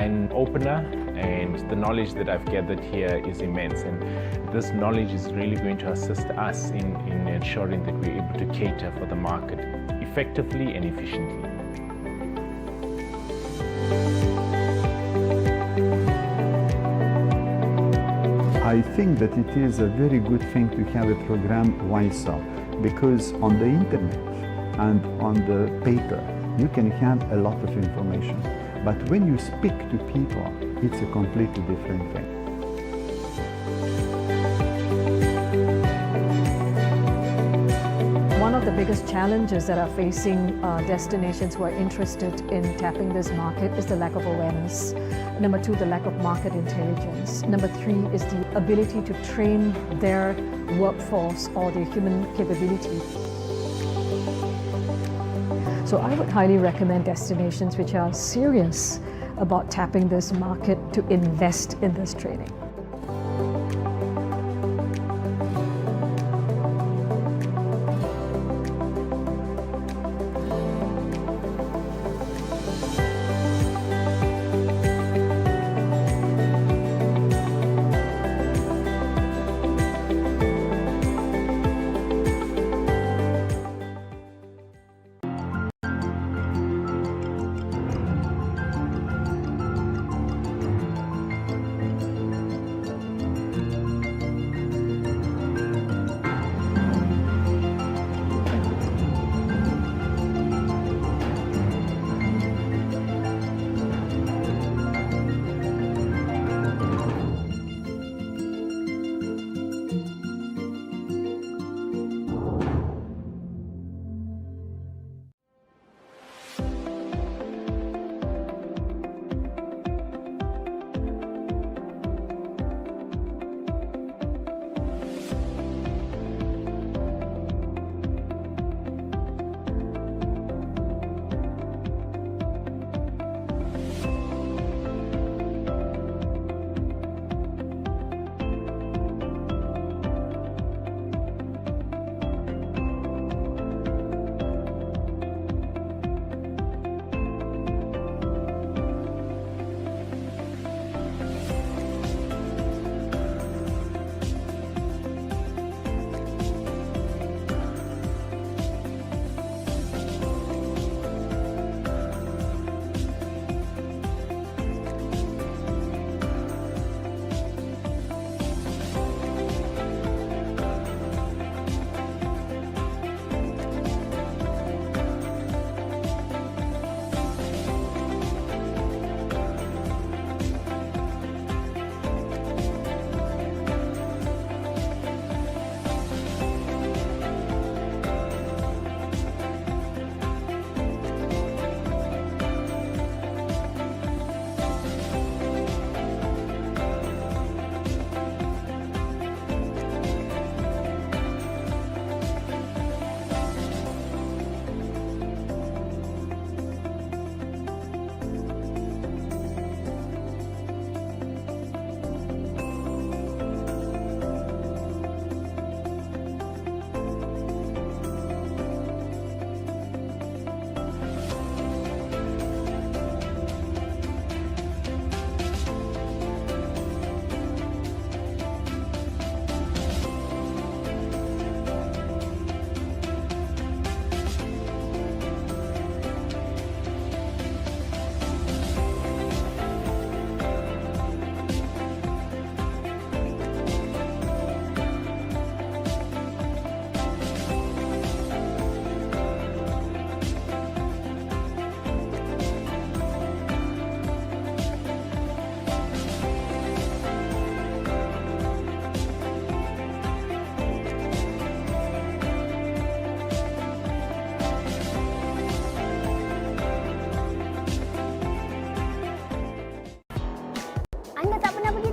eye-opener, and the knowledge that I've gathered here is immense. And this knowledge is really going to assist us in ensuring that we're able to cater for the market effectively and efficiently. I think that it is a very good thing to have a program WISA, because on the internet and on the paper you can have a lot of information, but when you speak to people it's a completely different thing. One of the biggest challenges that are facing destinations who are interested in tapping this market is the lack of awareness. Number two, the lack of market intelligence. Number three is the ability to train their workforce or their human capability. So I would highly recommend destinations which are serious about tapping this market to invest in this training.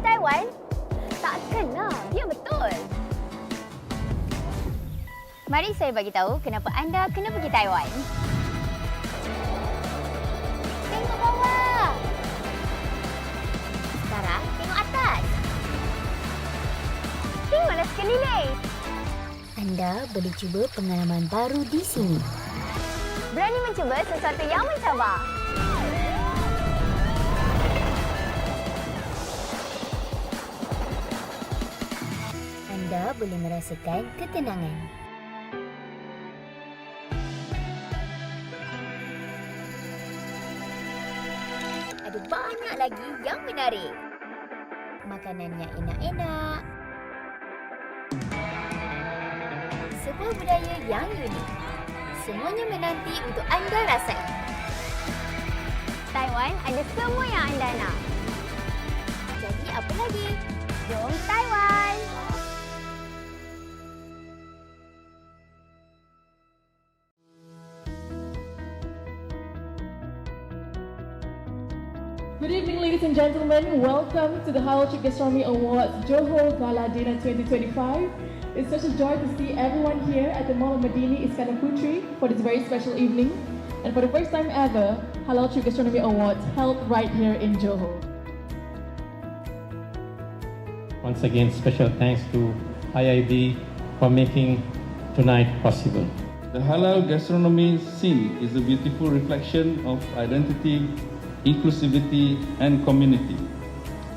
Taiwan? Takkanlah, dia betul. Mari saya bagi tahu kenapa anda kena pergi Taiwan. Tengok bawah. Sekarang tengok atas. Tengoklah sekeliling. Anda boleh cuba pengalaman baru di sini. Berani mencuba sesuatu yang mencabar. anda boleh merasakan ketenangan. Ada banyak lagi yang menarik. Makanannya enak-enak. Sebuah budaya yang unik. Semuanya menanti untuk anda rasai. Taiwan ada semua yang anda nak. Jadi apa lagi? Jom Taiwan! Good evening, ladies and gentlemen. Welcome to the HalalTrip Gastronomy Awards Johor Gala Dinner 2025. It's such a joy to see everyone here at the Mall of Madini Iskandar Putri for this very special evening. And for the first time ever, HalalTrip Gastronomy Awards held right here in Johor. Once again, special thanks to IIB for making tonight possible. The halal gastronomy scene is a beautiful reflection of identity, inclusivity and community.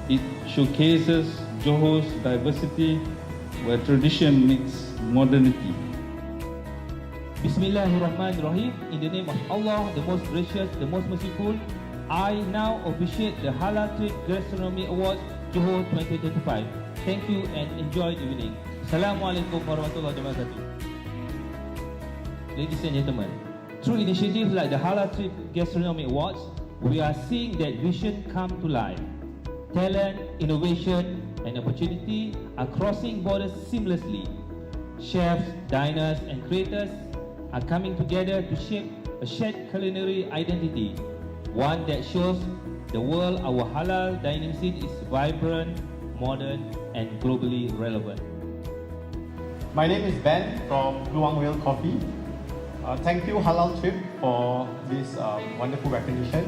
It showcases Johor's diversity where tradition meets modernity. Bismillahirrahmanirrahim. In the name of Allah, the most gracious, the most merciful, I now officiate the HalalTrip Gastronomy Awards Johor 2025. Thank you and enjoy the evening. Assalamualaikum warahmatullahi wabarakatuh. Ladies and gentlemen, through initiatives like the HalalTrip Gastronomy Awards, we are seeing that vision come to life. Talent, innovation, and opportunity are crossing borders seamlessly. Chefs, diners, and creators are coming together to shape a shared culinary identity, one that shows the world our halal dining scene is vibrant, modern, and globally relevant. My name is Ben from Luang Whale Coffee. Thank you HalalTrip for this wonderful recognition.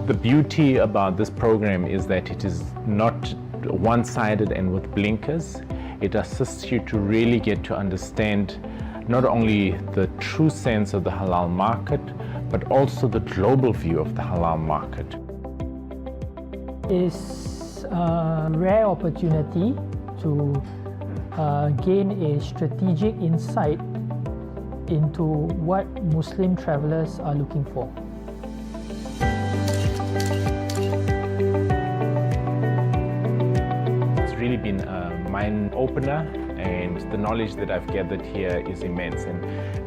The beauty about this program is that it is not one-sided and with blinkers. It assists you to really get to understand not only the true sense of the halal market, but also the global view of the halal market. It's a rare opportunity to gain a strategic insight into what Muslim travelers are looking for. It's really been a mind opener, and the knowledge that I've gathered here is immense, and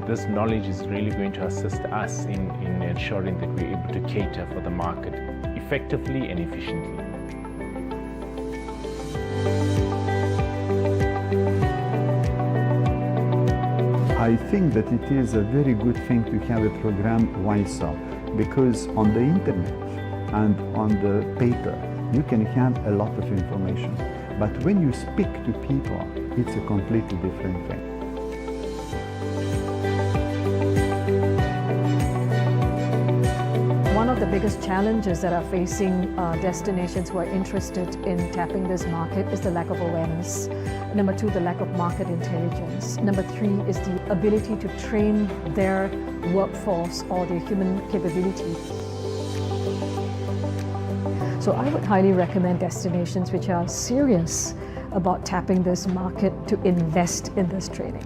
this knowledge is really going to assist us in ensuring that we're able to cater for the market effectively and efficiently. I think that it is a very good thing to have a program WISA, because on the internet and on the paper you can have a lot of information, but when you speak to people it's a completely different thing. One of the biggest challenges that are facing destinations who are interested in tapping this market is the lack of awareness. Number two, the lack of market intelligence. Number three is the ability to train their workforce or their human capability. So I would highly recommend destinations which are serious about tapping this market to invest in this training.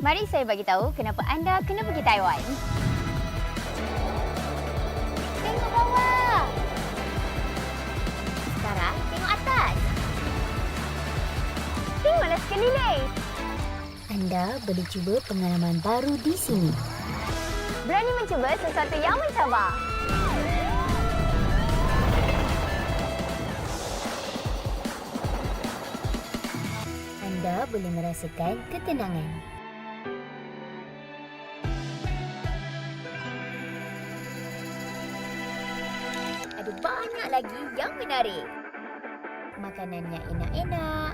Mari saya bagi tahu kenapa anda kena pergi Taiwan. Tengok bawah. Sekarang tengok atas. Tengoklah sekeliling. Anda boleh cuba pengalaman baru di sini. Berani mencuba sesuatu yang mencabar. Anda boleh merasakan ketenangan. Ada banyak lagi yang menarik. Makanannya enak-enak.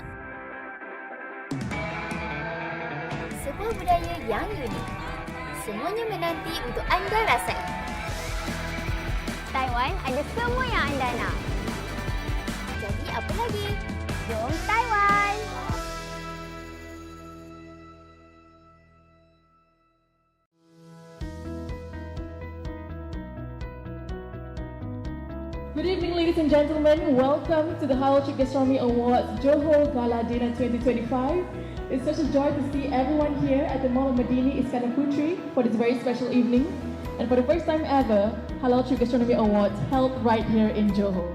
Sebuah budaya yang unik. Semuanya menanti untuk anda rasai. Taiwan ada semua yang anda nak. Jadi apa lagi? Jom Taiwan! Good evening, ladies and gentlemen. Welcome to the Halal Trip Gastronomy Awards Johor Gala Dinner 2025. It's such a joy to see everyone here at the Mall of Madini Iskandar Putri for this very special evening. And for the first time ever, Halal Trip Gastronomy Awards held right here in Johor.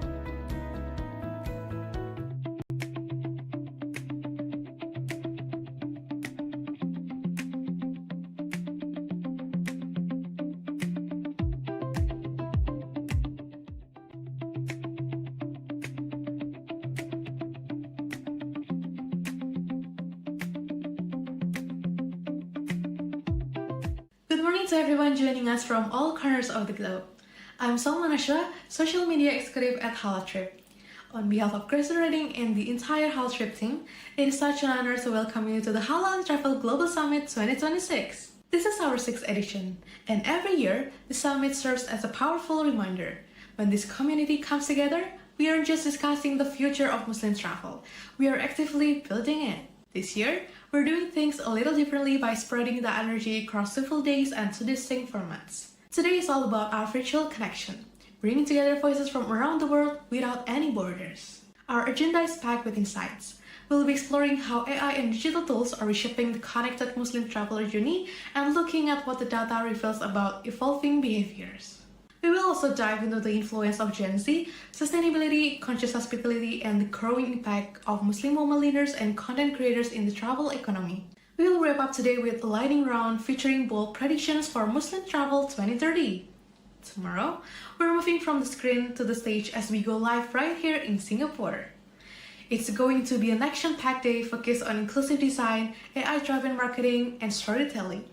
Good morning to everyone joining us from all corners of the globe. I'm Salman Ashra, Social Media Executive at HalalTrip. On behalf of CrescentRating and the entire HalalTrip team, it is such an honor to welcome you to the Halal In Travel Global Summit 2026. This is our 6th edition, and every year, the summit serves as a powerful reminder. When this community comes together, we aren't just discussing the future of Muslim travel, we are actively building it. This year, we're doing things a little differently by spreading the energy across 2 full days and 2 distinct formats. Today is all about our virtual connection, bringing together voices from around the world without any borders. Our agenda is packed with insights. We'll be exploring how AI and digital tools are reshaping the connected Muslim traveler journey and looking at what the data reveals about evolving behaviors. We will also dive into the influence of Gen Z, sustainability, conscious hospitality, and the growing impact of Muslim women leaders and content creators in the travel economy. We will wrap up today with a lightning round featuring bold predictions for Muslim travel 2030. Tomorrow, we're moving from the screen to the stage as we go live right here in Singapore. It's going to be an action-packed day focused on inclusive design, AI-driven marketing, and storytelling.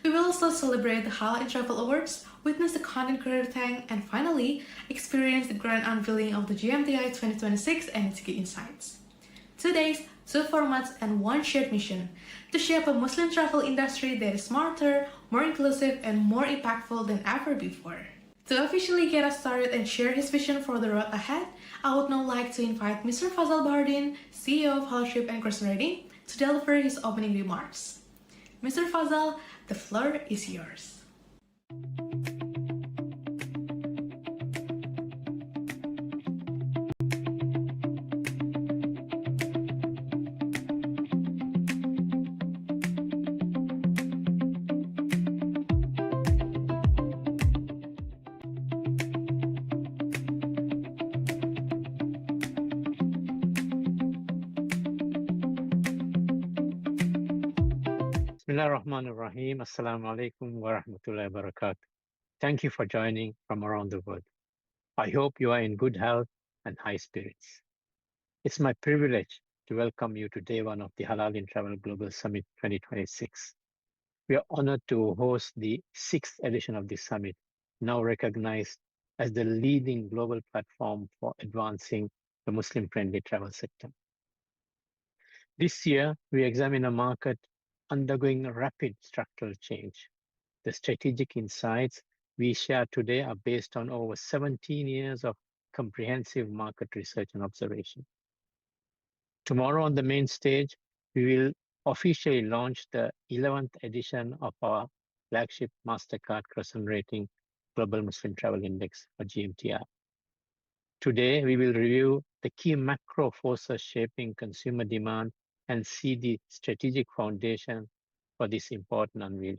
We will also celebrate the Halal In Travel Awards, witness the content creator tank, and finally, experience the grand unveiling of the GMTI 2026 and its key insights. 2 days, 2 formats, and 1 shared mission to shape a Muslim travel industry that is smarter, more inclusive, and more impactful than ever before. To officially get us started and share his vision for the road ahead, I would now like to invite Mr. Fazal Bahardin, CEO of HalalTrip and CrescentRating, to deliver his opening remarks. Mr. Fazal, the floor is yours. Bismillahirrahmanirrahim. Assalamu alaikum wa rahmatullahi wa barakatuh. Thank you for joining from around the world. I hope you are in good health and high spirits. It's my privilege to welcome you to day 1 of the Halal In Travel Global Summit 2026. We are honored to host the 6th edition of this summit, now recognized as the leading global platform for advancing the Muslim-friendly travel sector. This year, we examine a market undergoing rapid structural change. The strategic insights we share today are based on over 17 years of comprehensive market research and observation. Tomorrow on the main stage, we will officially launch the 11th edition of our flagship MasterCard CrescentRating Global Muslim Travel Index, or GMTI. Today, we will review the key macro forces shaping consumer demand and see the strategic foundation for this important unveiling.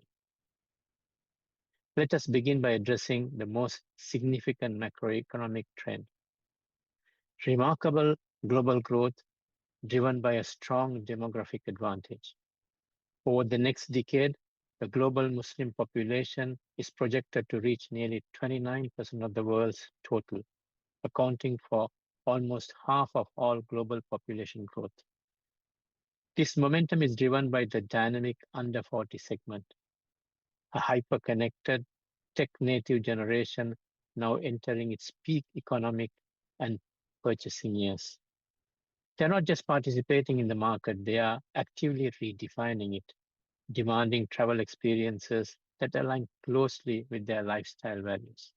Let us begin by addressing the most significant macroeconomic trend. Remarkable global growth driven by a strong demographic advantage. Over the next decade, the global Muslim population is projected to reach nearly 29% of the world's total, accounting for almost half of all global population growth. This momentum is driven by the dynamic under 40 segment, a hyper-connected, tech-native generation now entering its peak economic and purchasing years. They're not just participating in the market, they are actively redefining it, demanding travel experiences that align closely with their lifestyle values.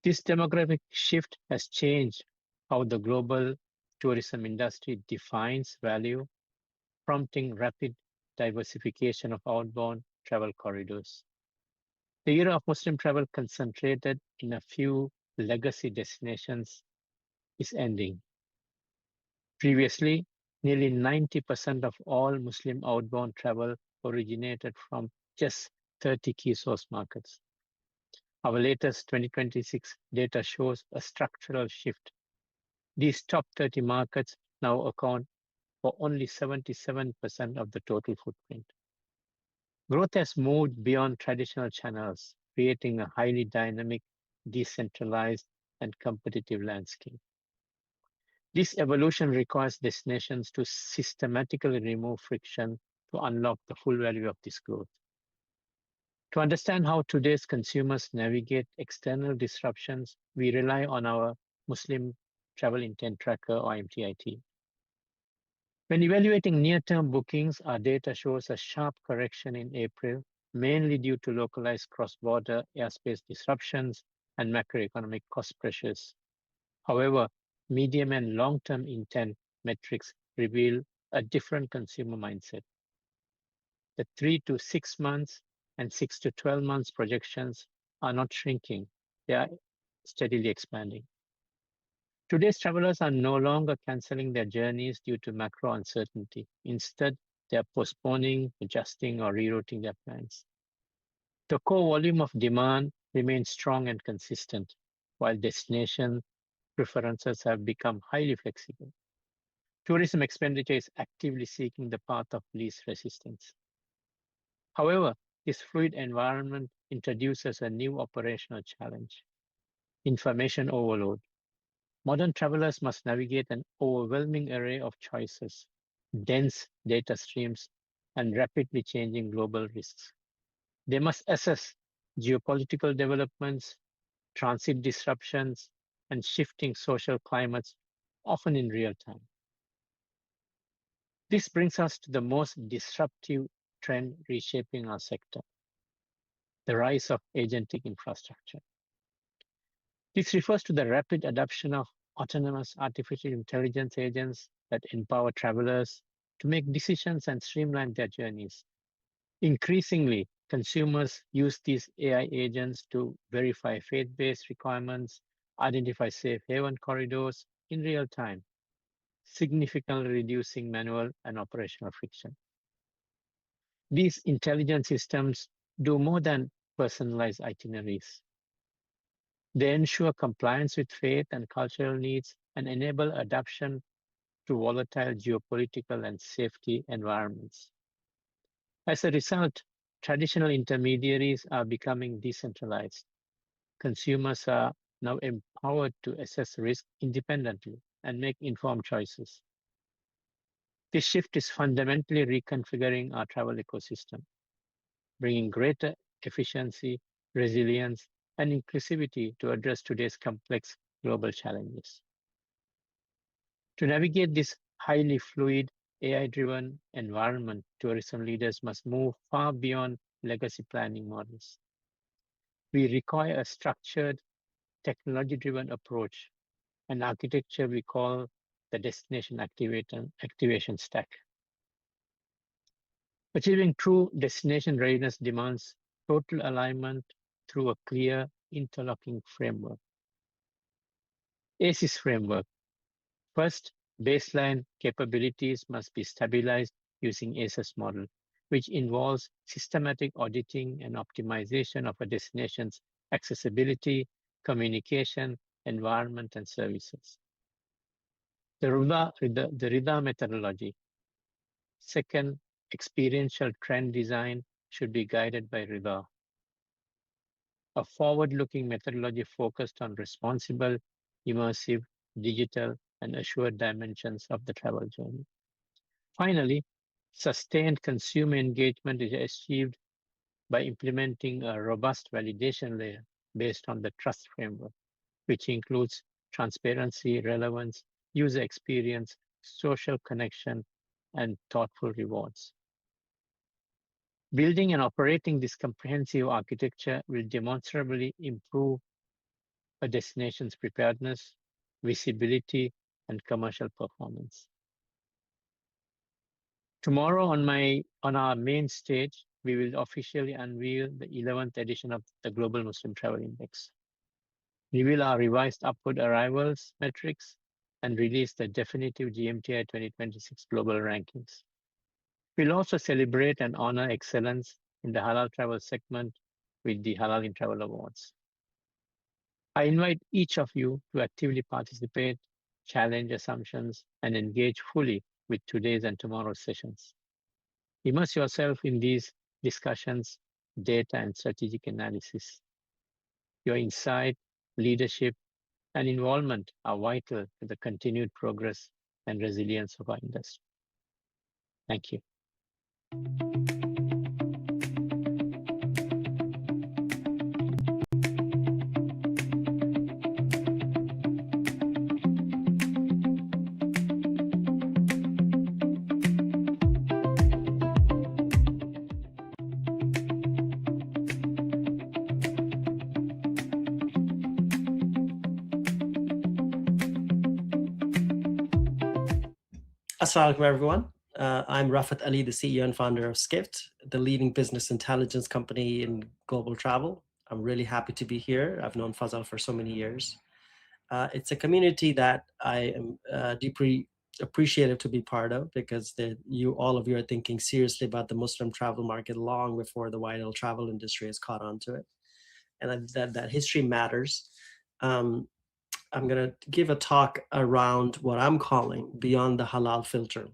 This demographic shift has changed how the global tourism industry defines value, prompting rapid diversification of outbound travel corridors. The era of Muslim travel concentrated in a few legacy destinations is ending. Previously, nearly 90% of all Muslim outbound travel originated from just 30 key source markets. Our latest 2026 data shows a structural shift. These top 30 markets now account for only 77% of the total footprint. Growth has moved beyond traditional channels, creating a highly dynamic, decentralized, and competitive landscape. This evolution requires destinations to systematically remove friction to unlock the full value of this growth. To understand how today's consumers navigate external disruptions, we rely on our Muslim Travel Intent Tracker or MTIT. When evaluating near-term bookings, our data shows a sharp correction in April, mainly due to localized cross-border airspace disruptions and macroeconomic cost pressures. However, medium and long-term intent metrics reveal a different consumer mindset. The 3 to 6 months and 6 to 12 months projections are not shrinking, they are steadily expanding. Today's travelers are no longer canceling their journeys due to macro uncertainty. Instead, they are postponing, adjusting, or rerouting their plans. The core volume of demand remains strong and consistent, while destination preferences have become highly flexible. Tourism expenditure is actively seeking the path of least resistance. However, this fluid environment introduces a new operational challenge: information overload. Modern travelers must navigate an overwhelming array of choices, dense data streams, and rapidly changing global risks. They must assess geopolitical developments, transit disruptions, and shifting social climates, often in real time. This brings us to the most disruptive trend reshaping our sector: the rise of agentic infrastructure. This refers to the rapid adoption of autonomous artificial intelligence agents that empower travelers to make decisions and streamline their journeys. Increasingly, consumers use these AI agents to verify faith-based requirements, identify safe haven corridors in real time, significantly reducing manual and operational friction. These intelligent systems do more than personalize itineraries. They ensure compliance with faith and cultural needs and enable adaptation to volatile geopolitical and safety environments. As a result, traditional intermediaries are becoming decentralized. Consumers are now empowered to assess risk independently and make informed choices. This shift is fundamentally reconfiguring our travel ecosystem, bringing greater efficiency, resilience, and inclusivity to address today's complex global challenges. To navigate this highly fluid, AI-driven environment, tourism leaders must move far beyond legacy planning models. We require a structured, technology-driven approach, an architecture we call the destination activation stack. Achieving true destination readiness demands total alignment through a clear interlocking framework. ACES framework. First, baseline capabilities must be stabilized using ACES model. which involves systematic auditing and optimization of a destination's accessibility, communication, environment, and services. The RIDA methodology. Second, experiential trend design should be guided by RIDA, a forward-looking methodology focused on responsible, immersive, digital, and assured dimensions of the travel journey. Finally, sustained consumer engagement is achieved by implementing a robust validation layer based on the trust framework, which includes transparency, relevance, user experience, social connection, and thoughtful rewards. Building and operating this comprehensive architecture will demonstrably improve a destination's preparedness, visibility, and commercial performance. Tomorrow on our main stage, we will officially unveil the 11th edition of the Global Muslim Travel Index, reveal our revised upward arrivals metrics, and release the definitive GMTI 2026 global rankings. We'll also celebrate and honor excellence in the halal travel segment with the Halal In Travel Awards. I invite each of you to actively participate, challenge assumptions, and engage fully with today's and tomorrow's sessions. Immerse yourself in these discussions, data, and strategic analysis. Your insight, leadership, and involvement are vital to the continued progress and resilience of our industry. Thank you. Assalamu alaikum, everyone. I'm Rafat Ali, the CEO and founder of Skift, the leading business intelligence company in global travel. I'm really happy to be here. I've known Fazal for so many years. It's a community that I am deeply appreciative to be part of, because all of you are thinking seriously about the Muslim travel market long before the wider travel industry has caught on to it. And that history matters. I'm going to give a talk around what I'm calling beyond the halal filter.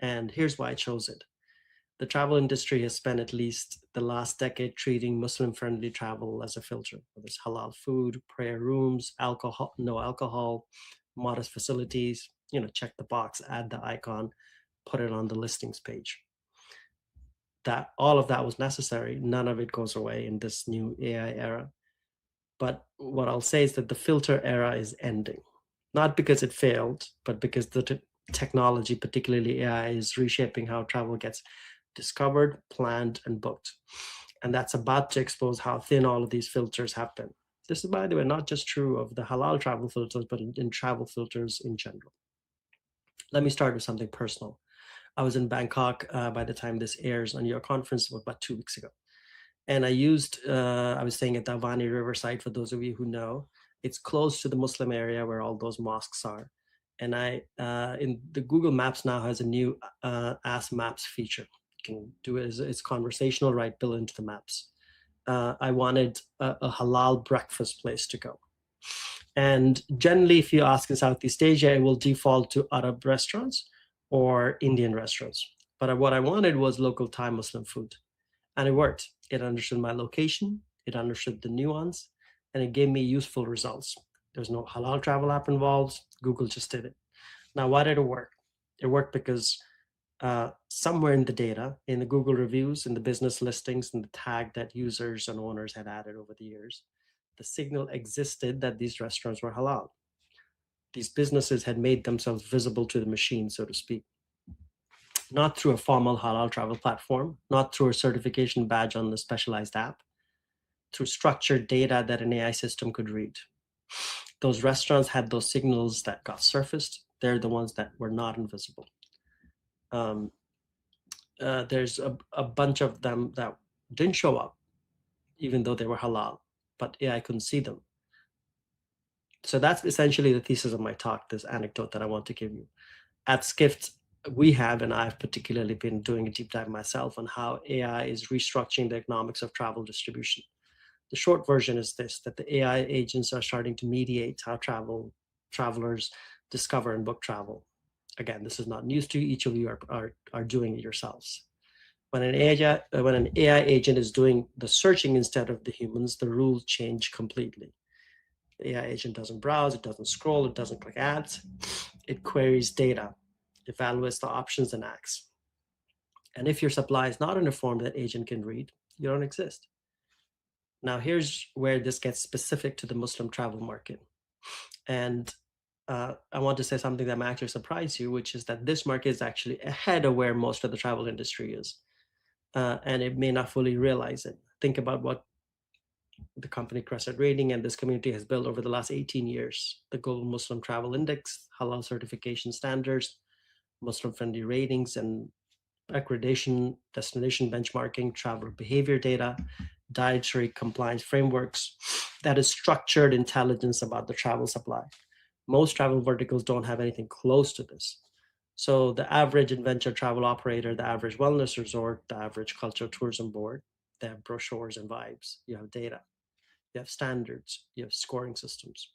And here's why I chose it. The travel industry has spent at least the last decade treating Muslim-friendly travel as a filter. Whether it's halal food, prayer rooms, alcohol, no alcohol, modest facilities, check the box, add the icon, put it on the listings page. All of that was necessary. None of it goes away in this new AI era. But what I'll say is that the filter era is ending, not because it failed, but because the technology, particularly AI, is reshaping how travel gets discovered, planned, and booked. And that's about to expose how thin all of these filters have been. This is, by the way, not just true of the halal travel filters, but in travel filters in general. Let me start with something personal. I was in Bangkok by the time this airs on your conference about 2 weeks ago. And I was staying at the Avani Riverside, for those of you who know. It's close to the Muslim area where all those mosques are. And in the Google Maps now has a new Ask Maps feature. You can do it, it's conversational, right, built into the maps. I wanted a halal breakfast place to go. And generally, if you ask in Southeast Asia, it will default to Arab restaurants or Indian restaurants. But what I wanted was local Thai Muslim food. And it worked. It understood my location, it understood the nuance, and it gave me useful results. There's no halal travel app involved. Google just did it. Now, why did it work? It worked because somewhere in the data, in the Google reviews, in the business listings, in the tag that users and owners had added over the years, the signal existed that these restaurants were halal. These businesses had made themselves visible to the machine, so to speak. Not through a formal halal travel platform, not through a certification badge on the specialized app, through structured data that an AI system could read. Those restaurants had those signals that got surfaced. They're the ones that were not invisible. There's a bunch of them that didn't show up, even though they were halal, but AI couldn't see them. So that's essentially the thesis of my talk, this anecdote that I want to give you. At Skift, we have, and I've particularly been doing a deep dive myself on how AI is restructuring the economics of travel distribution. The short version is this, that the AI agents are starting to mediate how travelers discover and book travel. Again, this is not news to you. Each of you are doing it yourselves. When an AI agent is doing the searching instead of the humans, the rules change completely. The AI agent doesn't browse, it doesn't scroll, it doesn't click ads. It queries data, evaluates the options, and acts. And if your supply is not in a form that agent can read, you don't exist. Now, here's where this gets specific to the Muslim travel market. And I want to say something that might actually surprise you, which is that this market is actually ahead of where most of the travel industry is. And it may not fully realize it. Think about what the company CrescentRating and this community has built over the last 18 years. The Global Muslim Travel Index, halal certification standards, Muslim-friendly ratings and accreditation, destination benchmarking, traveler behavior data, dietary compliance frameworks. That is structured intelligence about the travel supply. Most travel verticals don't have anything close to this. So the average adventure travel operator, the average wellness resort, the average cultural tourism board, they have brochures and vibes. You have data, you have standards, you have scoring systems.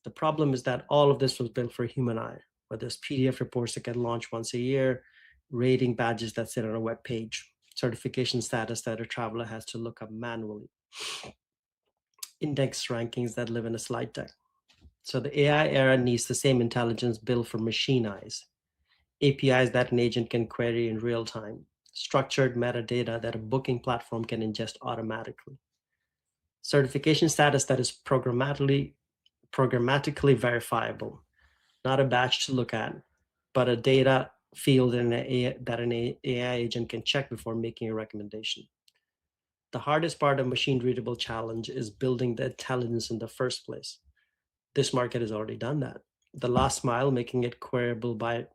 The problem is that all of this was built for human eye, where there's PDF reports that get launched once a year, rating badges that sit on a web page, certification status that a traveler has to look up manually, index rankings that live in a slide deck. So the AI era needs the same intelligence built for machine eyes, APIs that an agent can query in real time, structured metadata that a booking platform can ingest automatically, certification status that is programmatically verifiable, not a badge to look at, but a data field that an AI agent can check before making a recommendation. The hardest part of machine readable challenge is building the intelligence in the first place. This market has already done that. The last mile, making it queryable by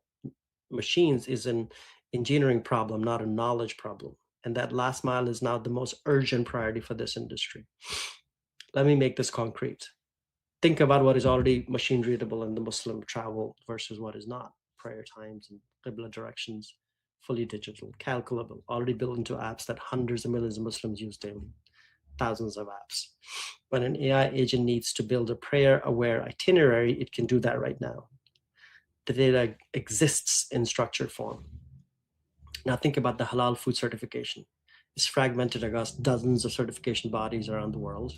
machines, is an engineering problem, not a knowledge problem. And that last mile is now the most urgent priority for this industry. Let me make this concrete. Think about what is already machine readable in the Muslim travel versus what is not. Prayer times and qibla directions, fully digital, calculable, already built into apps that hundreds of millions of Muslims use daily, thousands of apps. When an AI agent needs to build a prayer-aware itinerary, it can do that right now. The data exists in structured form. Now think about the halal food certification. It's fragmented across dozens of certification bodies around the world,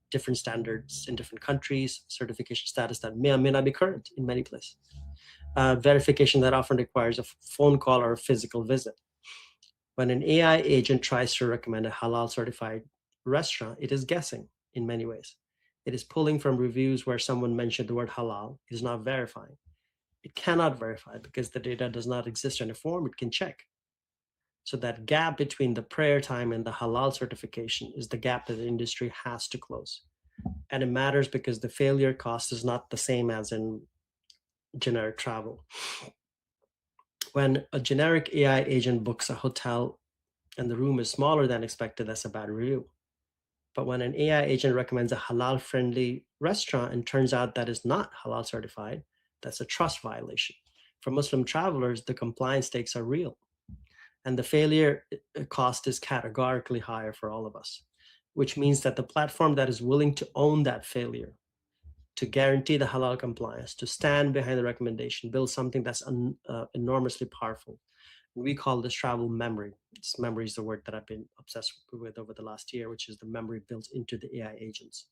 different standards in different countries, certification status that may or may not be current in many places. Verification that often requires a phone call or a physical visit. When an AI agent tries to recommend a halal certified restaurant, it is guessing in many ways. It is pulling from reviews where someone mentioned the word halal. It is not verifying. It cannot verify because the data does not exist in a form it can check. So that gap between the prayer time and the halal certification is the gap that the industry has to close. And it matters because the failure cost is not the same as in generic travel. When a generic AI agent books a hotel and the room is smaller than expected, that's a bad review. But when an AI agent recommends a halal-friendly restaurant and turns out that is not halal certified, that's a trust violation. For Muslim travelers, the compliance stakes are real. And the failure cost is categorically higher for all of us, which means that the platform that is willing to own that failure, to guarantee the halal compliance, to stand behind the recommendation, build something that's enormously powerful. We call this travel memory. Memory is the word that I've been obsessed with over the last year, which is the memory built into the AI agents.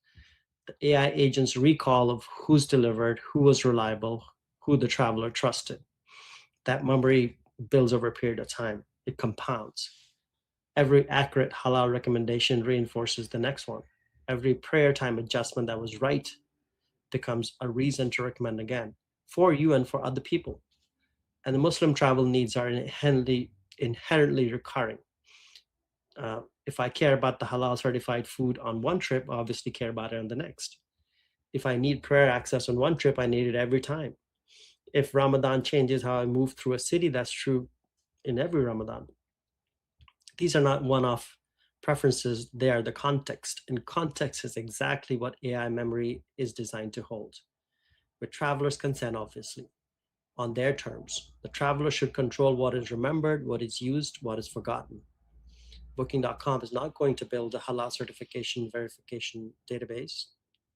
The AI agents recall of who's delivered, who was reliable, who the traveler trusted. That memory builds over a period of time. It compounds. Every accurate halal recommendation reinforces the next one. Every prayer time adjustment that was right becomes a reason to recommend again for you and for other people. And the Muslim travel needs are inherently recurring. If I care about the halal certified food on one trip, I obviously care about it on the next. If I need prayer access on one trip, I need it every time. If Ramadan changes how I move through a city, that's true in every Ramadan. These are not one-off preferences, they are the context. And context is exactly what AI memory is designed to hold. With traveler's consent, obviously. on their terms. The traveler should control what is remembered, what is used, what is forgotten. Booking.com is not going to build a halal certification verification database.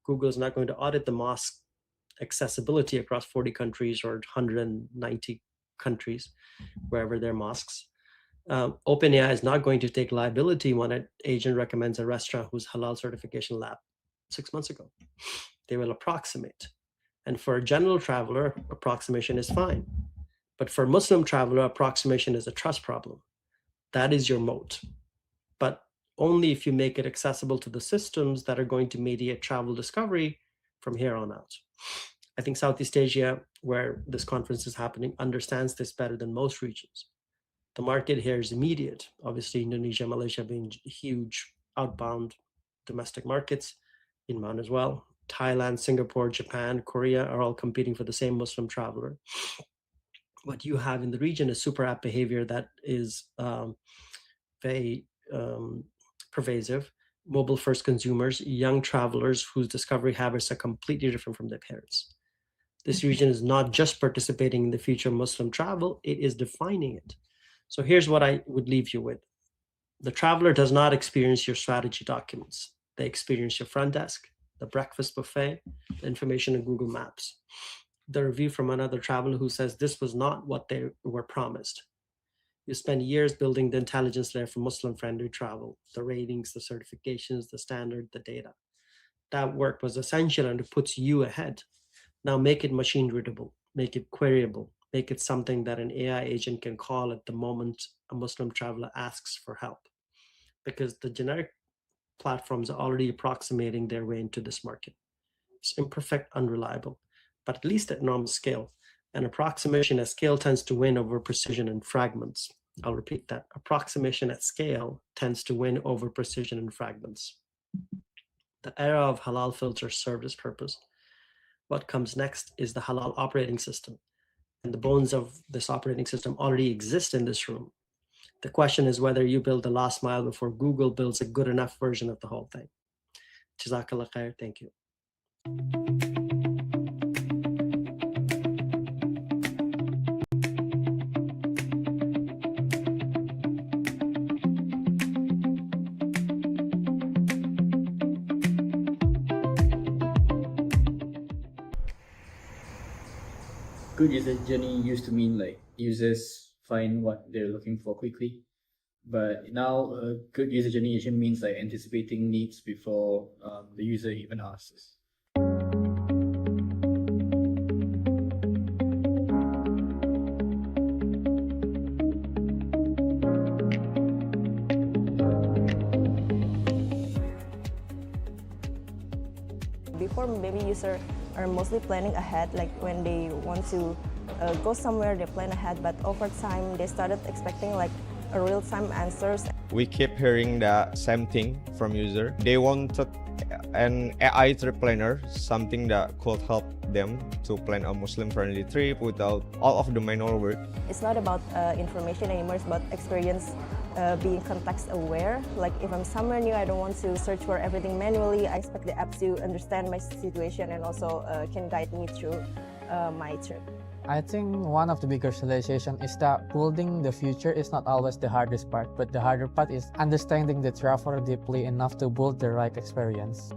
Google is not going to audit the mosque accessibility across 40 countries or 190 countries, wherever there are mosques. OpenAI is not going to take liability when an agent recommends a restaurant whose halal certification lapsed 6 months ago. They will approximate. And for a general traveler, approximation is fine. But for a Muslim traveler, approximation is a trust problem. That is your moat. But only if you make it accessible to the systems that are going to mediate travel discovery from here on out. I think Southeast Asia, where this conference is happening, understands this better than most regions. The market here is immediate. Obviously, Indonesia, Malaysia being huge outbound domestic markets, inbound as well. Thailand, Singapore, Japan, Korea are all competing for the same Muslim traveler. What you have in the region is super app behavior that is very pervasive. Mobile first consumers, young travelers whose discovery habits are completely different from their parents. This region is not just participating in the future of Muslim travel, it is defining it. So here's what I would leave you with. The traveler does not experience your strategy documents. They experience your front desk, the breakfast buffet, the information in Google Maps. The review from another traveler who says this was not what they were promised. You spend years building the intelligence layer for Muslim-friendly travel, the ratings, the certifications, the standard, the data. That work was essential and it puts you ahead. Now make it machine readable, make it queryable, make it something that an AI agent can call at the moment a Muslim traveler asks for help. Because the generic platforms are already approximating their way into this market. It's imperfect, unreliable, but at least at enormous scale. An approximation at scale tends to win over precision and fragments. I'll repeat that. Approximation at scale tends to win over precision and fragments. The era of halal filters served its purpose. What comes next is the halal operating system. And the bones of this operating system already exist in this room. The question is whether you build the last mile before Google builds a good enough version of the whole thing. Jazakallah khair. Thank you. Good user journey used to mean like users find what they're looking for quickly, but now a good user journey actually means like anticipating needs before the user even asks. Before, maybe users are mostly planning ahead, like when they want to go somewhere, they plan ahead, but over time they started expecting like a real-time answers. We keep hearing the same thing from user. They wanted an AI trip planner, something that could help them to plan a Muslim-friendly trip without all of the manual work. It's not about information anymore, it's about experience, being context aware. Like if I'm somewhere new, I don't want to search for everything manually. I expect the app to understand my situation and also can guide me through my trip. I think one of the biggest realizations is that building the future is not always the hardest part, but the harder part is understanding the traveler deeply enough to build the right experience.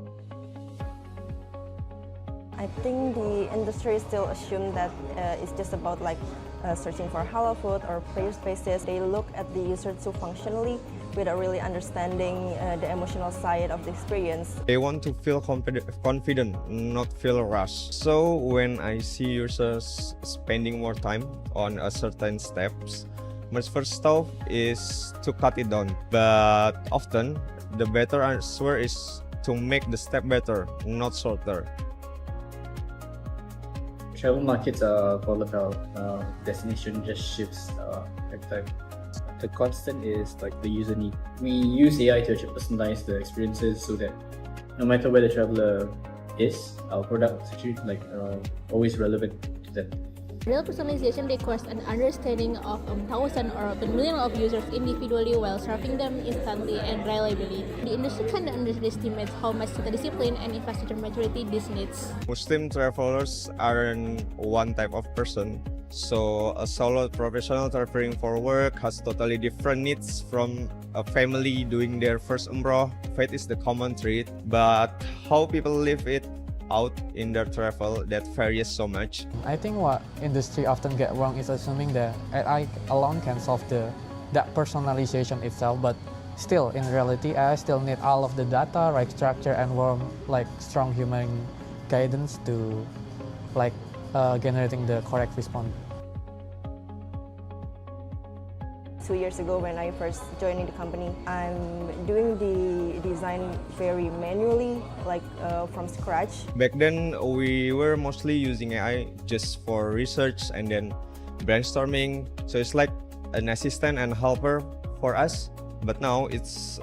I think the industry still assumes that it's just about like searching for halal food or prayer spaces. They look at the user too functionally without really understanding the emotional side of the experience. They want to feel confident, not feel rushed. So when I see users spending more time on a certain steps, my first thought is to cut it down. But often, the better answer is to make the step better, not shorter. Travel markets are volatile. Destination just shifts every time. The constant is like the user need. We use AI to actually personalize the experiences so that no matter where the traveler is, our product is actually like always relevant to them. Real personalization requires an understanding of thousands or millions of users individually while serving them instantly and reliably. The industry kind of underestimates how much discipline and infrastructure maturity this needs. Muslim travelers aren't one type of person. So a solo professional traveling for work has totally different needs from a family doing their first umrah. Faith is the common trait, but how people live it out in their travel, that varies so much. I think what industry often get wrong is assuming that AI alone can solve that personalization itself, but still in reality AI still need all of the data, right structure and warm strong human guidance to generating the correct response. 2 years ago when I first joined the company, I'm doing the design very manually, from scratch. Back then, we were mostly using AI just for research and then brainstorming. So it's like an assistant and helper for us. But now it's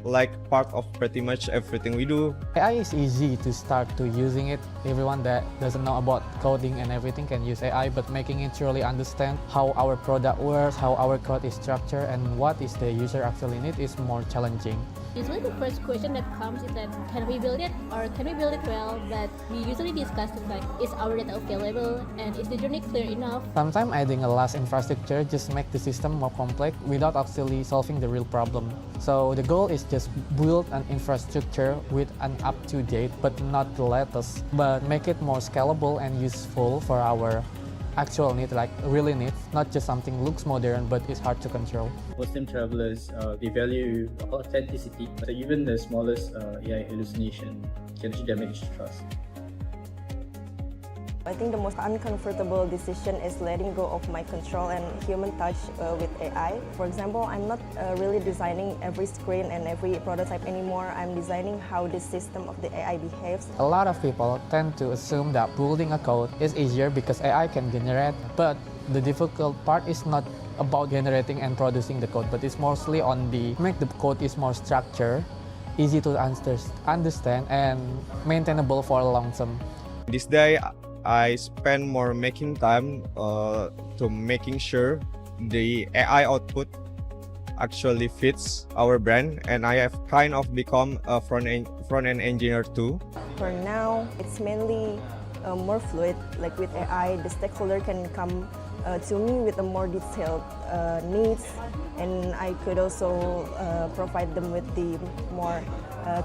like part of pretty much everything we do. AI is easy to start to using it. Everyone that doesn't know about coding and everything can use AI, but making it truly understand how our product works, how our code is structured, and what is the user actually need is more challenging. Usually the first question that comes is that can we build it or can we build it well, but we usually discuss things like is our data available and is the journey clear enough. Sometimes adding a last infrastructure just make the system more complex without actually solving the real problem. So the goal is just build an infrastructure with an up-to-date but not the latest, but make it more scalable and useful for our actual need, really needs, not just something looks modern but is hard to control. Muslim travelers, they value authenticity, but even the smallest AI hallucination can actually damage trust. I think the most uncomfortable decision is letting go of my control and human touch with AI. For example, I'm not really designing every screen and every prototype anymore. I'm designing how the system of the AI behaves. A lot of people tend to assume that building a code is easier because AI can generate, but the difficult part is not about generating and producing the code, but it's mostly on make the code is more structured, easy to understand, and maintainable for a long term. This day, I spend more making time to making sure the AI output actually fits our brand, and I have kind of become a front-end engineer too. For now, it's mainly more fluid. Like with AI, the stakeholder can come to me with a more detailed needs, and I could also provide them with the more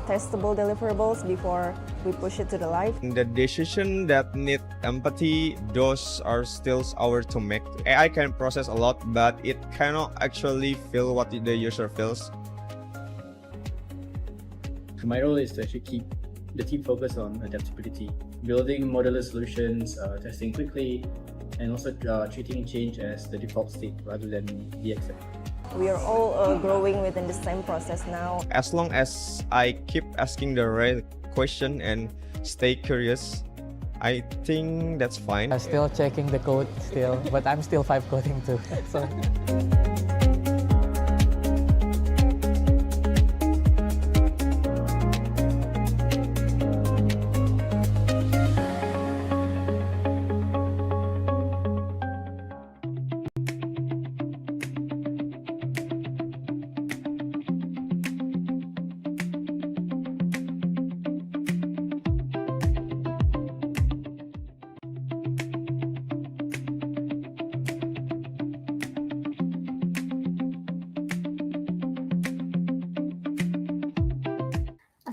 testable deliverables before we push it to the live. The decision that need empathy, those are still ours to make. AI can process a lot, but it cannot actually feel what the user feels. My role is to actually keep the team focused on adaptability, building modular solutions, testing quickly, and also treating change as the default state rather than the exception. We are all growing within the same process now. As long as I keep asking the right question and stay curious, I think that's fine. I'm still checking the code but I'm still vibe coding too. So.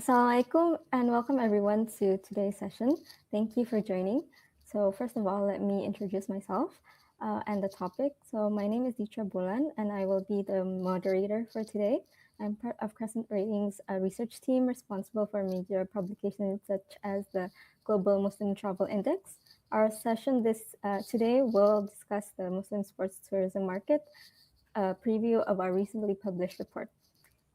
Assalamualaikum and welcome everyone to today's session. Thank you for joining. So first of all, let me introduce myself and the topic. So my name is Ditra Bulan and I will be the moderator for today. I'm part of Crescent Ratings, a research team responsible for major publications such as the Global Muslim Travel Index. Our session today will discuss the Muslim sports tourism market, a preview of our recently published report.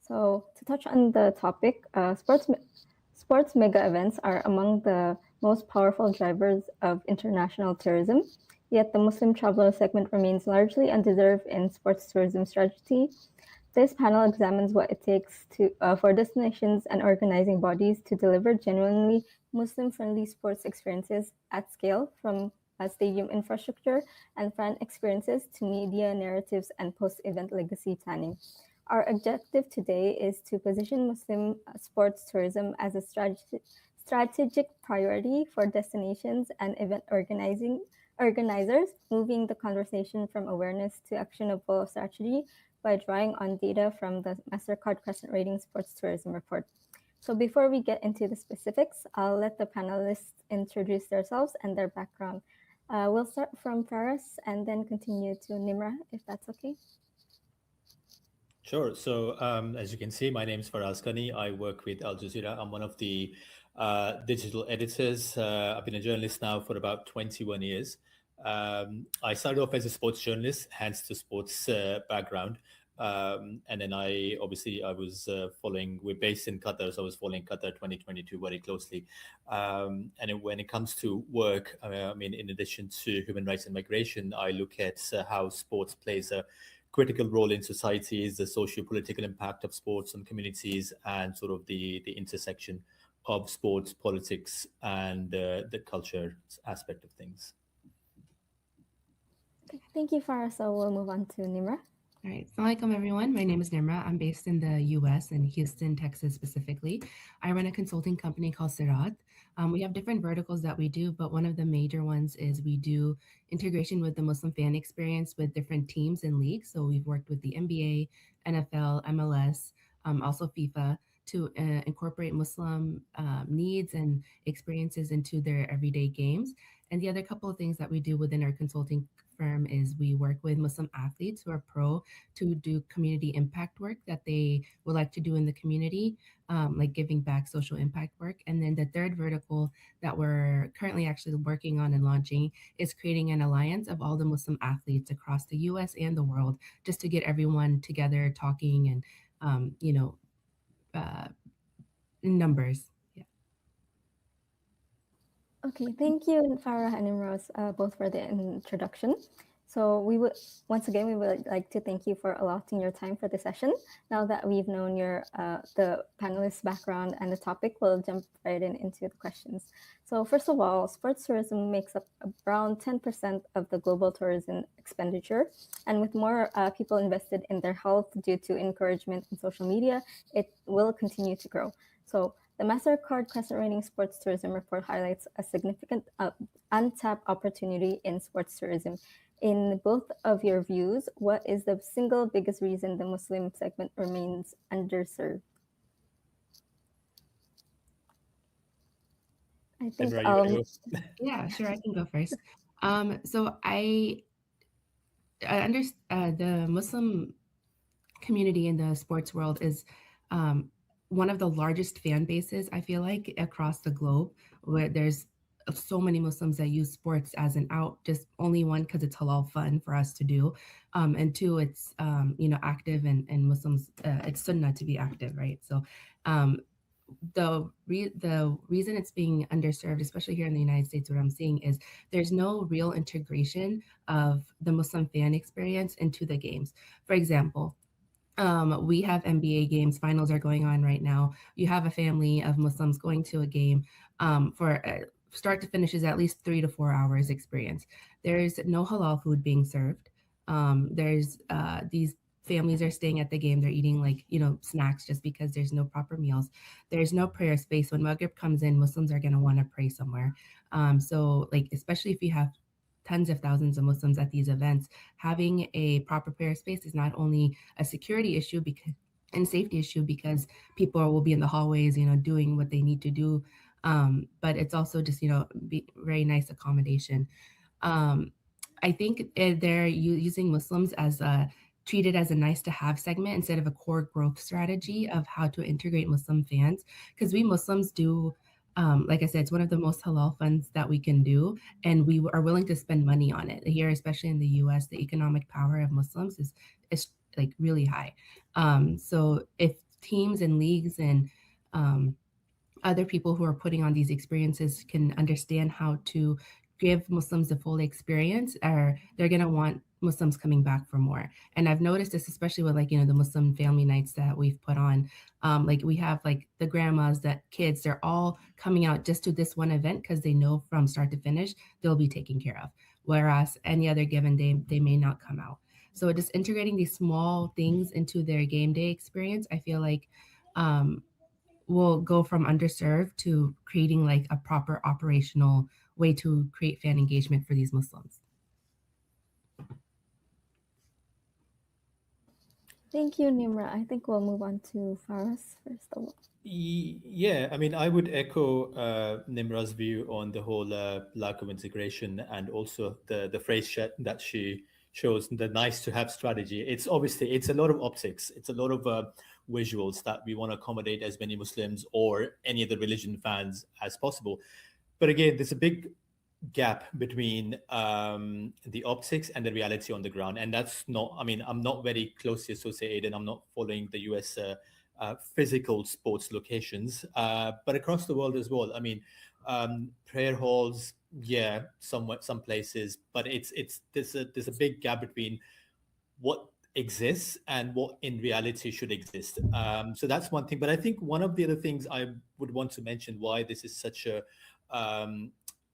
So to touch on the topic, sports mega events are among the most powerful drivers of international tourism, yet the Muslim traveler segment remains largely undeserved in sports tourism strategy. This panel examines what it takes for destinations and organizing bodies to deliver genuinely Muslim-friendly sports experiences at scale, from stadium infrastructure and fan experiences to media narratives and post-event legacy planning. Our objective today is to position Muslim sports tourism as a strategic priority for destinations and event organizing organizers, moving the conversation from awareness to actionable strategy by drawing on data from the MasterCard Crescent Rating Sports Tourism Report. So before we get into the specifics, I'll let the panelists introduce themselves and their background. We'll start from Faris and then continue to Nimra, if that's okay. Sure. So as you can see, my name is Faraz Kani. I work with Al Jazeera. I'm one of the digital editors. I've been a journalist now for about 21 years. I started off as a sports journalist, hence the sports background. And then I was following, we're based in Qatar, so I was following Qatar 2022 very closely. And when it comes to work, I mean, in addition to human rights and migration, I look at how sports plays a critical role in societies, the socio-political impact of sports on communities, and sort of the intersection of sports, politics, and the culture aspect of things. Thank you, Farah. So we'll move on to Nimra. All right. Assalamualaikum, everyone. My name is Nimra. I'm based in the US in Houston, Texas specifically. I run a consulting company called Sirat. We have different verticals that we do, but one of the major ones is we do integration with the Muslim fan experience with different teams and leagues. So we've worked with the NBA, NFL, MLS, also FIFA to incorporate Muslim needs and experiences into their everyday games. And the other couple of things that we do within our consulting firm is we work with Muslim athletes who are pro to do community impact work that they would like to do in the community, like giving back social impact work. And then the third vertical that we're currently actually working on and launching is creating an alliance of all the Muslim athletes across the US and the world, just to get everyone together talking and, in numbers. Okay, thank you, Farah and Imroz, both for the introduction. So we would like to thank you for allotting your time for the session. Now that we've known your the panelists' background and the topic, we'll jump right into the questions. So first of all, sports tourism makes up around 10% of the global tourism expenditure, and with more people invested in their health due to encouragement in social media, it will continue to grow. So the MasterCard Crescent Rating Sports Tourism Report highlights a significant untapped opportunity in sports tourism. In both of your views, what is the single biggest reason the Muslim segment remains underserved? I think yeah, sure, I can go first. So I understand the Muslim community in the sports world is one of the largest fan bases, I feel like, across the globe, where there's so many Muslims that use sports as an out, just only one, because it's halal fun for us to do. And two, it's, active and Muslims, it's sunnah to be active, right? So the reason it's being underserved, especially here in the United States, what I'm seeing is there's no real integration of the Muslim fan experience into the games. For example, we have NBA games, finals are going on right now. You have a family of Muslims going to a game for start to finish is at least 3 to 4 hours experience. There's no halal food being served. There's these families are staying at the game. They're eating snacks just because there's no proper meals. There's no prayer space. When Maghrib comes in, Muslims are going to want to pray somewhere. So especially if you have tens of thousands of Muslims at these events, having a proper prayer space is not only a security issue and safety issue because people will be in the hallways, doing what they need to do. But it's also just, very nice accommodation. I think they're using Muslims as treated as a nice to have segment instead of a core growth strategy of how to integrate Muslim fans. Because we Muslims do, like I said, it's one of the most halal funds that we can do. And we are willing to spend money on it. Here, especially in the US, the economic power of Muslims is really high. So if teams and leagues and other people who are putting on these experiences can understand how to give Muslims the full experience, or they're going to want Muslims coming back for more. And I've noticed this, especially with the Muslim family nights that we've put on. We have the grandmas, that kids, they're all coming out just to this one event because they know from start to finish they'll be taken care of. Whereas any other given day, they may not come out. So just integrating these small things into their game day experience, I feel like will go from underserved to creating a proper operational way to create fan engagement for these Muslims. Thank you, Nimra. I think we'll move on to Faraz first of all. Yeah, I mean, I would echo Nimra's view on the whole lack of integration, and also the phrase that she chose, the nice to have strategy. It's obviously, it's a lot of optics. It's a lot of visuals that we want to accommodate as many Muslims or any other religion fans as possible. But again, there's a big gap between the optics and the reality on the ground. And that's not, I mean, I'm not very closely associated and I'm not following the US physical sports locations, but across the world as well. I mean, prayer halls, yeah, somewhat, some places, but there's a big gap between what exists and what in reality should exist. So that's one thing. But I think one of the other things I would want to mention why this is such a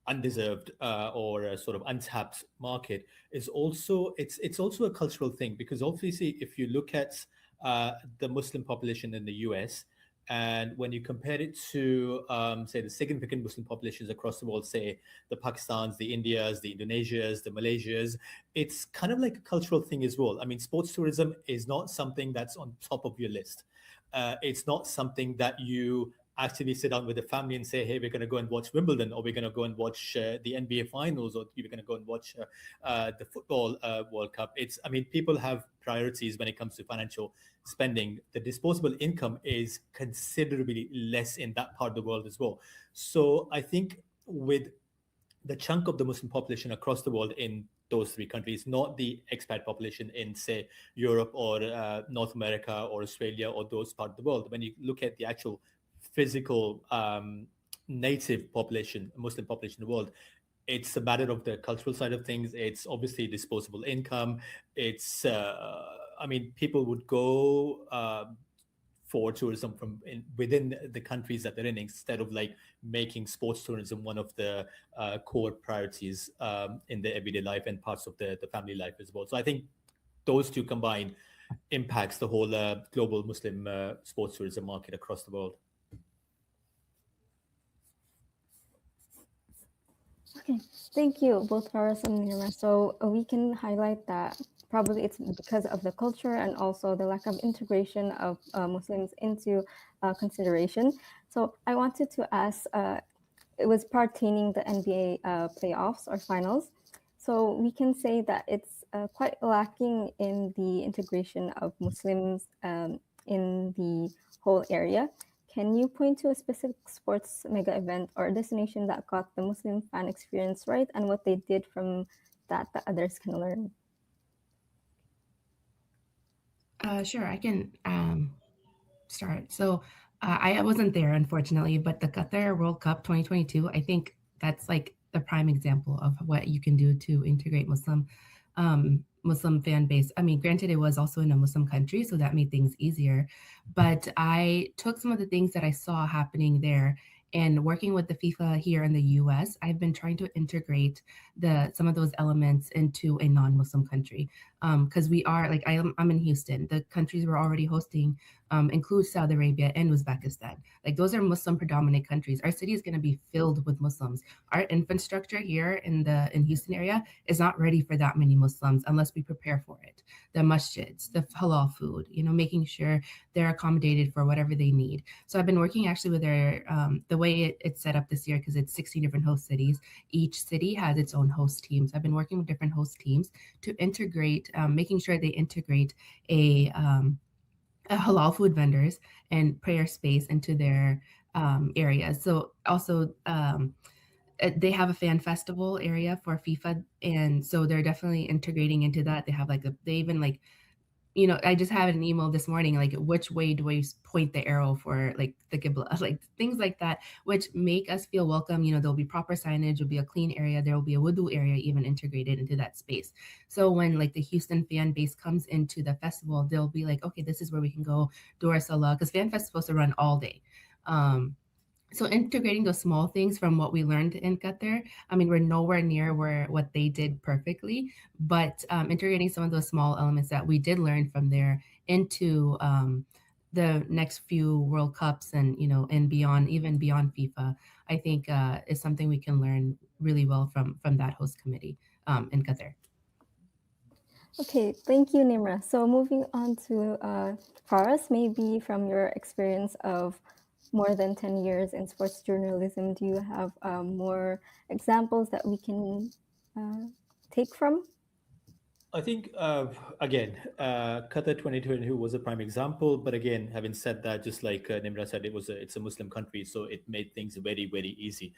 undeserved or a sort of untapped market is also it's also a cultural thing, because obviously if you look at the Muslim population in the US, and when you compare it to, say, the significant Muslim populations across the world, say the Pakistans, the Indias, the Indonesias, the Malaysias, it's kind of like a cultural thing as well. I mean, sports tourism is not something that's on top of your list. It's not something that you actually sit down with the family and say, hey, we're going to go and watch Wimbledon, or we're going to go and watch the NBA finals, or we're going to go and watch the football World Cup. I mean, people have priorities when it comes to financial spending. The disposable income is considerably less in that part of the world as well. So I think with the chunk of the Muslim population across the world in those three countries, not the expat population in, say, Europe or North America or Australia or those parts of the world, when you look at the actual physical native population, Muslim population in the world, it's a matter of the cultural side of things. It's obviously disposable income. It's, I mean, people would go for tourism from within the countries that they're in, instead of like making sports tourism one of the core priorities in their everyday life and parts of the family life as well. So I think those two combined impacts the whole global Muslim sports tourism market across the world. Okay, thank you, both Faraz and Nirma. So we can highlight that probably it's because of the culture and also the lack of integration of Muslims into consideration. So I wanted to ask, it was pertaining the NBA playoffs or finals. So we can say that it's quite lacking in the integration of Muslims in the whole area. Can you point to a specific sports mega event or destination that got the Muslim fan experience right, and what they did from that others can learn? Sure, I can start. So I wasn't there, unfortunately, but the Qatar World Cup 2022, I think that's like the prime example of what you can do to integrate Muslim fan base. I mean, granted, it was also in a Muslim country, so that made things easier. But I took some of the things that I saw happening there, and working with the FIFA here in the US, I've been trying to integrate some of those elements into a non-Muslim country. Because we are, like, I'm in Houston. The countries we're already hosting include Saudi Arabia and Uzbekistan. Like, those are Muslim predominant countries. Our city is going to be filled with Muslims. Our infrastructure here in Houston area is not ready for that many Muslims unless we prepare for it. The masjids, the halal food, making sure they're accommodated for whatever they need. So I've been working actually with the way it's set up this year, because it's 16 different host cities. Each city has its own host teams. I've been working with different host teams to integrate, making sure they integrate a halal food vendors and prayer space into their areas. So also they have a fan festival area for FIFA, and so they're definitely integrating into that. They have they even I just had an email this morning, like, which way do I point the arrow for like the Qibla, like things like that, which make us feel welcome. There'll be proper signage, there'll be a clean area, there will be a wudu area even integrated into that space. So when like the Houston fan base comes into the festival, they'll be like, okay, this is where we can go do our salah, because fan fest is supposed to run all day. So integrating those small things from what we learned in Qatar, I mean, we're nowhere near what they did perfectly, but integrating some of those small elements that we did learn from there into the next few World Cups and, and beyond, even beyond FIFA, I think is something we can learn really well from that host committee in Qatar. Okay, thank you, Nimra. So moving on to Faraz, maybe from your experience of more than 10 years in sports journalism, do you have more examples that we can take from? I think again, Qatar 2022 was a prime example. But again, having said that, just like Nimra said, it's a Muslim country, so it made things very easy.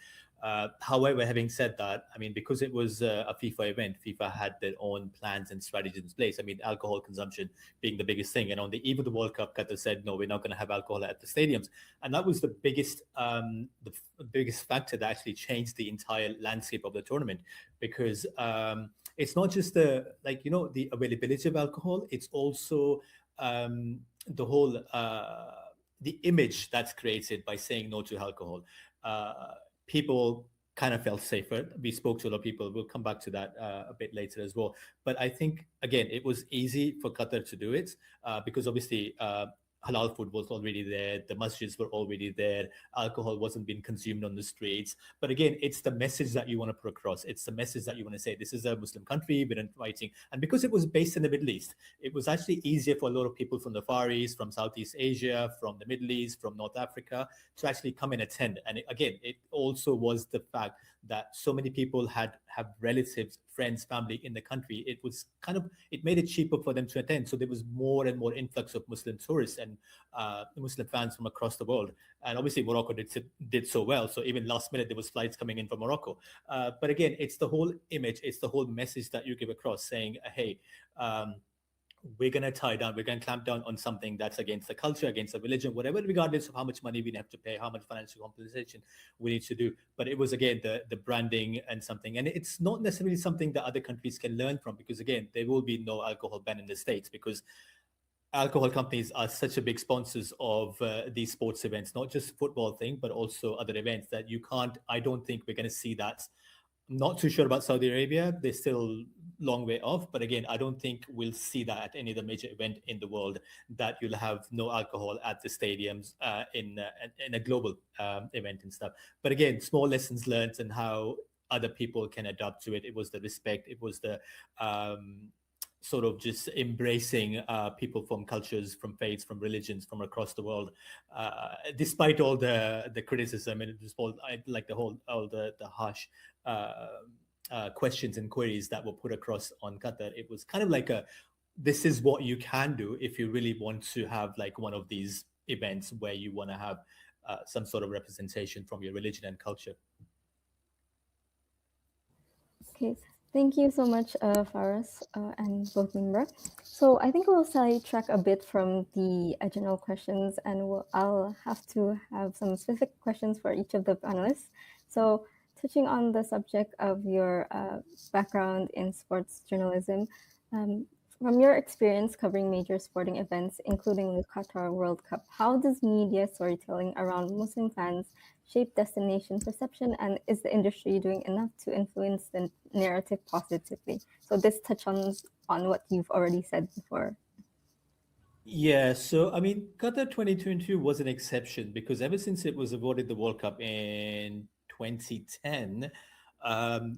However, having said that, I mean, because it was a FIFA event, FIFA had their own plans and strategies in place. I mean, alcohol consumption being the biggest thing, and on the eve of the World Cup, Qatar said, no, we're not going to have alcohol at the stadiums, and that was the biggest factor that actually changed the entire landscape of the tournament, because it's not just the availability of alcohol, it's also the whole the image that's created by saying no to alcohol. People kind of felt safer. We spoke to a lot of people. We'll come back to that a bit later as well. But I think, again, it was easy for Qatar to do it because obviously halal food was already there, the masjids were already there, alcohol wasn't being consumed on the streets. But again, it's the message that you want to put across. It's the message that you want to say, this is a Muslim country, we're inviting. And because it was based in the Middle East, it was actually easier for a lot of people from the Far East, from Southeast Asia, from the Middle East, from North Africa to actually come and attend. And it also was the fact that so many people have relatives, friends, family in the country. It made it cheaper for them to attend. So there was more and more influx of Muslim tourists and Muslim fans from across the world. And obviously Morocco did so well. So even last minute, there was flights coming in from Morocco. But again, it's the whole image, it's the whole message that you give across saying, hey, we're going to tie down, we're going to clamp down on something that's against the culture, against the religion, whatever, regardless of how much money we have to pay, how much financial compensation we need to do. But it was, again, the branding and something. And it's not necessarily something that other countries can learn from, because, again, there will be no alcohol ban in the States, because alcohol companies are such a big sponsors of these sports events, not just football thing, but also other events that I don't think we're going to see that. I'm not too sure about Saudi Arabia. They're still long way off. But again, I don't think we'll see that at any other major event in the world, that you'll have no alcohol at the stadiums in a global event and stuff. But again, small lessons learned and how other people can adapt to it. It was the respect. It was the sort of just embracing people from cultures, from faiths, from religions, from across the world, despite all the criticism and all the harsh questions and queries that were put across on Qatar. It was kind of like this is what you can do if you really want to have like one of these events where you want to have some sort of representation from your religion and culture. Okay, thank you so much, Faraz and both Nimra. So I think we'll sidetrack a bit from the general questions, and I'll have to have some specific questions for each of the panelists. So touching on the subject of your background in sports journalism, from your experience covering major sporting events, including the Qatar World Cup, how does media storytelling around Muslim fans shape destination perception, and is the industry doing enough to influence the narrative positively? So this touches on what you've already said before. Yeah, so I mean, Qatar 2022 was an exception because ever since it was awarded the World Cup in 2010,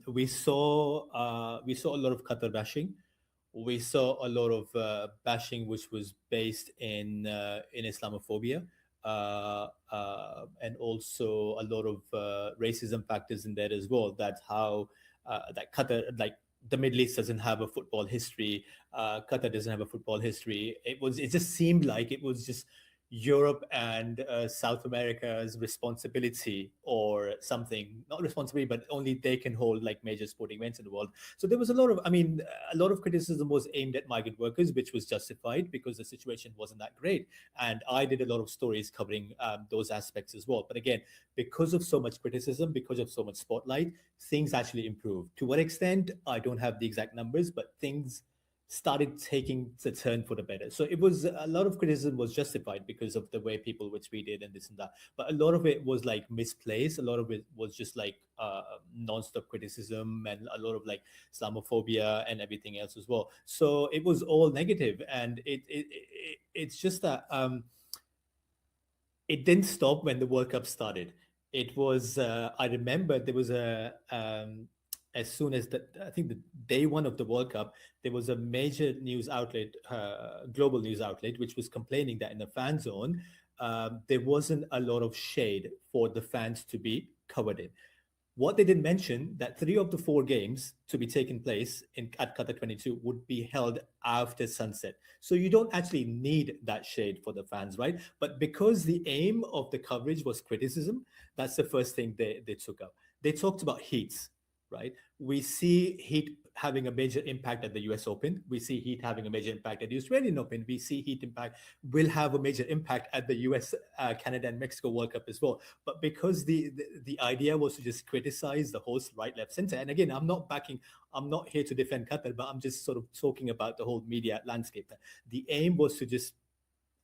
we saw a lot of Qatar bashing. We saw a lot of bashing, which was based in Islamophobia, and also a lot of racism factors in there as well. That's how that Qatar, like the Middle East, doesn't have a football history. Qatar doesn't have a football history. It just seemed like it was just Europe and South America's responsibility or something, not responsibility, but only they can hold like major sporting events in the world. So there was a lot of criticism was aimed at migrant workers, which was justified because the situation wasn't that great. And I did a lot of stories covering those aspects as well. But again, because of so much criticism, because of so much spotlight, things actually improved. To what extent, I don't have the exact numbers, but things started taking the turn for the better. So it was a lot of criticism was justified because of the way people were treated and this and that. But a lot of it was like misplaced. A lot of it was just like non-stop criticism and a lot of like Islamophobia and everything else as well. So it was all negative, and it's just that it didn't stop when the World Cup started. it was, I remember there was as soon as I think the day one of the World Cup, there was a major news outlet, global news outlet, which was complaining that in the fan zone, there wasn't a lot of shade for the fans to be covered in. What they didn't mention, that 3 of the 4 games to be taken place at Qatar 22 would be held after sunset. So you don't actually need that shade for the fans, right? But because the aim of the coverage was criticism, that's the first thing they took up. They talked about heats, right? We see heat having a major impact at the US Open. We see heat having a major impact at the Australian Open. We see heat impact will have a major impact at the US, Canada, and Mexico World Cup as well. But because the idea was to just criticize the host, right, left, center. And again, I'm not here to defend Qatar, but I'm just sort of talking about the whole media landscape. The aim was to just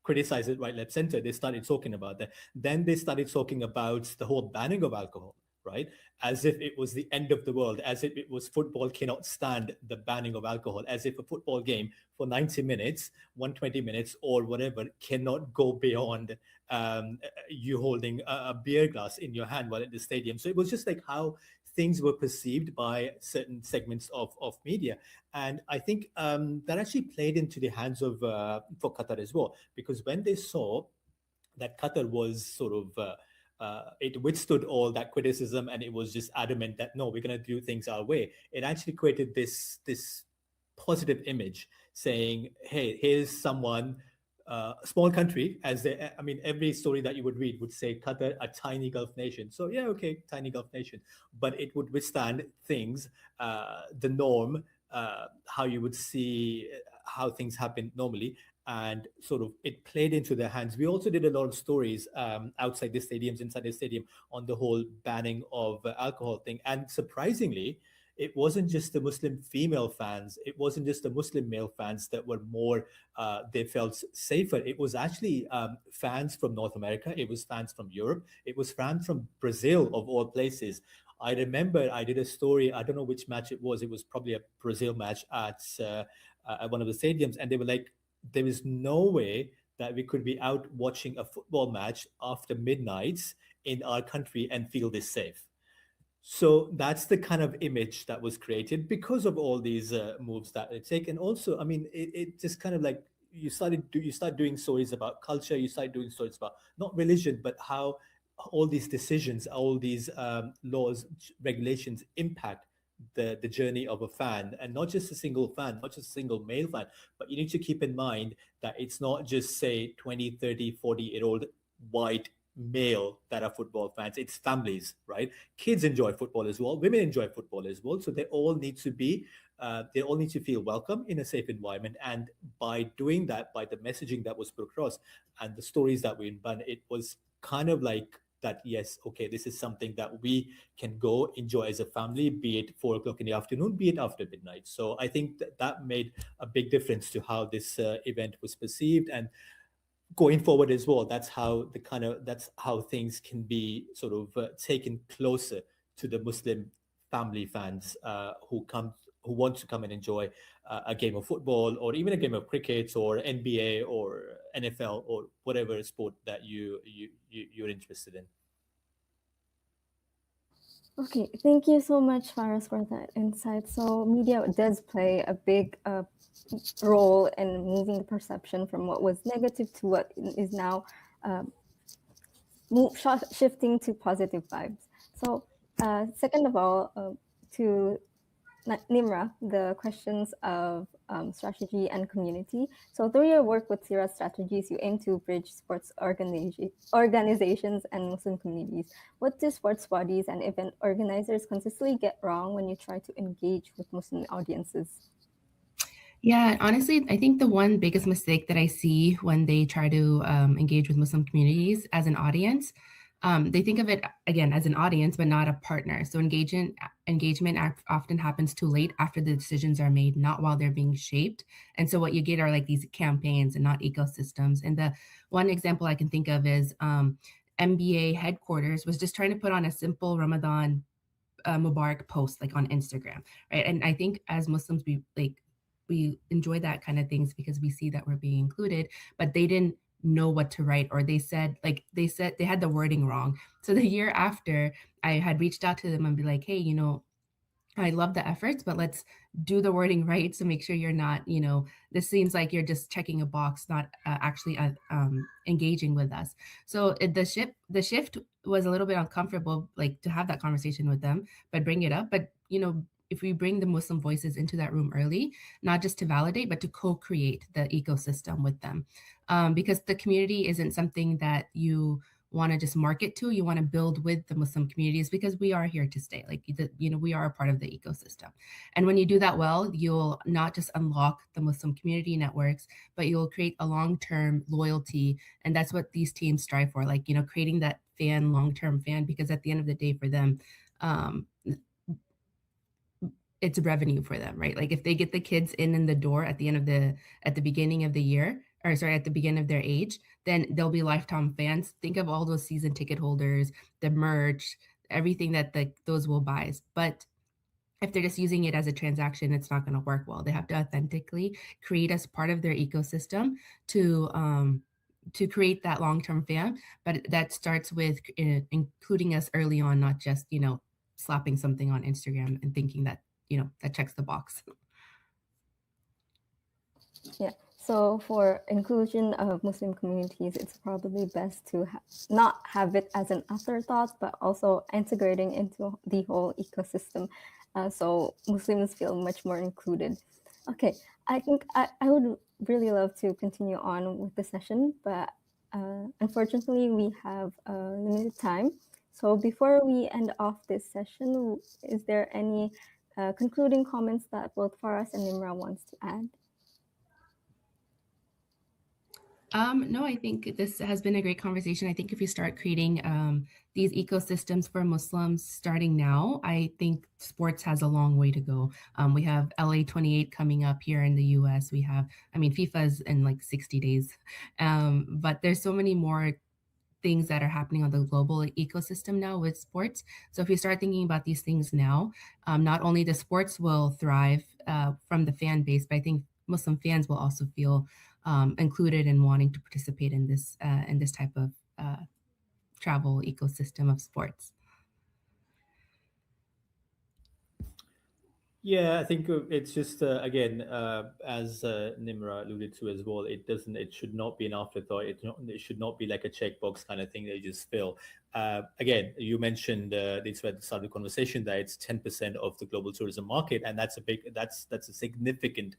criticize it, right, left, center. They started talking about that. Then they started talking about the whole banning of alcohol, right? As if it was the end of the world, as if it was football cannot stand the banning of alcohol, as if a football game for 90 minutes, 120 minutes or whatever cannot go beyond you holding a beer glass in your hand while at the stadium. So it was just like how things were perceived by certain segments of media. And I think that actually played into the hands of for Qatar as well, because when they saw that Qatar was sort of it withstood all that criticism and it was just adamant that no, we're going to do things our way. It actually created this positive image saying, hey, here's someone, small country, I mean, every story that you would read would say Qatar, a tiny Gulf nation. So yeah, okay, tiny Gulf nation, but it would withstand things, the norm, how you would see how things happen normally. And sort of it played into their hands. We also did a lot of stories outside the stadiums, inside the stadium, on the whole banning of alcohol thing. And surprisingly, it wasn't just the Muslim female fans, it wasn't just the Muslim male fans that were more, they felt safer. It was actually fans from North America, it was fans from Europe, it was fans from Brazil, of all places. I remember I did a story, I don't know which match it was probably a Brazil match at one of the stadiums, and they were like, there is no way that we could be out watching a football match after midnight in our country and feel this safe. So that's the kind of image that was created because of all these moves that they take. And also, I mean, it just kind of like you start doing stories about culture, you start doing stories about not religion, but how all these decisions, all these laws, regulations impact the journey of a fan, and not just a single fan, not just a single male fan, but you need to keep in mind that it's not just say 20, 30, 40-year-old white male that are football fans, it's families, right? Kids enjoy football as well, women enjoy football as well, so they all need to be they all need to feel welcome in a safe environment. And by doing that, by the messaging that was put across and the stories that we ran, it was kind of like that, yes, okay, this is something that we can go enjoy as a family, be it 4 o'clock in the afternoon, be it after midnight. So I think that made a big difference to how this event was perceived. And going forward as well, that's how things can be sort of taken closer to the Muslim family fans who want to come and enjoy a game of football, or even a game of cricket, or NBA, or NFL, or whatever sport that you're interested in. Okay, thank you so much, Faraz, for that insight. So media does play a big role in moving the perception from what was negative to what is now shifting to positive vibes. So second of all, to Nimra, the questions of strategy and community. So through your work with Sira Strategies, you aim to bridge sports organizations and Muslim communities. What do sports bodies and event organizers consistently get wrong when you try to engage with Muslim audiences? Yeah, honestly, I think the one biggest mistake that I see when they try to engage with Muslim communities as an audience, they think of it, again, as an audience, but not a partner. So engagement often happens too late, after the decisions are made, not while they're being shaped. And so what you get are like these campaigns and not ecosystems. And the one example I can think of is MBA headquarters was just trying to put on a simple Ramadan Mubarak post, like on Instagram, right? And I think as Muslims, we enjoy that kind of things because we see that we're being included, but they didn't know what to write, or they said they had the wording wrong. So the year after, I had reached out to them and be like, hey, I love the efforts, but let's do the wording right. So make sure you're not, this seems like you're just checking a box, not actually engaging with us. So the shift was a little bit uncomfortable, like to have that conversation with them, but bring it up. But, if we bring the Muslim voices into that room early, not just to validate, but to co-create the ecosystem with them. Because the community isn't something that you want to just market to, you want to build with the Muslim communities, because we are here to stay. Like, we are a part of the ecosystem. And when you do that well, you'll not just unlock the Muslim community networks, but you'll create a long-term loyalty. And that's what these teams strive for, like, creating that long-term fan, because at the end of the day for them, it's revenue for them, right? Like if they get the kids in the door at the beginning of the year, or sorry, at the beginning of their age, then they'll be lifetime fans. Think of all those season ticket holders, the merch, everything that those will buy. But if they're just using it as a transaction, it's not going to work well. They have to authentically create as part of their ecosystem to create that long-term fan. But that starts with including us early on, not just, slapping something on Instagram and thinking that, that checks the box. Yeah. So for inclusion of Muslim communities, it's probably best to not have it as an afterthought, but also integrating into the whole ecosystem, so Muslims feel much more included. Okay, I think I would really love to continue on with the session, but unfortunately we have limited time. So before we end off this session, is there any concluding comments that both Faraz and Nimra wants to add? No, I think this has been a great conversation. I think if you start creating these ecosystems for Muslims starting now, I think sports has a long way to go. We have LA 28 coming up here in the US. We have, FIFA's in like 60 days. But there's so many more things that are happening on the global ecosystem now with sports. So if you start thinking about these things now, not only the sports will thrive from the fan base, but I think Muslim fans will also feel included in wanting to participate in this type of travel ecosystem of sports. Yeah, I think it's just again, as Nimra alluded to as well. It should not be an afterthought. It should not be like a checkbox kind of thing that you just fill. Again, you mentioned it's at the start of the conversation that it's 10% of the global tourism market, and that's a significant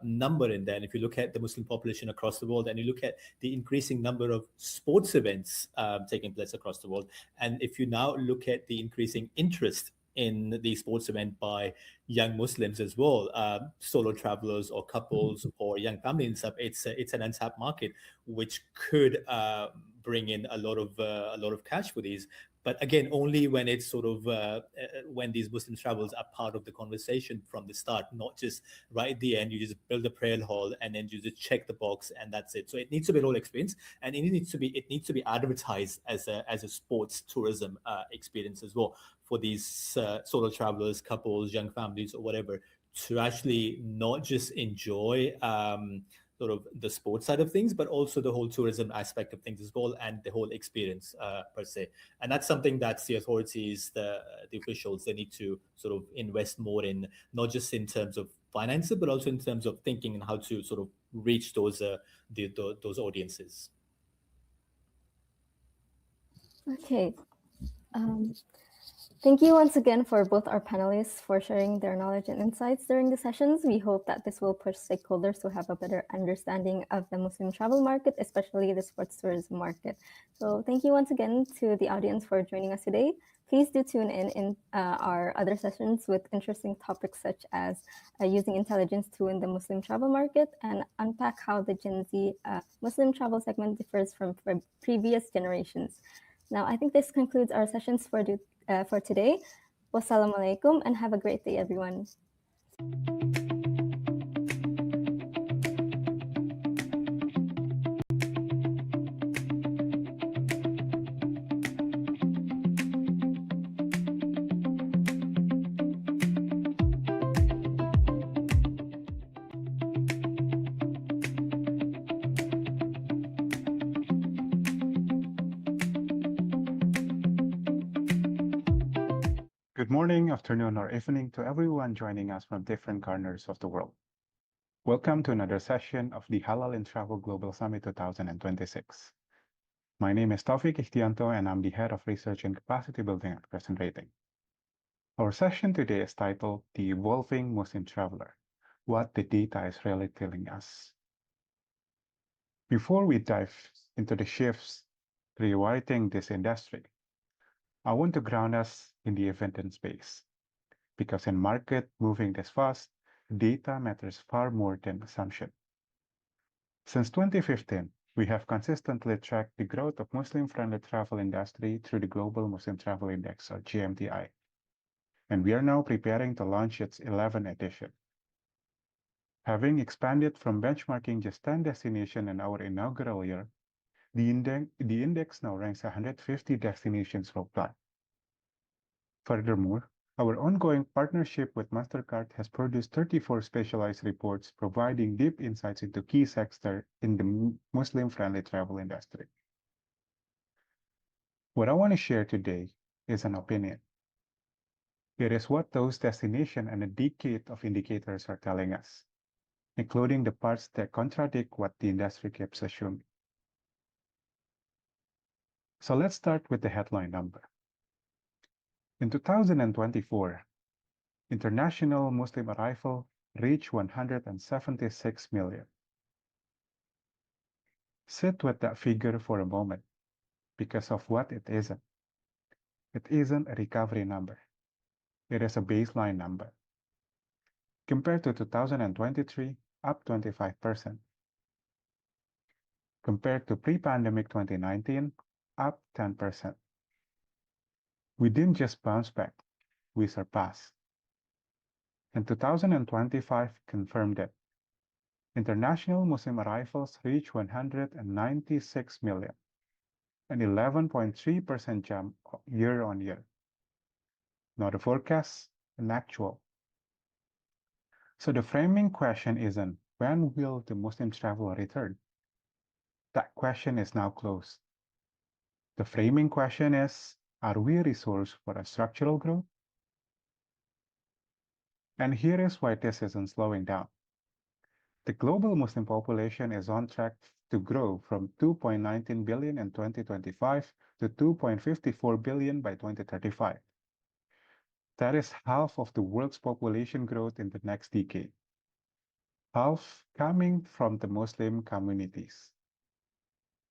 number in there. And if you look at the Muslim population across the world, and you look at the increasing number of sports events taking place across the world, and if you now look at the increasing interest in the sports event by young Muslims as well, solo travelers or couples or young families and stuff, it's an untapped market which could bring in a lot of cash for these. But again, only when it's sort of when these Muslim travels are part of the conversation from the start, not just right at the end. You just build a prayer hall and then you just check the box and that's it. So it needs to be a whole experience, and it needs to be advertised as a sports tourism experience as well for these solo travelers, couples, young families, or whatever, to actually not just enjoy sort of the sports side of things, but also the whole tourism aspect of things as well, and the whole experience per se. And that's something that the authorities, the officials, they need to sort of invest more in, not just in terms of finances, but also in terms of thinking and how to sort of reach those audiences. Okay. Thank you once again for both our panelists for sharing their knowledge and insights during the sessions. We hope that this will push stakeholders to have a better understanding of the Muslim travel market, especially the sports tourism market. So thank you once again to the audience for joining us today. Please do tune in our other sessions with interesting topics such as using intelligence to win the Muslim travel market, and unpack how the Gen Z Muslim travel segment differs from previous generations. Now, I think this concludes our sessions for today. Wassalamualaikum, and have a great day, everyone. Good morning, afternoon, or evening to everyone joining us from different corners of the world. Welcome to another session of the Halal In Travel Global Summit 2026. My name is Taufik Ikhtianto, and I'm the Head of Research and Capacity Building at CrescentRating. Our session today is titled The Evolving Muslim Traveler, What the Data is Really Telling Us. Before we dive into the shifts rewriting this industry, I want to ground us in the event and space. Because in market moving this fast, data matters far more than assumption. Since 2015, we have consistently tracked the growth of Muslim-friendly travel industry through the Global Muslim Travel Index, or GMTI. And we are now preparing to launch its 11th edition. Having expanded from benchmarking just 10 destinations in our inaugural year, the index now ranks 150 destinations worldwide. Furthermore, our ongoing partnership with MasterCard has produced 34 specialized reports providing deep insights into key sectors in the Muslim-friendly travel industry. What I want to share today is an opinion. It is what those destinations and a decade of indicators are telling us, including the parts that contradict what the industry keeps assuming. So let's start with the headline number. In 2024, international Muslim arrival reached 176 million. Sit with that figure for a moment, because of what it isn't. It isn't a recovery number. It is a baseline number. Compared to 2023, up 25%. Compared to pre-pandemic 2019, up 10%. We didn't just bounce back, we surpassed. And 2025 confirmed it. International Muslim arrivals reached 196 million, an 11.3% jump year on year. Not a forecast, an actual. So the framing question isn't, when will the Muslim travel return? That question is now closed. The framing question is, are we a resource for a structural growth? And here is why this isn't slowing down. The global Muslim population is on track to grow from 2.19 billion in 2025 to 2.54 billion by 2035. That is half of the world's population growth in the next decade. Half coming from the Muslim communities.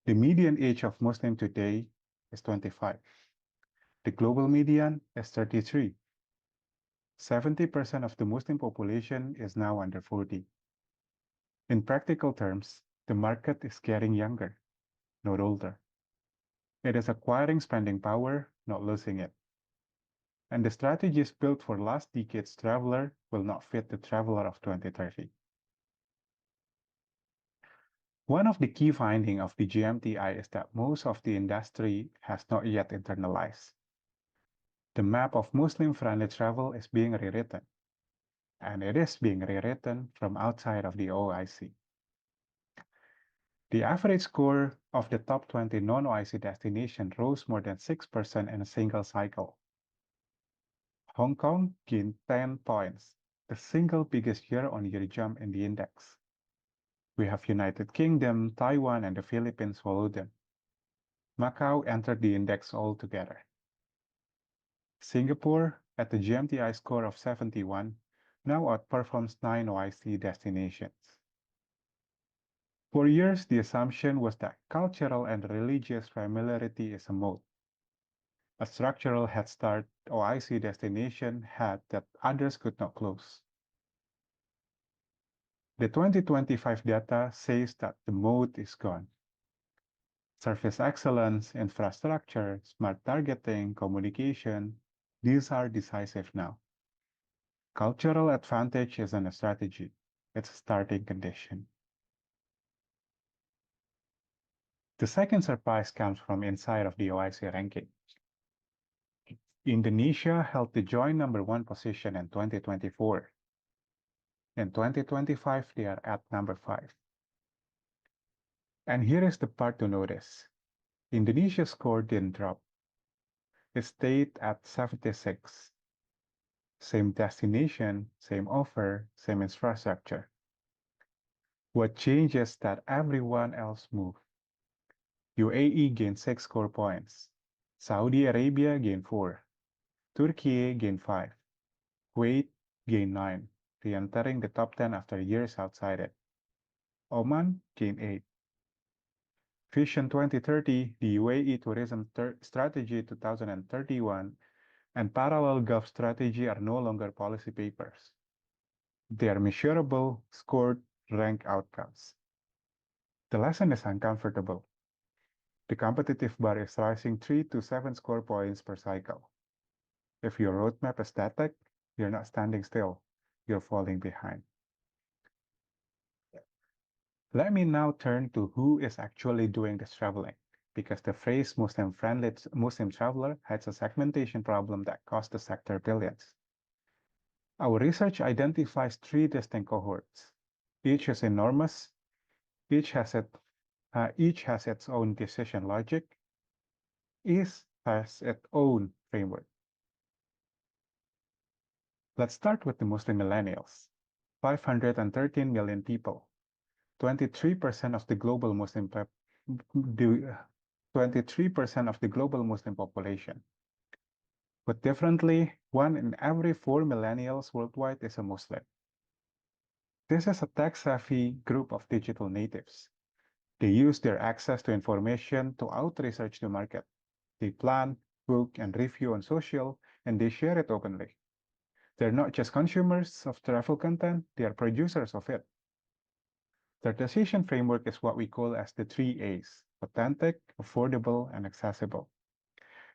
The median age of Muslim today is 25. The global median is 33. 70% of the Muslim population is now under 40. In practical terms, the market is getting younger, not older. It is acquiring spending power, not losing it. And the strategies built for last decade's traveler will not fit the traveler of 2030. One of the key findings of the GMTI is that most of the industry has not yet internalized. The map of Muslim-friendly travel is being rewritten, and it is being rewritten from outside of the OIC. The average score of the top 20 non-OIC destinations rose more than 6% in a single cycle. Hong Kong gained 10 points, the single biggest year-on-year jump in the index. We have United Kingdom, Taiwan, and the Philippines follow them. Macau entered the index altogether. Singapore, at the GMTI score of 71, now outperforms 9 OIC destinations. For years, the assumption was that cultural and religious familiarity is a moat, a structural head start OIC destination had that others could not close. The 2025 data says that the moat is gone. Service excellence, infrastructure, smart targeting, communication, these are decisive now. Cultural advantage isn't a strategy, it's a starting condition. The second surprise comes from inside of the OIC ranking. Indonesia held the joint #1 position in 2024. In 2025, they are at #5. And here is the part to notice. Indonesia's score didn't drop. It stayed at 76, Same destination, same offer, same infrastructure. What changes that everyone else move? UAE gained 6 score points. Saudi Arabia gained 4. Turkey gained 5. Kuwait gained 9, re-entering the top 10 after years outside it. Oman gained 8. Vision 2030, the UAE Tourism Strategy 2031, and Parallel Gulf Strategy are no longer policy papers. They are measurable, scored, ranked outcomes. The lesson is uncomfortable. The competitive bar is rising 3 to 7 score points per cycle. If your roadmap is static, you're not standing still, you're falling behind. Let me now turn to who is actually doing this traveling, because the phrase Muslim-friendly Muslim traveler has a segmentation problem that cost the sector billions. Our research identifies 3 distinct cohorts. Each is enormous, each has its own decision logic, each has its own framework. Let's start with the Muslim millennials, 513 million people, 23% of the global Muslim 23% of the global Muslim population. Put differently, 1 in every 4 millennials worldwide is a Muslim. This is a tech-savvy group of digital natives. They use their access to information to out-research the market. They plan, book, and review on social, and they share it openly. They're not just consumers of travel content, they are producers of it. Their decision framework is what we call as the 3 A's: authentic, affordable, and accessible.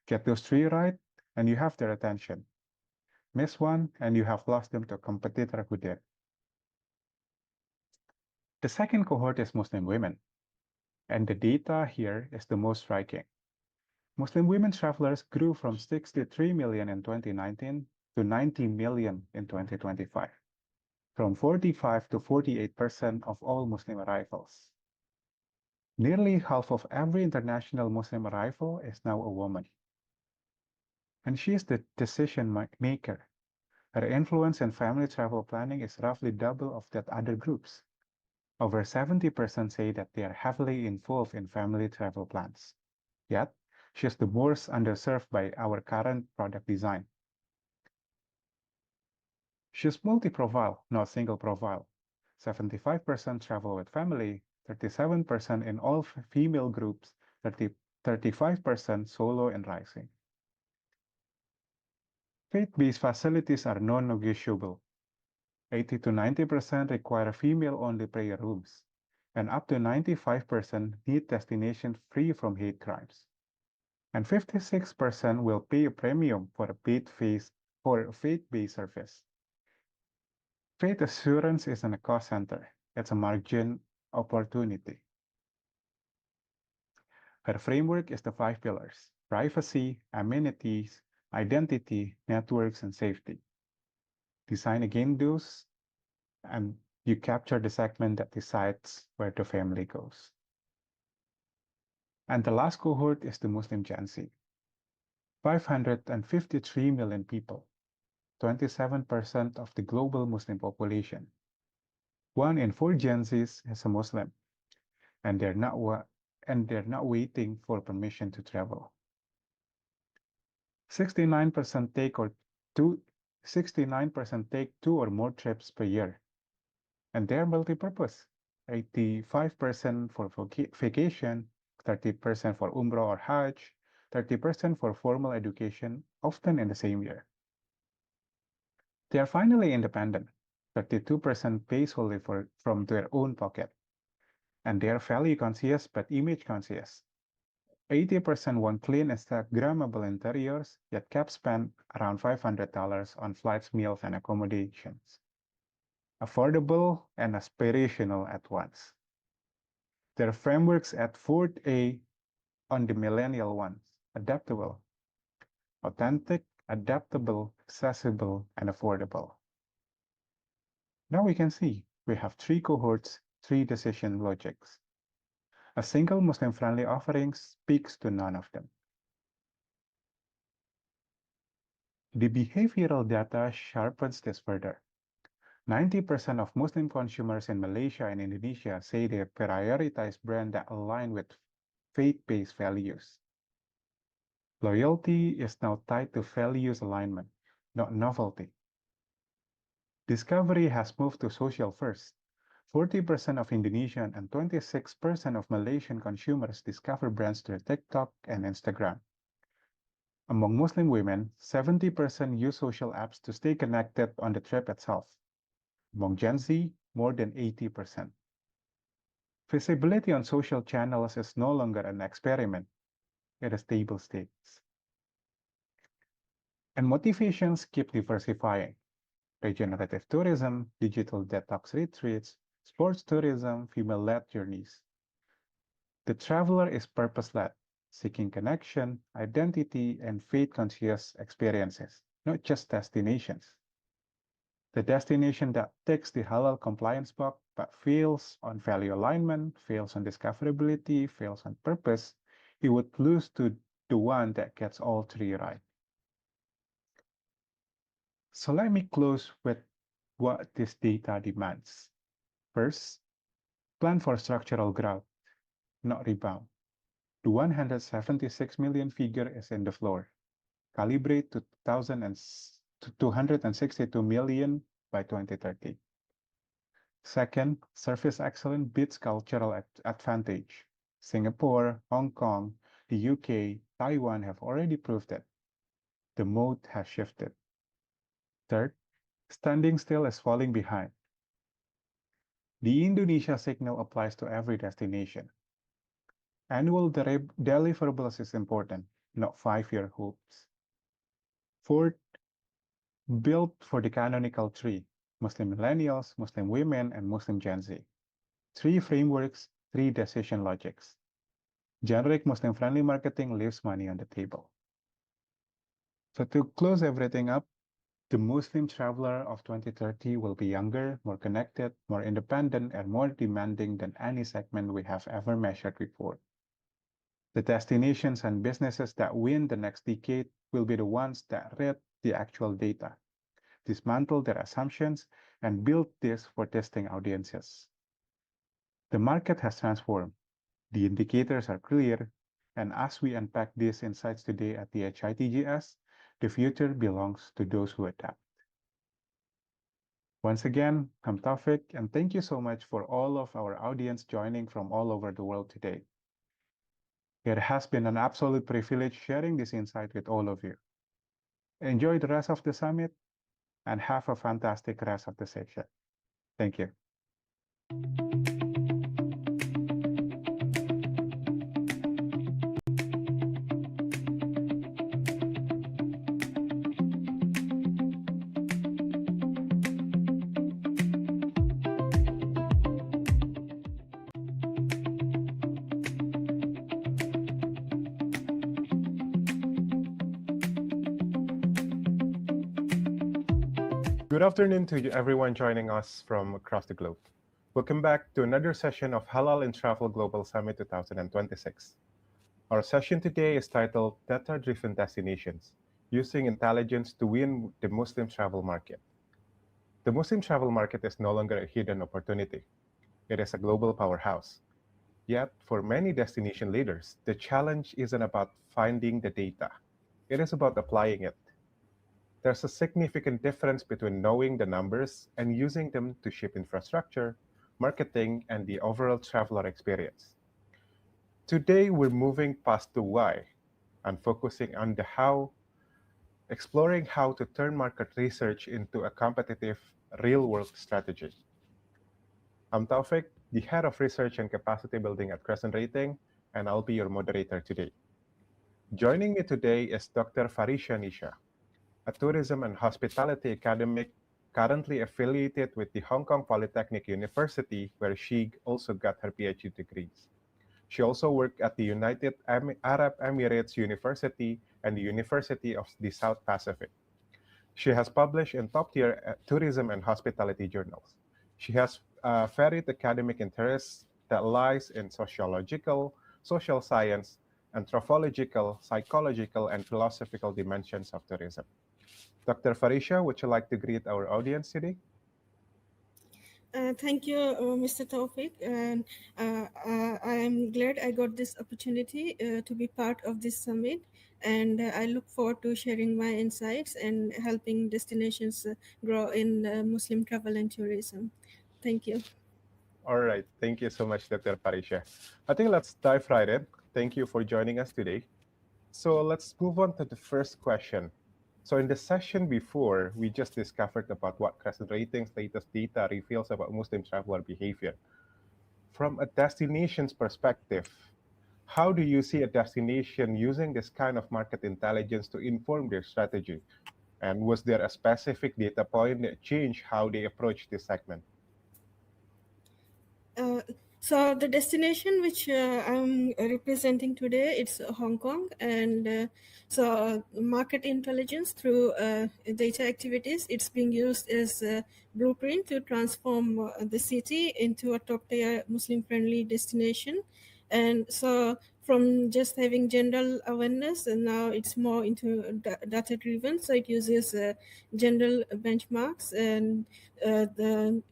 Get those 3 right, and you have their attention. Miss one, and you have lost them to a competitor who did. The second cohort is Muslim women, and the data here is the most striking. Muslim women travelers grew from 63 million in 2019 to 90 million in 2025, from 45 to 48% of all Muslim arrivals. Nearly half of every international Muslim arrival is now a woman. And she is the decision maker. Her influence in family travel planning is roughly double of that other groups. Over 70% say that they are heavily involved in family travel plans. Yet, she is the most underserved by our current product design. She's multi-profile, not single profile. 75% travel with family, 37% in all female groups, 35% solo and rising. Faith-based facilities are non-negotiable. 80 to 90% require female-only prayer rooms, and up to 95% need destinations free from hate crimes. And 56% will pay a premium for a faith-based service. Faith assurance isn't a cost center, it's a margin opportunity. Her framework is the 5 pillars: privacy, amenities, identity, networks, and safety. Design again those, and you capture the segment that decides where the family goes. And the last cohort is the Muslim Gen Z. 553 million people, 27% of the global Muslim population. 1 in 4 Gen Zs is a Muslim, and they're not waiting for permission to travel. 69% take 2 or more trips per year, and they're multi-purpose. 85% for vacation, 30% for Umrah or Hajj, 30% for formal education, often in the same year. They are finally independent. 32% pay solely from their own pocket, and they are value conscious but image conscious. 80% want clean Instagrammable interiors, yet kept spend around $500 on flights, meals, and accommodations. Affordable and aspirational at once. Their frameworks at 4th A on the millennial ones: adaptable, authentic, adaptable, accessible, and affordable. Now we can see we have 3 cohorts, 3 decision logics. A single Muslim-friendly offering speaks to none of them. The behavioral data sharpens this further. 90% of Muslim consumers in Malaysia and Indonesia say they prioritize brands that align with faith-based values. Loyalty is now tied to values alignment, not novelty. Discovery has moved to social first. 40% of Indonesian and 26% of Malaysian consumers discover brands through TikTok and Instagram. Among Muslim women, 70% use social apps to stay connected on the trip itself. Among Gen Z, more than 80%. Visibility on social channels is no longer an experiment, it is table stakes. And motivations keep diversifying. Regenerative tourism, digital detox retreats, sports tourism, female-led journeys. The traveler is purpose-led, seeking connection, identity, and faith-conscious experiences, not just destinations. The destination that ticks the halal compliance box but fails on value alignment, fails on discoverability, fails on purpose, it would lose to the one that gets all three right. So let me close with what this data demands. First, plan for structural growth, not rebound. The 176 million figure is in the floor. Calibrate to 262 million by 2030. Second, service excellence beats cultural advantage. Singapore, Hong Kong, the UK, Taiwan have already proved it. The mode has shifted. Third, standing still is falling behind. The Indonesia signal applies to every destination. Annual deliverables is important, not 5-year hopes. Fourth, build for the canonical tree, Muslim millennials, Muslim women, and Muslim Gen Z. 3 frameworks, 3 decision logics. Generic Muslim-friendly marketing leaves money on the table. So to close everything up, the Muslim traveler of 2030 will be younger, more connected, more independent, and more demanding than any segment we have ever measured before. The destinations and businesses that win the next decade will be the ones that read the actual data, dismantle their assumptions, and build this for testing audiences. The market has transformed. The indicators are clear, and as we unpack these insights today at the HITGS, the future belongs to those who adapt. Once again, I'm Taufik, and thank you so much for all of our audience joining from all over the world today. It has been an absolute privilege sharing this insight with all of you. Enjoy the rest of the summit and have a fantastic rest of the session. Thank you. Good afternoon to everyone joining us from across the globe. Welcome back to another session of Halal In Travel Global Summit 2026. Our session today is titled Data-Driven Destinations, Using Intelligence to Win the Muslim Travel Market. The Muslim travel market is no longer a hidden opportunity. It is a global powerhouse. Yet, for many destination leaders, the challenge isn't about finding the data. It is about applying it. There's a significant difference between knowing the numbers and using them to shape infrastructure, marketing, and the overall traveler experience. Today, we're moving past the why and focusing on the how, exploring how to turn market research into a competitive, real-world strategy. I'm Taufik, the Head of Research and Capacity Building at CrescentRating, and I'll be your moderator today. Joining me today is Dr. Farisha Nisha, a tourism and hospitality academic currently affiliated with the Hong Kong Polytechnic University, where she also got her PhD degrees. She also worked at the United Arab Emirates University and the University of the South Pacific. She has published in top-tier tourism and hospitality journals. She has varied academic interests that lies in sociological, social science, anthropological, psychological, and philosophical dimensions of tourism. Dr. Farisha, would you like to greet our audience today? Thank you, Mr. Taufik, and I am glad I got this opportunity to be part of this summit, and I look forward to sharing my insights and helping destinations grow in Muslim travel and tourism. Thank you. All right. Thank you so much, Dr. Farisha. I think let's dive right in. Thank you for joining us today. So let's move on to the first question. So in the session before, we just discovered about what Crescent Ratings' latest data reveals about Muslim traveler behavior. From a destination's perspective, how do you see a destination using this kind of market intelligence to inform their strategy? And was there a specific data point that changed how they approach this segment? Uh, so the destination which I'm representing today, it's Hong Kong, and market intelligence through data activities, it's being used as a blueprint to transform the city into a top-tier Muslim-friendly destination. And so from just having general awareness, and now it's more into data-driven. So it uses general benchmarks and the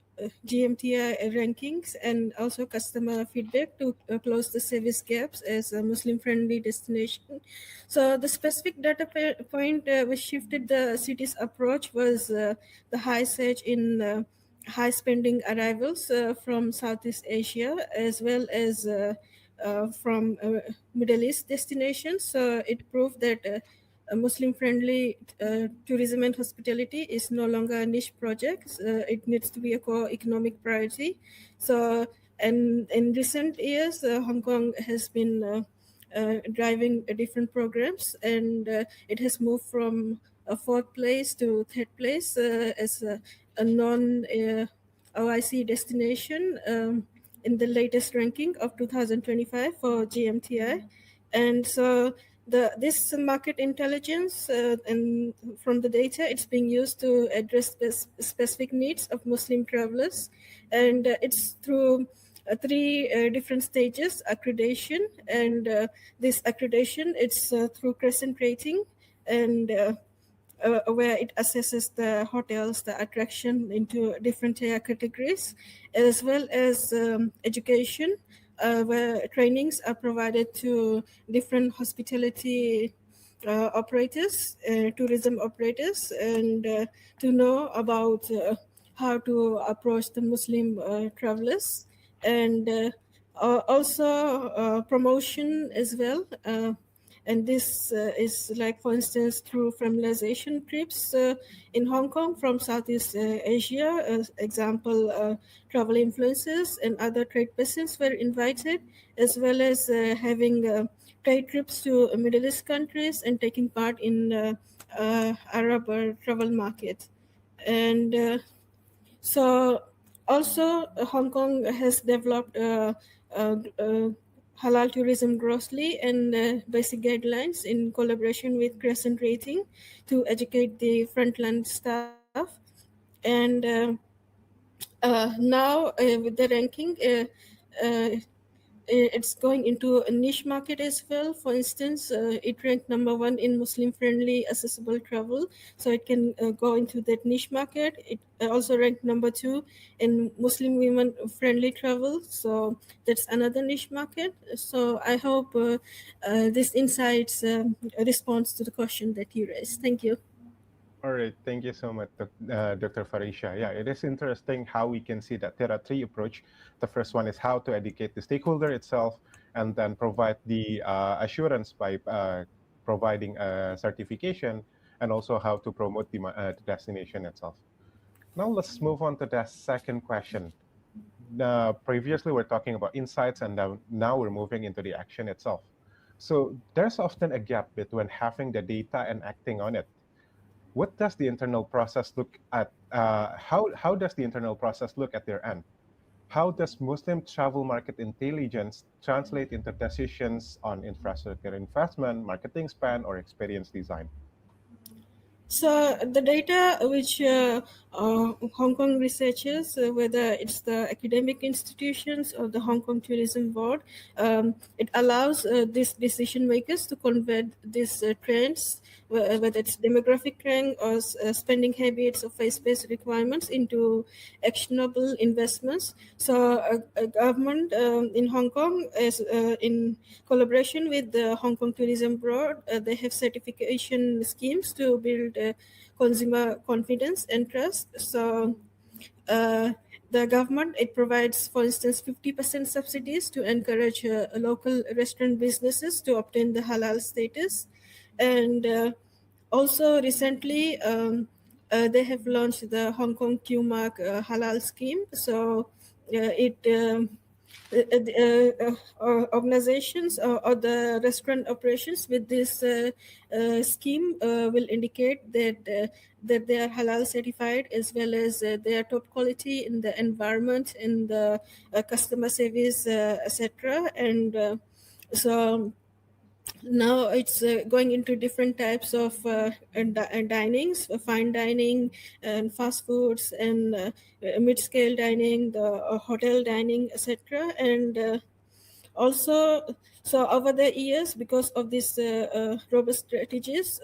GMTI rankings and also customer feedback to close the service gaps as a Muslim-friendly destination. So the specific data point which shifted the city's approach was the high surge in high-spending arrivals from Southeast Asia as well as from Middle East destinations. So it proved that a Muslim-friendly tourism and hospitality is no longer a niche project. It needs to be a core economic priority. So, and in recent years, Hong Kong has been driving different programs, and it has moved from a fourth place to third place as a non-OIC destination in the latest ranking of 2025 for GMTI. And so this market intelligence and from the data, it's being used to address specific needs of Muslim travelers, and it's through three different stages: accreditation, and this accreditation, it's through Crescent Rating, and where it assesses the hotels, the attraction into different tier categories, as well as education, where trainings are provided to different hospitality operators, tourism operators, and to know about how to approach the Muslim travelers, and also promotion as well. And this is like, for instance, through familiarization trips in Hong Kong from Southeast Asia. Example, travel influencers and other trade persons were invited, as well as having trade trips to Middle East countries and taking part in Arab travel market. And so also Hong Kong has developed halal tourism grossly and basic guidelines in collaboration with Crescent Rating to educate the frontline staff. And now with the ranking, it's going into a niche market as well. For instance, it ranked number one in Muslim-friendly accessible travel, so it can go into that niche market. It also ranked number two in Muslim women-friendly travel, so that's another niche market. So I hope this insights responds to the question that you raised. Thank you. All right, thank you so much, Dr. Farisha. Yeah, it is interesting how we can see that there are three approach. The first one is how to educate the stakeholder itself, and then provide the assurance by providing a certification, and also how to promote the destination itself. Now let's move on to the second question. Previously, we're talking about insights, and now we're moving into the action itself. So there's often a gap between having the data and acting on it. What does the internal process look at? How does the internal process look at their end? How does Muslim travel market intelligence translate into decisions on infrastructure investment, marketing spend, or experience design? So the data which Hong Kong researchers, whether it's the academic institutions or the Hong Kong Tourism Board, it allows these decision makers to convert these trends, whether it's demographic trend or spending habits or face-based requirements, into actionable investments. So a government in Hong Kong, is in collaboration with the Hong Kong Tourism Board, they have certification schemes to build consumer confidence and trust. So the government, it provides, for instance, 50% subsidies to encourage local restaurant businesses to obtain the halal status. And also recently, they have launched the Hong Kong QMark halal scheme. So it organizations or the restaurant operations with this scheme will indicate that they are halal certified, as well as they are top quality in the environment, in the customer service, etc. And so now it's going into different types of dinings, fine dining and fast foods, and mid-scale dining, the hotel dining, etc. And also, so over the years, because of these robust strategies,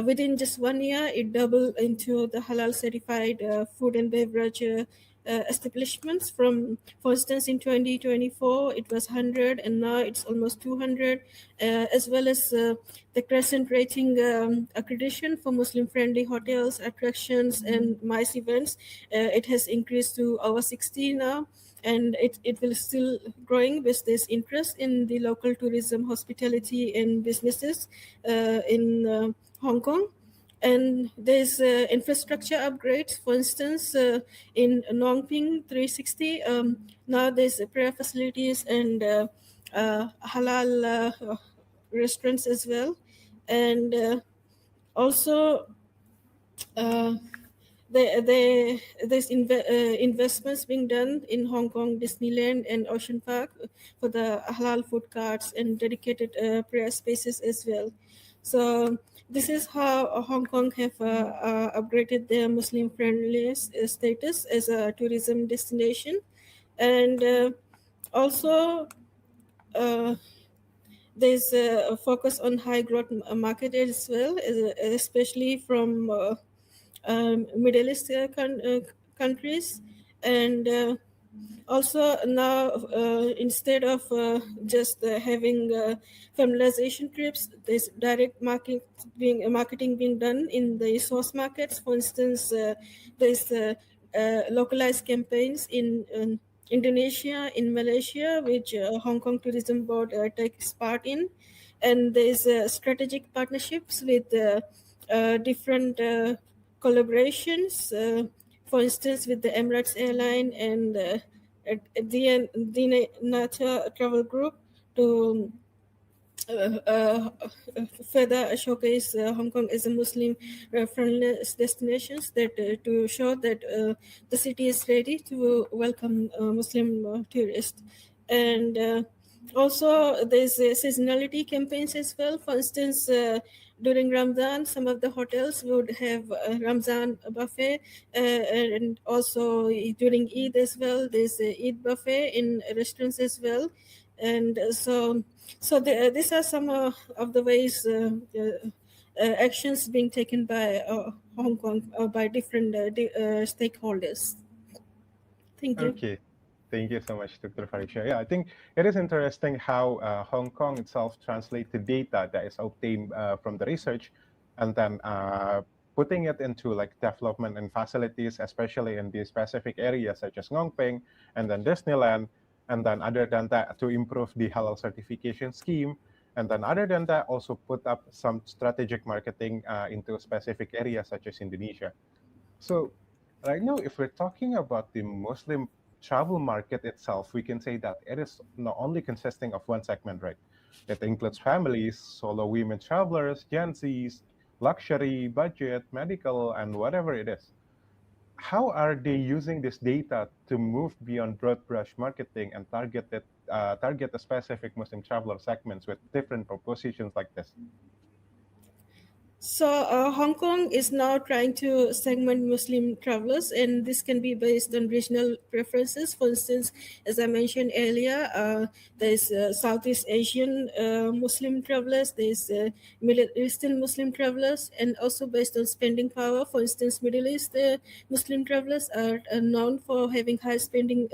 within just 1 year, it doubled into the halal certified food and beverage establishments. From, for instance, in 2024 it was 100, and now it's almost 200, as well as the Crescent Rating accreditation for Muslim friendly hotels, attractions and MICE events. It has increased to over 60 now, and it will still growing with this interest in the local tourism, hospitality and businesses in Hong Kong. And there's infrastructure upgrades. For instance, in Nong Ping 360, now there's prayer facilities and halal restaurants as well. And also there's investments being done in Hong Kong Disneyland and Ocean Park for the halal food carts and dedicated prayer spaces as well. So this is how Hong Kong have upgraded their Muslim friendly status as a tourism destination. And also there's a focus on high growth market as well, especially from Middle East countries. And also now, instead of just having familiarization trips, there's direct marketing being done in the source markets. For instance, there's localized campaigns in Indonesia, in Malaysia, which Hong Kong Tourism Board takes part in. And there's strategic partnerships with different collaborations, for instance, with the Emirates Airline and the NATO Travel Group, to further showcase Hong Kong as a Muslim friendly destinations, that to show that the city is ready to welcome Muslim tourists. And also there's seasonality campaigns as well. For instance, during Ramadan, some of the hotels would have a Ramzan buffet, and also during Eid as well, there's a Eid buffet in restaurants as well. And these are some of the ways actions being taken by Hong Kong by different stakeholders. Thank you. Okay. Thank you so much, Dr. Farisha. Yeah, I think it is interesting how Hong Kong itself translates the data that is obtained from the research, and then putting it into like development and facilities, especially in the specific areas such as Ngong Ping and then Disneyland. And then other than that, to improve the halal certification scheme. And then other than that, also put up some strategic marketing into specific areas such as Indonesia. So right now, if we're talking about the Muslim travel market itself, we can say that it is not only consisting of one segment, right? It includes families, solo women travelers, Gen Zs, luxury, budget, medical, and whatever it is. How are they using this data to move beyond broad brush marketing and target a specific Muslim traveler segments with different propositions like this? So Hong Kong is now trying to segment Muslim travelers, and this can be based on regional preferences. For instance, as I mentioned earlier, there's Southeast Asian Muslim travelers, there's Middle Eastern Muslim travelers, and also based on spending power. For instance, Middle East Muslim travelers are known for having high spending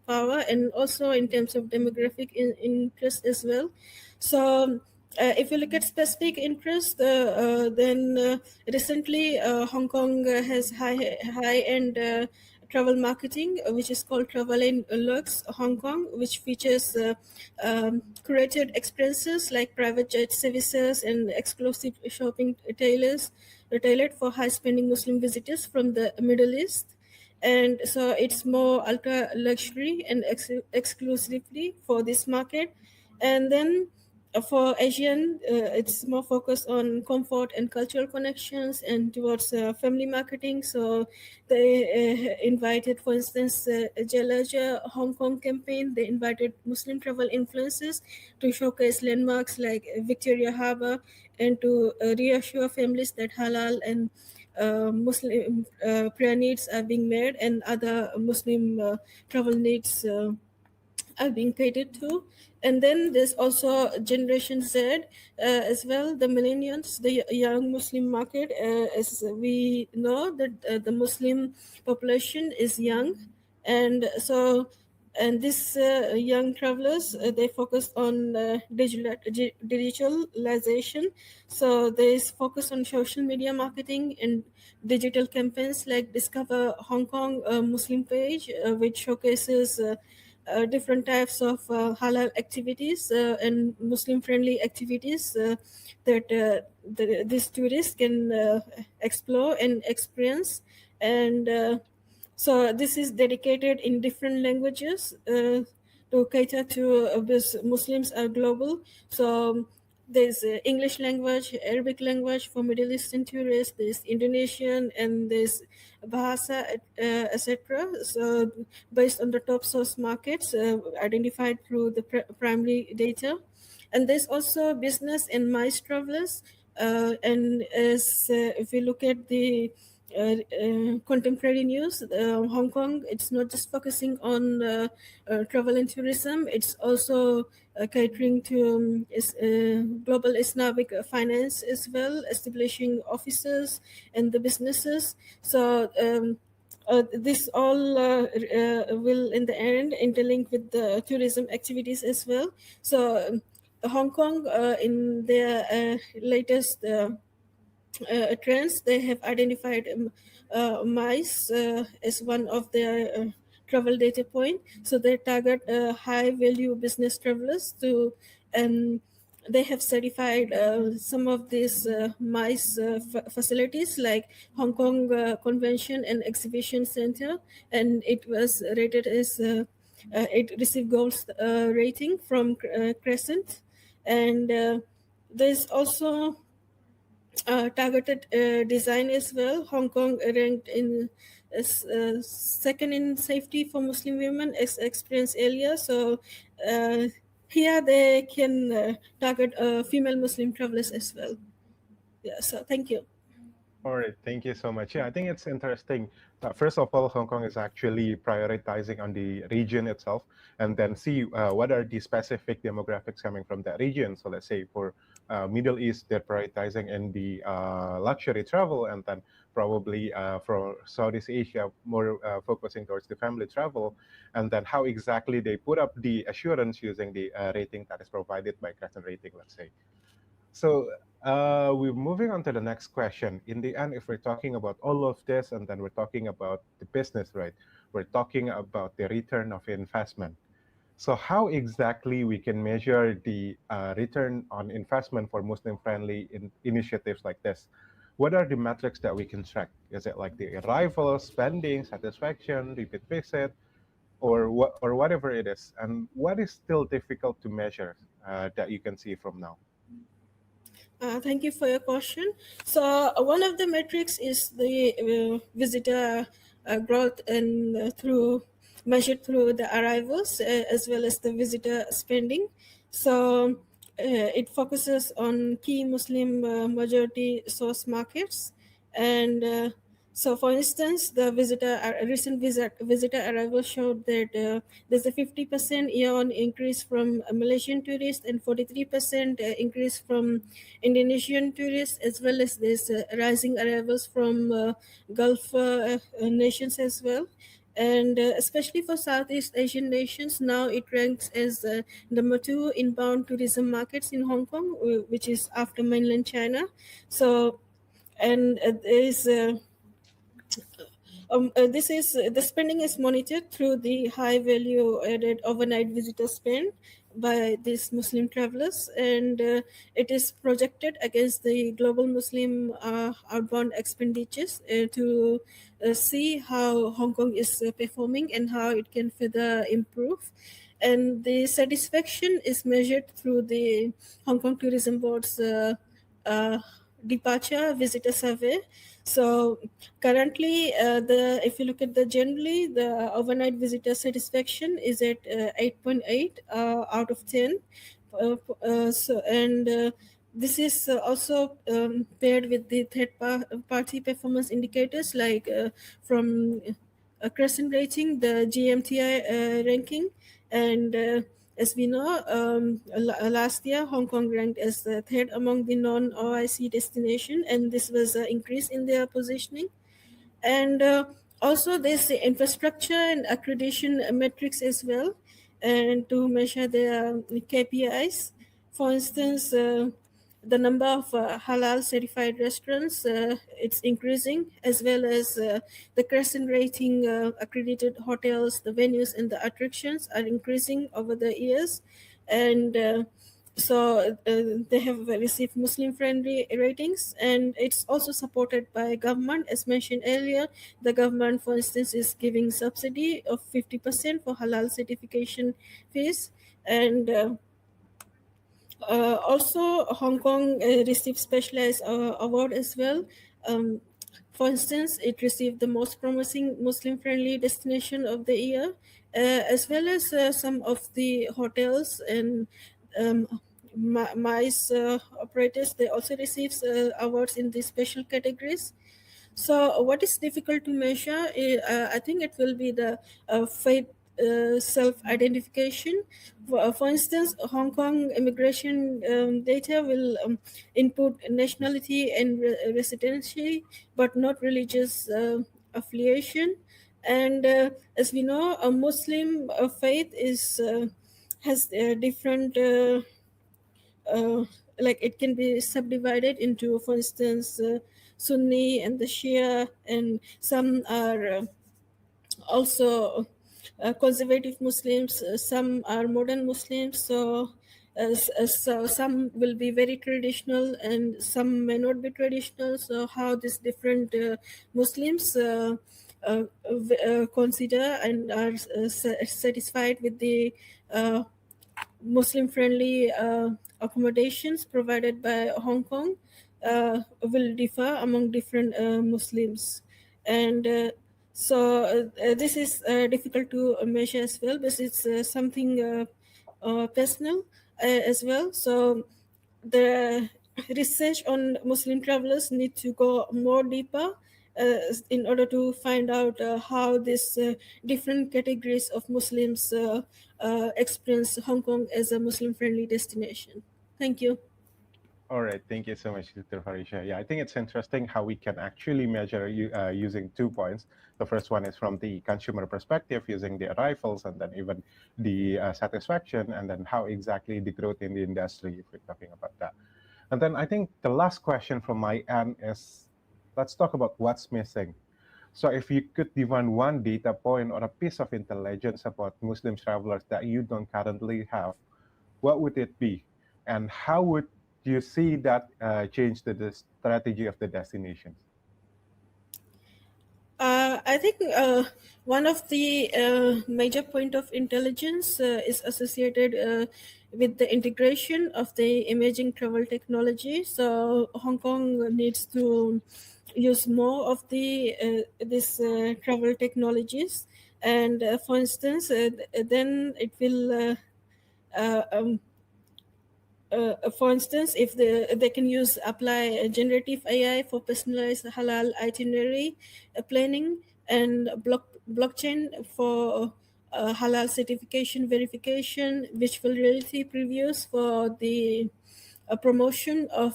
power, and also in terms of demographic interest as well. So if you look at specific interest, then recently Hong Kong has high-end travel marketing, which is called Travel in Lux Hong Kong, which features curated experiences like private jet services and exclusive shopping tailored for high-spending Muslim visitors from the Middle East. And so it's more ultra luxury and exclusively for this market. And then for Asian, it's more focused on comfort and cultural connections and towards family marketing. So they invited, for instance, Jalaja Hong Kong campaign. They invited Muslim travel influencers to showcase landmarks like Victoria Harbour and to reassure families that halal and Muslim prayer needs are being met and other Muslim travel needs are being catered to. And then there's also Generation Z as well, the millennials, the young Muslim market. As we know that the Muslim population is young, and so and these young travelers they focus on digitalization. So they focus on social media marketing and digital campaigns like Discover Hong Kong Muslim page, which showcases different types of halal activities and Muslim-friendly activities that these tourists can explore and experience. And so this is dedicated in different languages to cater to because Muslims are global. So there's English language, Arabic language for Middle Eastern tourists, there's Indonesian, and there's Bahasa, etc. So based on the top source markets identified through the primary data. And there's also business and MICE travelers. And as if we look at the contemporary news, Hong Kong, it's not just focusing on travel and tourism, it's also catering to global Islamic finance as well, establishing offices and the businesses. So this all will in the end interlink with the tourism activities as well. So Hong Kong in their latest trends, they have identified mice as one of their travel data point. So they target high value business travelers to, and they have certified some of these MICE facilities like Hong Kong Convention and Exhibition Center, and it was rated as it received gold rating from Crescent. And there's also targeted design as well. Hong Kong ranked in second in safety for Muslim women as experience area. So here they can target female Muslim travelers as well. Yeah, so thank you. All right, thank you so much. Yeah, I think it's interesting. First of all, Hong Kong is actually prioritizing on the region itself, and then see what are the specific demographics coming from that region. So let's say for Middle East, they're prioritizing in the luxury travel, and then probably for Southeast Asia, more focusing towards the family travel, and then how exactly they put up the assurance using the rating that is provided by CrescentRating, let's say. So we're moving on to the next question. In the end, if we're talking about all of this, and then we're talking about the business, right? We're talking about the return of investment. So how exactly we can measure the return on investment for Muslim-friendly initiatives like this? What are the metrics that we can track? Is it like the arrival, spending, satisfaction, repeat visit, or whatever it is? And what is still difficult to measure that you can see from now? Thank you for your question. So one of the metrics is the visitor growth and measured through the arrivals as well as the visitor spending. So it focuses on key Muslim majority source markets. And so, for instance, the recent visitor arrival showed that there's a 50% year-on increase from Malaysian tourists and 43% increase from Indonesian tourists, as well as there's rising arrivals from Gulf nations as well. And especially for Southeast Asian nations, now it ranks as number 2 inbound tourism markets in Hong Kong, which is after mainland China. So, and there is this is the spending is monitored through the high value added overnight visitor spend by these Muslim travelers, and it is projected against the global Muslim outbound expenditures to see how Hong Kong is performing and how it can further improve. And the satisfaction is measured through the Hong Kong Tourism Board's departure visitor survey. So currently, if you look at the overnight visitor satisfaction is at 8.8 out of 10. This is also paired with the third-party performance indicators like from CrescentRating, the GMTI ranking, and as we know, last year Hong Kong ranked as the third among the non-OIC destination, and this was an increase in their positioning. And also there's the infrastructure and accreditation metrics as well, and to measure their KPIs. For instance, the number of halal certified restaurants, it's increasing, as well as the Crescent rating accredited hotels, the venues and the attractions are increasing over the years. And they have received Muslim friendly ratings, and it's also supported by government. As mentioned earlier, the government, for instance, is giving subsidy of 50% for halal certification fees. And also, Hong Kong received specialized award as well. For instance, it received the most promising Muslim-friendly destination of the year, as well as some of the hotels and MICE operators. They also received awards in these special categories. So what is difficult to measure? I think it will be the faith self-identification. For instance, Hong Kong immigration data will input nationality and residency, but not religious affiliation. And as we know, a Muslim faith is has different. Like it can be subdivided into, for instance, Sunni and the Shia, and some are also conservative Muslims, some are modern Muslims. So some will be very traditional and some may not be traditional. So how these different Muslims consider and are satisfied with the Muslim-friendly accommodations provided by Hong Kong will differ among different Muslims. And this is difficult to measure as well, but it's something personal as well. So the research on Muslim travelers need to go more deeper in order to find out how these different categories of Muslims experience Hong Kong as a Muslim-friendly destination. Thank you. All right, thank you so much, Dr. Farisha. Yeah, I think it's interesting how we can actually measure using 2 points. The first one is from the consumer perspective, using the arrivals, and then even the satisfaction, and then how exactly the growth in the industry, if we're talking about that. And then I think the last question from my end is, let's talk about what's missing. So if you could define one data point or a piece of intelligence about Muslim travelers that you don't currently have, what would it be? And how would you see that change the strategy of the destinations? I think one of the major point of intelligence is associated with the integration of the emerging travel technology. So Hong Kong needs to use more of the this travel technologies, and for instance, then it will for instance, if they can apply generative AI for personalized halal itinerary planning and blockchain for halal certification verification, virtual reality previews for the promotion of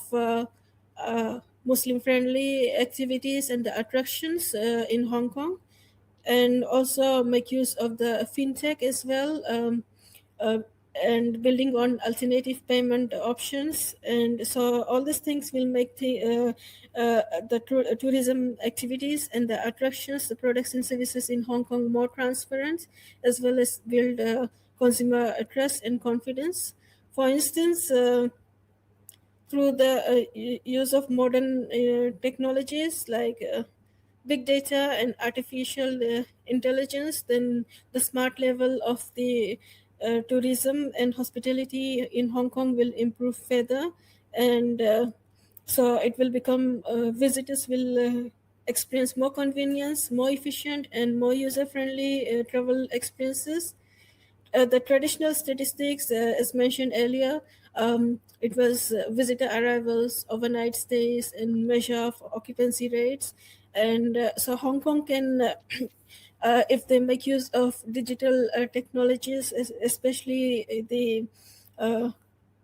Muslim-friendly activities and the attractions in Hong Kong, and also make use of the fintech as well, uh, and building on alternative payment options. And so all these things will make the tourism activities and the attractions, the products and services in Hong Kong more transparent, as well as build consumer trust and confidence. For instance, through the use of modern technologies like big data and artificial intelligence, then the smart level of the tourism and hospitality in Hong Kong will improve further. And so it will become, visitors will experience more convenience, more efficient, and more user-friendly travel experiences. The traditional statistics, as mentioned earlier, it was visitor arrivals, overnight stays, and measure of occupancy rates. And so Hong Kong can, if they make use of digital technologies, especially the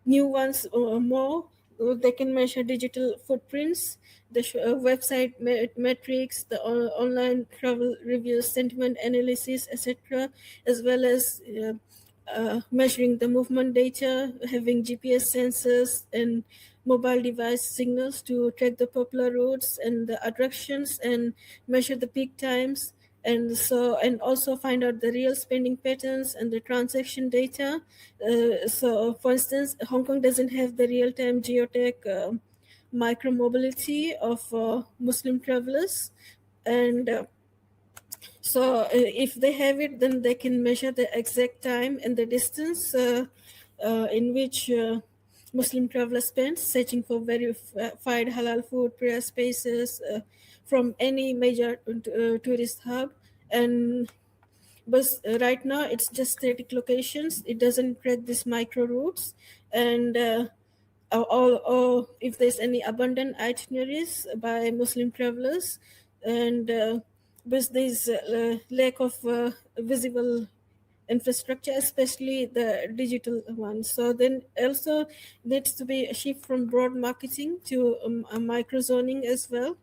new ones more, they can measure digital footprints, the website metrics, the online travel reviews, sentiment analysis, etc., as well as measuring the movement data, having GPS sensors and mobile device signals to track the popular routes and the attractions and measure the peak times. And also find out the real spending patterns and the transaction data. So for instance, Hong Kong doesn't have the real-time geotech micro mobility of Muslim travelers. And so if they have it, then they can measure the exact time and the distance in which Muslim travelers spend searching for verified halal food prayer spaces from any major tourist hub. And but right now it's just static locations. It doesn't track these micro routes. And or if there's any abundant itineraries by Muslim travelers, and but there's lack of visible infrastructure, especially the digital ones. So then also needs to be a shift from broad marketing to a micro zoning as well.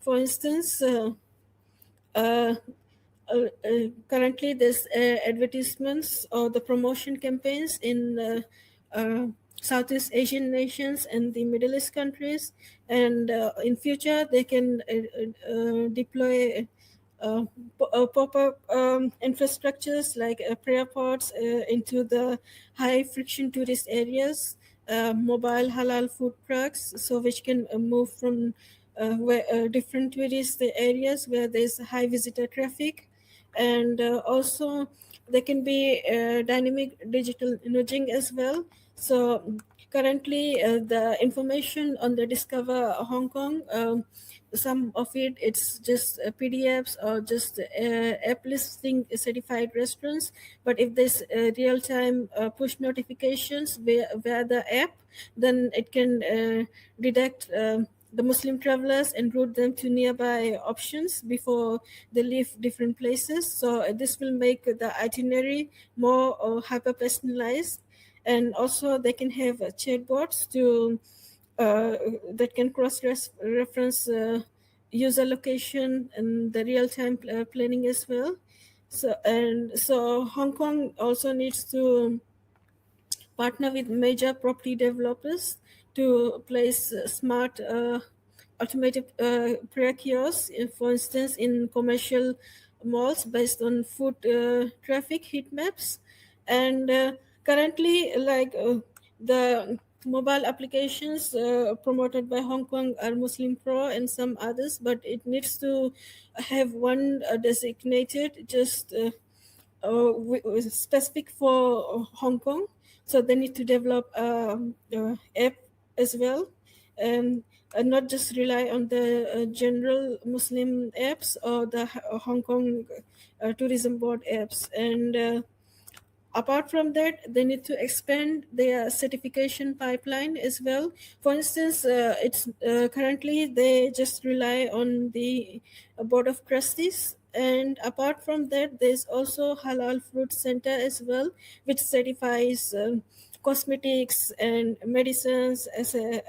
For instance, currently there's advertisements or the promotion campaigns in Southeast Asian nations and the Middle East countries, and in future they can deploy pop-up infrastructures like prayer pods into the high friction tourist areas, mobile halal food trucks, so which can move from different tourist areas where there's high visitor traffic. And also there can be dynamic digital nudging as well. So currently the information on the Discover Hong Kong, some of it's just PDFs or just app listing certified restaurants. But if there's real-time push notifications via the app, then it can detect the Muslim travelers and route them to nearby options before they leave different places. So this will make the itinerary more hyper-personalized. And also they can have chatbots to that can cross-reference user location and the real-time planning as well. So Hong Kong also needs to partner with major property developers to place smart automated prayer kiosks, for instance, in commercial malls based on foot traffic heat maps. And currently, like the mobile applications promoted by Hong Kong are Muslim Pro and some others, but it needs to have one designated just specific for Hong Kong. So they need to develop app as well, and not just rely on the general Muslim apps or the Hong Kong Tourism Board apps. And Apart from that, they need to expand their certification pipeline as well. For instance, it's currently they just rely on the Board of Trustees. And apart from that, there's also Halal Fruit Center as well, which certifies cosmetics and medicines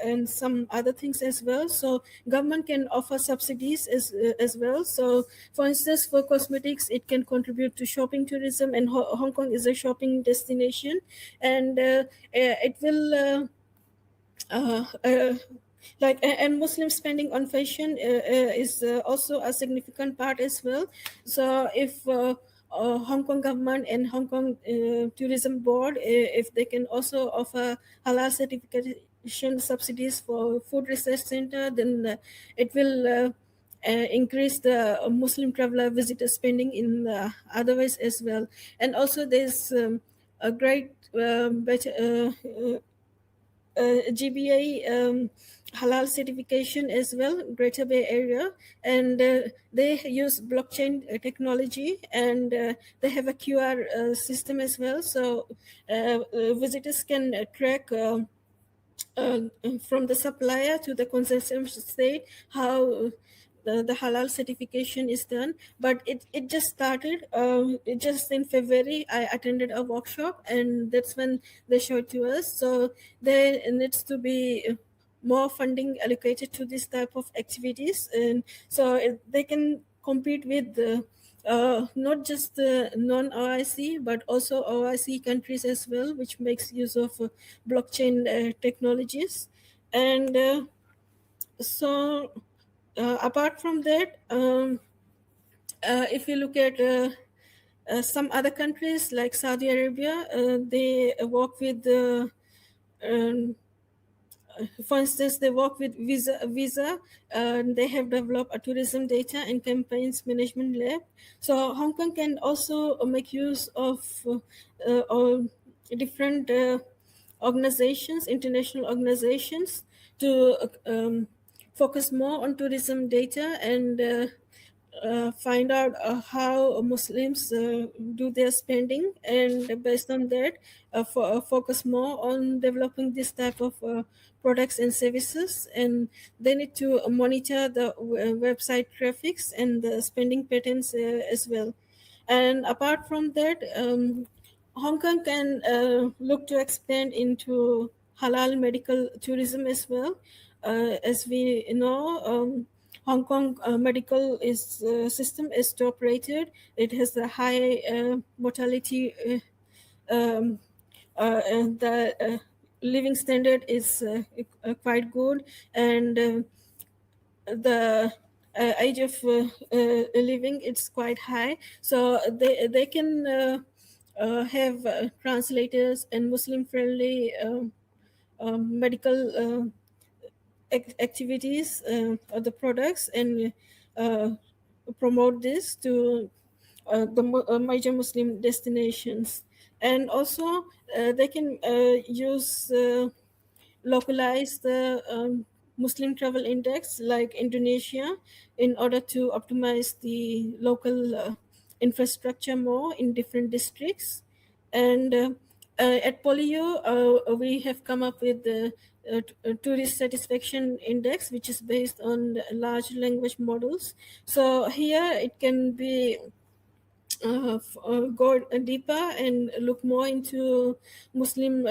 and some other things as well. So government can offer subsidies as well. So for instance, for cosmetics, it can contribute to shopping tourism, and Hong Kong is a shopping destination, and it will and Muslim spending on fashion is also a significant part as well. So if Hong Kong government and Hong Kong tourism board, if they can also offer halal certification subsidies for food research center, then it will increase the Muslim traveler visitor spending in other ways as well. And also there's a great GBA halal certification as well, Greater Bay Area, and they use blockchain technology, and they have a QR system as well. So visitors can track from the supplier to the consumption state how the halal certification is done. But it just started. It just in February I attended a workshop, and that's when they showed to us. So there needs to be more funding allocated to this type of activities, and so they can compete with the not just the non-OIC but also OIC countries as well, which makes use of blockchain technologies. And so apart from that, if you look at some other countries like Saudi Arabia, they work with for instance, they work with Visa. They have developed a tourism data and campaigns management lab. So Hong Kong can also make use of different organizations, international organizations, to focus more on tourism data and find out how Muslims do their spending, and based on that, focus more on developing this type of products and services. And they need to monitor the website traffics and the spending patterns as well. And apart from that, Hong Kong can look to expand into halal medical tourism as well. As we know, Hong Kong medical system is top rated. It has a high mortality. And the living standard is quite good, and the age of living it's quite high. So they can have translators and Muslim friendly medical activities of the products, and promote this to the major Muslim destinations. And also they can use localize the Muslim travel index like Indonesia in order to optimize the local infrastructure more in different districts. And at PolyU, we have come up with the tourist satisfaction index, which is based on large language models. So here it can be go deeper and look more into Muslim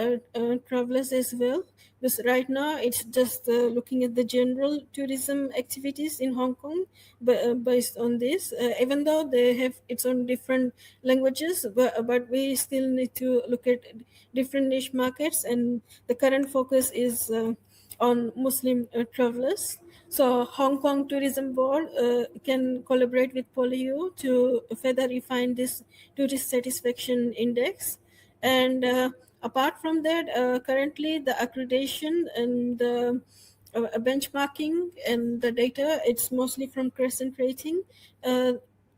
travelers as well. Because right now it's just looking at the general tourism activities in Hong Kong, but based on this, even though they have its own different languages, but we still need to look at different niche markets, and the current focus is on Muslim travelers. So Hong Kong Tourism Board can collaborate with PolyU to further refine this tourist satisfaction index. And apart from that, currently the accreditation and the benchmarking and the data, it's mostly from CrescentRating.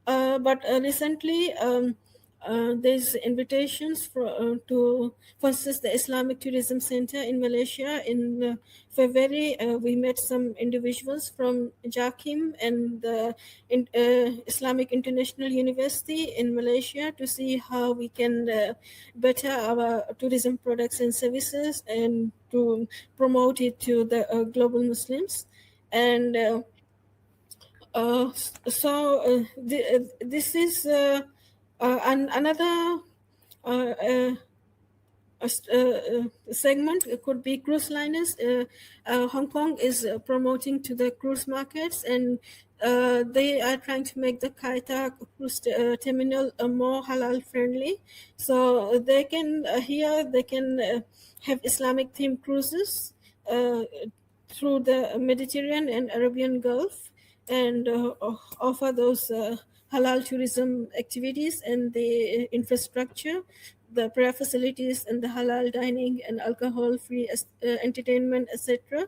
But recently, there's invitations for instance, the Islamic Tourism Center in Malaysia. In February, we met some individuals from JAKIM and the Islamic International University in Malaysia to see how we can better our tourism products and services and to promote it to the global Muslims. And this is another segment. It could be cruise liners. Hong Kong is promoting to the cruise markets, and they are trying to make the Kai Tak cruise terminal more halal friendly. So they can here they can have Islamic themed cruises through the Mediterranean and Arabian Gulf, and offer those halal tourism activities and the infrastructure, the prayer facilities, and the halal dining and alcohol-free entertainment, etc.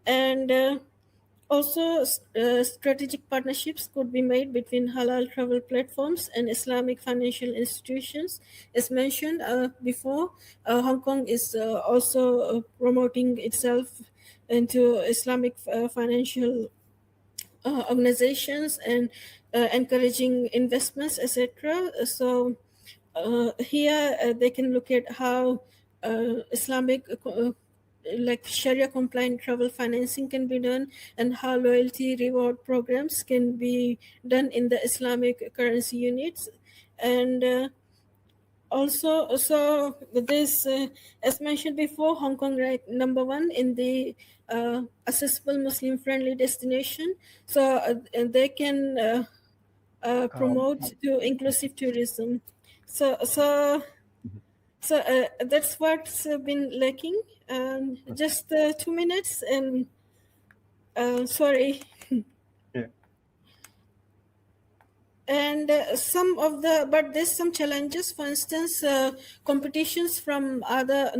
And also, strategic partnerships could be made between halal travel platforms and Islamic financial institutions. As mentioned before, Hong Kong is also promoting itself into Islamic financial organizations and encouraging investments, etc. So here they can look at how Islamic like Sharia compliant travel financing can be done, and how loyalty reward programs can be done in the Islamic currency units. And also, so this, as mentioned before, Hong Kong ranked #1 in the accessible Muslim-friendly destination. So they can promote to inclusive tourism. So that's what's been lacking. Just 2 minutes, and sorry. Yeah. And but there's some challenges. For instance, competitions from other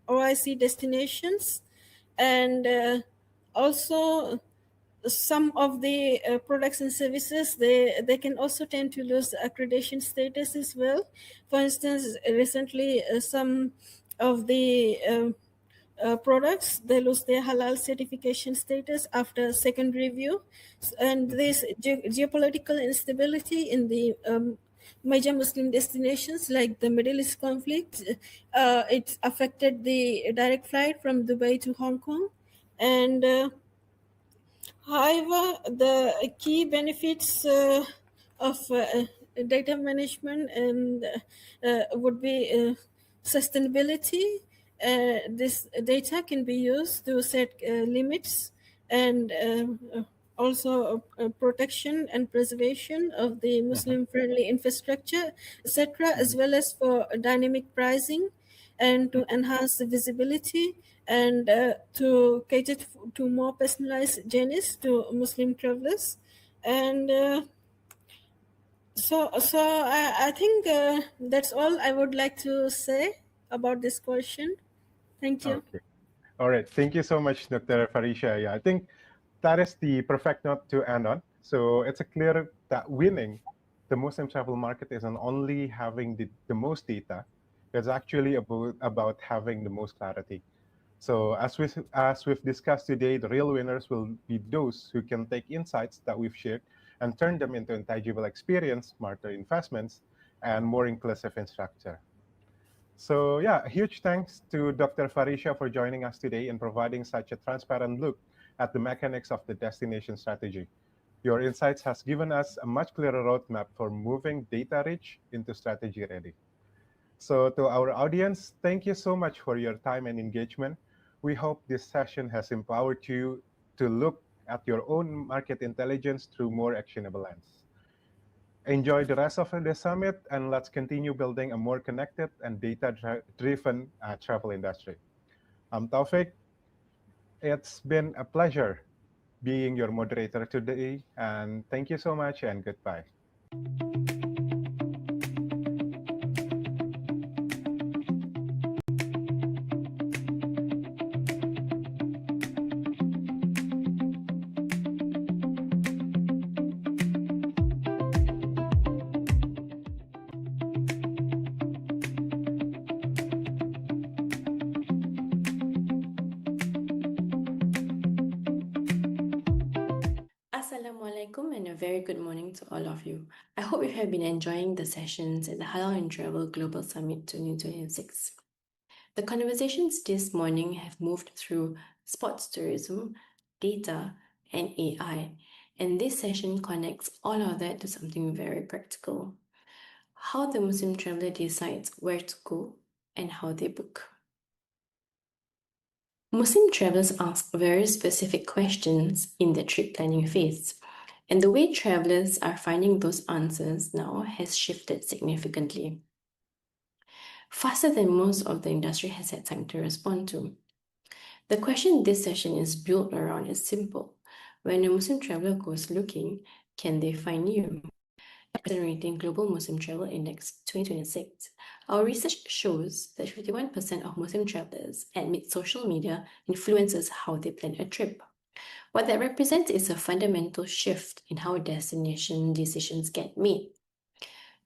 OIC destinations, and also some of the products and services, they can also tend to lose accreditation status as well. For instance, recently some of the products, they lose their halal certification status after second review. And this geopolitical instability in the major Muslim destinations like the Middle East conflict, it affected the direct flight from Dubai to Hong Kong. And however, the key benefits of data management and would be sustainability. This data can be used to set limits, and also protection and preservation of the Muslim-friendly infrastructure, etc., as well as for dynamic pricing and to enhance the visibility and to cater to more personalized journeys to Muslim travelers. And so I think that's all I would like to say about this question. Thank you. Okay. All right. Thank you so much, Dr. Farisha. Yeah, I think that is the perfect note to end on. So it's clear that winning the Muslim travel market isn't only having the most data, it's actually about having the most clarity. So as we've discussed today, the real winners will be those who can take insights that we've shared and turn them into intangible experience, smarter investments, and more inclusive infrastructure. So yeah, a huge thanks to Dr. Farisha for joining us today and providing such a transparent look at the mechanics of the destination strategy. Your insights has given us a much clearer roadmap for moving data rich into strategy ready. So to our audience, thank you so much for your time and engagement. We hope this session has empowered you to look at your own market intelligence through more actionable lens. Enjoy the rest of the summit, and let's continue building a more connected and data-driven travel industry. I'm Taufik. It's been a pleasure being your moderator today, and thank you so much, and goodbye. Assalamualaikum and a very good morning to all of you. I hope you have been enjoying the sessions at the Halal In Travel Global Summit 2026. The conversations this morning have moved through sports tourism, data, and AI, and this session connects all of that to something very practical: how the Muslim traveler decides where to go and how they book. Muslim travelers ask very specific questions in the trip planning phase, and the way travelers are finding those answers now has shifted significantly, faster than most of the industry has had time to respond to. The question this session is built around is simple: when a Muslim traveler goes looking, can they find you? CrescentRating Global Muslim Travel Index 2026, our research shows that 51% of Muslim travelers admit social media influences how they plan a trip. What that represents is a fundamental shift in how destination decisions get made.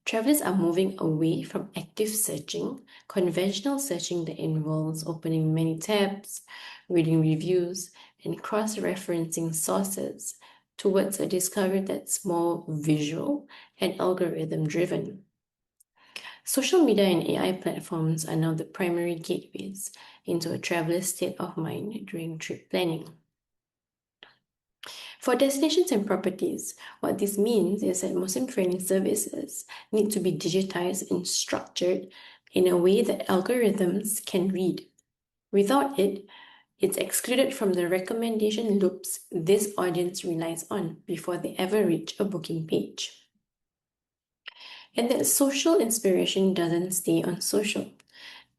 Travelers are moving away from active searching, conventional searching that involves opening many tabs, reading reviews, and cross-referencing sources, towards a discovery that's more visual and algorithm-driven. Social media and AI platforms are now the primary gateways into a traveler's state of mind during trip planning. For destinations and properties, what this means is that Muslim training services need to be digitized and structured in a way that algorithms can read. Without it, it's excluded from the recommendation loops this audience relies on before they ever reach a booking page. And that social inspiration doesn't stay on social.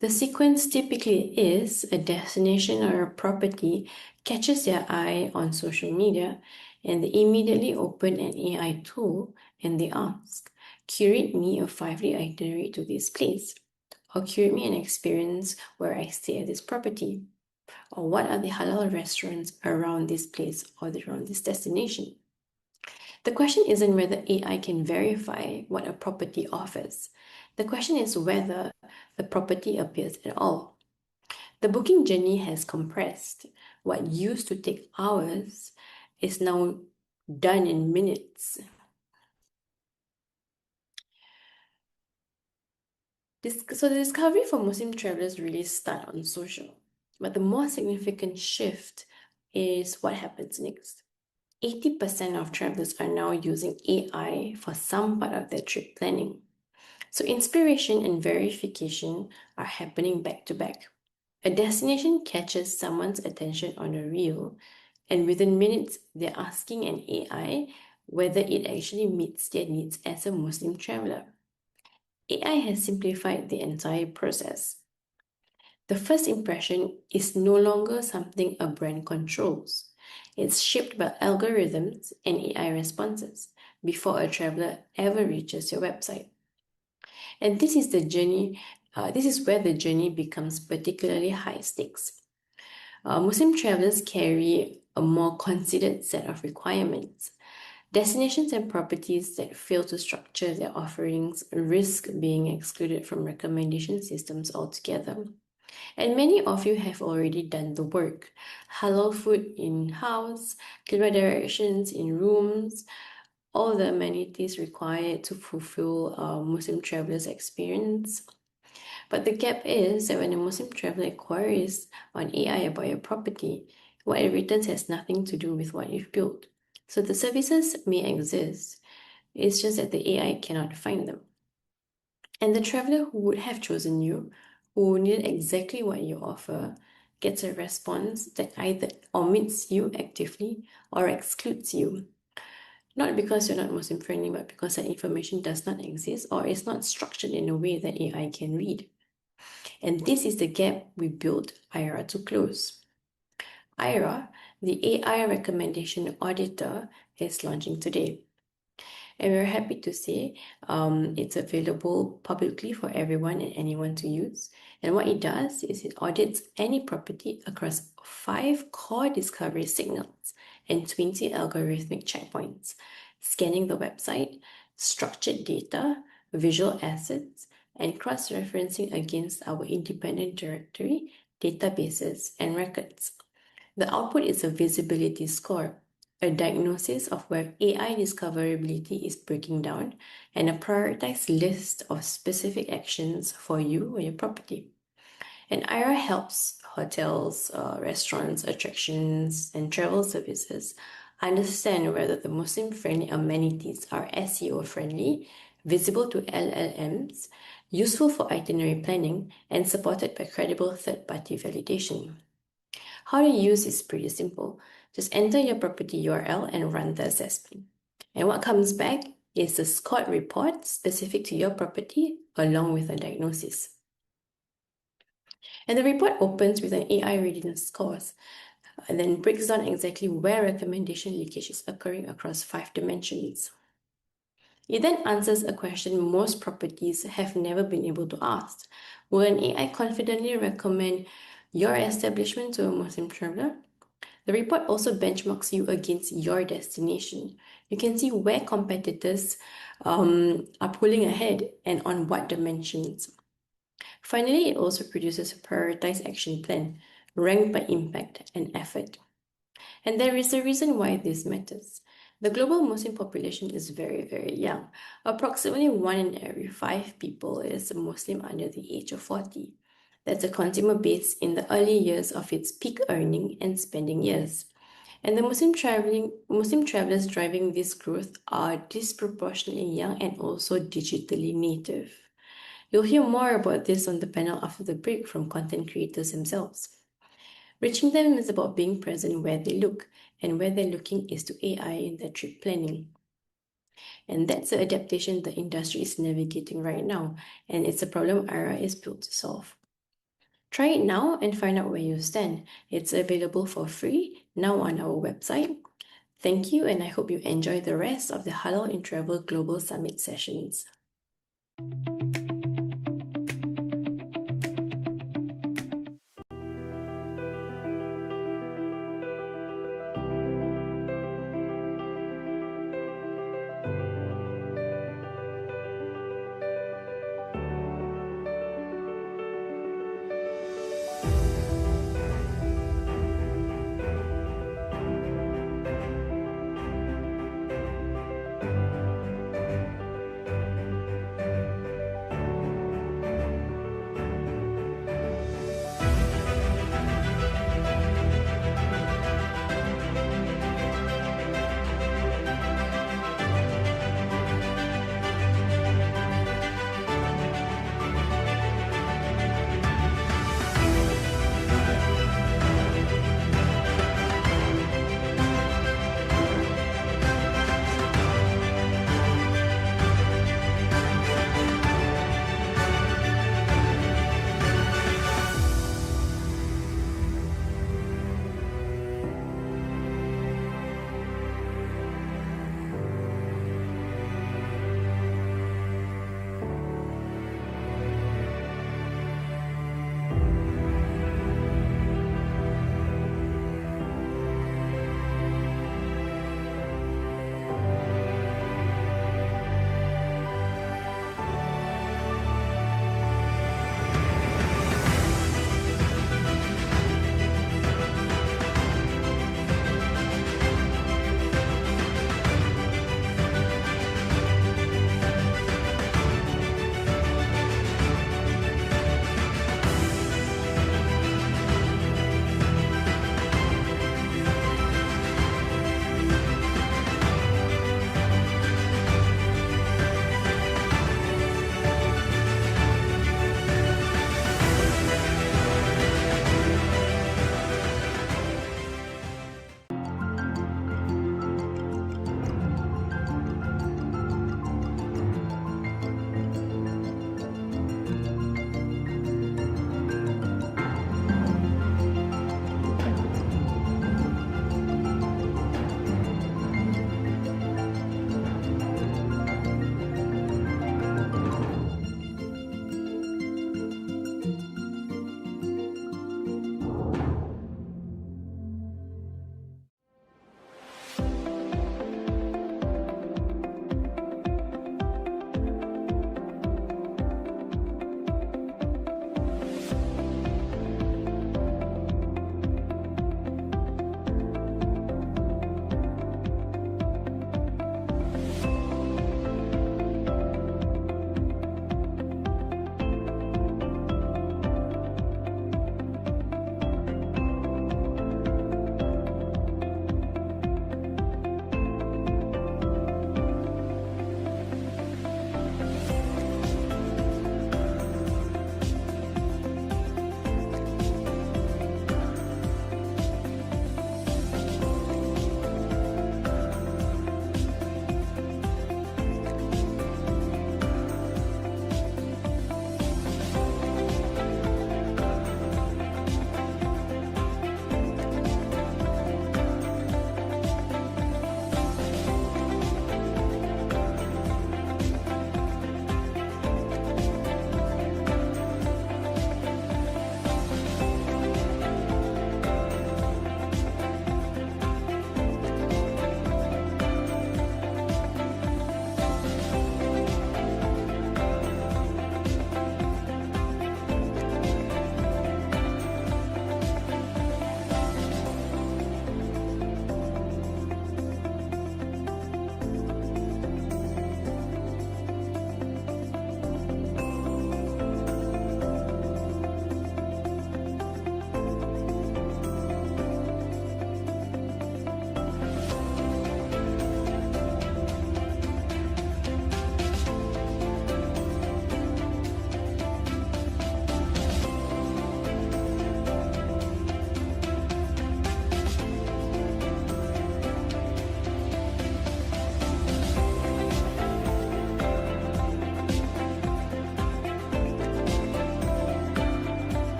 The sequence typically is a destination or a property catches their eye on social media, and they immediately open an AI tool and they ask, curate me a 5-day itinerary to this place, or curate me an experience where I stay at this property, or what are the halal restaurants around this place or around this destination. The question isn't whether AI can verify what a property offers. The question is whether the property appears at all. The booking journey has compressed. What used to take hours is now done in minutes. So the discovery for Muslim travelers really start on social. But the more significant shift is what happens next. 80% of travelers are now using AI for some part of their trip planning. So inspiration and verification are happening back to back. A destination catches someone's attention on a reel, and within minutes, they're asking an AI whether it actually meets their needs as a Muslim traveler. AI has simplified the entire process. The first impression is no longer something a brand controls. It's shaped by algorithms and AI responses before a traveler ever reaches your website. And this is where the journey becomes particularly high stakes. Muslim travelers carry a more considered set of requirements. Destinations and properties that fail to structure their offerings risk being excluded from recommendation systems altogether. And many of you have already done the work. Halal food in-house, clear directions in rooms, all the amenities required to fulfill a Muslim traveler's experience. But the gap is that when a Muslim traveler inquires on AI about your property, what it returns has nothing to do with what you've built. So the services may exist, it's just that the AI cannot find them. And the traveler who would have chosen you, who needed exactly what you offer, gets a response that either omits you actively or excludes you. Not because you're not Muslim friendly, but because that information does not exist or is not structured in a way that AI can read. And this is the gap we built IRA to close. IRA, the AI recommendation auditor, is launching today. And we're happy to say it's available publicly for everyone and anyone to use. And what it does is it audits any property across 5 core discovery signals and 20 algorithmic checkpoints, scanning the website, structured data, visual assets, and cross-referencing against our independent directory, databases, and records. The output is a visibility score, a diagnosis of where AI discoverability is breaking down, and a prioritized list of specific actions for you or your property. And IRA helps hotels, restaurants, attractions, and travel services understand whether the Muslim-friendly amenities are SEO-friendly, visible to LLMs, useful for itinerary planning, and supported by credible third-party validation. How to use is pretty simple. Just enter your property URL and run the assessment. And what comes back is a scored report specific to your property along with a diagnosis. And the report opens with an AI readiness scores and then breaks down exactly where recommendation leakage is occurring across 5 dimensions. It then answers a question most properties have never been able to ask. Will an AI confidently recommend your establishment to a Muslim traveler? The report also benchmarks you against your destination. You can see where competitors are pulling ahead and on what dimensions. Finally, it also produces a prioritized action plan, ranked by impact and effort. And there is a reason why this matters. The global Muslim population is very, very young. Approximately 1 in every 5 people is Muslim under the age of 40. That's a consumer base in the early years of its peak earning and spending years. And the Muslim travelers driving this growth are disproportionately young and also digitally native. You'll hear more about this on the panel after the break from content creators themselves. Reaching them is about being present where they look, and where they're looking is to AI in their trip planning. And that's the adaptation the industry is navigating right now, and it's a problem IRA is built to solve. Try it now and find out where you stand. It's available for free now on our website. Thank you, and I hope you enjoy the rest of the Halal In Travel Global Summit sessions.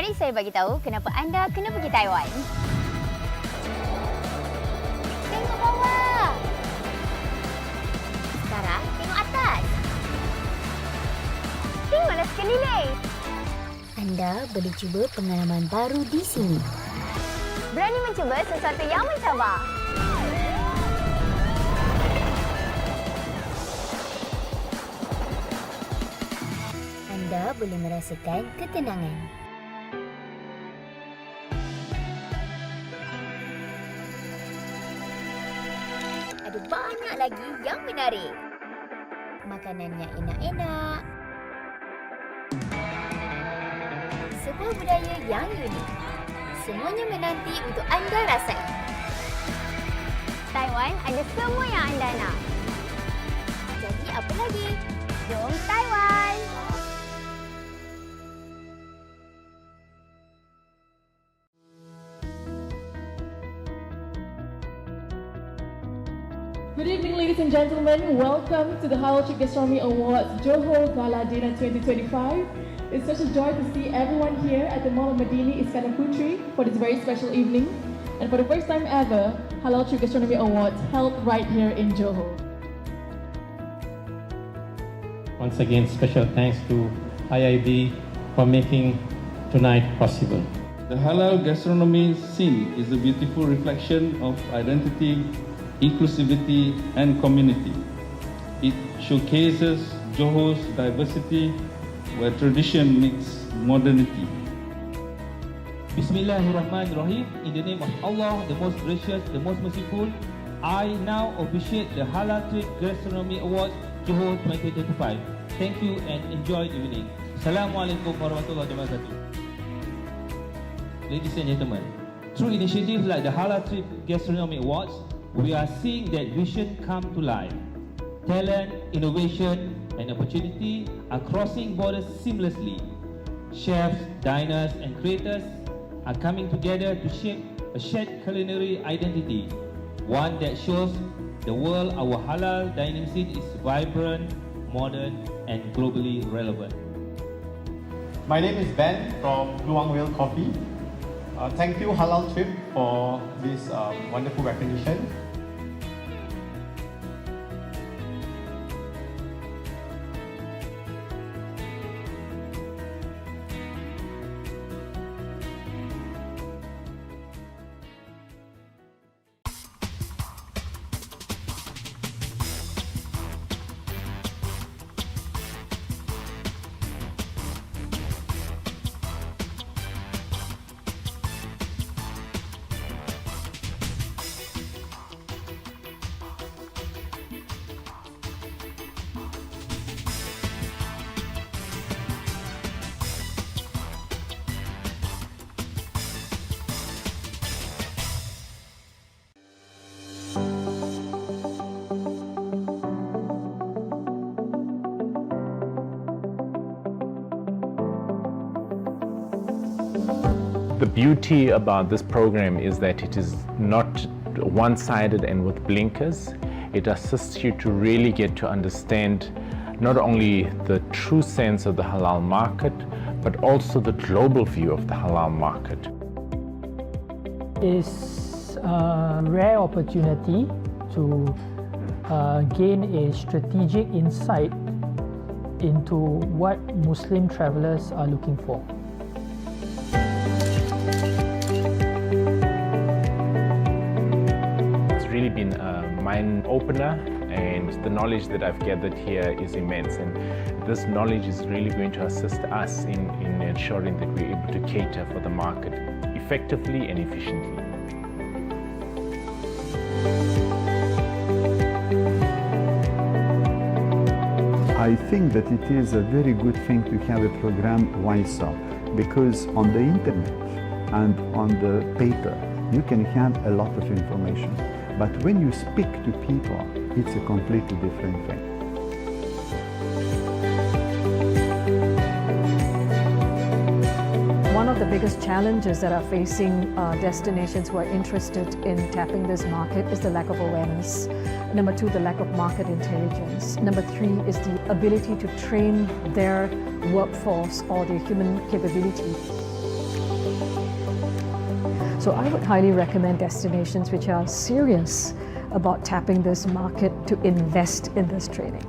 Mari saya bagi tahu kenapa anda kena pergi Taiwan. Tengok bawah. Sekarang tengok atas. Tengoklah sekeliling. Anda boleh cuba pengalaman baru di sini. Berani mencuba sesuatu yang mencabar. Anda boleh merasakan ketenangan. Ada banyak lagi yang menarik. Makanannya enak-enak. Sebuah budaya yang unik. Semuanya menanti untuk anda rasai. Taiwan ada semua yang anda nak. Jadi apa lagi? Jom Taiwan! Good evening, ladies and gentlemen. Welcome to the HalalTrip Gastronomy Awards Johor Gala Dinner 2025. It's such a joy to see everyone here at the Mall of Madini, Iskandar Putri, for this very special evening. And for the first time ever, HalalTrip Gastronomy Awards held right here in Johor. Once again, special thanks to IIB for making tonight possible. The halal gastronomy scene is a beautiful reflection of identity, inclusivity and community. It showcases Johor's diversity where tradition meets modernity. Bismillahirrahmanirrahim. In the name of Allah, the most gracious, the most merciful, I now officiate the Halal Trip Gastronomy Awards Johor 2025. Thank you and enjoy the evening. Assalamualaikum warahmatullahi wabarakatuh. Ladies and gentlemen, through initiatives like the Halal Trip Gastronomy Awards, we are seeing that vision come to life. Talent, innovation, and opportunity are crossing borders seamlessly. Chefs, diners, and creators are coming together to shape a shared culinary identity, one that shows the world our halal dining scene is vibrant, modern, and globally relevant. My name is Ben from Luang Whale Coffee. Thank you Halal Trip for this wonderful recognition. The beauty about this program is that it is not one-sided and with blinkers. It assists you to really get to understand not only the true sense of the halal market, but also the global view of the halal market. It's a rare opportunity to gain a strategic insight into what Muslim travelers are looking for. It's really been a mind opener, and the knowledge that I've gathered here is immense, and this knowledge is really going to assist us in ensuring that we're able to cater for the market effectively and efficiently. I think that it is a very good thing to have a program WISA, because on the internet and on the paper you can have a lot of information, but when you speak to people it's a completely different thing. One of the biggest challenges that are facing destinations who are interested in tapping this market is the lack of awareness. Number two, the lack of market intelligence. Number three is the ability to train their workforce or their human capability. So I would highly recommend destinations which are serious about tapping this market to invest in this training.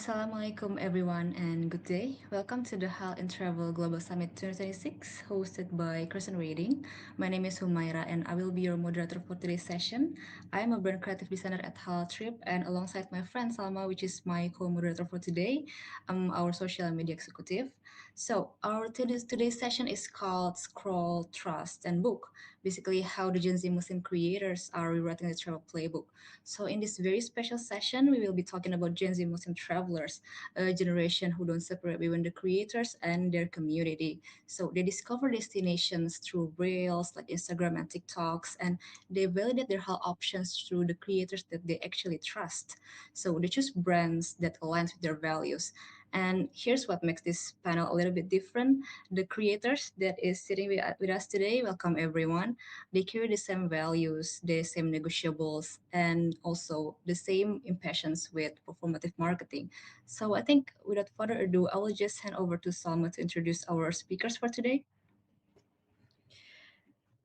Assalamualaikum everyone and good day. Welcome to the Halal In Travel Global Summit 2026 hosted by CrescentRating. My name is Humaira and I will be your moderator for today's session. I am a brand creative designer at HalalTrip and alongside my friend Salma, which is my co-moderator for today, I'm our social media executive. So our today's session is called Scroll, Trust and Book. Basically how the Gen Z Muslim creators are rewriting the travel playbook. So in this very special session, we will be talking about Gen Z Muslim travelers, a generation who don't separate between the creators and their community. So they discover destinations through Reels like Instagram and TikToks, and they validate their health options through the creators that they actually trust. So they choose brands that aligns with their values. And here's what makes this panel a little bit different. The creators that is sitting with us today, welcome everyone. They carry the same values, the same negotiables, and also the same impassions with performative marketing. So I think without further ado, I will just hand over to Salma to introduce our speakers for today.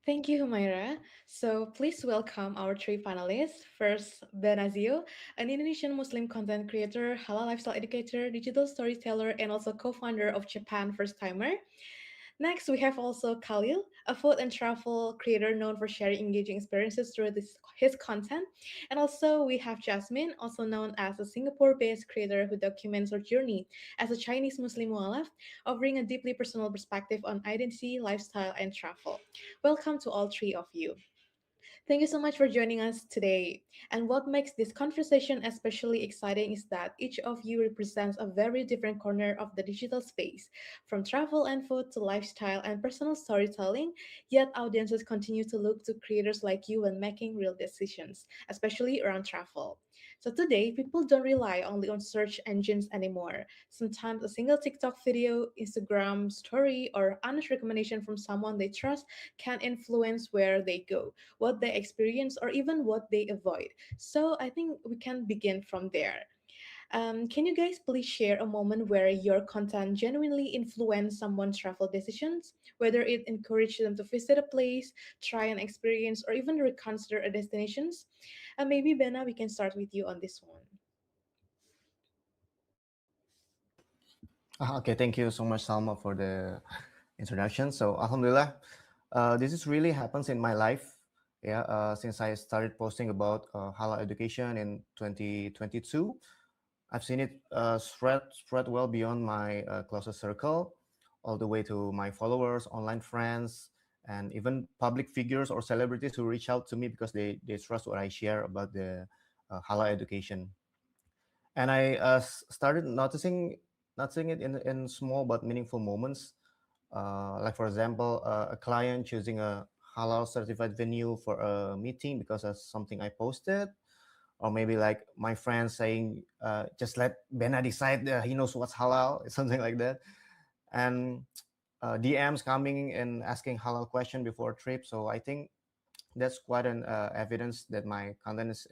Thank you, Humaira. So please welcome our three panelists. First, Benazio, an Indonesian Muslim content creator, halal lifestyle educator, digital storyteller, and also co-founder of Japan First Timer. Next, we have also Khalil, a food and travel creator known for sharing engaging experiences through his content. And also, we have Jasmine, also known as a Singapore-based creator who documents her journey as a Chinese Muslim mualaf, offering a deeply personal perspective on identity, lifestyle, and travel. Welcome to all three of you. Thank you so much for joining us today. And what makes this conversation especially exciting is that each of you represents a very different corner of the digital space, from travel and food to lifestyle and personal storytelling. Yet audiences continue to look to creators like you when making real decisions, especially around travel. So today, people don't rely only on search engines anymore. Sometimes a single TikTok video, Instagram story, or honest recommendation from someone they trust can influence where they go, what they experience, or even what they avoid. So I think we can begin from there. Can you guys please share a moment where your content genuinely influenced someone's travel decisions, whether it encouraged them to visit a place, try an experience, or even reconsider a destinations? And maybe Bena, we can start with you on this one. Okay, thank you so much, Salma, for the introduction. So, Alhamdulillah, this is really happens in my life. Yeah, since I started posting about halal education in 2022, I've seen it spread well beyond my closest circle, all the way to my followers, online friends, and even public figures or celebrities who reach out to me because they trust what I share about the halal education. And I started noticing it in small but meaningful moments. Like for example, a client choosing a halal certified venue for a meeting because of something I posted, or maybe like my friend saying, "Just let Bena decide. He knows what's halal," something like that. And DMs coming and asking halal question before a trip. So I think that's quite an evidence that my content is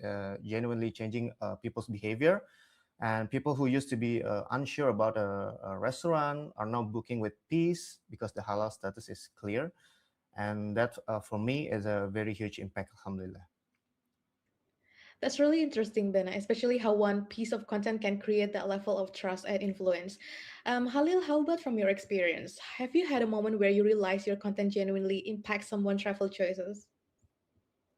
genuinely changing people's behavior. And people who used to be unsure about a restaurant are now booking with peace because the halal status is clear. And that, for me, is a very huge impact, alhamdulillah. That's really interesting, Bena, especially how one piece of content can create that level of trust and influence. Halil, how about from your experience? Have you had a moment where you realize your content genuinely impacts someone's travel choices?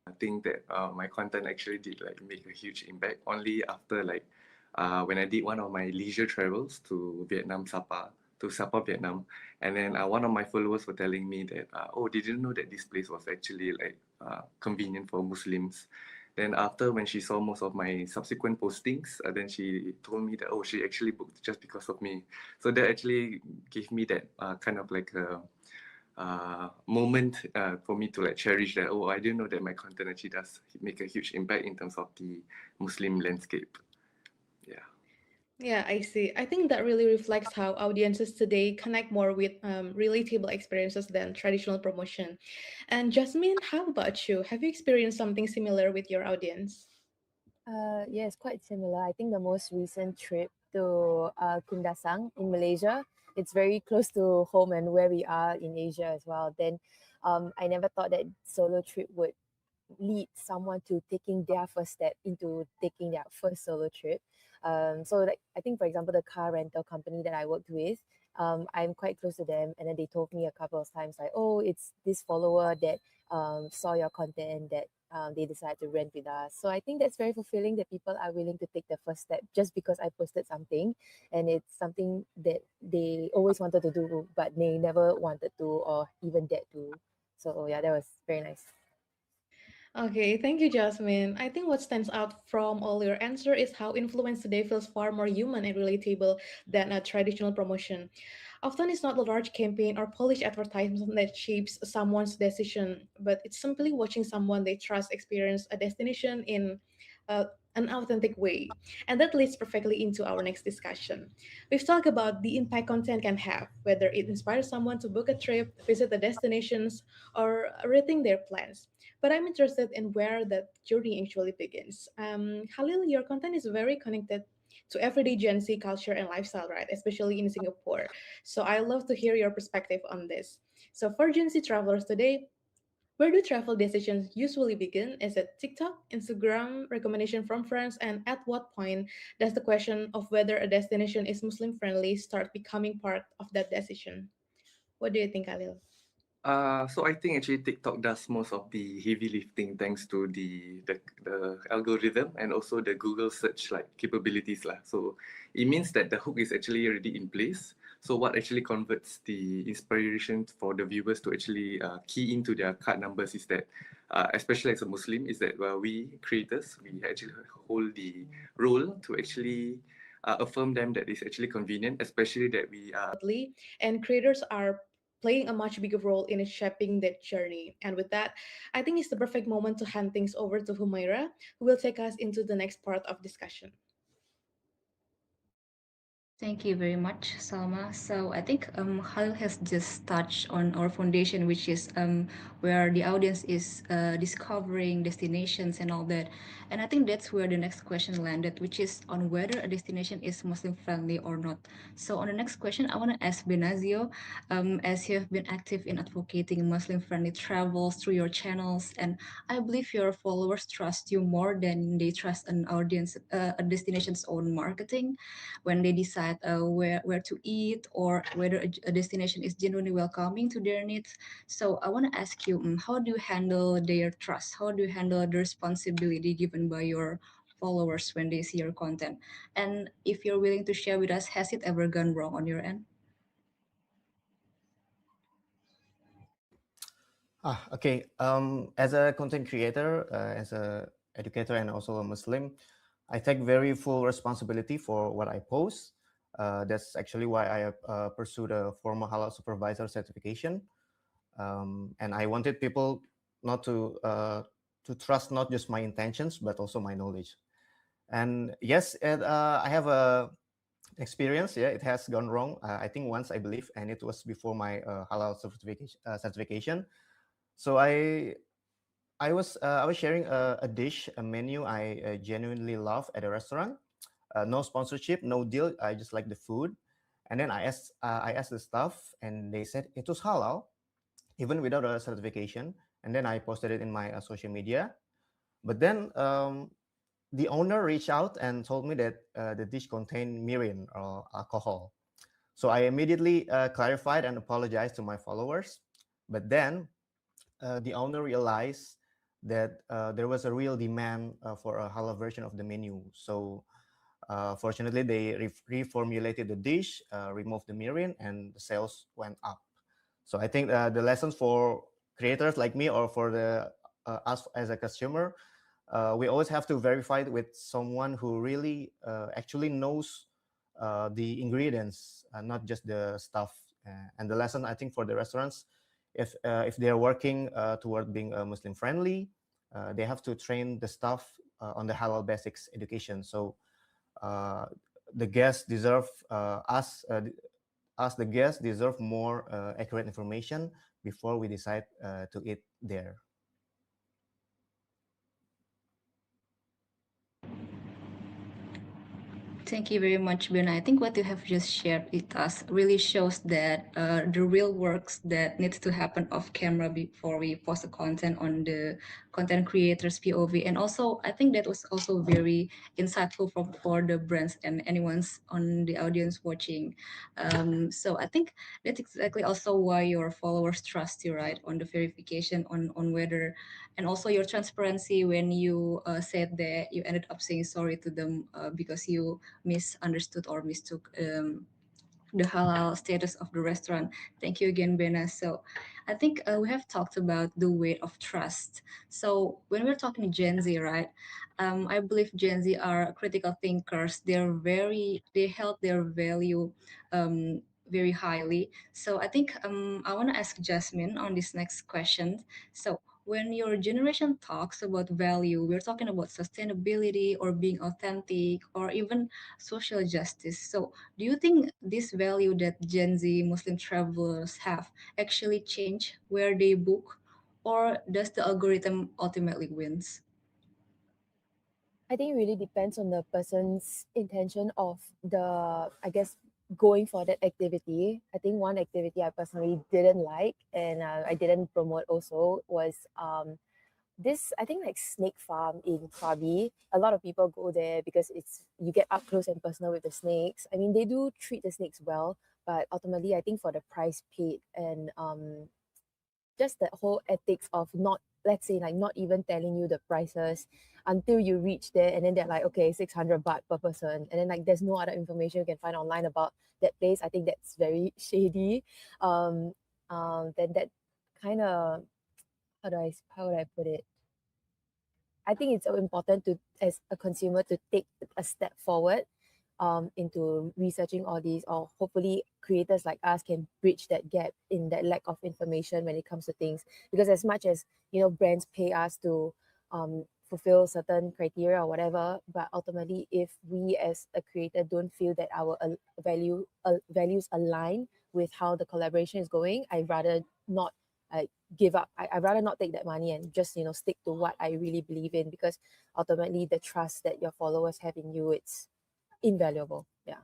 I think that my content actually did like make a huge impact only after like when I did one of my leisure travels to Sapa, Vietnam, and then one of my followers were telling me that oh, they didn't know that this place was actually like convenient for Muslims. Then after when she saw most of my subsequent postings, then she told me that oh, she actually booked just because of me. So that actually gave me that kind of like a moment for me to like cherish that. Oh, I didn't know that my content actually does make a huge impact in terms of the Muslim landscape. Yeah. Yeah, I see. I think that really reflects how audiences today connect more with relatable experiences than traditional promotion. And Jasmine, how about you? Have you experienced something similar with your audience? Yes, quite similar. I think the most recent trip to Kundasang in Malaysia, it's very close to home and where we are in Asia as well. Then I never thought that solo trip would lead someone to taking their first step into taking their first solo trip. So like, I think, for example, the car rental company that I worked with, I'm quite close to them, and then they told me a couple of times like, oh, it's this follower that saw your content that they decided to rent with us. So I think that's very fulfilling that people are willing to take the first step just because I posted something, and it's something that they always wanted to do but they never wanted to or even dared to. So yeah, that was very nice. Okay, thank you, Jasmine. I think what stands out from all your answer is how influence today feels far more human and relatable than a traditional promotion. Often it's not a large campaign or polished advertisement that shapes someone's decision, but it's simply watching someone they trust experience a destination in uh, an authentic way. And that leads perfectly into our next discussion. We've talked about the impact content can have, whether it inspires someone to book a trip, visit the destinations, or rethink their plans. But I'm interested in where that journey actually begins. Halil, your content is very connected to everyday Gen Z culture and lifestyle, right? Especially in Singapore. So I love to hear your perspective on this. So for Gen Z travelers today, where do travel decisions usually begin? Is it TikTok, Instagram, recommendation from friends? And at what point does the question of whether a destination is Muslim friendly start becoming part of that decision? What do you think, Alil? So I think actually TikTok does most of the heavy lifting thanks to the algorithm and also the Google search like capabilities lah. So it means that the hook is actually already in place. So what actually converts the inspiration for the viewers to actually key into their card numbers is that, especially as a Muslim, is that we creators, we actually hold the role to actually affirm them that it's actually convenient, especially that we are. And creators are playing a much bigger role in shaping that journey. And with that, I think it's the perfect moment to hand things over to Humaira, who will take us into the next part of discussion. Thank you very much, Salma. So I think Halil has just touched on our foundation, which is where the audience is discovering destinations and all that. And I think that's where the next question landed, which is on whether a destination is Muslim friendly or not. So on the next question, I want to ask Benazio, as you have been active in advocating Muslim friendly travels through your channels, and I believe your followers trust you more than they trust an audience, a destination's own marketing when they decide where to eat or whether a destination is genuinely welcoming to their needs. So I want to ask you, how do you handle their trust? How do you handle the responsibility given by your followers when they see your content? And if you're willing to share with us, has it ever gone wrong on your end? Okay. As a content creator, as a educator, and also a Muslim, I take very full responsibility for what I post. That's actually why I pursued a formal halal supervisor certification, and I wanted people not to trust not just my intentions but also my knowledge. And yes, I have a experience. Yeah, it has gone wrong. I think once, I believe, and it was before my halal certification. So I was sharing a dish, a menu I genuinely love at a restaurant. No sponsorship, no deal. I just like the food. And then I asked the staff, and they said it was halal, even without a certification. And then I posted it in my social media. But then the owner reached out and told me that the dish contained mirin or alcohol. So I immediately clarified and apologized to my followers. But then the owner realized that there was a real demand for a halal version of the menu. So fortunately, they reformulated the dish, removed the mirin, and the sales went up. So I think the lessons for creators like me or for us as a consumer, we always have to verify it with someone who really actually knows the ingredients, not just the stuff. And the lesson, I think, for the restaurants, if they are working toward being Muslim friendly, they have to train the staff on the halal basics education. So the guests deserve us the guests deserve more accurate information before we decide to eat there. Thank you very much, Ben. I think what you have just shared with us really shows that the real works that needs to happen off camera before we post the content on the content creators POV, and also I think that was also very insightful for the brands and anyone's on the audience watching. So I think that's exactly also why your followers trust you, right, on the verification on whether, and also your transparency when you said that you ended up saying sorry to them because you misunderstood or mistook the halal status of the restaurant. Thank you again, Bena. So I think we have talked about the weight of trust. So when we're talking Gen Z, right? I believe Gen Z are critical thinkers. They held their value very highly. So I think I want to ask Jasmine on this next question. So when your generation talks about value, we're talking about sustainability or being authentic or even social justice. So do you think this value that Gen Z Muslim travelers have actually change where they book, or does the algorithm ultimately wins? I think it really depends on the person's intention of I guess, going for that activity. I think one activity I personally didn't like and I didn't promote also was this, I think, like snake farm in Krabi. A lot of people go there because you get up close and personal with the snakes. I mean, they do treat the snakes well, but ultimately, I think for the price paid and just the whole ethics of not, let's say, like not even telling you the prices until you reach there, and then they're like, okay, 600 baht per person, and then like there's no other information you can find online about that place. I think that's very shady. Then that kind of, how would I put it? I think it's so important to, as a consumer, to take a step forward into researching all these, or hopefully creators like us can bridge that gap in that lack of information when it comes to things. Because as much as brands pay us to fulfill certain criteria or whatever, but ultimately, if we as a creator don't feel that our values align with how the collaboration is going, I'd rather not give up. I'd rather not take that money and just stick to what I really believe in, because ultimately the trust that your followers have in you, it's invaluable. Yeah.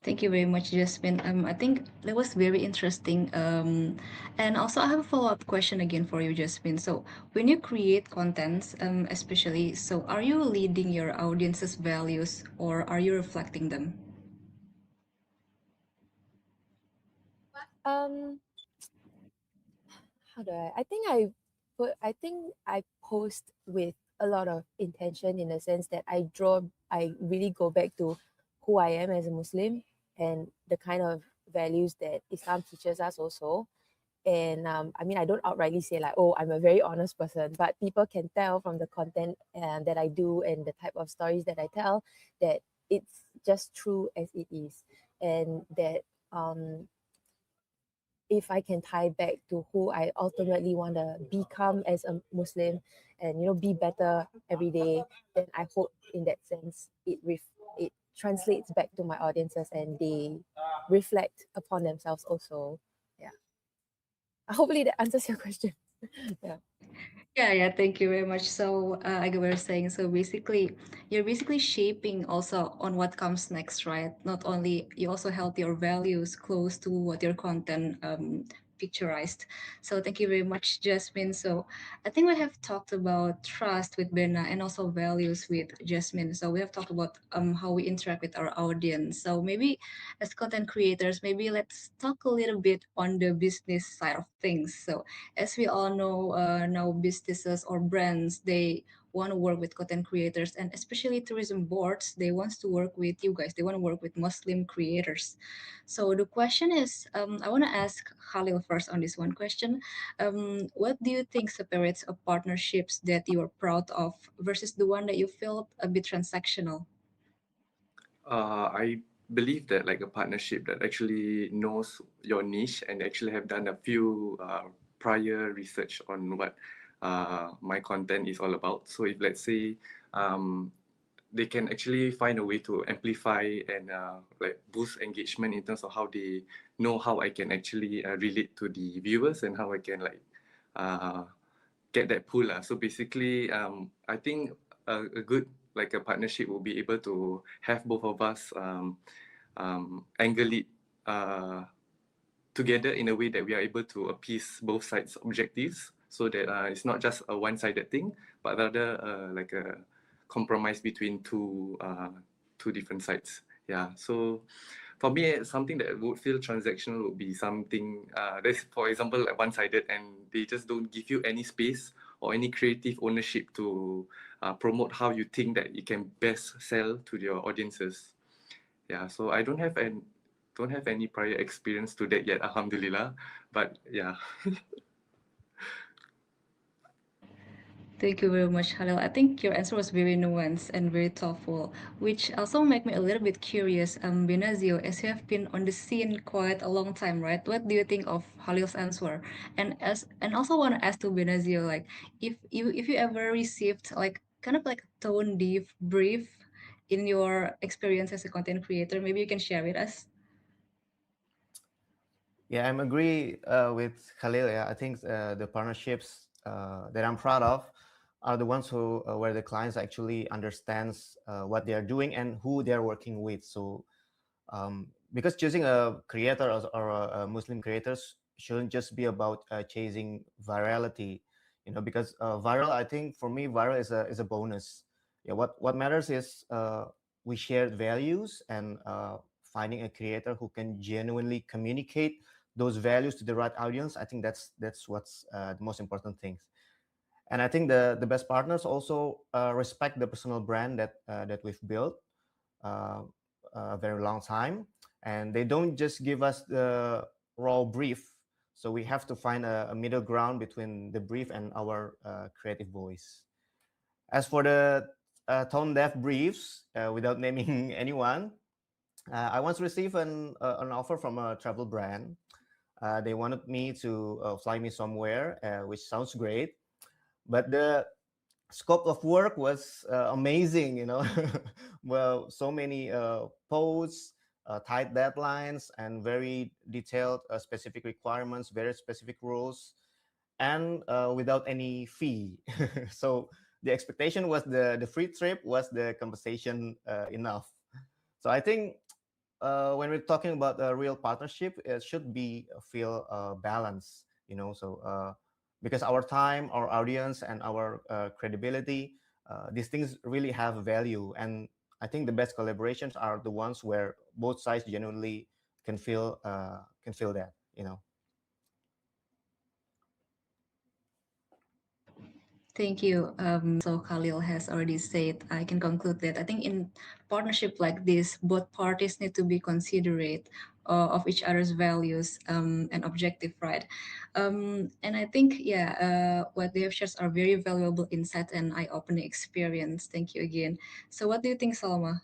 Thank you very much, Jasmine. I think that was very interesting. And also, I have a follow-up question again for you, Jasmine. So, when you create contents, especially, so are you leading your audience's values or are you reflecting them? Um, how do I think I post with a lot of intention, in the sense that I really go back to who I am as a Muslim and the kind of values that Islam teaches us also. And I mean, I don't outrightly say like, oh, I'm a very honest person, but people can tell from the content that I do and the type of stories that I tell that it's just true as it is. And that if I can tie back to who I ultimately want to become as a Muslim, and be better every day, then I hope in that sense it translates back to my audiences and they reflect upon themselves also. Yeah. Hopefully that answers your question. Yeah. Yeah, thank you very much. So, I get what you're saying. So basically, you're basically shaping also on what comes next, right? Not only you also held your values close to what your content picturized. So thank you very much, Jasmine. So I think we have talked about trust with Berna and also values with Jasmine. So we have talked about how we interact with our audience. So maybe as content creators, maybe let's talk a little bit on the business side of things. So as we all know, now businesses or brands, they want to work with content creators, and especially tourism boards, they want to work with you guys. They want to work with Muslim creators. So the question is, I want to ask Khalil first on this one question. What do you think separates a partnerships that you are proud of versus the one that you feel a bit transactional? I believe that like a partnership that actually knows your niche and actually have done a few prior research on what my content is all about. So if let's say they can actually find a way to amplify and like boost engagement in terms of how they know how I can actually relate to the viewers and how I can like get that pull. So basically, I think a good like a partnership will be able to have both of us angle it together in a way that we are able to appease both sides' objectives, so that it's not just a one-sided thing, but rather like a compromise between two different sides. Yeah. So for me, something that would feel transactional would be something that's, for example, like one-sided, and they just don't give you any space or any creative ownership to promote how you think that you can best sell to your audiences. Yeah. So I don't have any prior experience to that yet, alhamdulillah. But yeah. Thank you very much, Halil. I think your answer was very nuanced and very thoughtful, which also make me a little bit curious. Benazio, as you have been on the scene quite a long time, right? What do you think of Halil's answer? And also want to ask to Benazio, like, if you ever received like kind of like a tone deaf brief in your experience as a content creator, maybe you can share with us. Yeah, I'm agree with Khalil. Yeah, I think the partnerships that I'm proud of are the ones who where the clients actually understands what they are doing and who they are working with. So because choosing a creator or a Muslim creators shouldn't just be about chasing virality, you know, because viral, I think for me, viral is a bonus. Yeah, what matters is we shared values and finding a creator who can genuinely communicate those values to the right audience. I think that's what's the most important things. And I think the best partners also respect the personal brand that we've built a very long time, and they don't just give us the raw brief. So we have to find a middle ground between the brief and our creative voice. As for the tone deaf briefs, without naming anyone, I once received an offer from a travel brand. They wanted me to fly me somewhere, which sounds great, but the scope of work was amazing, you know. Well, so many posts, tight deadlines, and very detailed specific requirements, very specific rules, and without any fee. So the expectation was the free trip was the compensation enough. So I think when we're talking about a real partnership, it should be feel balanced, you know. So because our time, our audience, and our credibility, these things really have value. And I think the best collaborations are the ones where both sides genuinely can feel that, you know. Thank you. So Khalil has already said, I can conclude that I think in partnership like this, both parties need to be considerate of each other's values and objective, right? And I think, yeah, what they have shared are very valuable insights and eye-opening experience. Thank you again. So what do you think, Salma?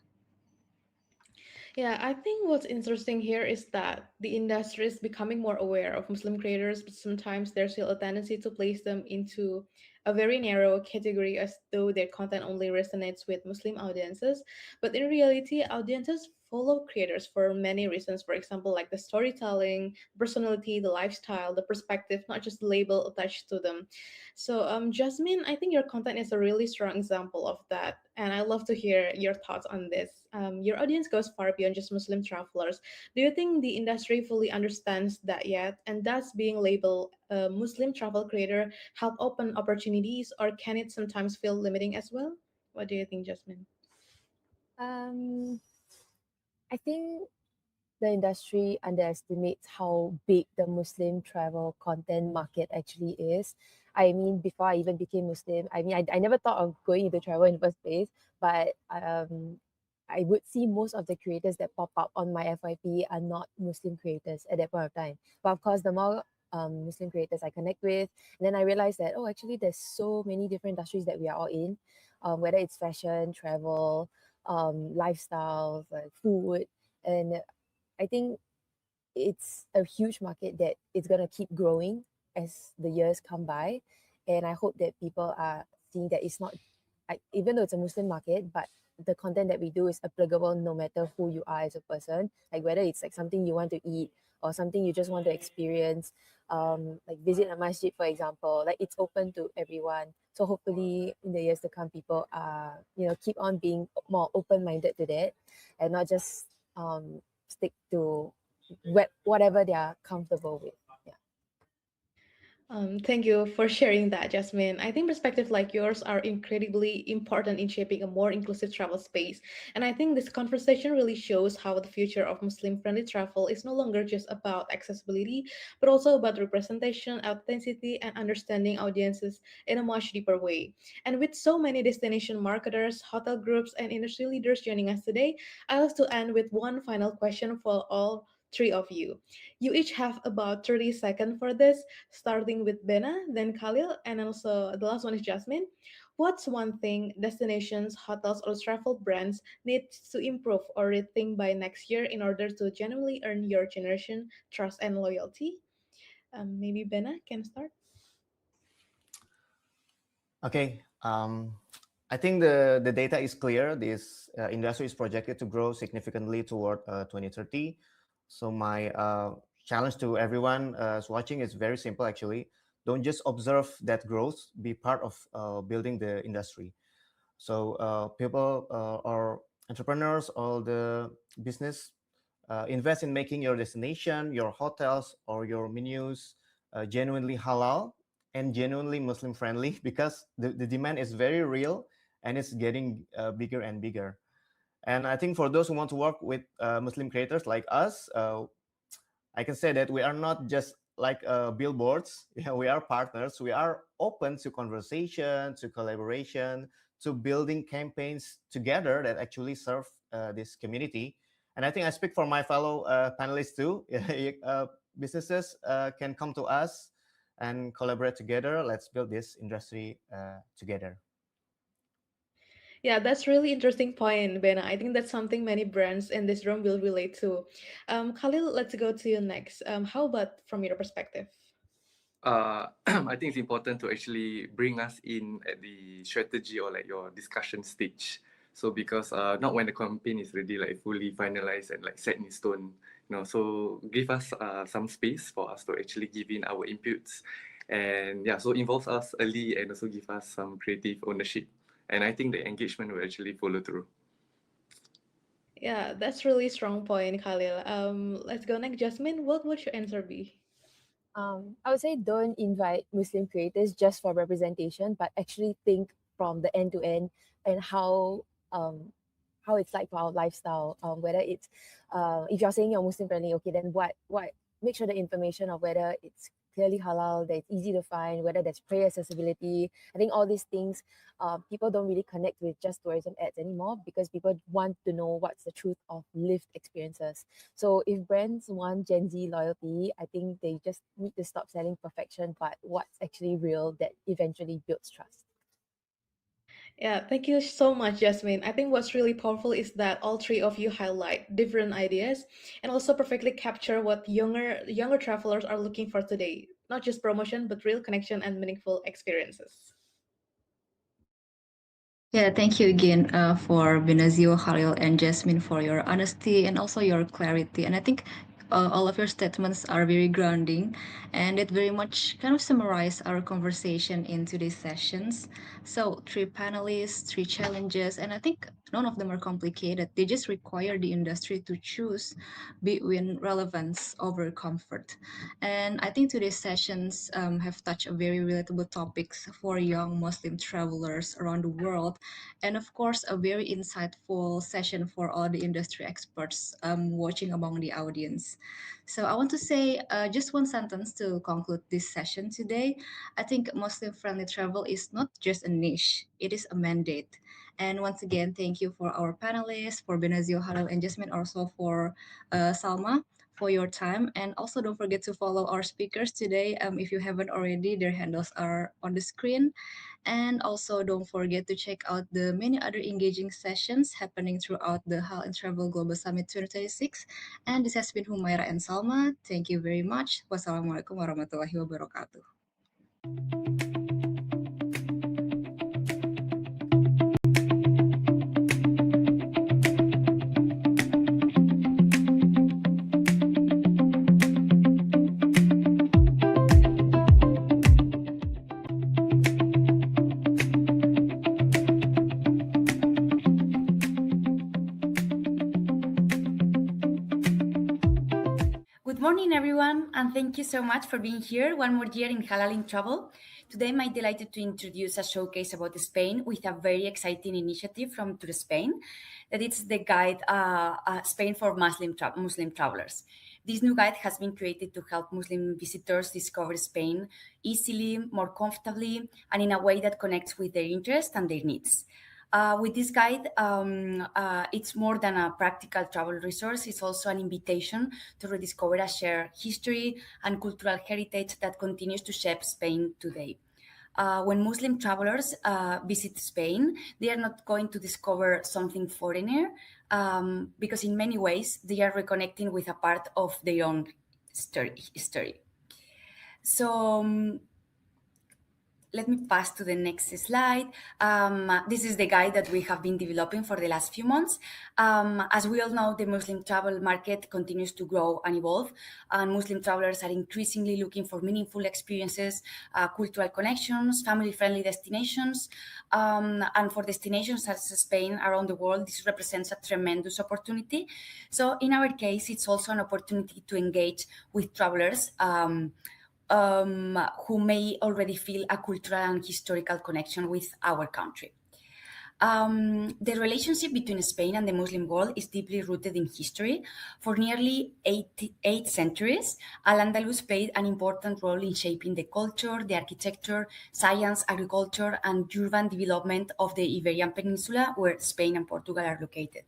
Yeah, I think what's interesting here is that the industry is becoming more aware of Muslim creators, but sometimes there's still a tendency to place them into a very narrow category as though their content only resonates with Muslim audiences. But in reality, audiences follow creators for many reasons. For example, like the storytelling, personality, the lifestyle, the perspective, not just the label attached to them. So, Jasmine, I think your content is a really strong example of that, and I love to hear your thoughts on this. Your audience goes far beyond just Muslim travelers. Do you think the industry fully understands that yet? And does being labeled a Muslim travel creator help open opportunities, or can it sometimes feel limiting as well? What do you think, Jasmine? I think the industry underestimates how big the Muslim travel content market actually is. I mean, before I even became Muslim, I mean, I never thought of going into travel in the first place, but I would see most of the creators that pop up on my FYP are not Muslim creators at that point of time. But of course, the more Muslim creators I connect with, and then I realized that, oh, actually, there's so many different industries that we are all in, whether it's fashion, travel, lifestyle, like food. And I think it's a huge market that it's going to keep growing as the years come by. And I hope that people are seeing that it's not, even though it's a Muslim market, but the content that we do is applicable no matter who you are as a person, like whether it's like something you want to eat or something you just want to experience, like visit a masjid, for example, like it's open to everyone. So hopefully in the years to come, people are, keep on being more open-minded to that and not just stick to whatever they are comfortable with. Yeah. Thank you for sharing that, Jasmine. I think perspectives like yours are incredibly important in shaping a more inclusive travel space. And I think this conversation really shows how the future of Muslim friendly travel is no longer just about accessibility, but also about representation, authenticity, and understanding audiences in a much deeper way. And with so many destination marketers, hotel groups, and industry leaders joining us today, I like to end with one final question for all three of you. You each have about 30 seconds for this, starting with Bena, then Khalil, and also the last one is Jasmine. What's one thing destinations, hotels, or travel brands need to improve or rethink by next year in order to genuinely earn your generation trust and loyalty? Maybe Bena can start. Okay. I think the data is clear. This industry is projected to grow significantly toward 2030. So my challenge to everyone who's watching is very simple, actually. Don't just observe that growth, be part of building the industry. So people or entrepreneurs, all the business, invest in making your destination, your hotels, or your menus genuinely halal and genuinely Muslim friendly, because the demand is very real and it's getting bigger and bigger. And I think for those who want to work with Muslim creators like us, I can say that we are not just like billboards. Yeah, we are partners. We are open to conversation, to collaboration, to building campaigns together that actually serve this community. And I think I speak for my fellow panelists too. Businesses can come to us and collaborate together. Let's build this industry together. Yeah, that's really interesting point, Bena. I think that's something many brands in this room will relate to. Khalil, let's go to you next. How about from your perspective? I think it's important to actually bring us in at the strategy or like your discussion stage. So because not when the campaign is ready, like fully finalized and like set in stone, so give us some space for us to actually give in our inputs. And yeah, so involve us early and also give us some creative ownership. And I think the engagement will actually follow through. Yeah, that's really strong point, Khalil. Let's go next, Jasmine. What would your answer be? I would say don't invite Muslim creators just for representation, but actually think from the end to end and how it's like for our lifestyle. Whether it's if you're saying you're Muslim friendly, okay, then what make sure the information of whether it's clearly halal, that it's easy to find, whether there's prayer accessibility. I think all these things, people don't really connect with just tourism ads anymore because people want to know what's the truth of lived experiences. So if brands want Gen Z loyalty, I think they just need to stop selling perfection, but what's actually real that eventually builds trust. Yeah, thank you so much, Jasmine. I think what's really powerful is that all three of you highlight different ideas and also perfectly capture what younger travelers are looking for today. Not just promotion, but real connection and meaningful experiences. Yeah, thank you again for Benazio, Khalil, and Jasmine for your honesty and also your clarity. And I think all of your statements are very grounding and it very much kind of summarize our conversation in today's sessions. So, three panelists, three challenges, and I think none of them are complicated. They just require the industry to choose between relevance over comfort. And I think today's sessions have touched a very relatable topics for young Muslim travelers around the world. And of course, a very insightful session for all the industry experts watching among the audience. So I want to say just one sentence to conclude this session today. I think Muslim-friendly travel is not just a niche, it is a mandate. And once again, thank you for our panelists, for Benazio, Halal, and Jasmine, also for Salma for your time. And also don't forget to follow our speakers today. If you haven't already, their handles are on the screen. And also don't forget to check out the many other engaging sessions happening throughout the Halal In Travel Global Summit 2026. And this has been Humaira and Salma. Thank you very much. Wassalamualaikum warahmatullahi wabarakatuh. morning, everyone, and thank you so much for being here one more year in Halal In Travel. Today, I'm delighted to introduce a showcase about Spain with a very exciting initiative from Tour Spain, that it's the guide Spain for Muslim travelers. This new guide has been created to help Muslim visitors discover Spain easily, more comfortably, and in a way that connects with their interests and their needs. With this guide, it's more than a practical travel resource. It's also an invitation to rediscover a shared history and cultural heritage that continues to shape Spain today. When Muslim travelers visit Spain, they are not going to discover something foreigner, because in many ways they are reconnecting with a part of their own history. So let me pass to the next slide. This is the guide that we have been developing for the last few months. As we all know, the Muslim travel market continues to grow and evolve, and Muslim travelers are increasingly looking for meaningful experiences, cultural connections, family-friendly destinations, and for destinations such as Spain around the world, this represents a tremendous opportunity. So in our case, it's also an opportunity to engage with travelers who may already feel a cultural and historical connection with our country. The relationship between Spain and the Muslim world is deeply rooted in history. For nearly 8 centuries, Al-Andalus played an important role in shaping the culture, the architecture, science, agriculture, and urban development of the Iberian Peninsula, where Spain and Portugal are located.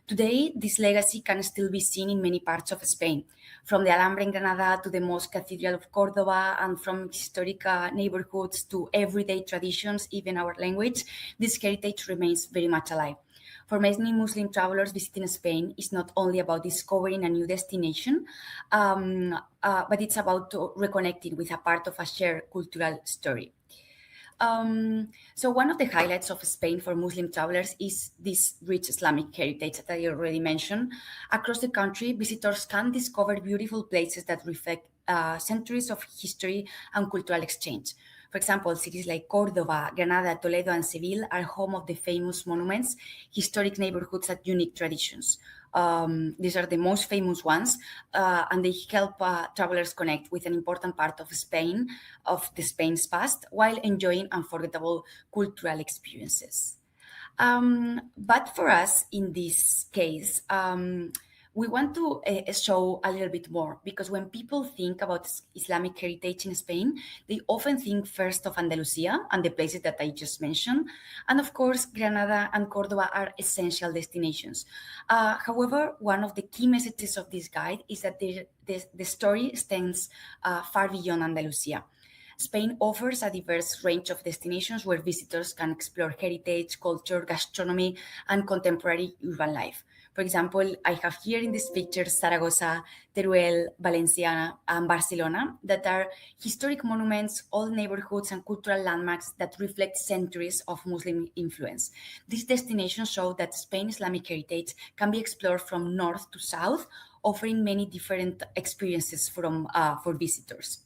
Today, this legacy can still be seen in many parts of Spain, from the Alhambra in Granada to the Mosque Cathedral of Cordoba, and from historic neighborhoods to everyday traditions, even our language. This heritage remains very much alive. For many Muslim travelers, visiting Spain is not only about discovering a new destination, but it's about reconnecting with a part of a shared cultural story. So one of the highlights of Spain for Muslim travelers is this rich Islamic heritage that I already mentioned. Across the country, visitors can discover beautiful places that reflect centuries of history and cultural exchange. For example, cities like Cordoba, Granada, Toledo, and Seville are home of the famous monuments, historic neighborhoods, and unique traditions. These are the most famous ones, and they help travelers connect with an important part of Spain, of the Spain's past, while enjoying unforgettable cultural experiences. But for us, in this case, we want to show a little bit more, because when people think about Islamic heritage in Spain, they often think first of Andalusia and the places that I just mentioned. And of course, Granada and Cordoba are essential destinations. However, one of the key messages of this guide is that the story extends far beyond Andalusia. Spain offers a diverse range of destinations where visitors can explore heritage, culture, gastronomy, and contemporary urban life. For example, I have here in this picture Zaragoza, Teruel, Valencia, and Barcelona, that are historic monuments, old neighborhoods, and cultural landmarks that reflect centuries of Muslim influence. These destinations show that Spain's Islamic heritage can be explored from north to south, offering many different experiences for visitors.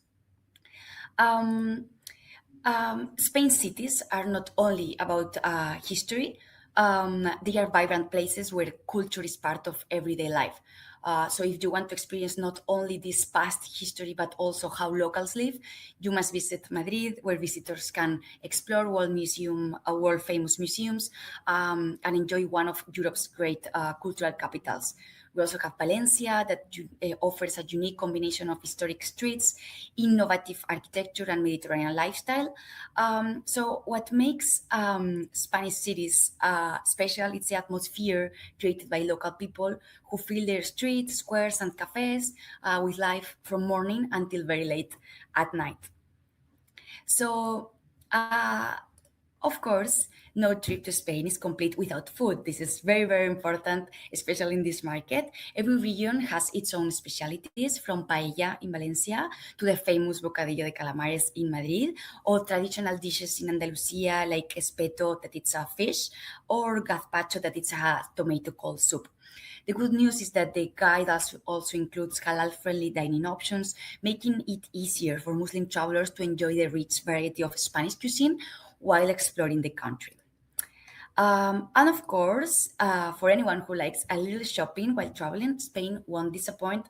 Spain cities are not only about history, they are vibrant places where culture is part of everyday life. So if you want to experience not only this past history, but also how locals live, you must visit Madrid, where visitors can explore world famous museums, and enjoy one of Europe's great cultural capitals. We also have Valencia, that offers a unique combination of historic streets, innovative architecture, and Mediterranean lifestyle. So what makes Spanish cities special is the atmosphere created by local people who fill their streets, squares, and cafes with life from morning until very late at night. So, of course, no trip to Spain is complete without food. This is very, very important, especially in this market. Every region has its own specialities, from paella in Valencia to the famous bocadillo de calamares in Madrid, or traditional dishes in Andalusia like espeto, that it's a fish, or gazpacho, that it's a tomato cold soup. The good news is that the guide also includes halal-friendly dining options, making it easier for Muslim travelers to enjoy the rich variety of Spanish cuisine while exploring the country. And of course, for anyone who likes a little shopping while traveling, Spain won't disappoint.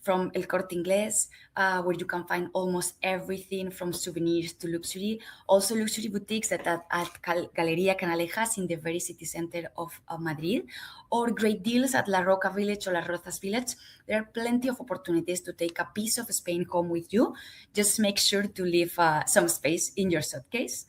from El Corte Inglés, where you can find almost everything from souvenirs to luxury. Also luxury boutiques that are at Galeria Canalejas in the very city center of Madrid, or great deals at La Roca Village or La Rozas Village. There are plenty of opportunities to take a piece of Spain home with you. Just make sure to leave some space in your suitcase.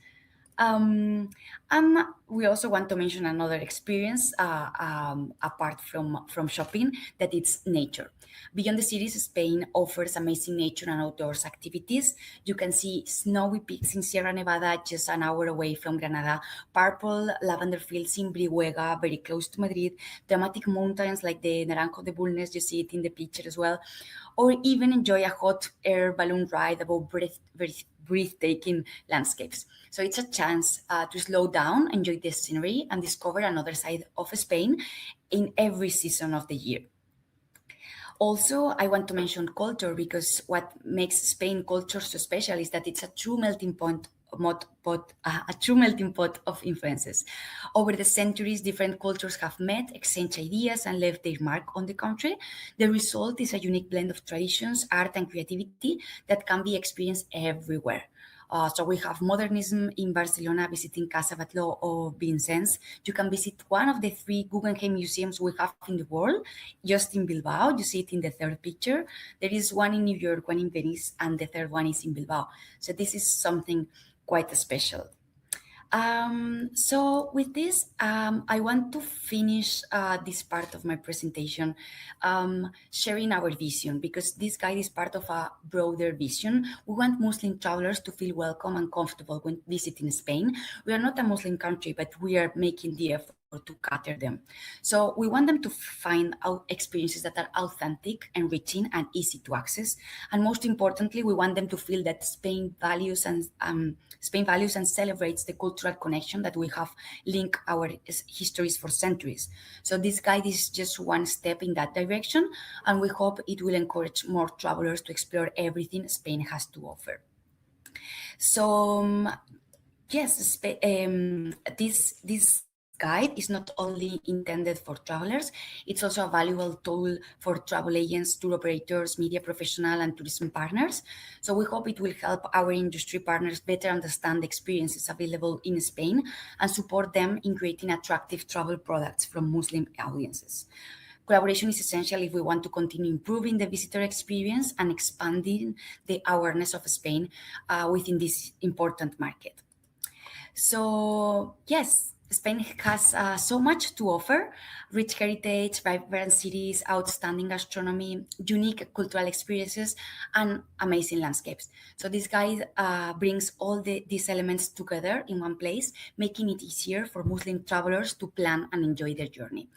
And we also want to mention another experience apart from shopping, that it's nature. Beyond the cities, Spain offers amazing nature and outdoors activities. You can see snowy peaks in Sierra Nevada, just an hour away from Granada, purple lavender fields in Brihuega, very close to Madrid, dramatic mountains like the Naranjo de Bulnes, you see it in the picture as well, or even enjoy a hot air balloon ride above breathtaking landscapes. So it's a chance to slow down, enjoy the scenery, and discover another side of Spain in every season of the year. Also, I want to mention culture, because what makes Spain culture so special is that it's a true melting pot of influences. Over the centuries, different cultures have met, exchanged ideas, and left their mark on the country. The result is a unique blend of traditions, art, and creativity that can be experienced everywhere. So we have modernism in Barcelona, visiting Casa Batlló or Vincennes. You can visit one of the 3 Guggenheim museums we have in the world, just in Bilbao. You see it in the third picture. There is one in New York, one in Venice, and the third one is in Bilbao. So this is something quite special. So with this, I want to finish this part of my presentation sharing our vision, because this guide is part of a broader vision. We want Muslim travelers to feel welcome and comfortable when visiting Spain. We are not a Muslim country, but we are making the effort to cater them. So we want them to find out experiences that are authentic, enriching, and easy to access. And most importantly, we want them to feel that Spain values and celebrates the cultural connection that we have linked our histories for centuries. So this guide is just one step in that direction, and we hope it will encourage more travelers to explore everything Spain has to offer. So yes, this guide is not only intended for travelers, it's also a valuable tool for travel agents, tour operators, media professionals, and tourism partners. So we hope it will help our industry partners better understand the experiences available in Spain and support them in creating attractive travel products from Muslim audiences. Collaboration is essential if we want to continue improving the visitor experience and expanding the awareness of Spain within this important market. So yes, Spain has so much to offer: rich heritage, vibrant cities, outstanding gastronomy, unique cultural experiences, and amazing landscapes. So this guide brings all these elements together in one place, making it easier for Muslim travelers to plan and enjoy their journey.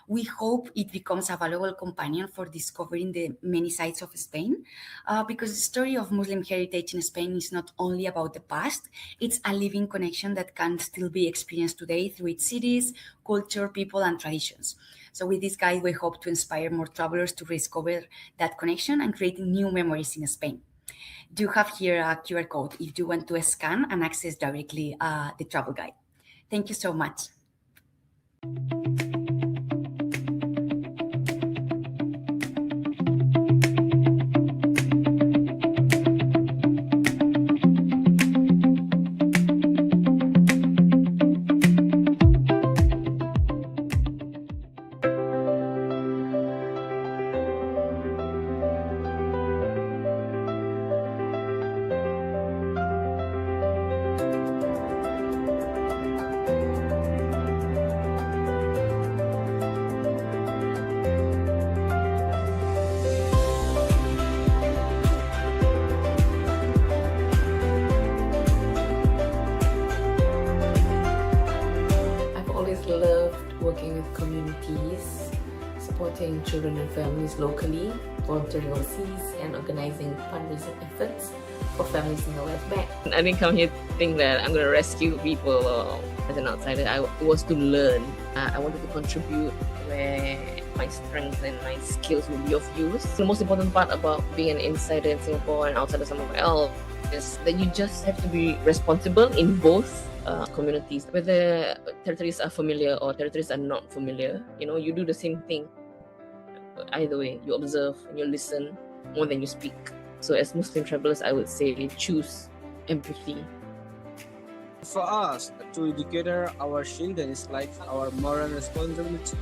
We hope it becomes a valuable companion for discovering the many sides of Spain, because the story of Muslim heritage in Spain is not only about the past, it's a living connection that can still be experienced today through its cities, culture, people, and traditions. So with this guide, we hope to inspire more travelers to rediscover that connection and create new memories in Spain. You have here a QR code if you want to scan and access directly the travel guide. Thank you so much. Supporting children and families locally, volunteering overseas, and organizing fundraising efforts for families in the West Bank. I didn't come here to think that I'm going to rescue people as an outsider. I was to learn. I wanted to contribute where my strengths and my skills will be of use. The most important part about being an insider in Singapore and outsider somewhere else is that you just have to be responsible in both communities. Whether territories are familiar or territories are not familiar, you do the same thing. either way, you observe and you listen more than you speak. So as Muslim travelers, I would say choose empathy. For us, to educate our children is like our moral responsibility.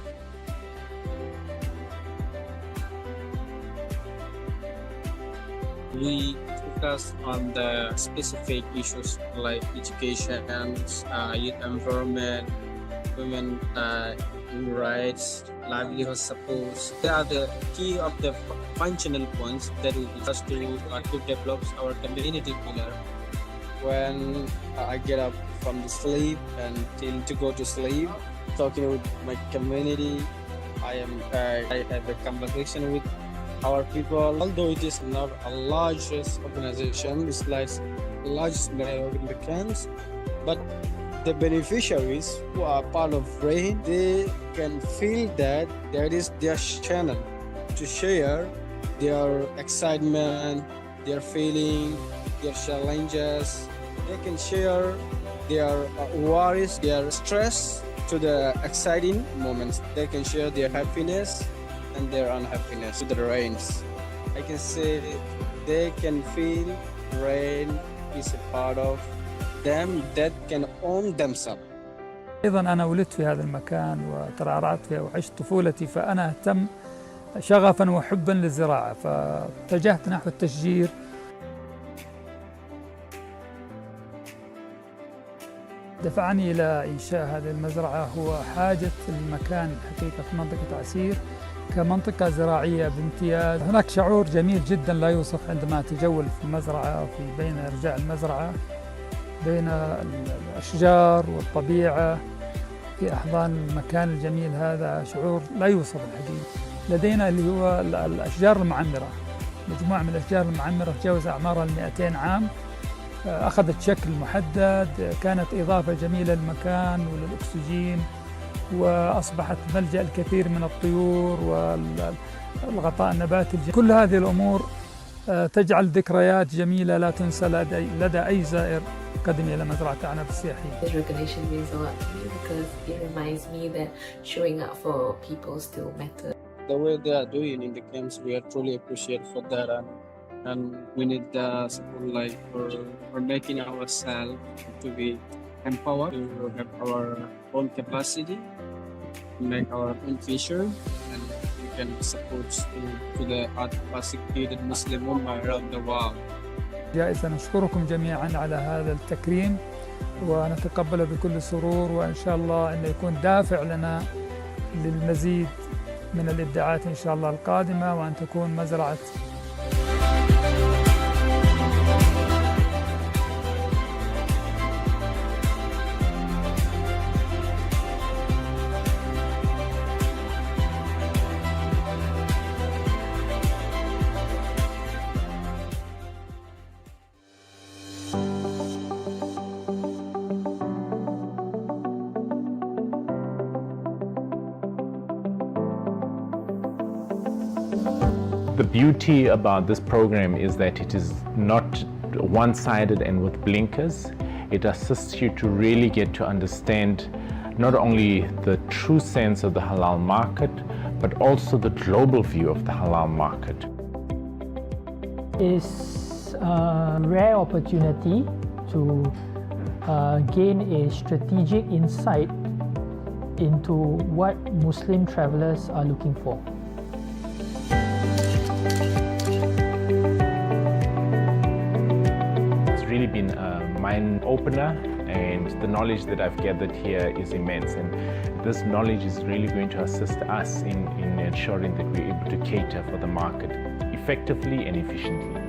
We focus on the specific issues like education, youth environment, women rights, livelihood support. They are the key of the functional points that we just to develop our community pillar. When I get up from the sleep and till to go to sleep, talking with my community, I have a conversation with our people. Although it is not a largest organization, it's like the largest network in the camps, but the beneficiaries who are part of RAIN, they can feel that there is their channel to share their excitement, their feeling, their challenges. They can share their worries, their stress to the exciting moments. They can share their happiness and their unhappiness to the RAINs. I can say they can feel RAIN is a part of them that can own themselves. أيضا أنا ولدت في هذا المكان وترعرعت فيه وعشت طفولتي، فأنا أهتم شغفا وحبا للزراعة، فاتجهت نحو التشجير. دفعني إلى إنشاء هذه المزرعة هو حاجة المكان حقيقة في منطقة عسير كمنطقة زراعية بامتياز. هناك شعور جميل جدا لا يوصف عندما تجول في المزرعة وفي بين أرجاء المزرعة، بين الأشجار والطبيعة في أحضان المكان الجميل هذا، شعور لا يوصف الحقيقة. لدينا اللي هو الأشجار المعمرة، مجموعة من الأشجار المعمرة تجاوز أعمارها 200 عام، أخذت شكل محدد، كانت إضافة جميلة للمكان وللأكسجين، وأصبحت ملجأ الكثير من الطيور والغطاء النباتي. كل هذه الأمور تجعل ذكريات جميلة لا تنسى لدى أي زائر قدم إلى مزرعة أعناب السياحية. This recognition means a lot to me because it reminds me that showing up for people still matters. The way they are doing in the camps, we are truly appreciated for that, and we need the support like for making ourselves to be empowered to have our own capacity, make our own future, and we can support to the persecuted Muslim Ummah around the world. جائزة نشكركم جميعا على هذا التكريم ونتقبله بكل سرور، وإن شاء الله أنه يكون دافع لنا للمزيد من الإبداعات إن شاء الله القادمة، وأن تكون مزرعة The beauty about this program is that it is not one-sided and with blinkers. It assists you to really get to understand not only the true sense of the halal market, but also the global view of the halal market. It's a rare opportunity to gain a strategic insight into what Muslim travelers are looking for. Really been a mind opener, and the knowledge that I've gathered here is immense, and this knowledge is really going to assist us in ensuring that we're able to cater for the market effectively and efficiently.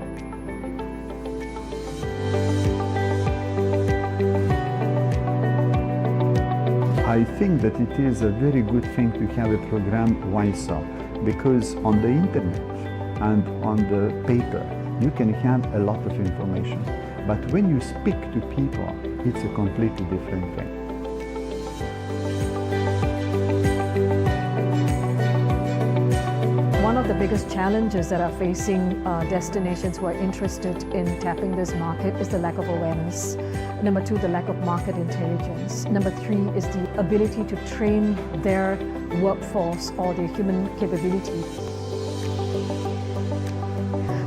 I think that it is a very good thing to have a program WISA, because on the internet and on the paper you can have a lot of information. But when you speak to people, it's a completely different thing. One of the biggest challenges that are facing destinations who are interested in tapping this market is the lack of awareness. Number two, the lack of market intelligence. Number three is the ability to train their workforce or their human capability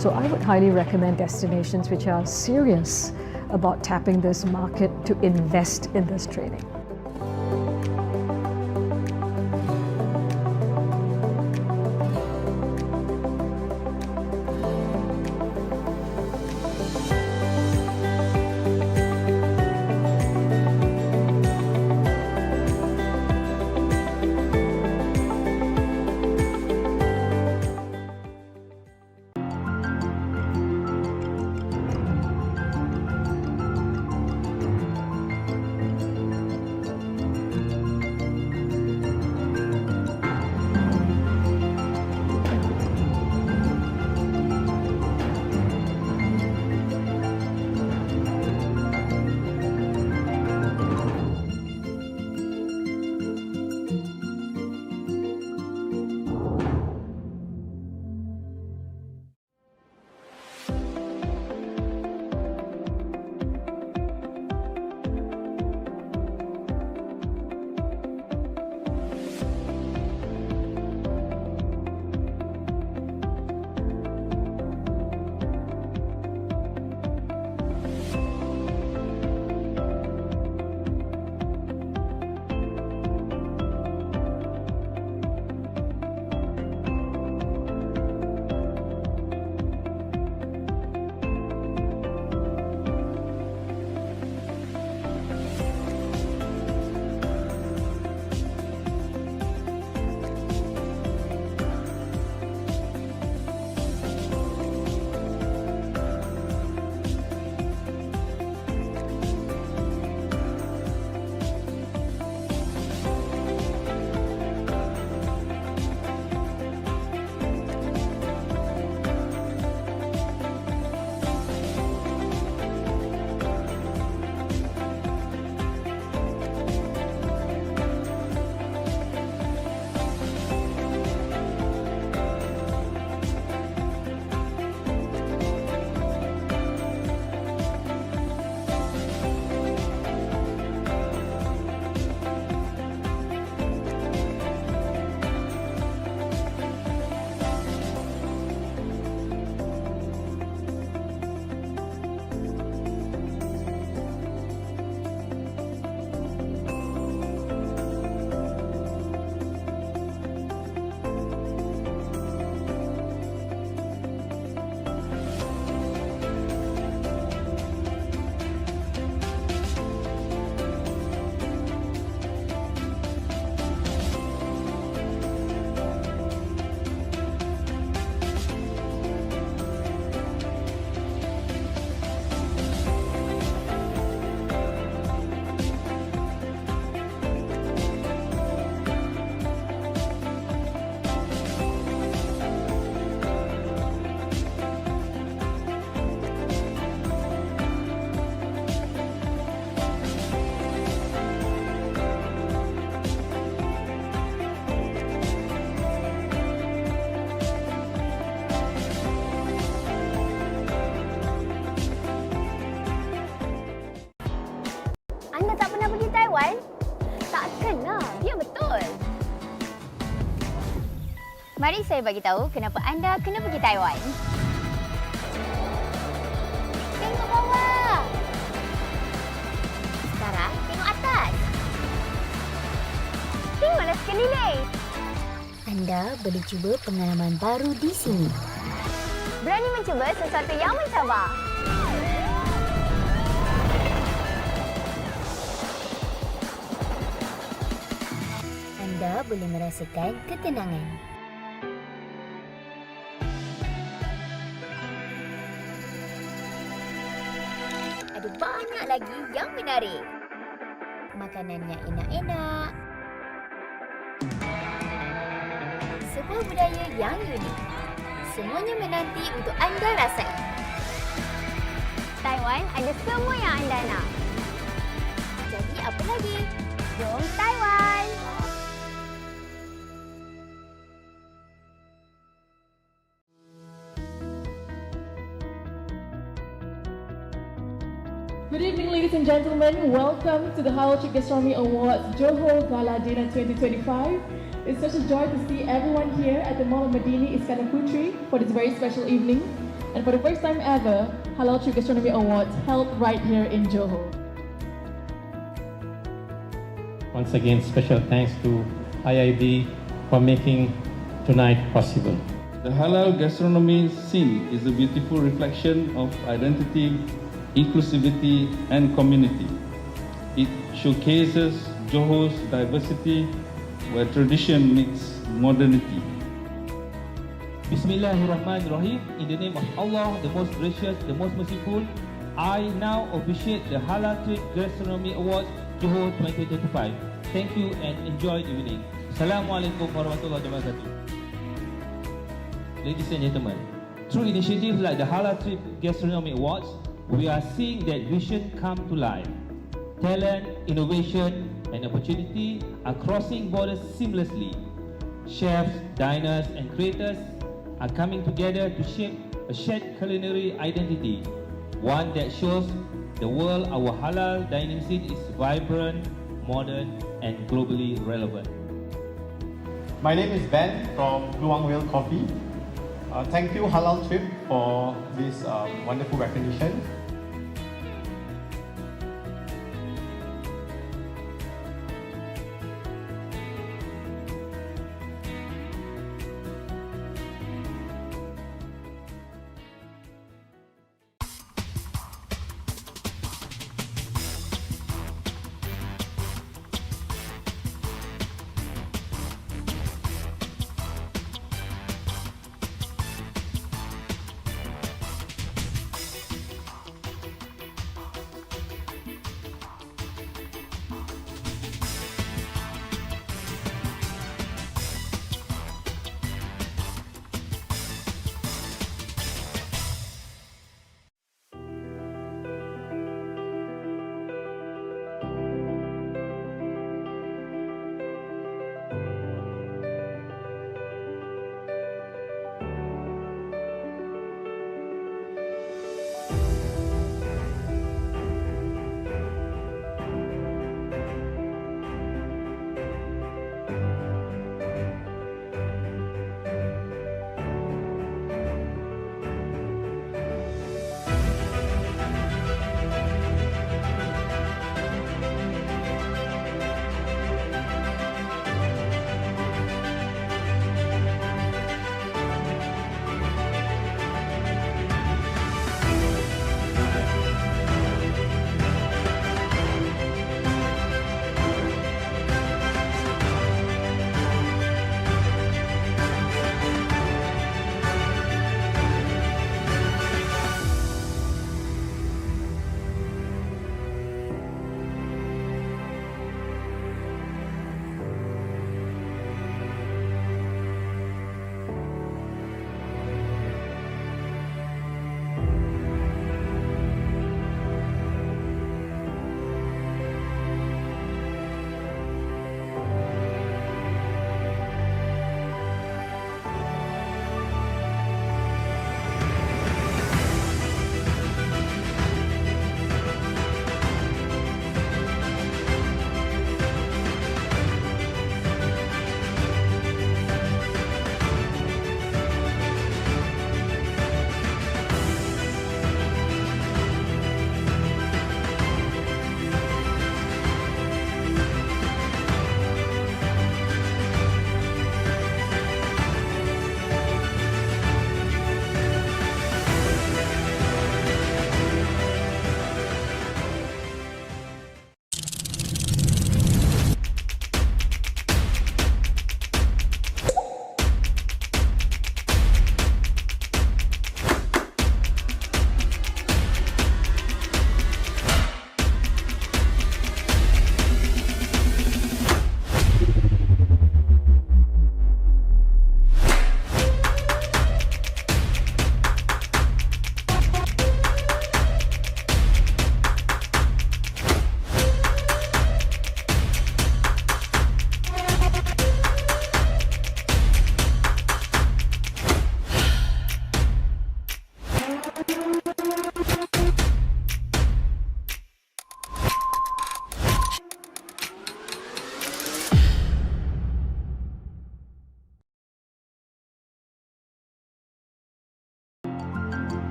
So I would highly recommend destinations which are serious about tapping this market to invest in this training. Anda tak pernah pergi Taiwan? Takkanlah, dia betul. Mari saya bagi tahu kenapa anda kena pergi Taiwan. Tengok bawah. Sekarang tengok atas. Tengoklah sekeliling. Anda boleh cuba pengalaman baru di sini. Berani mencuba sesuatu yang mencabar. Anda boleh merasakan ketenangan. Ada banyak lagi yang menarik. Makanannya enak-enak. Sebuah budaya yang unik. Semuanya menanti untuk anda rasai. Taiwan ada semua yang anda nak. Jadi apa lagi? Jom Taiwan! Good evening, ladies and gentlemen. Welcome to the HalalTrip Gastronomy Awards Johor Gala Dinner 2025. It's such a joy to see everyone here at the Mall of Madini, Iskandar Putri, for this very special evening. And for the first time ever, Halal Trip Gastronomy Awards held right here in Johor. Once again, special thanks to IIB for making tonight possible. The halal gastronomy scene is a beautiful reflection of identity, inclusivity, and community. It showcases Johor's diversity, where tradition meets modernity. Bismillahirrahmanirrahim. In the name of Allah, the most gracious, the most merciful, I now officiate the Halal Trip Gastronomy Awards Johor 2025. Thank you and enjoy the evening. Assalamualaikum warahmatullahi wabarakatuh. Ladies and gentlemen, through initiatives like the Halal Trip Gastronomy Awards, we are seeing that vision come to life. Talent, innovation, and opportunity are crossing borders seamlessly. Chefs, diners, and creators are coming together to shape a shared culinary identity, one that shows the world our halal dining scene is vibrant, modern, and globally relevant. My name is Ben from Luang Whale Coffee. Thank you Halal Trip for this wonderful recognition.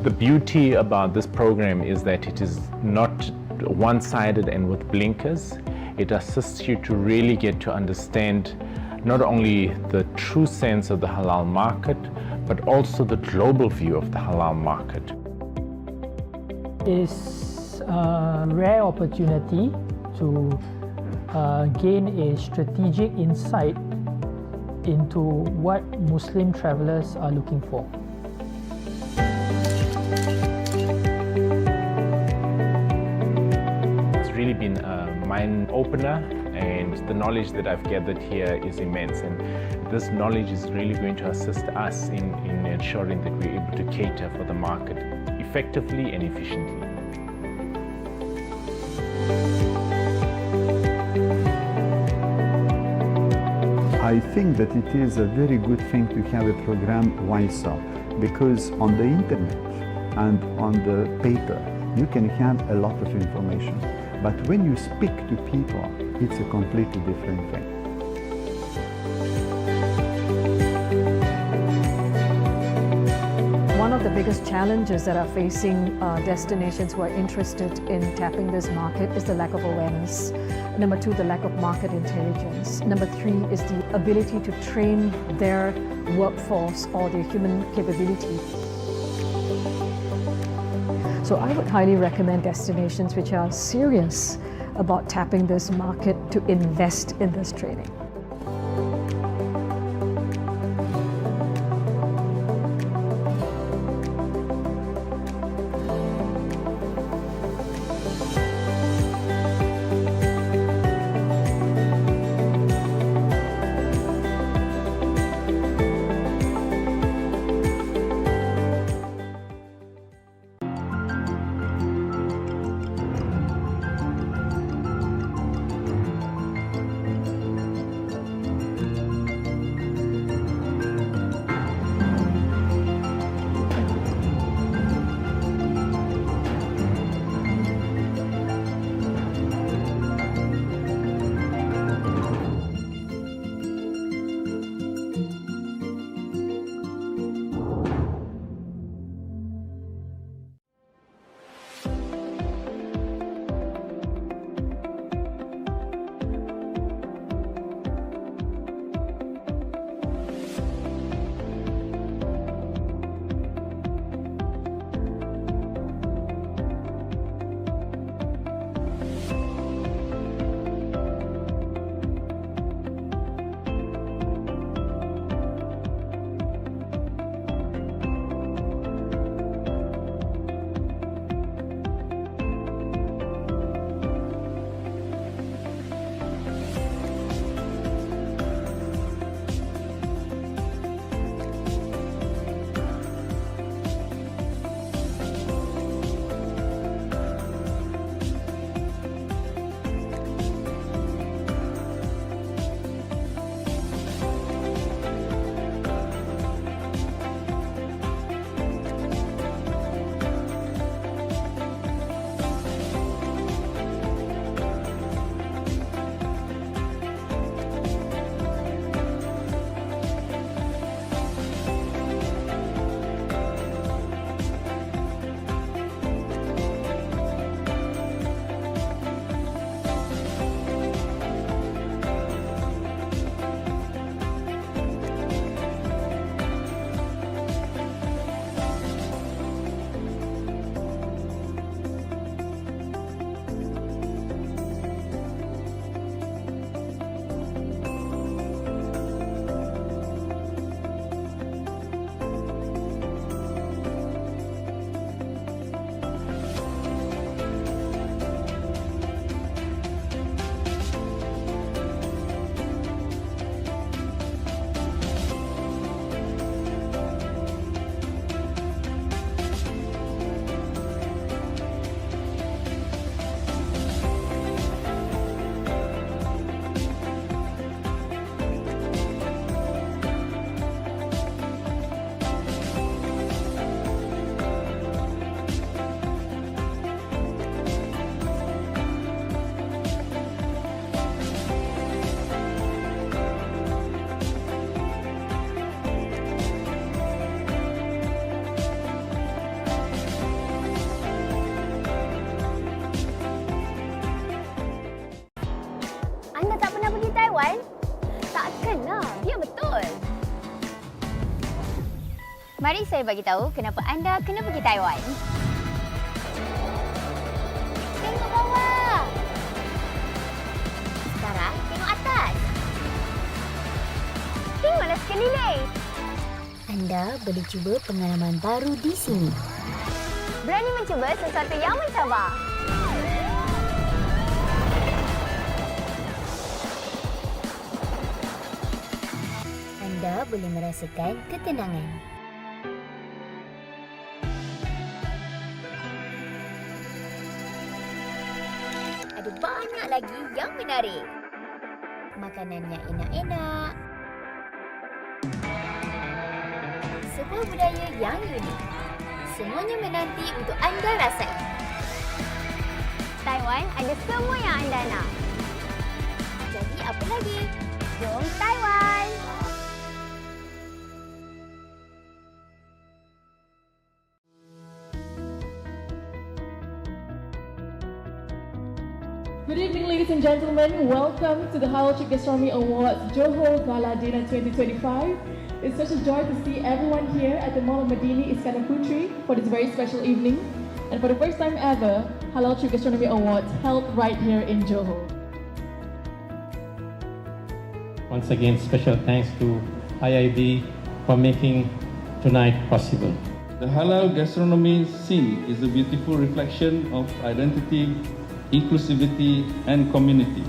The beauty about this program is that it is not one-sided and with blinkers. It assists you to really get to understand not only the true sense of the halal market, but also the global view of the halal market. It's a rare opportunity to gain a strategic insight into what Muslim travelers are looking for. It's really been a mind opener, and the knowledge that I've gathered here is immense, and this knowledge is really going to assist us in ensuring that we're able to cater for the market effectively and efficiently. I think that it is a very good thing to have a program WISA, because on the internet and on the paper you can have a lot of information, but when you speak to people it's a completely different thing. One of the biggest challenges that are facing destinations who are interested in tapping this market is the lack of awareness. Number two, the lack of market intelligence. Number three is the ability to train their workforce or their human capability. So I would highly recommend destinations which are serious about tapping this market to invest in this training. Mari saya bagi tahu kenapa anda kena pergi Taiwan. Tengok bawah. Sekarang tengok atas. Tengoklah sekeliling. Anda boleh cuba pengalaman baru di sini. Berani mencuba sesuatu yang mencabar. Anda boleh merasakan ketenangan. Ada banyak lagi yang menarik. Makanannya enak-enak. Sebuah budaya yang unik. Semuanya menanti untuk anda rasai. Taiwan ada semua yang anda nak. Jadi apa lagi? Jom Taiwan! Good evening, ladies and gentlemen. Welcome to the Halal Trip Gastronomy Awards Johor Gala Dinner 2025. It's such a joy to see everyone here at the Mall of Madini Iskandar Putri for this very special evening. And for the first time ever, Halal Trip Gastronomy Awards held right here in Johor. Once again, special thanks to IIB for making tonight possible. The halal gastronomy scene is a beautiful reflection of identity, inclusivity and community.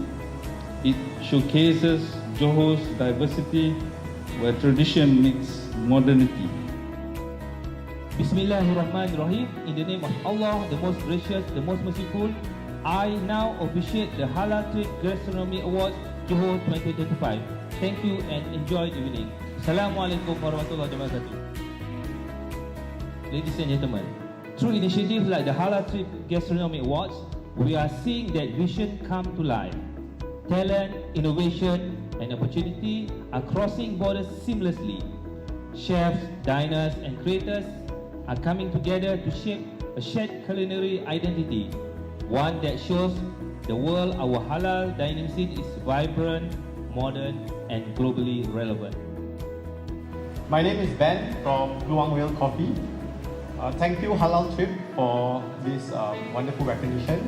It showcases Johor's diversity where tradition meets modernity. Bismillahirrahmanirrahim. In the name of Allah, the most gracious, the most merciful, I now officiate the Halal Trip Gastronomy Awards Johor 2025. Thank you and enjoy the evening. Assalamualaikum warahmatullahi wabarakatuh. Ladies and gentlemen, through initiatives like the Halal Trip Gastronomy Awards, we are seeing that vision come to life. Talent, innovation, and opportunity are crossing borders seamlessly. Chefs, diners, and creators are coming together to shape a shared culinary identity, one that shows the world our halal dining scene is vibrant, modern, and globally relevant. My name is Ben from Luang Whale Coffee. Thank you Halal Trip for this wonderful recognition.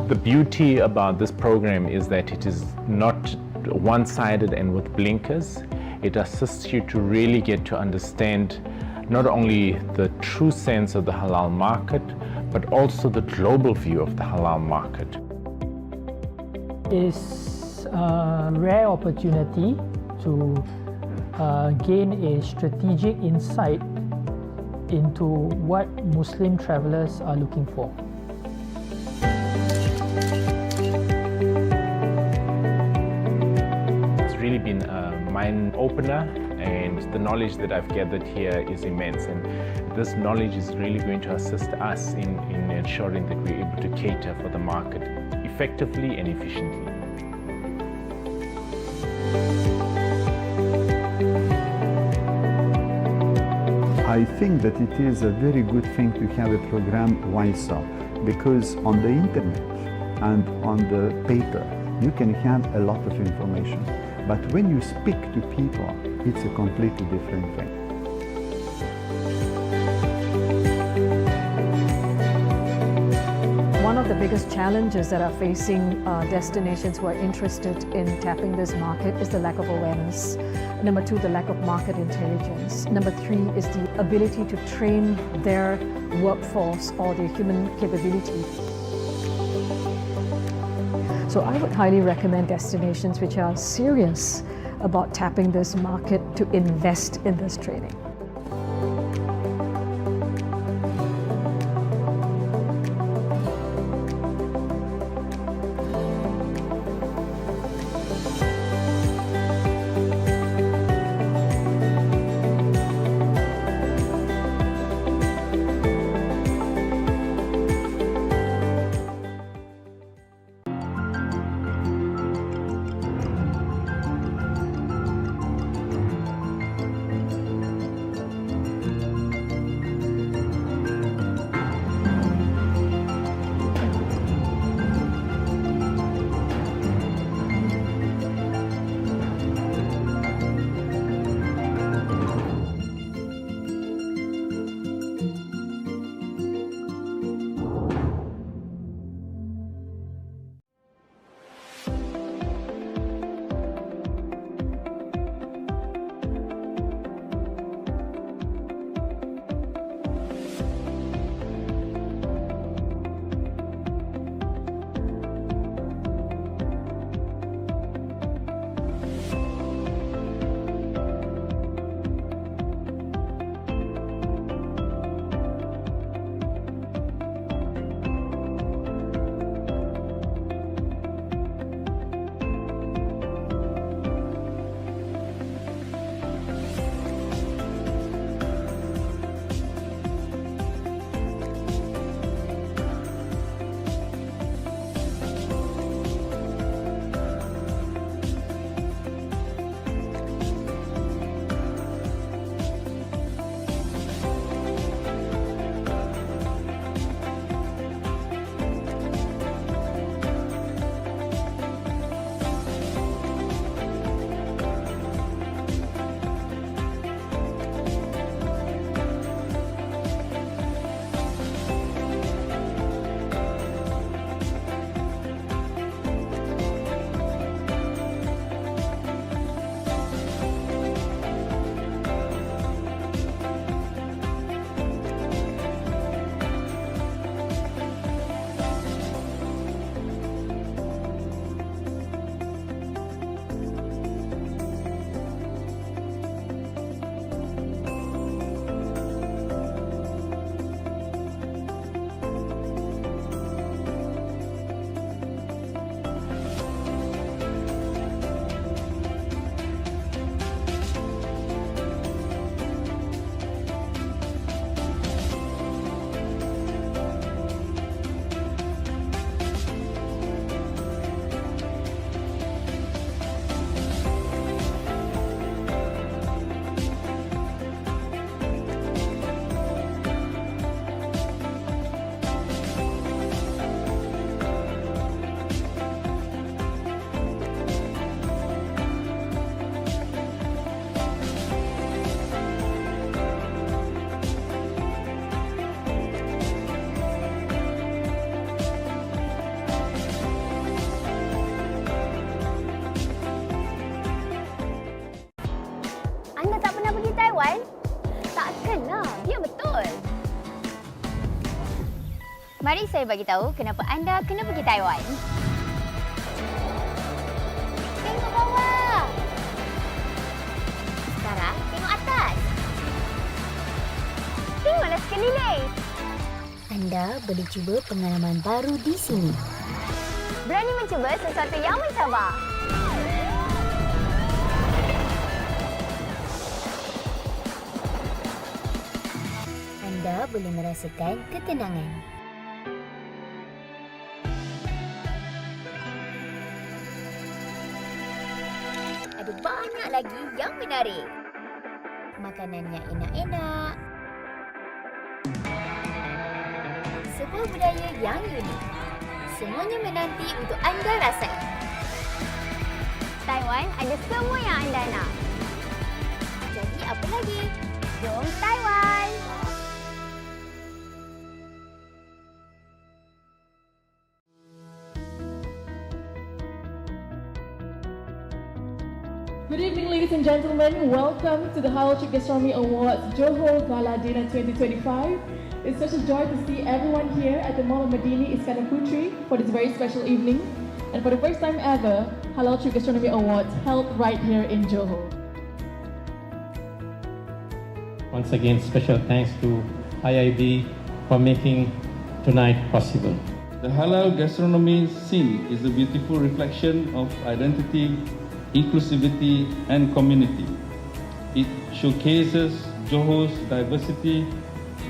The beauty about this program is that it is not one-sided and with blinkers. It assists you to really get to understand not only the true sense of the halal market, but also the global view of the halal market. It's a rare opportunity to gain a strategic insight into what Muslim travelers are looking for. It's really been a mind opener, and the knowledge that I've gathered here is immense, and this knowledge is really going to assist us in ensuring that we're able to cater for the market effectively and efficiently. I think that it is a very good thing to have a program WISA, because on the internet and on the paper you can have a lot of information, but when you speak to people it's a completely different thing. One of the biggest challenges that are facing destinations who are interested in tapping this market is the lack of awareness. Number two, the lack of market intelligence. Number three is the ability to train their workforce or their human capability. So I would highly recommend destinations which are serious about tapping this market to invest in this training. Mari saya bagi tahu kenapa anda kena pergi Taiwan. Tengok bawah. Sekarang tengok atas. Tengoklah sekeliling. Anda boleh cuba pengalaman baru di sini. Berani mencuba sesuatu yang mencabar. Anda boleh merasakan ketenangan. Ada banyak lagi yang menarik. Makanannya enak-enak. Sebuah budaya yang unik. Semuanya menanti untuk anda rasai. Taiwan ada semua yang anda nak. Jadi apa lagi? Jom Taiwan! Good evening, ladies and gentlemen. Welcome to the Halal Trip Gastronomy Awards Johor Gala Dinner 2025. It's such a joy to see everyone here at the Mall of Madini Iskandar Putri for this very special evening. And for the first time ever, Halal Trip Gastronomy Awards held right here in Johor. Once again, special thanks to IIB for making tonight possible. The halal gastronomy scene is a beautiful reflection of identity, inclusivity and community. It showcases Johor's diversity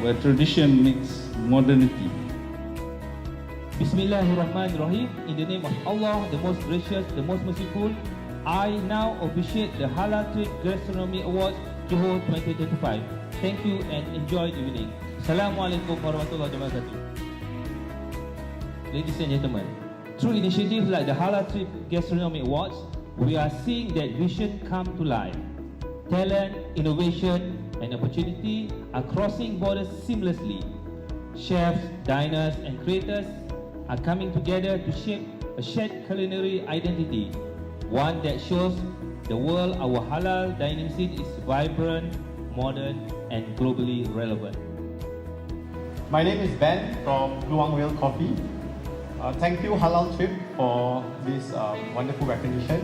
where tradition meets modernity. Bismillahirrahmanirrahim. In the name of Allah, the most gracious, the most merciful, I now officiate the Halal Trip Gastronomy Awards Johor 2025. Thank you and enjoy the evening. Assalamualaikum warahmatullahi wabarakatuh. Ladies and gentlemen, through initiatives like the Halal Trip Gastronomy Awards, we are seeing that vision come to life. Talent, innovation, and opportunity are crossing borders seamlessly. Chefs, diners, and creators are coming together to shape a shared culinary identity, one that shows the world our halal dining scene is vibrant, modern, and globally relevant. My name is Ben from Luang Whale Coffee. Thank you Halal Trip for this wonderful recognition.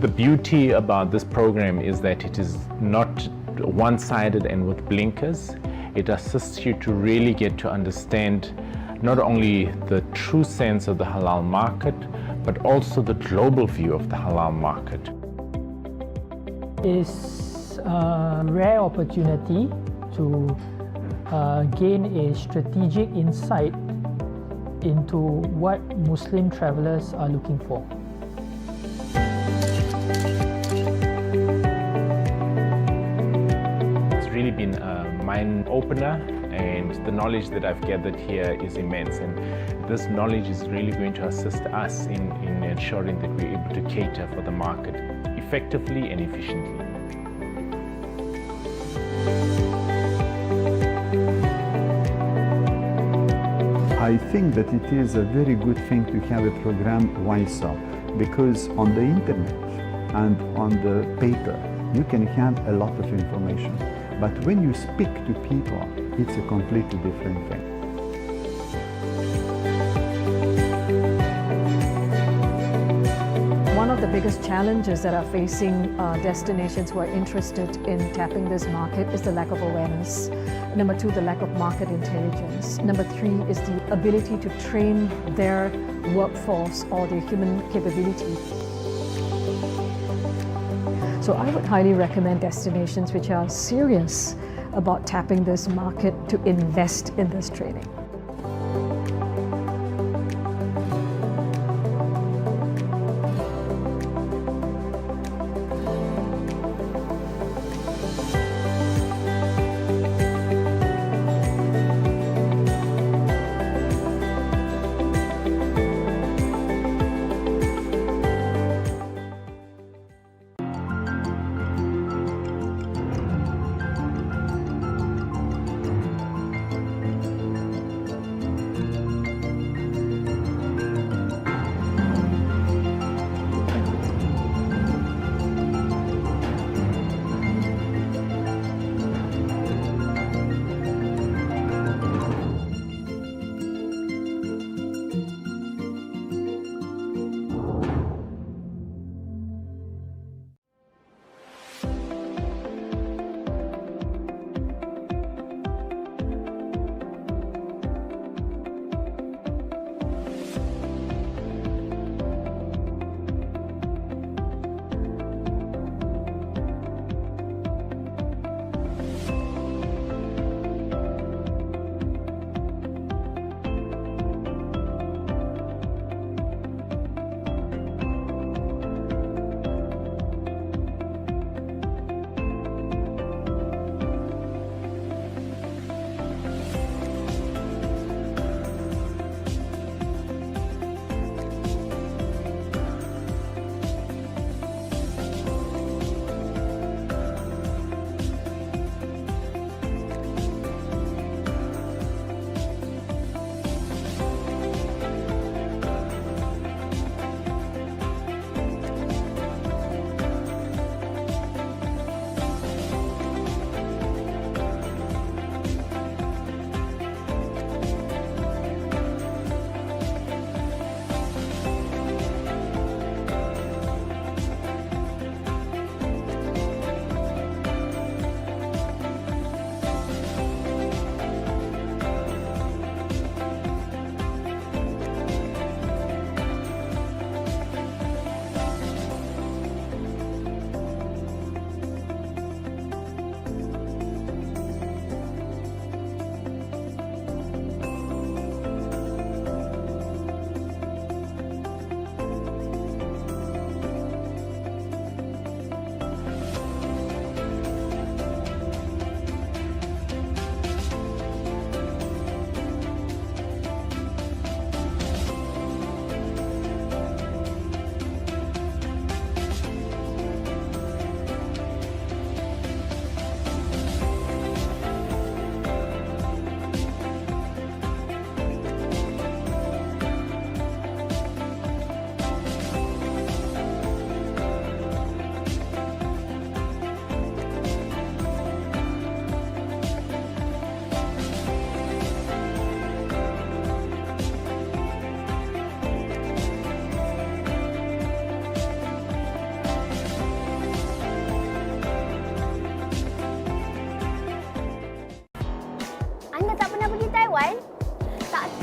The beauty about this program is that it is not one-sided and with blinkers. It assists you to really get to understand not only the true sense of the halal market, but also the global view of the halal market. It's a rare opportunity to gain a strategic insight into what Muslim travelers are looking for. It's really been a mind opener, and the knowledge that I've gathered here is immense, and this knowledge is really going to assist us in ensuring that we're able to cater for the market effectively and efficiently. I think that it is a very good thing to have a program WISA, because on the internet and on the paper you can have a lot of information, but when you speak to people it's a completely different thing. One of the biggest challenges that are facing destinations who are interested in tapping this market is the lack of awareness. Number two, the lack of market intelligence. Number three is the ability to train their workforce or their human capability. So I would highly recommend destinations which are serious about tapping this market to invest in this training.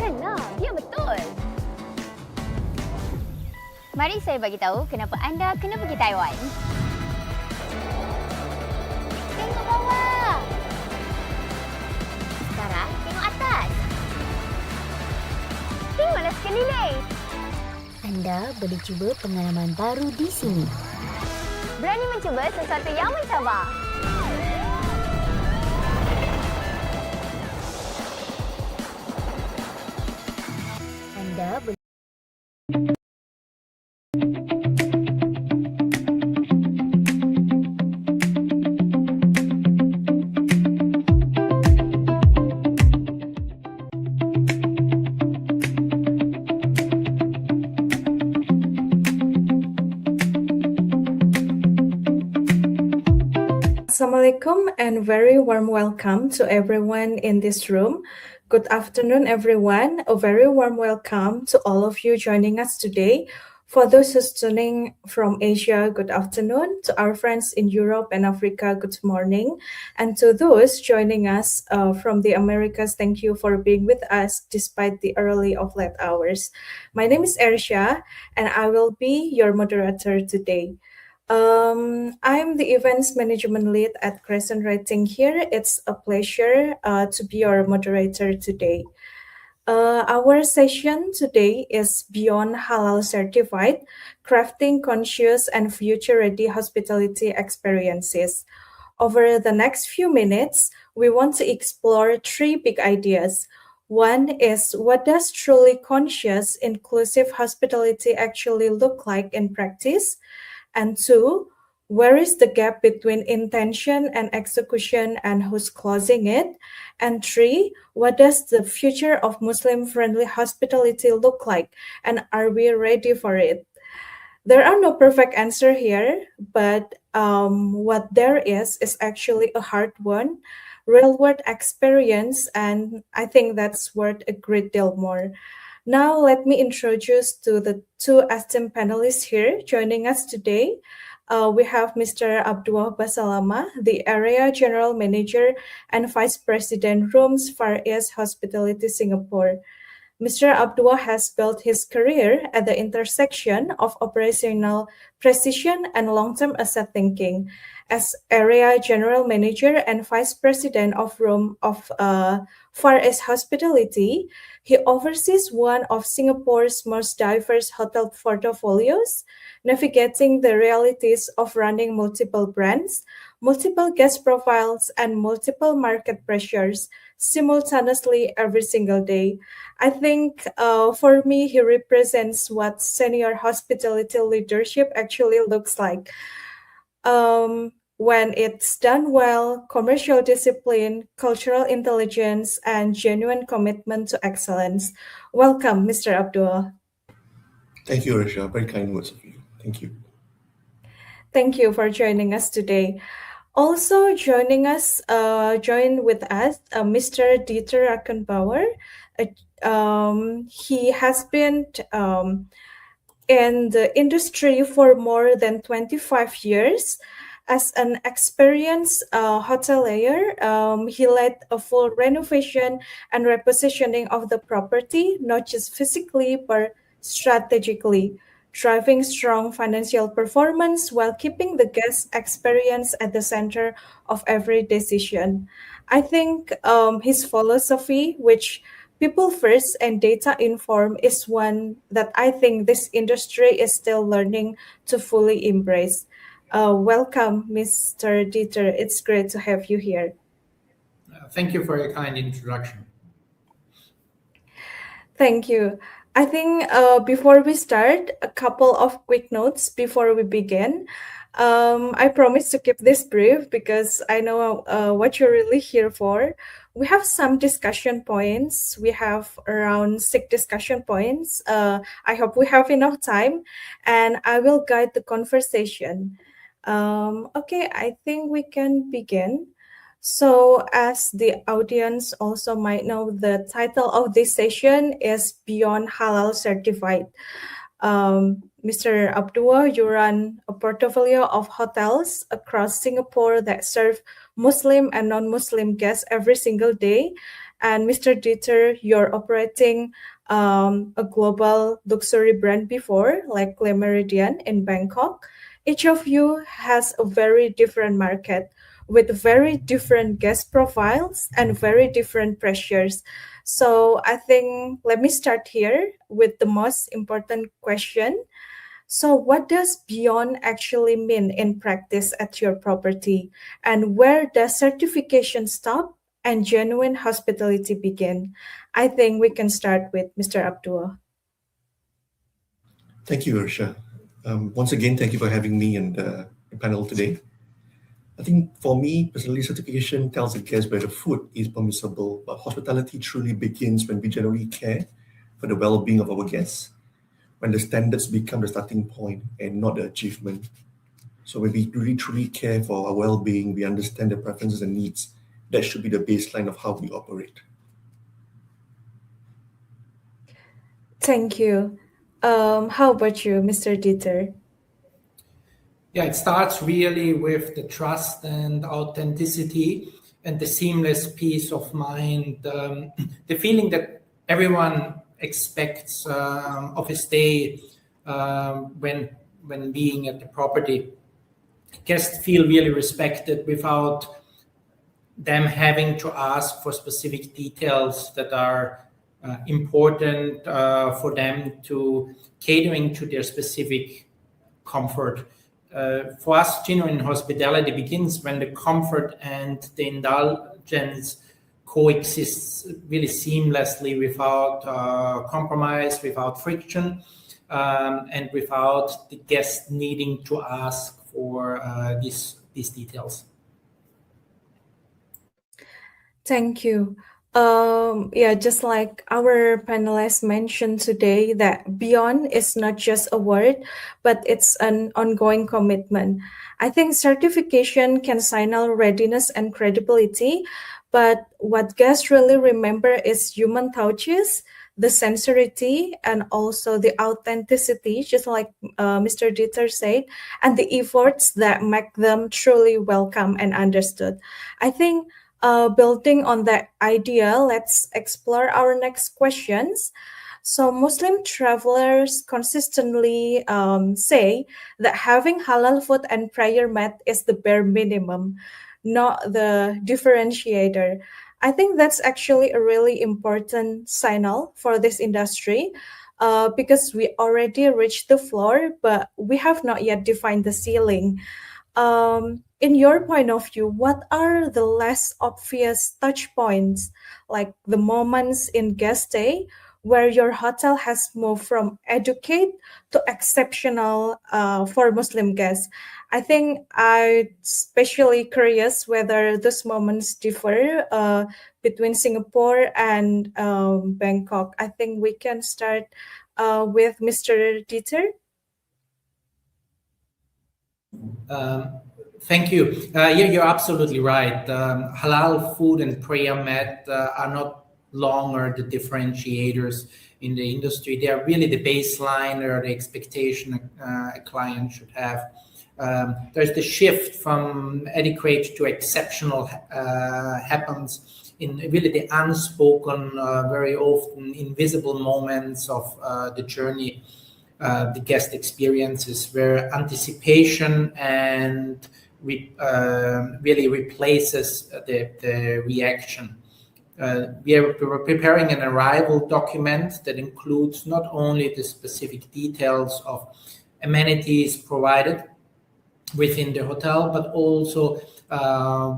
Takkanlah, biar betul. Mari saya bagi tahu kenapa anda kena pergi Taiwan. Tengok bawah. Sekarang tengok atas. Tengoklah sekeliling. Anda boleh cuba pengalaman baru di sini. Berani mencuba sesuatu yang mencabar. Anda boleh Assalamualaikum and very warm welcome to everyone in this room. Good afternoon, everyone. A very warm welcome to all of you joining us today. For those who's tuning from Asia, good afternoon. To our friends in Europe and Africa, good morning. And to those joining us from the Americas, thank you for being with us despite the early of late hours. My name is Ersha, and I will be your moderator today. I'm the events management lead at CrescentRating here. It's a pleasure to be your moderator today. Our session today is Beyond Halal Certified, Crafting Conscious and Future-Ready Hospitality Experiences. Over the next few minutes, we want to explore three big ideas. One is, what does truly conscious, inclusive hospitality actually look like in practice? And two, where is the gap between intention and execution and who's closing it? And three, what does the future of Muslim-friendly hospitality look like? And are we ready for it? There are no perfect answer here, but what there is actually a hard one, real-world experience, and I think that's worth a great deal more. Now, let me introduce to the two esteemed panelists here joining us today. We have Mr. Abdullah Basalama, the Area General Manager and Vice President, Rooms Far East Hospitality Singapore. Mr. Abdullah has built his career at the intersection of operational precision and long-term asset thinking. As Area General Manager and Vice President of Room of Far East Hospitality, he oversees one of Singapore's most diverse hotel portfolios, navigating the realities of running multiple brands, multiple guest profiles, and multiple market pressures simultaneously every single day. I think for me, he represents what senior hospitality leadership actually looks like. When it's done well, commercial discipline, cultural intelligence, and genuine commitment to excellence. Welcome, Mr. Abdul. Thank you, Risha. Very kind words of you. Thank you. Thank you for joining us today. Also join with us, Mr. Dieter Rackenbauer. He has been in the industry for more than 25 years. As an experienced hotelier, he led a full renovation and repositioning of the property, not just physically, but strategically, driving strong financial performance while keeping the guest experience at the center of every decision. I think his philosophy, which people first and data informed, is one that I think this industry is still learning to fully embrace. Welcome, Mr. Dieter. It's great to have you here. Thank you for your kind introduction. Thank you. I think before we start, a couple of quick notes before we begin. I promise to keep this brief because I know what you're really here for. We have some discussion points. We have around 6 discussion points. I hope we have enough time, and I will guide the conversation. Okay, I think we can begin. So, as the audience also might know, the title of this session is Beyond Halal Certified. Mr. Abdullah, you run a portfolio of hotels across Singapore that serve Muslim and non-Muslim guests every single day. And Mr. Dieter, you're operating a global luxury brand before, like Le Méridien in Bangkok. Each of you has a very different market with very different guest profiles and very different pressures. So I think let me start here with the most important question. So, what does beyond actually mean in practice at your property? And where does certification stop and genuine hospitality begin? I think we can start with Mr. Abdul. Thank you, Ursha. Once again, thank you for having me in the panel today. I think for me, personally, certification tells a guest where the food is permissible, but hospitality truly begins when we genuinely care for the well-being of our guests, when the standards become the starting point and not the achievement. So when we really truly care for our well-being, we understand their preferences and needs. That should be the baseline of how we operate. Thank you. How about you, Mr. Dieter? Yeah, it starts really with the trust and authenticity and the seamless peace of mind, the feeling that everyone expects of a stay when being at the property. Guests feel really respected without them having to ask for specific details that are important for them to catering to their specific comfort. For us, genuine hospitality begins when the comfort and the indulgence coexists really seamlessly without compromise, without friction, and without the guest needing to ask for these details. Thank you. Yeah, just like our panelists mentioned today, that beyond is not just a word, but it's an ongoing commitment. I think certification can signal readiness and credibility, but what guests really remember is human touches, the sincerity, and also the authenticity, just like Mr. Dieter said, and the efforts that make them truly welcome and understood. I think building on that idea, let's explore our next questions. So, Muslim travelers consistently say that having halal food and prayer mat is the bare minimum, not the differentiator. I think that's actually a really important signal for this industry because we already reached the floor, but we have not yet defined the ceiling. In your point of view, what are the less obvious touch points, like the moments in guest stay where your hotel has moved from educate to exceptional for Muslim guests? I think I'm especially curious whether those moments differ between Singapore and Bangkok. I think we can start with Mr. Dieter. Thank you. Yeah, you're absolutely right. Halal food and prayer mat are not longer the differentiators in the industry. They are really the baseline or the expectation a client should have. There's the shift from adequate to exceptional happens in really the unspoken, very often invisible moments of the journey. The guest experiences where anticipation and really replaces the reaction. We are preparing an arrival document that includes not only the specific details of amenities provided within the hotel, but also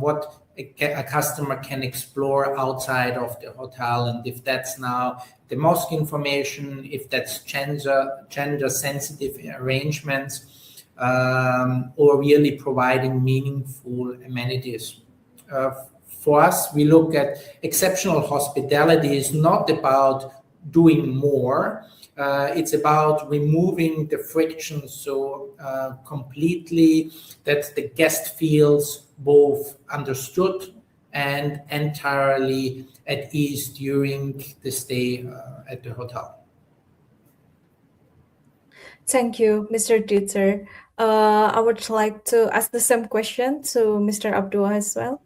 what a customer can explore outside of the hotel. And if that's now the mosque information, if that's gender sensitive arrangements, or really providing meaningful amenities. For us, we look at exceptional hospitality is not about doing more. It's about removing the friction so completely that the guest feels both understood and entirely at ease during the stay at the hotel. Thank you, Mr. Dieter. I would like to ask the same question to Mr. Abdul as well.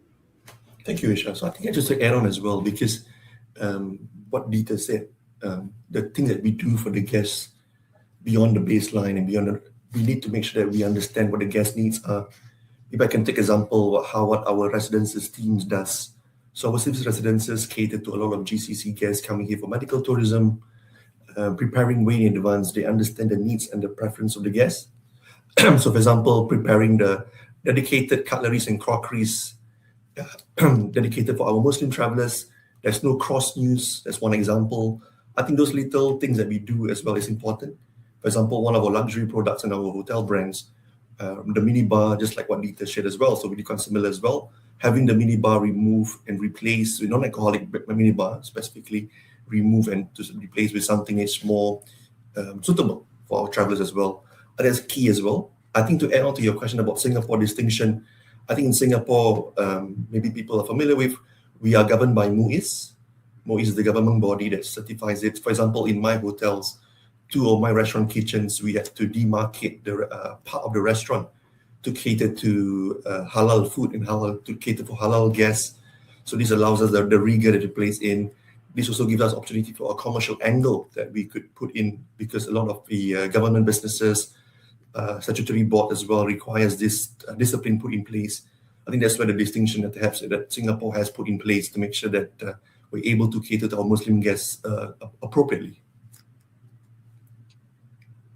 Thank you, Isha. So I think I just to add on as well, because what Dieter said, the things that we do for the guests beyond the baseline and beyond, we need to make sure that we understand what the guest needs are. If I can take example what our residences teams does. So our service residences cater to a lot of GCC guests coming here for medical tourism, preparing way in advance. They understand the needs and the preference of the guests. So for example, preparing the dedicated cutleries and crockeries dedicated for our Muslim travelers. There's no cross news. That's one example. I think those little things that we do as well is important. For example, one of our luxury products in our hotel brands, the mini bar, just like what Dieter shared as well. So we do similar as well. Having the mini bar removed and replaced with non-alcoholic mini bar, specifically remove and to replace with something that's more suitable for our travelers as well. That's key as well. I think to add on to your question about Singapore distinction, I think in Singapore, maybe people are familiar with, we are governed by MUIS. MUIS is the government body that certifies it. For example, in my hotels, 2 of my restaurant kitchens, we have to demarcate the part of the restaurant to cater to halal food and to cater for halal guests. So this allows us the rigor that it plays in. This also gives us opportunity for a commercial angle that we could put in, because a lot of the government businesses, statutory board as well, requires this discipline put in place. I think that's where the distinction that perhaps that Singapore has put in place to make sure that we're able to cater to our Muslim guests appropriately.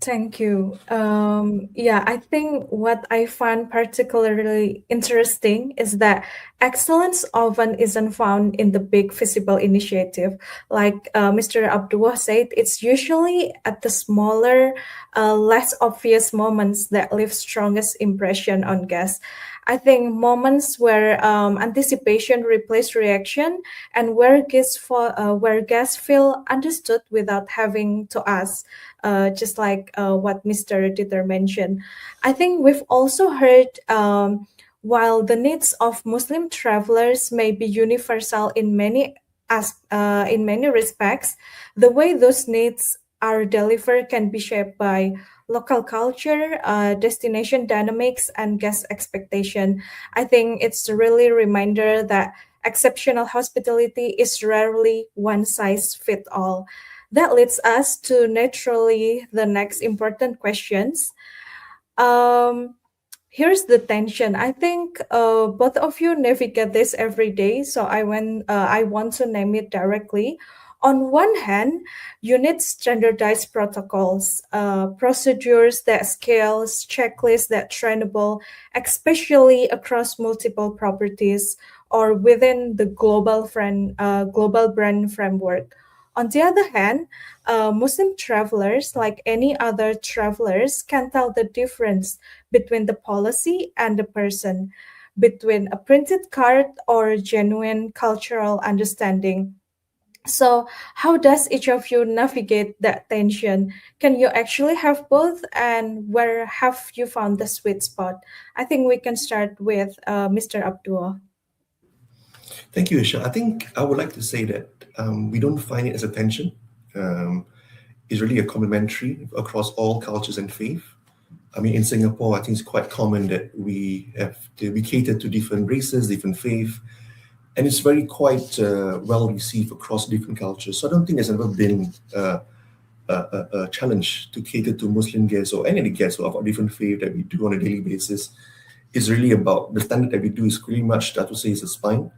Thank you. Yeah, I think what I find particularly interesting is that excellence often isn't found in the big visible initiative. Like Mr. Abdullah said, it's usually at the smaller, less obvious moments that leave strongest impression on guests. I think moments where anticipation replaces reaction, and where guests feel understood without having to ask, just like what Mr. Dieter mentioned. I think we've also heard, while the needs of Muslim travelers may be universal in many respects, the way those needs are delivered can be shaped by local culture, destination dynamics, and guest expectation. I think it's really a reminder that exceptional hospitality is rarely one size fits all. That leads us to naturally the next important questions. Here's the tension. I think both of you navigate this every day, so I want to name it directly. On one hand, you need standardized protocols, procedures that scales, checklists that trainable, especially across multiple properties or within the global brand framework. On the other hand, Muslim travelers, like any other travelers, can tell the difference between the policy and the person, between a printed card or genuine cultural understanding. So, how does each of you navigate that tension? Can you actually have both, and where have you found the sweet spot? I think we can start with Mr. Abdul. Thank you, Isha. I think I would like to say that we don't find it as a tension. It's really a complementary across all cultures and faith. I mean, in Singapore, I think it's quite common that we cater to different races, different faith, and it's very quite well received across different cultures. So I don't think there's ever been a challenge to cater to Muslim guests or any guests of a different faith that we do on a daily basis. It's really about the standard that we do is pretty much, I would say, is a spine.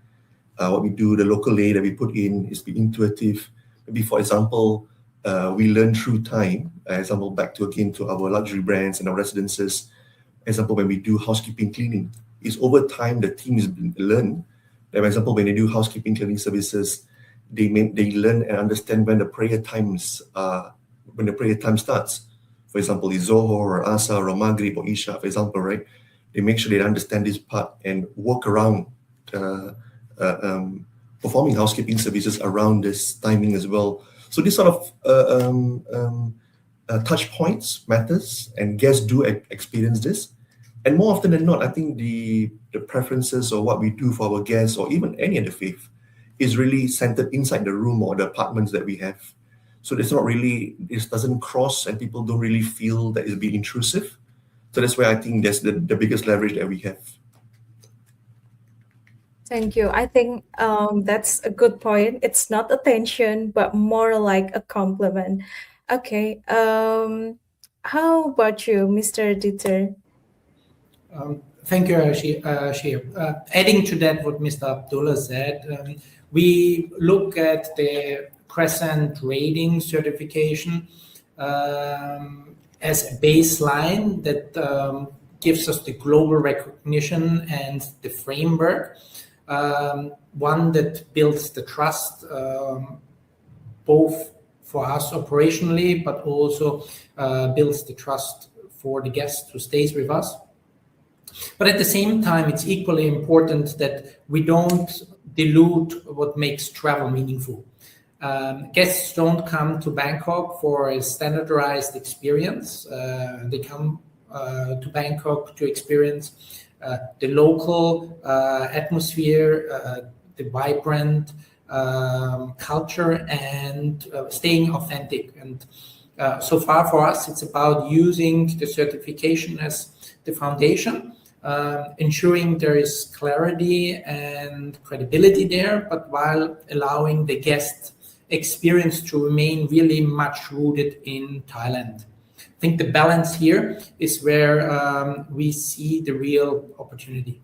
What we do, the local lay that we put in is be intuitive. Maybe, for example, we learn through time. Example, back to our luxury brands and our residences. Example, when we do housekeeping cleaning, it's over time the team is learn. For example, when they do housekeeping cleaning services, they learn and understand when the prayer time starts. For example, is Zohor or Asar or Maghrib or Isha, for example, right? They make sure they understand this part and work around performing housekeeping services around this timing as well. So this sort of touch points matters, and guests do experience this. And more often than not, I think the preferences or what we do for our guests or even any other faith is really centered inside the room or the apartments that we have. So it's not really, it doesn't cross and people don't really feel that it's being intrusive. So that's where I think that's the biggest leverage that we have. Thank you. I think that's a good point. It's not attention, but more like a compliment. Okay. How about you, Mr. Dieter? Thank you, Shir. Adding to that, what Mr. Abdullah said, we look at the Crescent rating certification as a baseline that gives us the global recognition and the framework, one that builds the trust both for us operationally, but also builds the trust for the guest who stays with us. But at the same time, it's equally important that we don't dilute what makes travel meaningful. Guests don't come to Bangkok for a standardized experience. They come to Bangkok to experience the local atmosphere, the vibrant culture, and staying authentic. And so far for us, it's about using the certification as the foundation, ensuring there is clarity and credibility there, but while allowing the guest experience to remain really much rooted in Thailand. I think the balance here is where we see the real opportunity.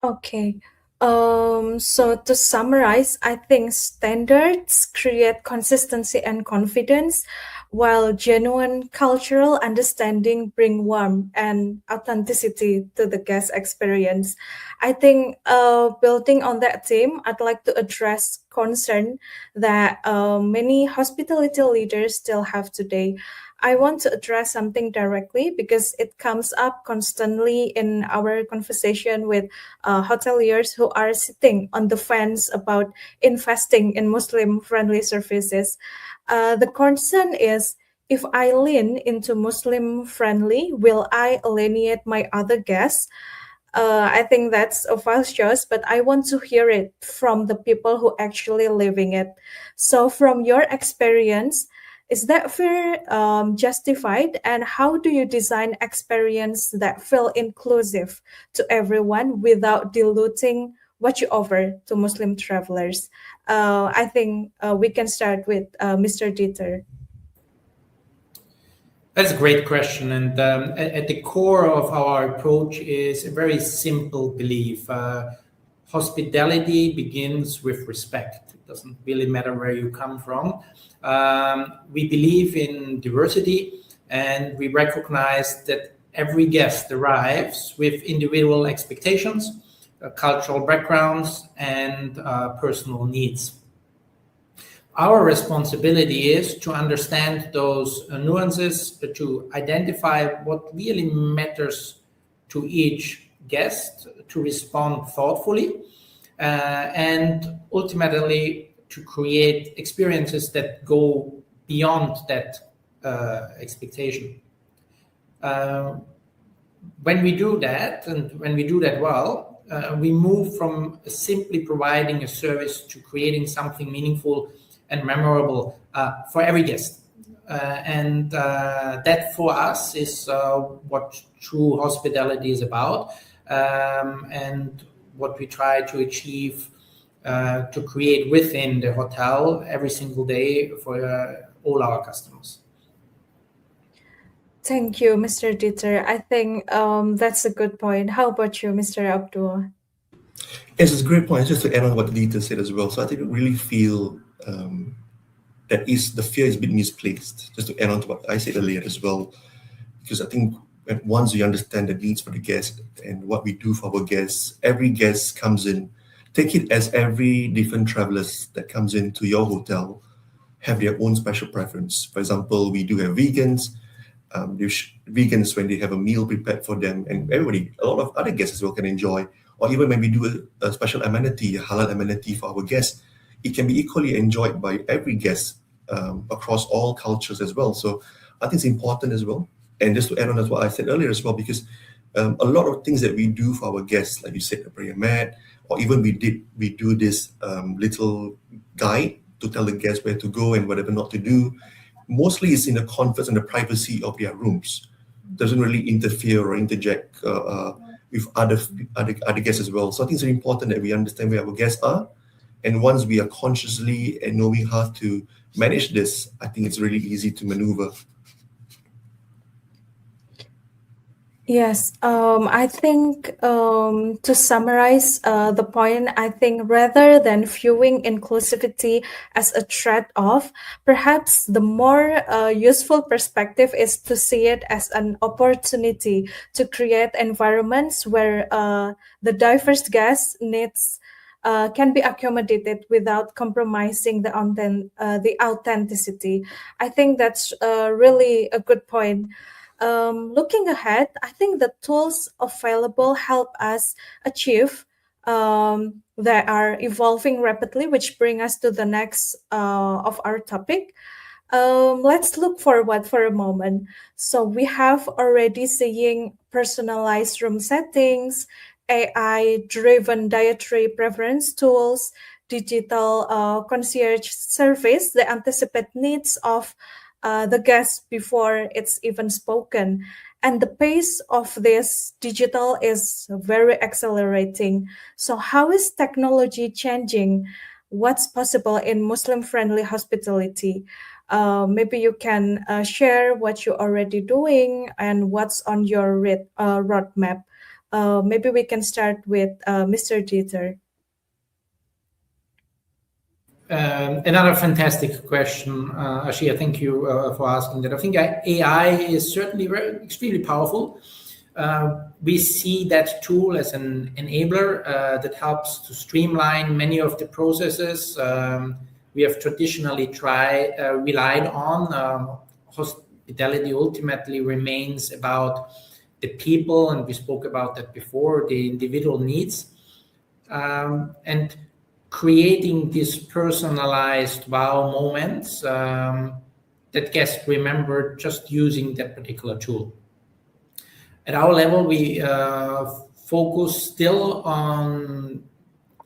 Okay. So to summarize, I think standards create consistency and confidence, while genuine cultural understanding bring warmth and authenticity to the guest experience. I think building on that theme, I'd like to address concern that many hospitality leaders still have today. I want to address something directly because it comes up constantly in our conversation with hoteliers who are sitting on the fence about investing in Muslim-friendly services. The concern is, if I lean into Muslim-friendly, will I alienate my other guests? I think that's a false choice, but I want to hear it from the people who actually living it. So, from your experience, is that fear justified? And how do you design experience that feel inclusive to everyone without diluting what you offer to Muslim travelers? I think we can start with Mr. Dieter. That's a great question. And at the core of our approach is a very simple belief. Hospitality begins with respect. It doesn't really matter where you come from. We believe in diversity, and we recognize that every guest arrives with individual expectations, cultural backgrounds, and personal needs. Our responsibility is to understand those nuances, to identify what really matters to each guest, to respond thoughtfully, and ultimately to create experiences that go beyond that expectation. When we do that, and when we do that well, we move from simply providing a service to creating something meaningful and memorable for every guest. And that for us is what true hospitality is about, and what we try to achieve to create within the hotel every single day for all our customers. Thank you, Mr. Dieter. I think that's a good point. How about you, Mr. Abdul? Yes, it's a great point. Just to add on what Dieter said as well. So I think we really feel that the fear is a bit misplaced. Just to add on to what I said earlier as well, because I think once we understand the needs for the guest and what we do for our guests, every guest comes in. Take it as every different travelers that comes into your hotel have their own special preference. For example, we do have vegans. Vegans, when they have a meal prepared for them, and everybody, a lot of other guests as well can enjoy. Or even when we do a special amenity, a halal amenity for our guests, it can be equally enjoyed by every guest across all cultures as well. So I think it's important as well. And just to add on to what I said earlier as well, because a lot of things that we do for our guests, like you said, the prayer mat, or even we do this little guide to tell the guests where to go and whatever not to do. Mostly it's in the comfort and the privacy of their rooms. Doesn't really interfere or interject with other guests as well. So I think it's very important that we understand where our guests are, and once we are consciously and knowing how to manage this, I think it's really easy to maneuver. Yes, I think to summarize the point, I think rather than viewing inclusivity as a trade-off, perhaps the more useful perspective is to see it as an opportunity to create environments where the diverse guest needs can be accommodated without compromising the authenticity. I think that's really a good point. Looking ahead, I think the tools available help us achieve. They are evolving rapidly, which bring us to the next of our topic. Let's look forward for a moment. So we have already seeing personalized room settings, AI-driven dietary preference tools, digital concierge service that anticipate needs of the guest before it's even spoken. And the pace of this digital is very accelerating. So how is technology changing? What's possible in Muslim-friendly hospitality? Maybe you can share what you're already doing and what's on your roadmap. Maybe we can start with Mr. Dieter. Another fantastic question, Ashia. Thank you for asking that. I think AI is certainly extremely powerful. We see that tool as an enabler that helps to streamline many of the processes we have traditionally relied on. Hospitality ultimately remains about the people, and we spoke about that before, the individual needs. And creating these personalized wow moments that guests remember just using that particular tool. At our level, we focus still on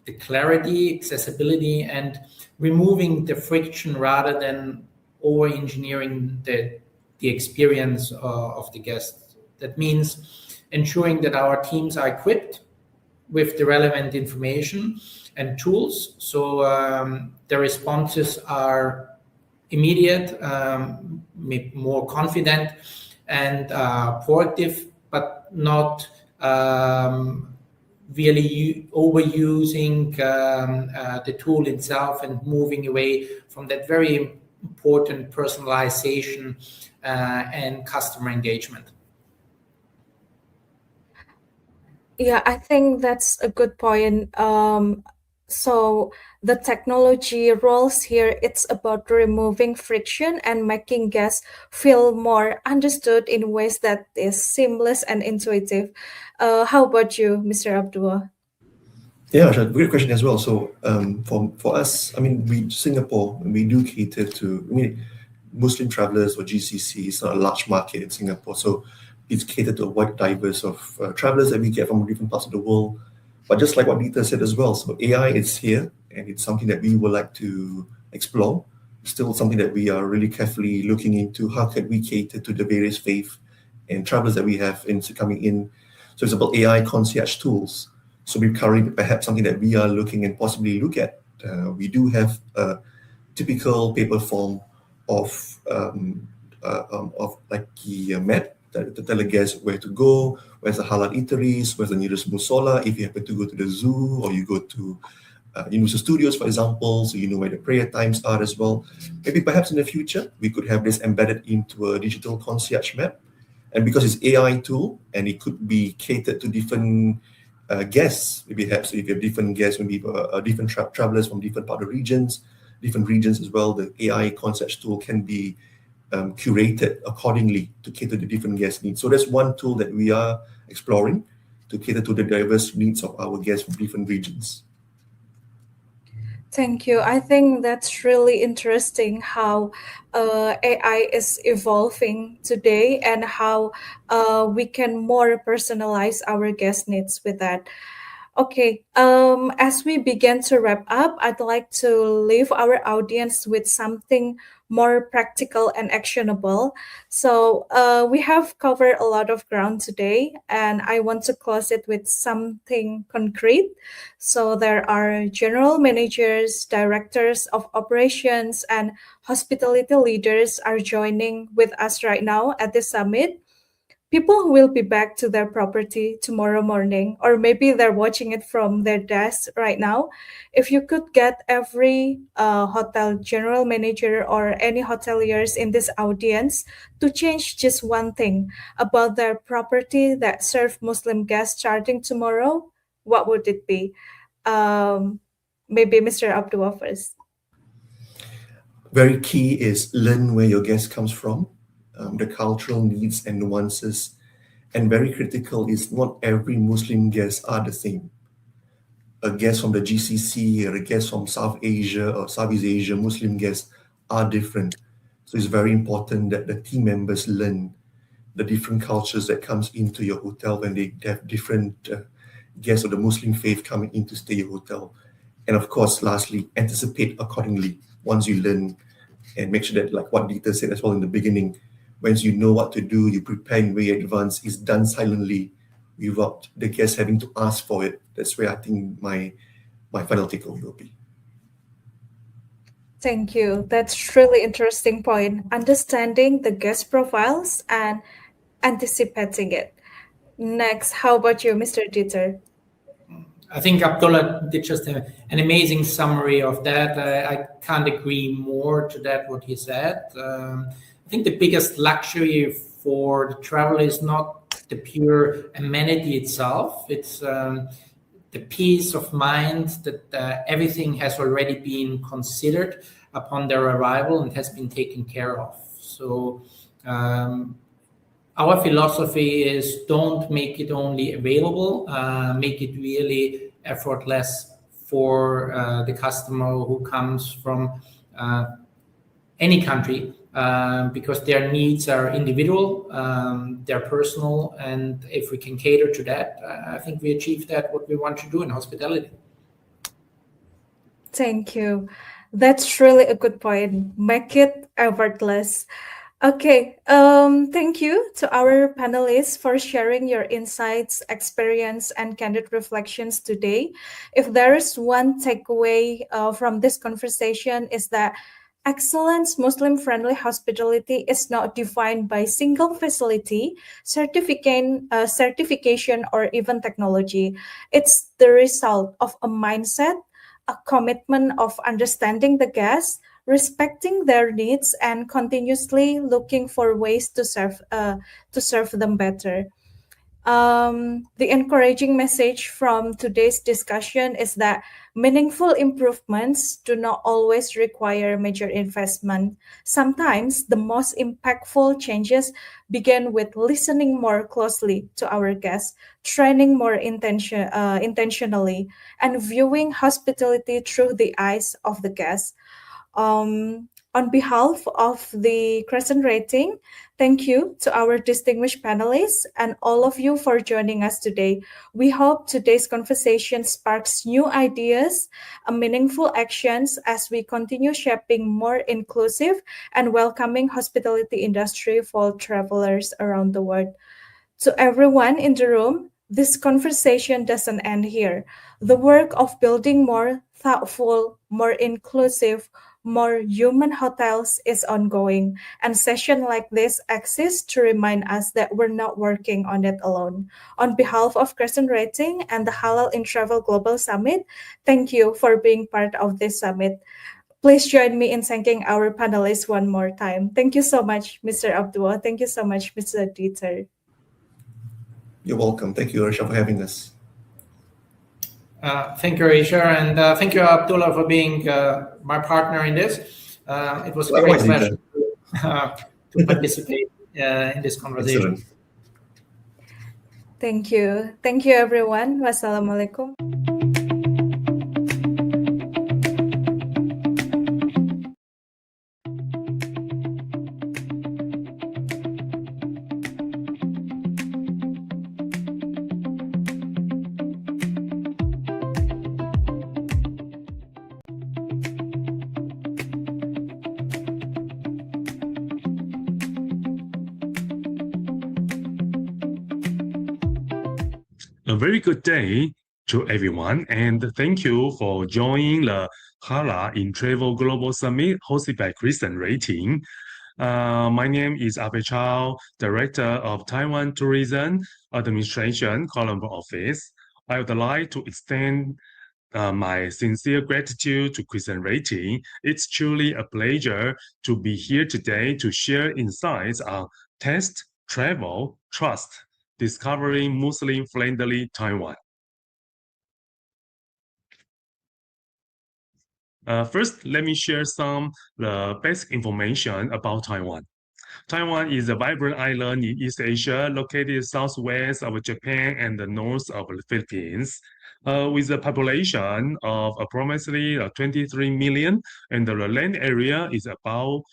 the clarity, accessibility, and removing the friction rather than over-engineering the experience of the guest. That means ensuring that our teams are equipped with the relevant information and tools, so the responses are immediate, more confident, and proactive, but not really overusing the tool itself and moving away from that very important personalization and customer engagement. Yeah, I think that's a good point. So the technology roles here, it's about removing friction and making guests feel more understood in ways that is seamless and intuitive. How about you, Mr. Abdullah? Yeah, Asha, great question as well. So for us, I mean, Singapore, we do cater to, I mean, Muslim travelers or GCC is not a large market in Singapore. So it's catered to a wide diverse of travelers that we get from different parts of the world. But just like what Dieter said as well, so AI is here and it's something that we would like to explore. Still something that we are really carefully looking into. How can we cater to the various faith and travelers that we have coming in? So it's about AI concierge tools. So we're currently perhaps something that we are looking and possibly look at. We do have a typical paper form of like the map to tell a guest where to go, where's the halal eateries, where's the nearest musola, if you happen to go to the zoo or you go to Universal Studios, for example, so you know where the prayer times are as well. Maybe perhaps in the future, we could have this embedded into a digital concierge map. And because it's AI tool and it could be catered to different guests, maybe perhaps if you have different guests, maybe different travelers from different part of regions as well, the AI concierge tool can be curated accordingly to cater to different guest needs. So that's one tool that we are exploring to cater to the diverse needs of our guests from different regions. Thank you. I think that's really interesting how AI is evolving today and how we can more personalize our guest needs with that. Okay, as we begin to wrap up, I'd like to leave our audience with something more practical and actionable. So, we have covered a lot of ground today, and I want to close it with something concrete. So, there are general managers, directors of operations, and hospitality leaders are joining with us right now at the summit. People who will be back to their property tomorrow morning, or maybe they're watching it from their desk right now. If you could get every hotel general manager or any hoteliers in this audience to change just one thing about their property that serve Muslim guests starting tomorrow, what would it be? Um, Maybe Mr. Abdullah first. Very key is learn where your guest comes from, the cultural needs and nuances. And very critical is not every Muslim guest are the same. A guest from the GCC or a guest from South Asia or Southeast Asia, Muslim guests are different. So it's very important that the team members learn the different cultures that comes into your hotel when they have different guests of the Muslim faith coming in to stay your hotel. And of course, lastly, anticipate accordingly once you learn and make sure that, like what Dieter said as well in the beginning, once you know what to do, you prepare in way advance, it's done silently without the guest having to ask for it. That's where I think my final takeaway will be. Thank you. That's really interesting point. Understanding the guest profiles and anticipating it. Next, how about you, Mr. Dieter? I think Abdullah did just an amazing summary of that. I can't agree more to that, what he said. I think the biggest luxury for the traveler is not the pure amenity itself. It's the peace of mind that everything has already been considered upon their arrival and has been taken care of. So our philosophy is don't make it only available, make it really effortless for the customer who comes from any country, because their needs are individual, they're personal, and if we can cater to that, I think we achieve that what we want to do in hospitality. Thank you. That's really a good point. Make it effortless. Okay, thank you to our panelists for sharing your insights, experience, and candid reflections today. If there is one takeaway from this conversation, is that excellence Muslim-friendly hospitality is not defined by single facility, certification, or even technology. It's the result of a mindset, a commitment of understanding the guests, respecting their needs, and continuously looking for ways to serve them better. The encouraging message from today's discussion is that meaningful improvements do not always require major investment. Sometimes the most impactful changes begin with listening more closely to our guests, training more intentionally, and viewing hospitality through the eyes of the guests. On behalf of the Crescent Rating, thank you to our distinguished panelists and all of you for joining us today. We hope today's conversation sparks new ideas and meaningful actions as we continue shaping more inclusive and welcoming hospitality industry for travelers around the world. To everyone in the room, this conversation doesn't end here. The work of building more thoughtful, more inclusive, more human hotels is ongoing, and sessions like this exist to remind us that we're not working on it alone. On behalf of Crescent Rating and the Halal in Travel Global Summit, thank you for being part of this summit. Please join me in thanking our panelists one more time. Thank you so much, Mr. Abdullah. Thank you so much, Mr. Dieter. You're welcome. Thank you, Arisha, for having us. Thank you, Arisha, and thank you, Abdullah, for being my partner in this. It was a great pleasure to participate in this conversation. Excellent. Thank you. Thank you, everyone. Wassalamualaikum. A very good day to everyone, and thank you for joining the Halal in Travel Global Summit hosted by CrescentRating. My name is Abe Chao, Director of Taiwan Tourism Administration, Colombo Office. I would like to extend my sincere gratitude to CrescentRating. It's truly a pleasure to be here today to share insights on taste, travel, trust, discovering Muslim-friendly Taiwan. First, let me share some basic information about Taiwan. Taiwan is a vibrant island in East Asia, located southwest of Japan and the north of the Philippines. With a population of approximately 23 million, and the land area is about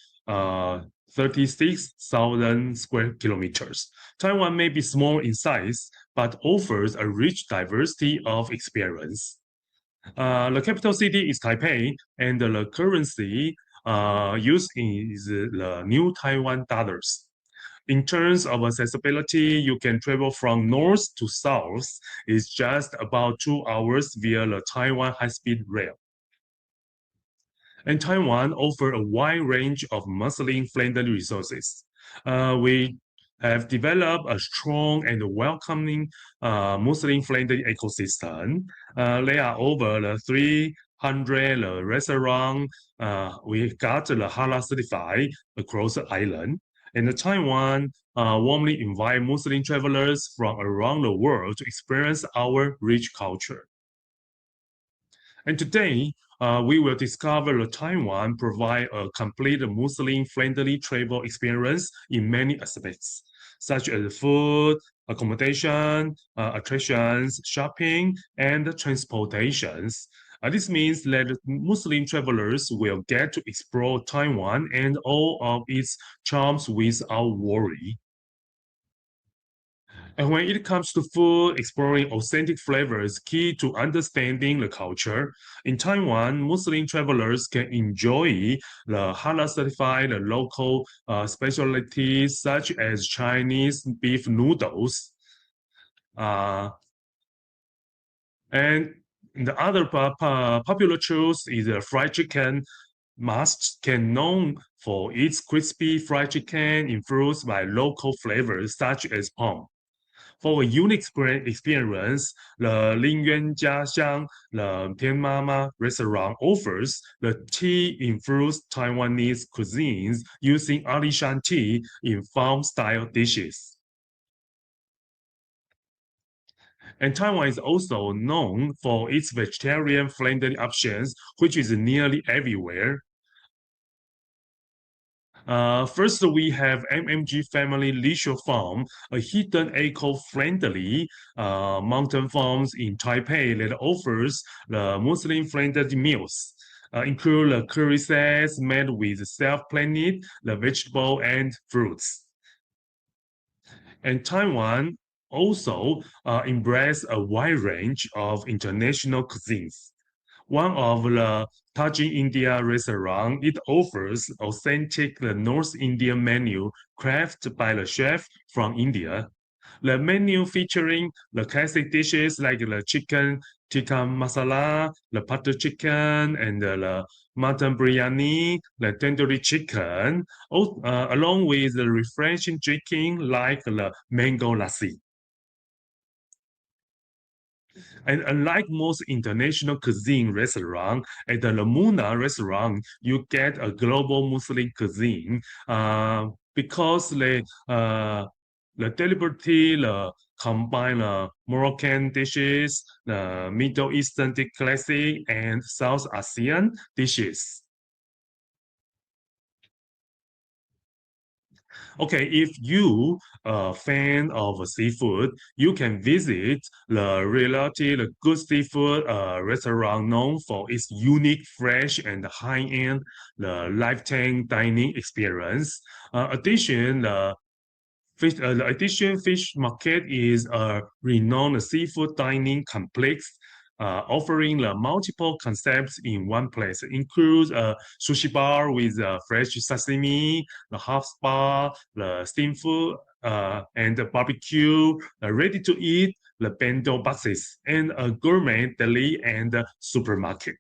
36,000 square kilometers. Taiwan may be small in size, but offers a rich diversity of experience. The capital city is Taipei, and the currency used is the new Taiwan dollars. In terms of accessibility, you can travel from north to south. It's just about 2 hours via the Taiwan high-speed rail. And Taiwan offers a wide range of Muslim-friendly resources. We have developed a strong and welcoming Muslim-friendly ecosystem. There are over 300 restaurants. We got the Halal certified across the island. And Taiwan warmly invite Muslim travelers from around the world to experience our rich culture. And today, we will discover that Taiwan provides a complete Muslim-friendly travel experience in many aspects, such as food, accommodation, attractions, shopping, and transportations. This means that Muslim travelers will get to explore Taiwan and all of its charms without worry. And when it comes to food, exploring authentic flavors is key to understanding the culture. In Taiwan, Muslim travelers can enjoy the halal-certified local specialties such as Chinese beef noodles. And the other popular choice is fried chicken. Must known for its crispy fried chicken infused by local flavors such as palm. For a unique experience, the Lingyuan Jiaxiang, the Tian Mama restaurant offers the tea-infused Taiwanese cuisines using Alishan tea in farm-style dishes. And Taiwan is also known for its vegetarian-friendly options, which is nearly everywhere. First, we have MMG Family Leisure Farm, a hidden eco-friendly mountain farm in Taipei that offers the Muslim-friendly meals, include the curry sets made with self-planted the vegetable and fruits. And Taiwan also embraces a wide range of international cuisines. One of the Tajin India restaurant, it offers authentic North Indian menu crafted by the chef from India. The menu featuring the classic dishes like the chicken tikka masala, the butter chicken, and the mutton biryani, the tandoori chicken, along with the refreshing drinking like the mango lassi. And unlike most international cuisine restaurants, at the Lamuna restaurant, you get a global Muslim cuisine because they deliberately combine Moroccan dishes, the Middle Eastern classic, and South Asian dishes. Okay, if you are a fan of seafood, you can visit the Reality Good Seafood restaurant known for its unique, fresh, and high-end lifetime dining experience. The Addition Fish Market is a renowned seafood dining complex offering multiple concepts in one place. It includes a sushi bar with fresh sashimi, the half spa, the steamed food, and the barbecue, ready to eat, the bento boxes, and a gourmet deli and supermarket.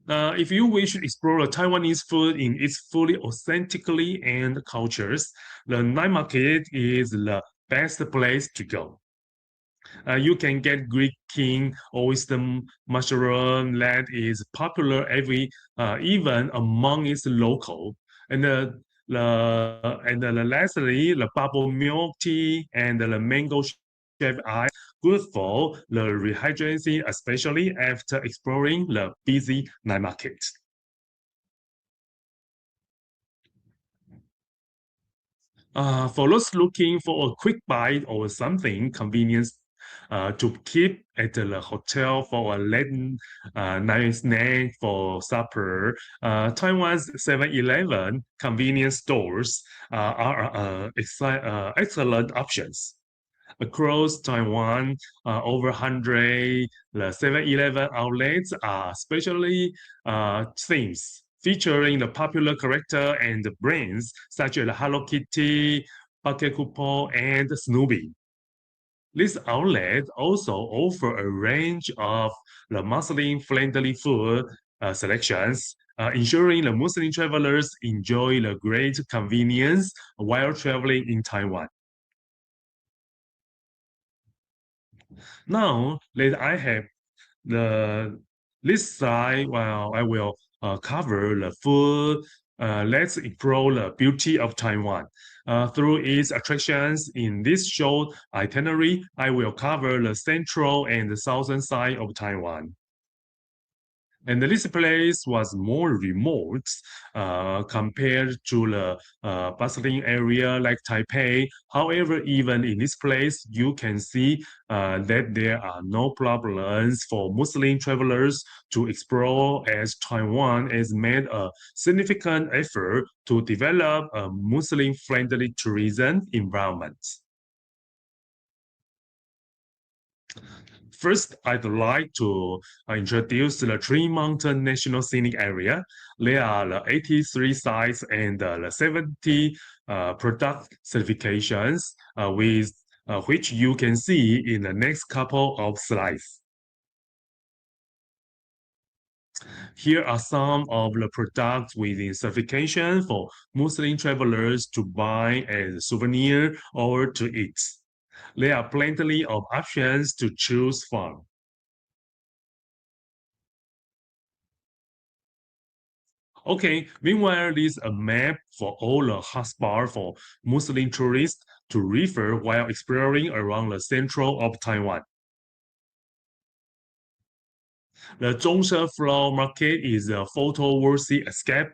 If you wish to explore Taiwanese food in its fully authentically and cultures, the night market is the best place to go. You can get Greek king oyster mushroom that is popular even among its local, and lastly the bubble milk tea and the mango shaved ice, good for the rehydration, especially after exploring the busy night market. For those looking for a quick bite or something convenient to keep at the hotel for a late night snack for supper, Taiwan's 7-Eleven convenience stores are excellent options. Across Taiwan, over 100 the 7-Eleven outlets are specially themes featuring the popular character and brands such as Hello Kitty, Pocket Coupon, and Snoopy. This outlet also offer a range of the Muslim-friendly food selections, ensuring the Muslim travelers enjoy the great convenience while traveling in Taiwan. Now that I have this slide, well, I will cover the food. Let's explore the beauty of Taiwan. Through its attractions in this short itinerary, I will cover the central and the southern side of Taiwan. And this place was more remote compared to the bustling area like Taipei. However, even in this place, you can see that there are no problems for Muslim travelers to explore, as Taiwan has made a significant effort to develop a Muslim-friendly tourism environment. First, I'd like to introduce the Tree Mountain National Scenic Area. There are the 83 sites and the 70 product certifications with which you can see in the next couple of slides. Here are some of the products within certification for Muslim travelers to buy as a souvenir or to eat. There are plenty of options to choose from. Okay, meanwhile, this is a map for all the hotspots for Muslim tourists to refer while exploring around the central of Taiwan. The Zhongshe Flower Market is a photo-worthy escape,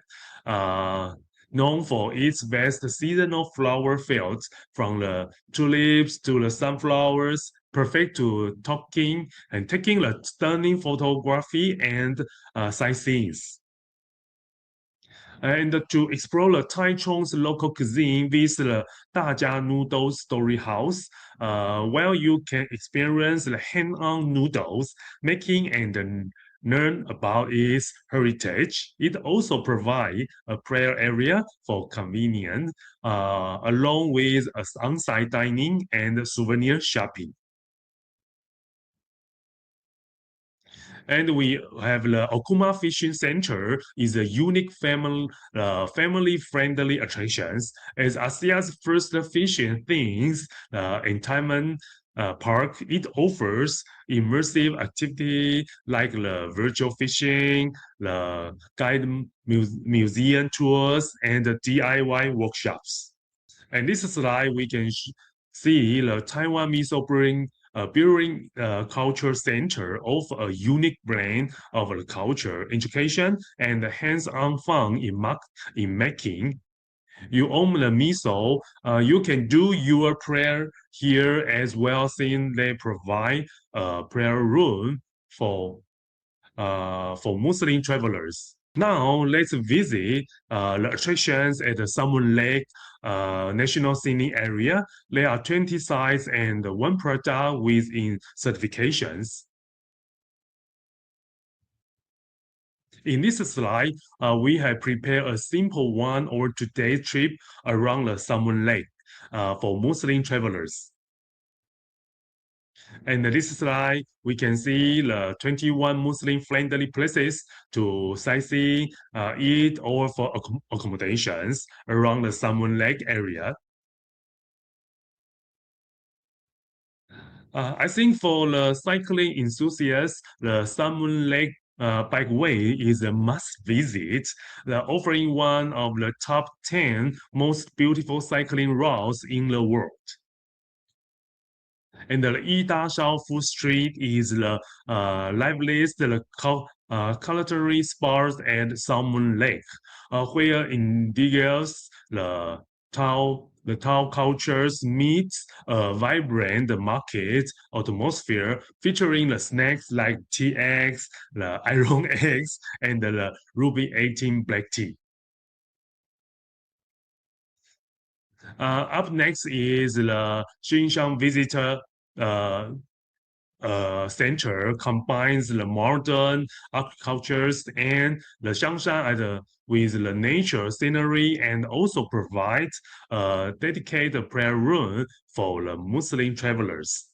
known for its vast seasonal flower fields, from the tulips to the sunflowers, perfect to taking the stunning photography and sightseeing. And to explore the Taichung's local cuisine, visit the Dajia Noodles Story House, where you can experience the hand-on noodles making and learn about its heritage. It also provides a prayer area for convenience, along with on-site dining and souvenir shopping. And we have the Okuma Fishing Center is a unique family-friendly attractions as Asia's first fishing themes entertainment park. It offers immersive activity like the virtual fishing, the guided museum tours, and the DIY workshops. And this slide we can see the Taiwan Miso Brewing Culture Center offer a unique blend of culture, education, and hands-on fun in making. You own the miso, you can do your prayer here as well, since they provide a prayer room for Muslim travelers. Now let's visit the attractions at the Salmon Lake National Scenic Area. There are 20 sites and 1 product within certifications. In this slide, we have prepared a simple 1 or 2 day trip around the Salmon Lake for Muslim travelers. And this slide, we can see the 21 Muslim-friendly places to sightsee, eat, or for accommodations around the Salmon Lake area. I think for the cycling enthusiasts, the Salmon Lake Bikeway is a must visit, offering one of the top 10 most beautiful cycling routes in the world. And the Ida Shao Food Street is the liveliest culinary spot at Salmon Lake, where indigenous the Tao cultures meet a vibrant market atmosphere featuring the snacks like tea eggs, the iron eggs, and the ruby 18 black tea. Up next is the Xinjiang Visitor Center combines the modern agricultures and the Xiangshan with the nature scenery and also provides a dedicated prayer room for the Muslim travelers.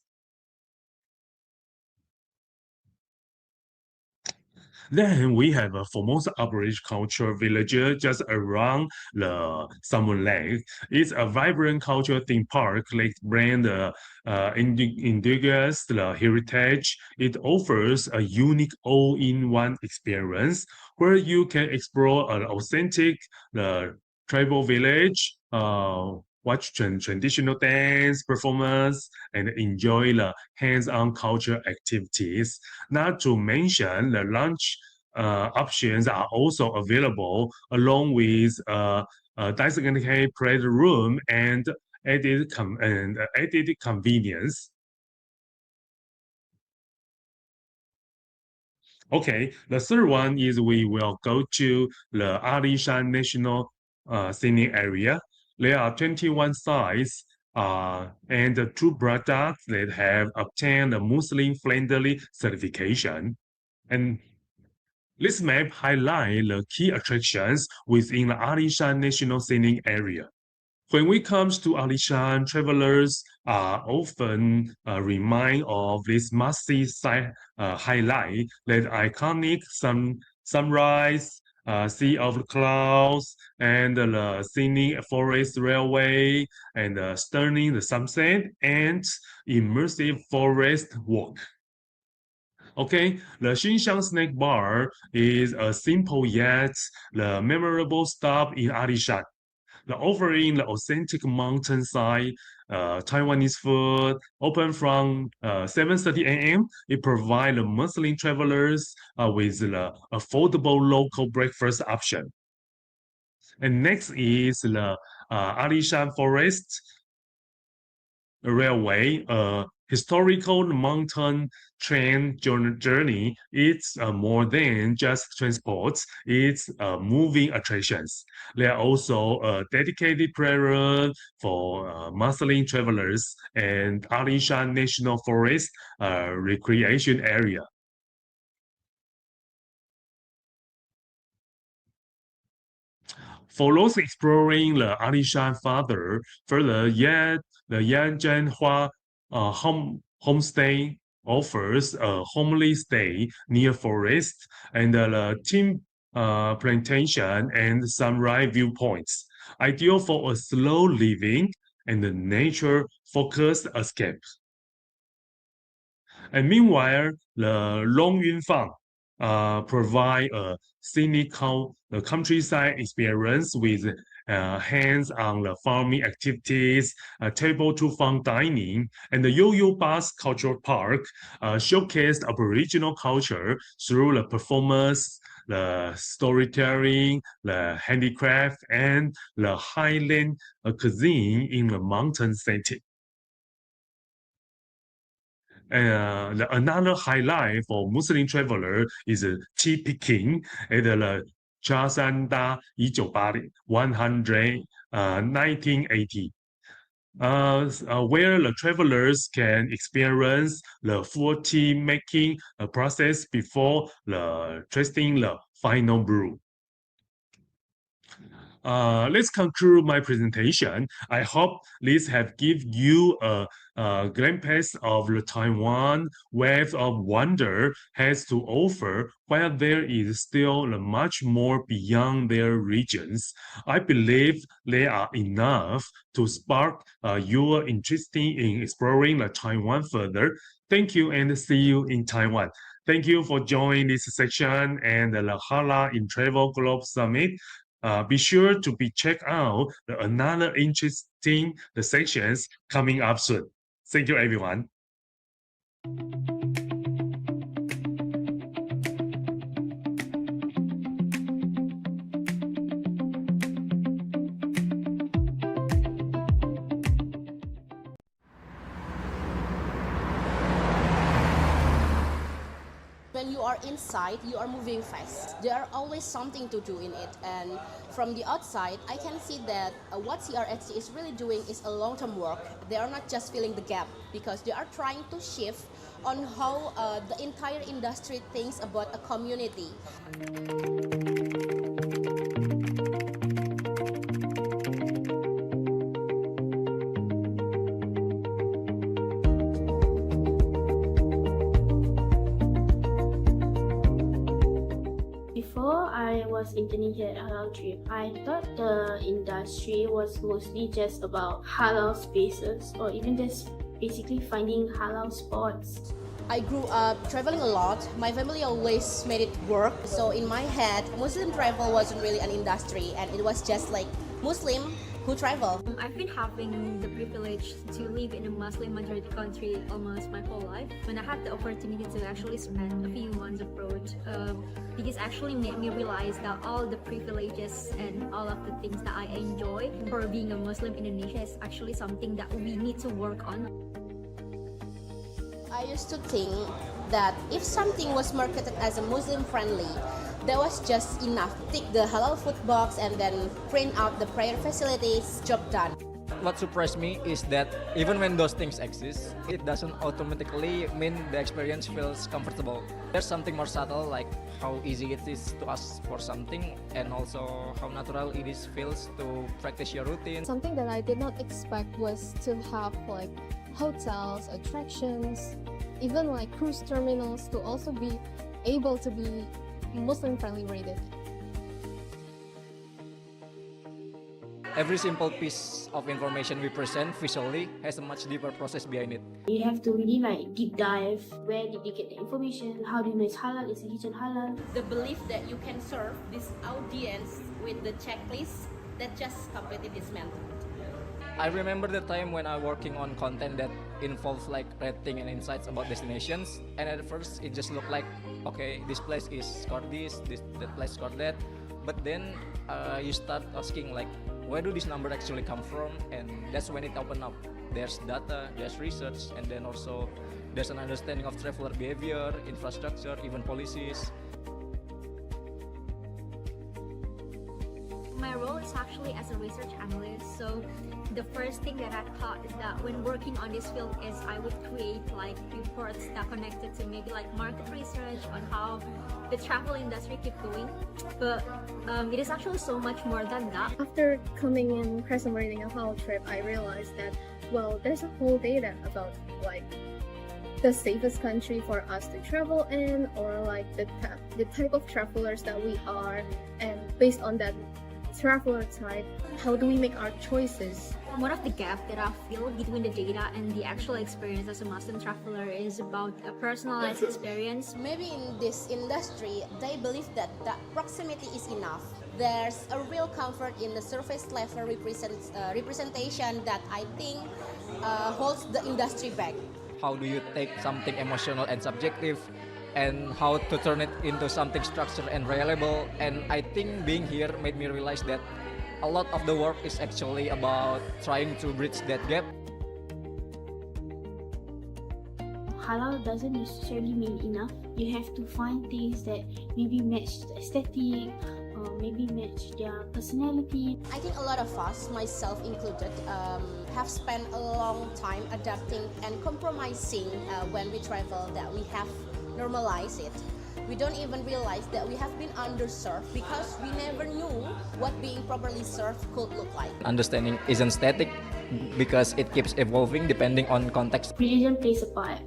Then we have a Formosa Aboriginal culture village just around the Salmon Lake. It's a vibrant cultural theme park that blends indigenous heritage. It offers a unique all-in-one experience where you can explore an authentic tribal village, watch traditional dance performance, and enjoy the hands-on culture activities. Not to mention the lunch options are also available along with a designated prayer room and added convenience. Okay, the third one is we will go to the Alishan National Scenic Area. There are 21 sites and 2 products that have obtained a Muslim-friendly certification. And this map highlights the key attractions within the Alishan National Scenic Area. When we come to Alishan, travelers are often reminded of this must-see highlight, that iconic sunrise, sea of clouds, and the scenic forest railway, and stunning the sunset, and immersive forest walk. Okay, the Xinjiang Snack Bar is a simple yet the memorable stop in Alishan. Offering the authentic mountainside Taiwanese food, open from 7:30 a.m. It provides the Muslim travelers with the affordable local breakfast option. And next is the Alishan Forest Railway, historical mountain train journey. It's more than just transport. It's moving attractions. There are also a dedicated prayer room for Muslim travelers and Alishan National Forest recreation area. For those exploring the Alishan further, yet the Yanzhanhua homestay offers a homely stay near forest and the team plantation and sunrise viewpoints, ideal for a slow living and nature focused escape. And meanwhile, the Longyunfang provide a scenic countryside experience with hands-on the farming activities, table to farm dining, and the Yo-Yo Bus Cultural Park showcased Aboriginal culture through the performance, the storytelling, the handicraft, and the highland cuisine in the mountain setting. Another highlight for Muslim traveler is tea picking at the Chasanda 1980, where the travelers can experience the full tea making process before tasting the final brew. Let's conclude my presentation. I hope this have given you a glimpse of the Taiwan wave of wonder has to offer, while there is still much more beyond their regions. I believe they are enough to spark your interest in exploring the Taiwan further. Thank you and see you in Taiwan. Thank you for joining this section and the Halal in Travel Globe Summit. Be sure to check out another interesting sections coming up soon. Thank you, everyone. When you are inside, you are moving fast. There are always something to do in it, and from the outside, I can see that what CRHT is really doing is a long-term work. They are not just filling the gap, because they are trying to shift on how the entire industry thinks about a community. Before I was interning here at HalalTrip, I thought the industry was mostly just about halal spaces or even just basically finding halal spots. I grew up traveling a lot. My family always made it work. So in my head, Muslim travel wasn't really an industry, and it was just like Muslim who travel. I've been having the privilege to live in a Muslim majority country almost my whole life. When I had the opportunity to actually spend a few months abroad, it actually made me realize that all the privileges and all of the things that I enjoy for being a Muslim in Indonesia is actually something that we need to work on. I used to think that if something was marketed as a Muslim friendly, that was just enough. Tick the halal food box and then print out the prayer facilities, job done. What surprised me is that even when those things exist, it doesn't automatically mean the experience feels comfortable. There's something more subtle, like how easy it is to ask for something, and also how natural it is feels to practice your routine. Something that I did not expect was to have like hotels, attractions, even like cruise terminals to also be able to be Muslim friendly rated. Every simple piece of information we present visually has a much deeper process behind it. You have to really like deep dive. Where did you get the information? How do you know it's halal? Is the kitchen halal? The belief that you can serve this audience with the checklist, that just completely dismantled. I remember the time when I working on content that involves like rating and insights about destinations, and at first it just looked like, okay, this place is scored that place scored that, but then you start asking like, where do this number actually come from? And that's when it opened up. There's data, there's research, and then also there's an understanding of traveler behavior, infrastructure, even policies. My role is actually as a research analyst, so the first thing that I thought is that when working on this field is I would create like reports that connected to maybe like market research on how the travel industry keep going, but it is actually so much more than that. After coming in CrescentRating and HalalTrip, I realized that, well, there's a whole data about like the safest country for us to travel in, or like the type of travelers that we are, and based on that traveler type, how do we make our choices? One of the gaps that I feel between the data and the actual experience as a Muslim traveler is about a personalized experience. Maybe in this industry, they believe that proximity is enough. There's a real comfort in the surface level representation that I think holds the industry back. How do you take something emotional and subjective and how to turn it into something structured and reliable? And I think being here made me realize that a lot of the work is actually about trying to bridge that gap. Halal doesn't necessarily mean enough. You have to find things that maybe match the aesthetic, or maybe match their personality. I think a lot of us, myself included, have spent a long time adapting and compromising when we travel, that we have normalized it. we don't even realize that we have been underserved because we never knew what being properly served could look like. Understanding isn't static because it keeps evolving depending on context. Religion plays a part,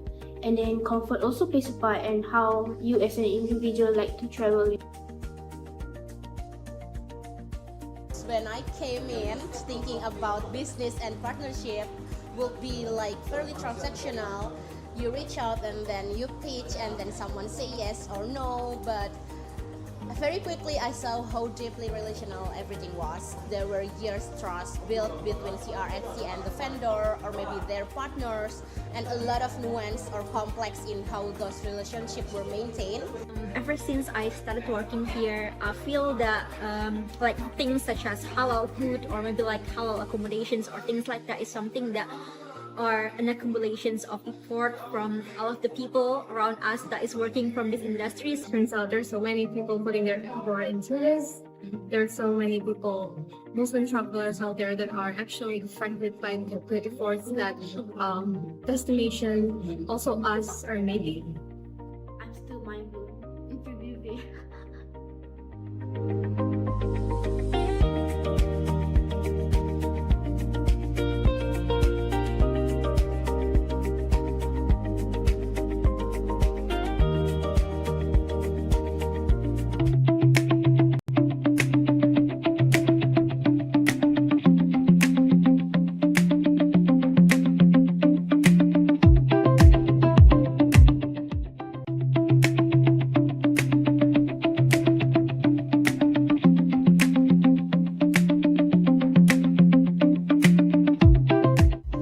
and then comfort also plays a part, and how you as an individual like to travel. When I came in thinking about business and partnership will be like fairly transactional. You reach out and then you pitch and then someone say yes or no, but very quickly I saw how deeply relational everything was. There were years trust built between CRSC and the vendor or maybe their partners, and a lot of nuance or complex in how those relationships were maintained. Ever since I started working here, I feel that like things such as halal food or maybe like halal accommodations or things like that is something that are an accumulations of effort from all of the people around us that is working from these industries. Turns out there's so many people putting their effort into this. There's so many people, Muslim travelers out there that are actually affected by the efforts that destination, also us, are making. I'm still mind blown. Interview day.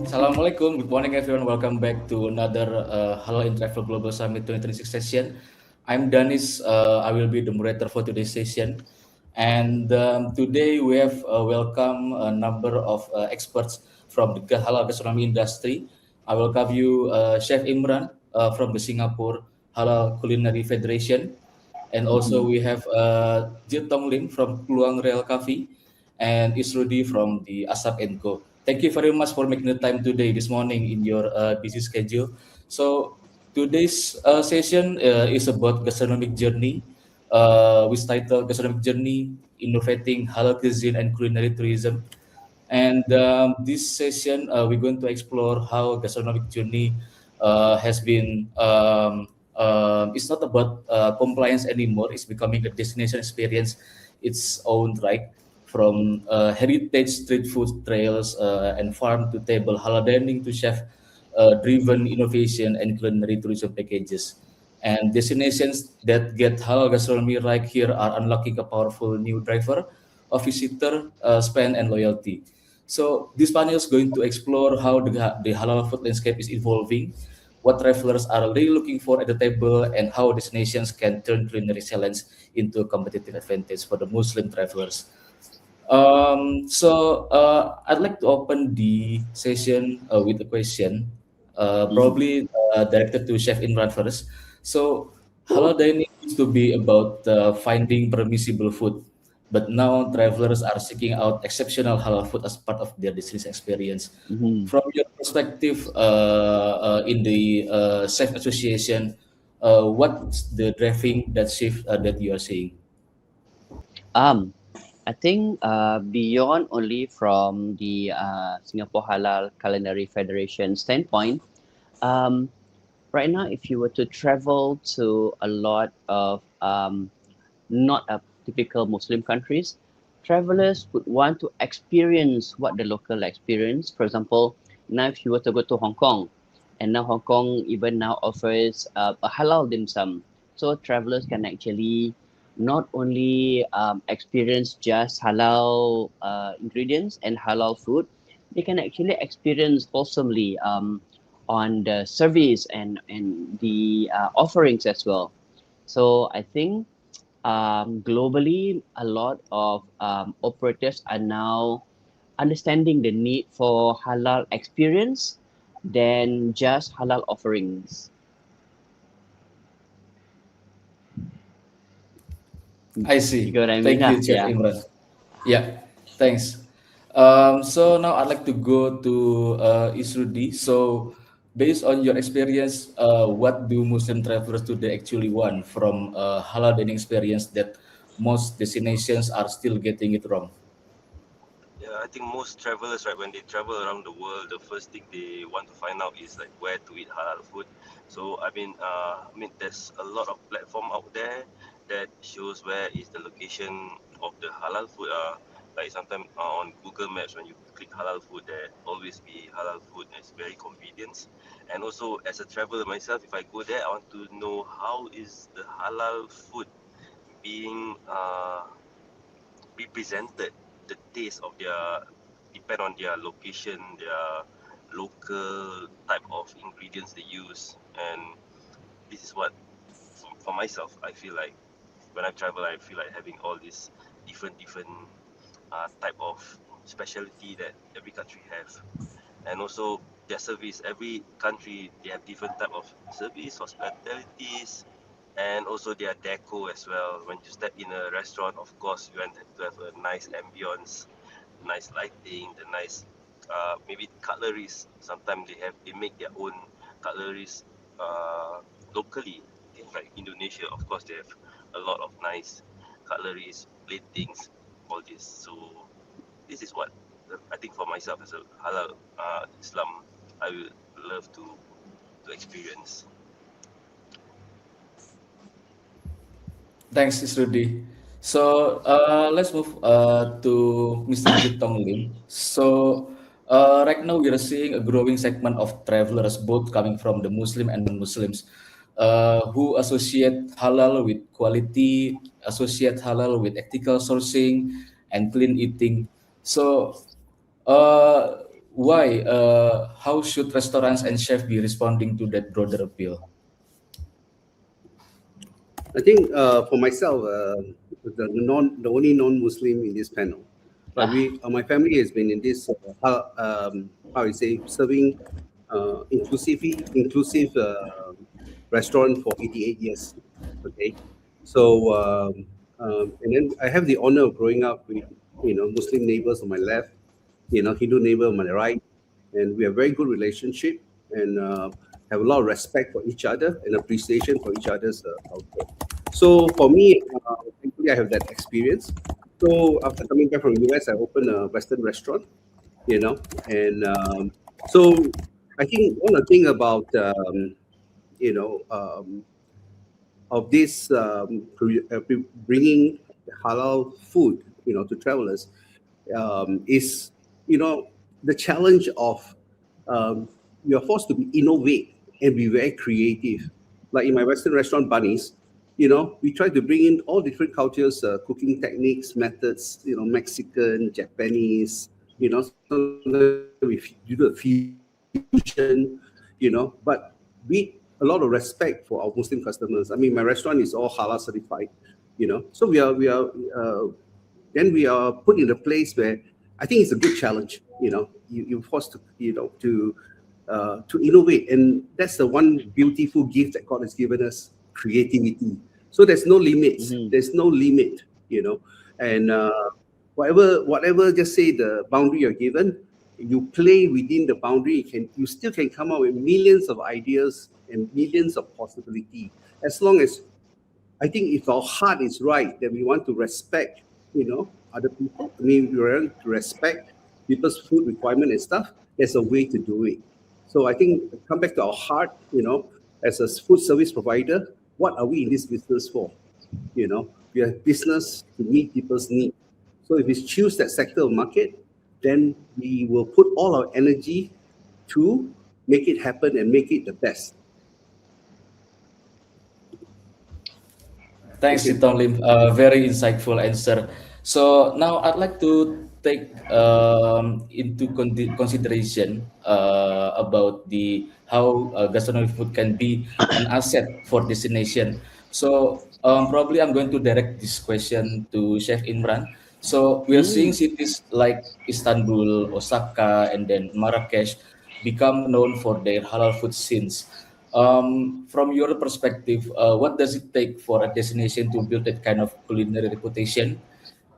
Assalamualaikum, good morning everyone. Welcome back to another Halal In Travel Global Summit 2026 session. I'm Danis. I will be the moderator for today's session. And today we have welcome a number of experts from the halal gastronomy industry. I welcome you, Chef Imran from the Singapore Halal Culinary Federation. And also we have Jit Tong Lim from Kluang Real Cafe and Isrudi from the Asap & Co. Thank you very much for making the time today, this morning in your busy schedule. So today's session is about gastronomic journey, with title Gastronomic Journey, Innovating Halal Cuisine and Culinary Tourism. And this session, we're going to explore how gastronomic journey has been, it's not about compliance anymore, it's becoming a destination experience its own right. From heritage street food trails and farm to table halal dining to chef driven innovation and culinary tourism packages. And destinations that get halal gastronomy right here are unlocking a powerful new driver of visitor spend and loyalty. So this panel is going to explore how the halal food landscape is evolving, what travelers are really looking for at the table, and how destinations can turn culinary excellence into a competitive advantage for the Muslim travelers. I'd like to open the session with a question, probably directed to Chef Imran first. So, halal dining used to be about finding permissible food, but now travelers are seeking out exceptional halal food as part of their destination experience. From your perspective in the Chef Association, what's the driving that shift that you are seeing? I think beyond only from the Singapore Halal Culinary Federation standpoint, right now, if you were to travel to a lot of not a typical Muslim countries, travelers would want to experience what the local experience. For example, now if you were to go to Hong Kong, and now Hong Kong even now offers a halal dim sum, so travelers can actually not only experience just halal ingredients and halal food, they can actually experience wholesomely on the service and the offerings as well. So I think globally, a lot of operators are now understanding the need for halal experience than just halal offerings. I see. You get what I mean? Thank you, Chef Yeah. Imran. Yeah, thanks. So now I'd like to go to Isrudi. So based on your experience, what do Muslim travelers today actually want from halal dining experience that most destinations are still getting it wrong? Yeah, I think most travelers, right, when they travel around the world, the first thing they want to find out is like where to eat halal food. So there's a lot of platform out there that shows where is the location of the halal food. Like sometimes on Google Maps, when you click halal food, there always be halal food. And it's very convenient. And also, as a traveler myself, if I go there, I want to know how is the halal food being represented, the taste of their depend on their location, their local type of ingredients they use. And this is what for myself I feel like when I travel, I feel like having all these different type of specialty that every country have. And also their service, every country they have different type of service, hospitalities, and also their deco as well. When you step in a restaurant, of course you want to have a nice ambience, nice lighting, the nice maybe cutleries. Sometimes they make their own cutleries locally. Okay, like Indonesia, of course they have a lot of nice cutleries, platings, all this. So this is what I think for myself as a halal Islam, I would love to experience. Thanks, Rudy. So let's move to Mr. Jitong Lim. So right now we are seeing a growing segment of travelers, both coming from the Muslim and non-Muslims, who associate halal with quality, associate halal with ethical sourcing and clean eating. So why? How should restaurants and chefs be responding to that broader appeal? I think for myself, the only non-Muslim in this panel, but my family has been in this how you say serving inclusive restaurant for 88 years. Okay, so and then I have the honor of growing up with Muslim neighbors on my left, Hindu neighbor on my right, and we have very good relationship and have a lot of respect for each other and appreciation for each other's culture. So for me, thankfully I have that experience. So after coming back from US, I opened a Western restaurant, and so I think one of the thing about of this bringing halal food, to travelers, is the challenge of you are forced to be innovate and be very creative. Like in my Western restaurant, Bunnies, we try to bring in all different cultures, cooking techniques, methods, Mexican, Japanese, sometimes we do the fusion, but with a lot of respect for our Muslim customers. I mean, my restaurant is all halal certified, so then we are put in a place where I think it's a good challenge. You're forced to innovate, and that's the one beautiful gift that God has given us: creativity. So there's no limits. There's no limit. And whatever, just say the boundary you're given, you play within the boundary. You still can come up with millions of ideas and millions of possibility, as long as I think if our heart is right, that we want to respect, other people. I mean, we want to respect people's food requirement and stuff. There's a way to do it. So I think come back to our heart, as a food service provider, what are we in this business for? We are business to meet people's needs. So if we choose that sector of market, then we will put all our energy to make it happen and make it the best. Thanks, Jitong Lim. Very insightful answer. So now I'd like to take into consideration about how gastronomic food can be an asset for destination. So probably I'm going to direct this question to Chef Imran. So we are seeing cities like Istanbul, Osaka, and then Marrakesh become known for their halal food scenes. From your perspective, what does it take for a destination to build that kind of culinary reputation?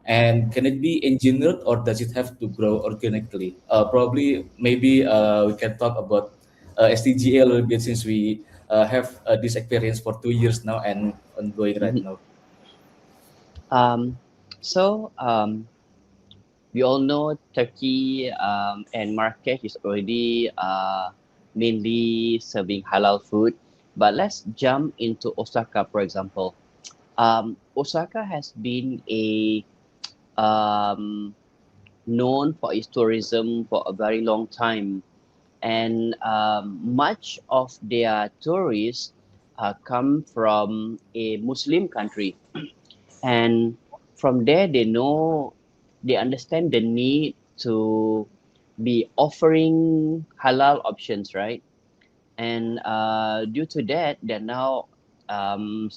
And can it be engineered or does it have to grow organically? Probably, maybe we can talk about STGA a little bit since we have this experience for 2 years now and ongoing right now. Um, so we all know Turkey and Marrakesh is already mainly serving halal food, but let's jump into Osaka, for example. Osaka has been known for its tourism for a very long time, and much of their tourists come from a Muslim country, and from there they understand the need to be offering halal options, right? And due to that, they're now um,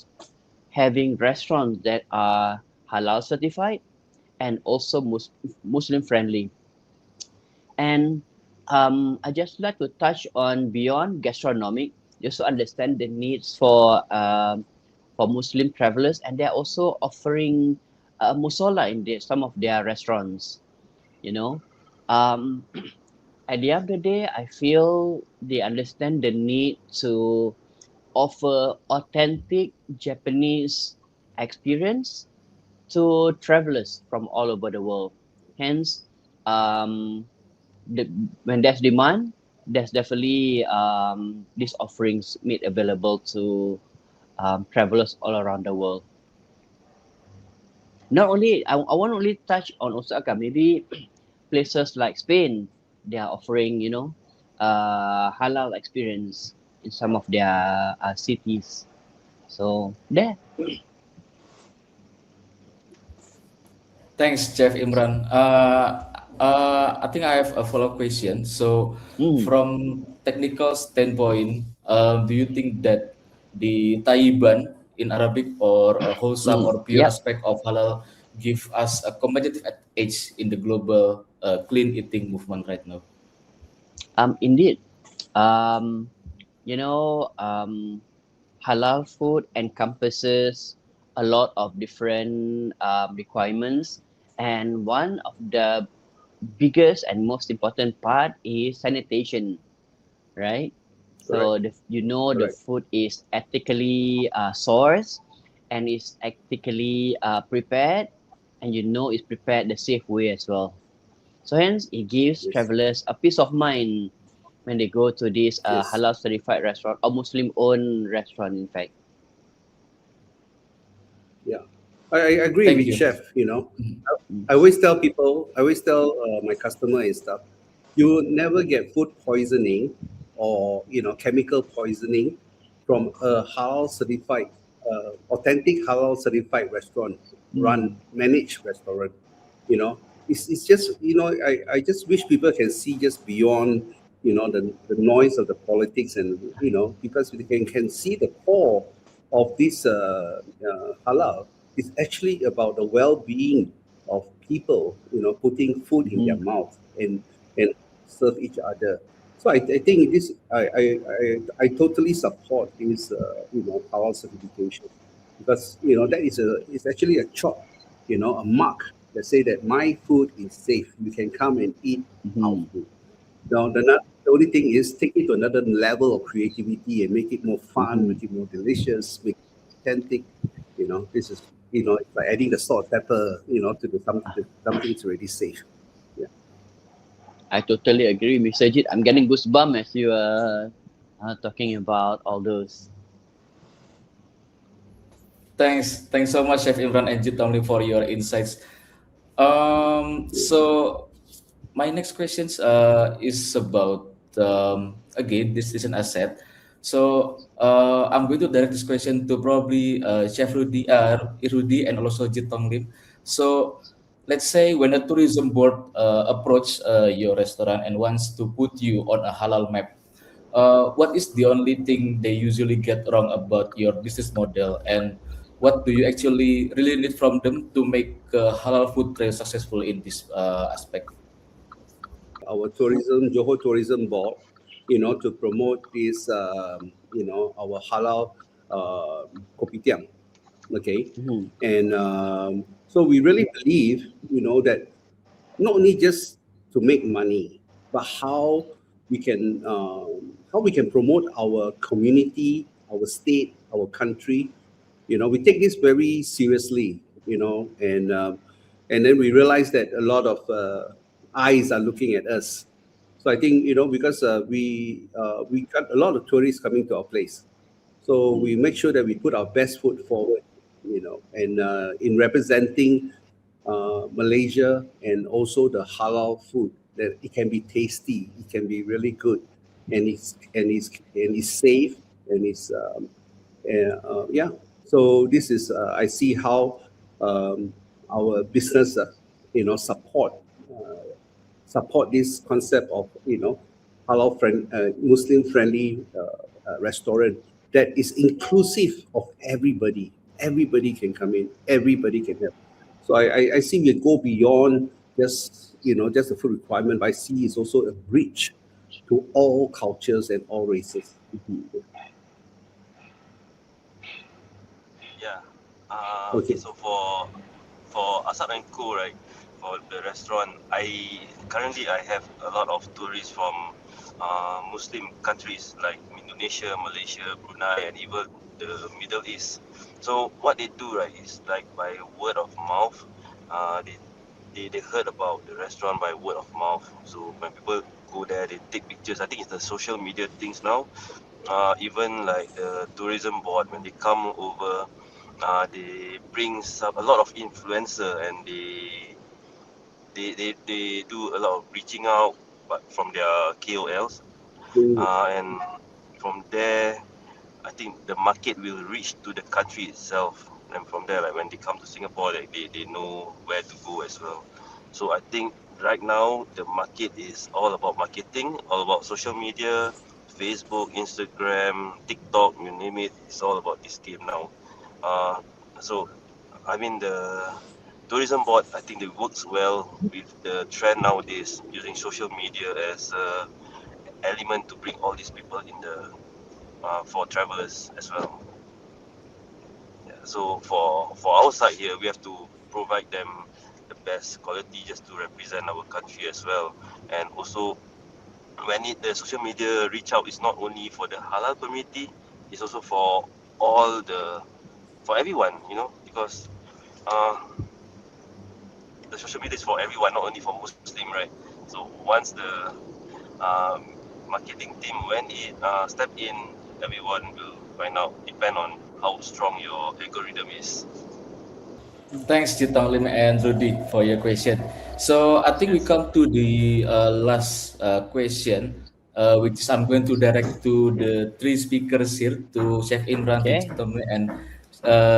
having restaurants that are halal certified and also Muslim friendly. And I just like to touch on beyond gastronomic, just to understand the needs for Muslim travelers, and they're also offering musola in some of their restaurants. You know, um, at the end of the day, I feel they understand the need to offer authentic Japanese experience to travelers from all over the world. Hence, um, when there's demand, there's definitely these offerings made available to travelers all around the world. Not only, I want to only touch on Osaka, maybe places like Spain, they are offering, halal experience in some of their cities. So there. Thanks, Chef Imran. I think I have a follow-up question. So, from technical standpoint, do you think that the taiban in Arabic or a wholesome or pure Yep. aspect of halal give us a competitive edge in the global clean eating movement right now? Indeed. Um, halal food encompasses a lot of different requirements, and one of the biggest and most important part is sanitation, right? So the Correct. food is ethically sourced and is ethically prepared, and it's prepared the safe way as well. So hence it gives Yes. travelers a peace of mind when they go to this Yes. halal certified restaurant or Muslim owned restaurant, in fact. Yeah, I agree Thank with you. Chef. I always tell people, I always tell my customer and stuff, you will never get food poisoning or chemical poisoning from a halal certified, authentic halal certified restaurant, managed restaurant. It's just I just wish people can see just beyond the noise of the politics, and because they can see the core of this halal is actually about the well-being of people, putting food in their mouth and serve each other. So I think this I totally support this halal certification, because that is actually a chalk, a mark that say that my food is safe. You can come and eat our food. Now the only thing is take it to another level of creativity and make it more fun, make it more delicious, make it authentic. This is it's like adding the salt, pepper, to the something that's already safe. Yeah. I totally agree, Mr. Jit. I'm getting goosebumps as you are talking about all those. Thanks so much, Chef Imran and Jit Tomlin, for your insights. So my next questions is about again, this is an asset. So I'm going to direct this question to probably Chef Rudy and also Jit Lim. So let's say when a tourism board approach your restaurant and wants to put you on a halal map, what is the only thing they usually get wrong about your business model, and what do you actually really need from them to make halal food trail successful in this aspect? Our Johor Tourism Board, to promote this, our halal kopitiam. Okay, and so we really believe, that not only just to make money, but how we can how we can promote our community, our state, our country. We take this very seriously, and then we realize that a lot of eyes are looking at us. So I think, because we got a lot of tourists coming to our place, so we make sure that we put our best foot forward, and in representing Malaysia, and also the halal food, that it can be tasty, it can be really good, and it's safe, and yeah. So this is I see how our business, support this concept of halal Muslim friendly restaurant that is inclusive of everybody. Everybody can come in. Everybody can help. So I see we go beyond just the food requirement, but I see it's also a bridge to all cultures and all races. Yeah. Okay. So for Asap and Co, right, for the restaurant, I have a lot of tourists from Muslim countries like Indonesia, Malaysia, Brunei, and even the Middle East. So what they do, right, is like by word of mouth. They heard about the restaurant by word of mouth. So when people go there, they take pictures. I think it's the social media things now. Even like the tourism board, when they come over, they bring a lot of influencer, and they do a lot of reaching out, but from their KOLs, and from there, I think the market will reach to the country itself, and from there, like when they come to Singapore, they know where to go as well. So I think right now the market is all about marketing, all about social media, Facebook, Instagram, TikTok, you name it. It's all about this game now. So I mean the tourism board, I think it works well with the trend nowadays, using social media as a element to bring all these people in the for travelers as well. Yeah, so for our side here, we have to provide them the best quality just to represent our country as well. And also when the social media reach out, it's not only for the halal community, it's also for everyone, because the social media is for everyone, not only for Muslim, right? So once the marketing team step in, everyone will find out, depend on how strong your algorithm is. Thanks, Chitong Lim and Rudy, for your question. So I think we come to the last question, which is I'm going to direct to the three speakers here, to Chef Imran, to Okay. Chitong Lim, and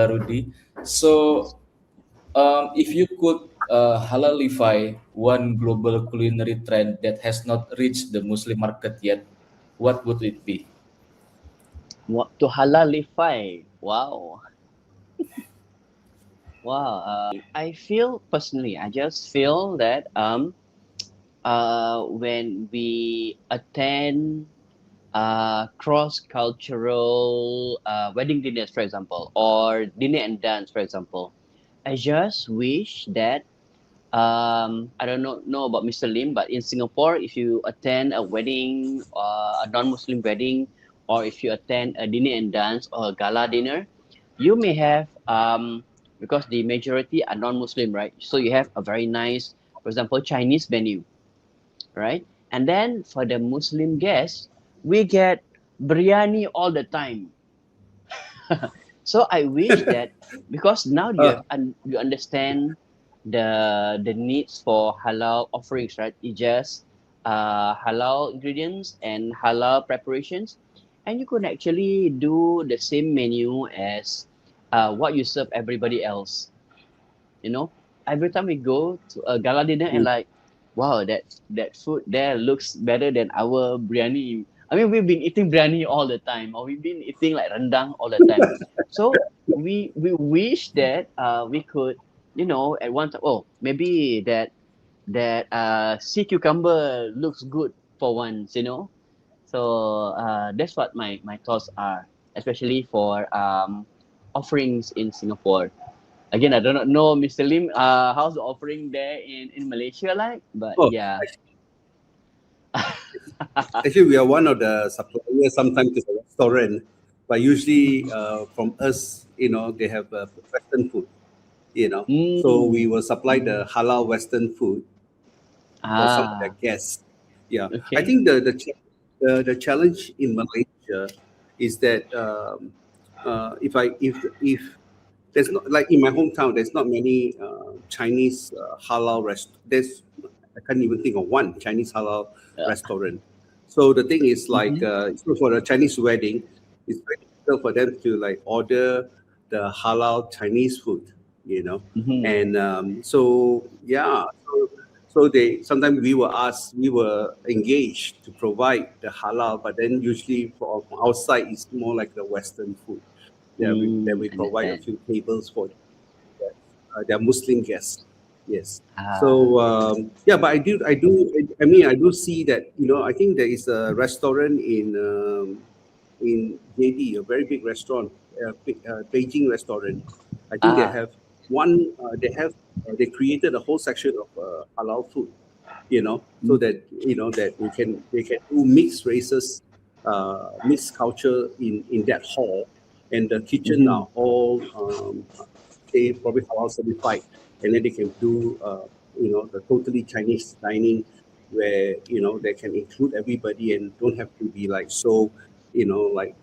Rudy. So if you could halalify one global culinary trend that has not reached the Muslim market yet, what would it be? What to halalify? Wow. Wow. I feel personally, I just feel that when we attend cross-cultural wedding dinners, for example, or dinner and dance, for example, I just wish that I don't know about Mr. Lim, but in Singapore, if you attend a wedding, a non-Muslim wedding, or if you attend a dinner and dance or a gala dinner, you may have because the majority are non-Muslim, right? So you have a very nice, for example, Chinese menu, right? And then for the Muslim guests, we get biryani all the time. So I wish that because now you understand the needs for halal offerings, right? It's just halal ingredients and halal preparations, and you could actually do the same menu as what you serve everybody else. Every time we go to a gala dinner and like, wow, that food there looks better than our biryani. I mean, we've been eating biryani all the time, or we've been eating like rendang all the time. So we wish that we could, at one time, oh, maybe that sea cucumber looks good for once. So that's what my thoughts are, especially for offerings in Singapore. Again, I do not know, Mr. Lim, how's the offering there in Malaysia like? But Oh, yeah. Actually, we are one of the suppliers sometimes to the restaurant, but usually from us, they have Western food, So we will supply the halal Western food for some of their guests. Yeah, I Okay. think the challenge in Malaysia is that if there's not, like in my hometown, there's not many Chinese halal there's, I can't even think of one Chinese halal restaurant. So the thing is like so for a Chinese wedding, it's very difficult for them to like order the halal Chinese food, and so yeah, so they sometimes we were engaged to provide the halal, but then usually from outside it's more like the Western food. Yeah, we provide a Understand. few tables for their Muslim guests. Yes. Ah. So yeah, but I do see that I think there is a restaurant in JD, a very big restaurant, Beijing restaurant. I think they Ah. have one. They created a whole section of halal food. So that that they can do mixed races, mixed culture in that hall, and the kitchen are all say probably halal certified, and then they can do the totally Chinese dining where they can include everybody and don't have to be like so like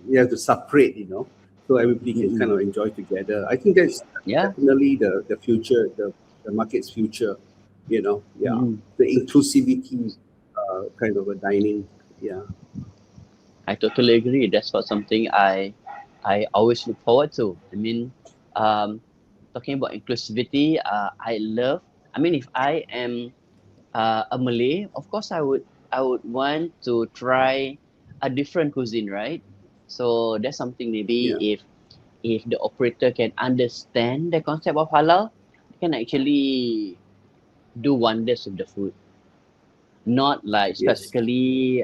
you have to separate so everybody can kind of enjoy together. I think that's definitely the future, the market's future. Yeah, the inclusivity kind of a dining. Yeah. I totally agree. That's what something I always look forward to. I mean, talking about inclusivity, I love. I mean, if I am a Malay, of course I would want to try a different cuisine, right? So that's something maybe Yeah. if the operator can understand the concept of halal, they can actually do wonders with the food. Not like Yes. specifically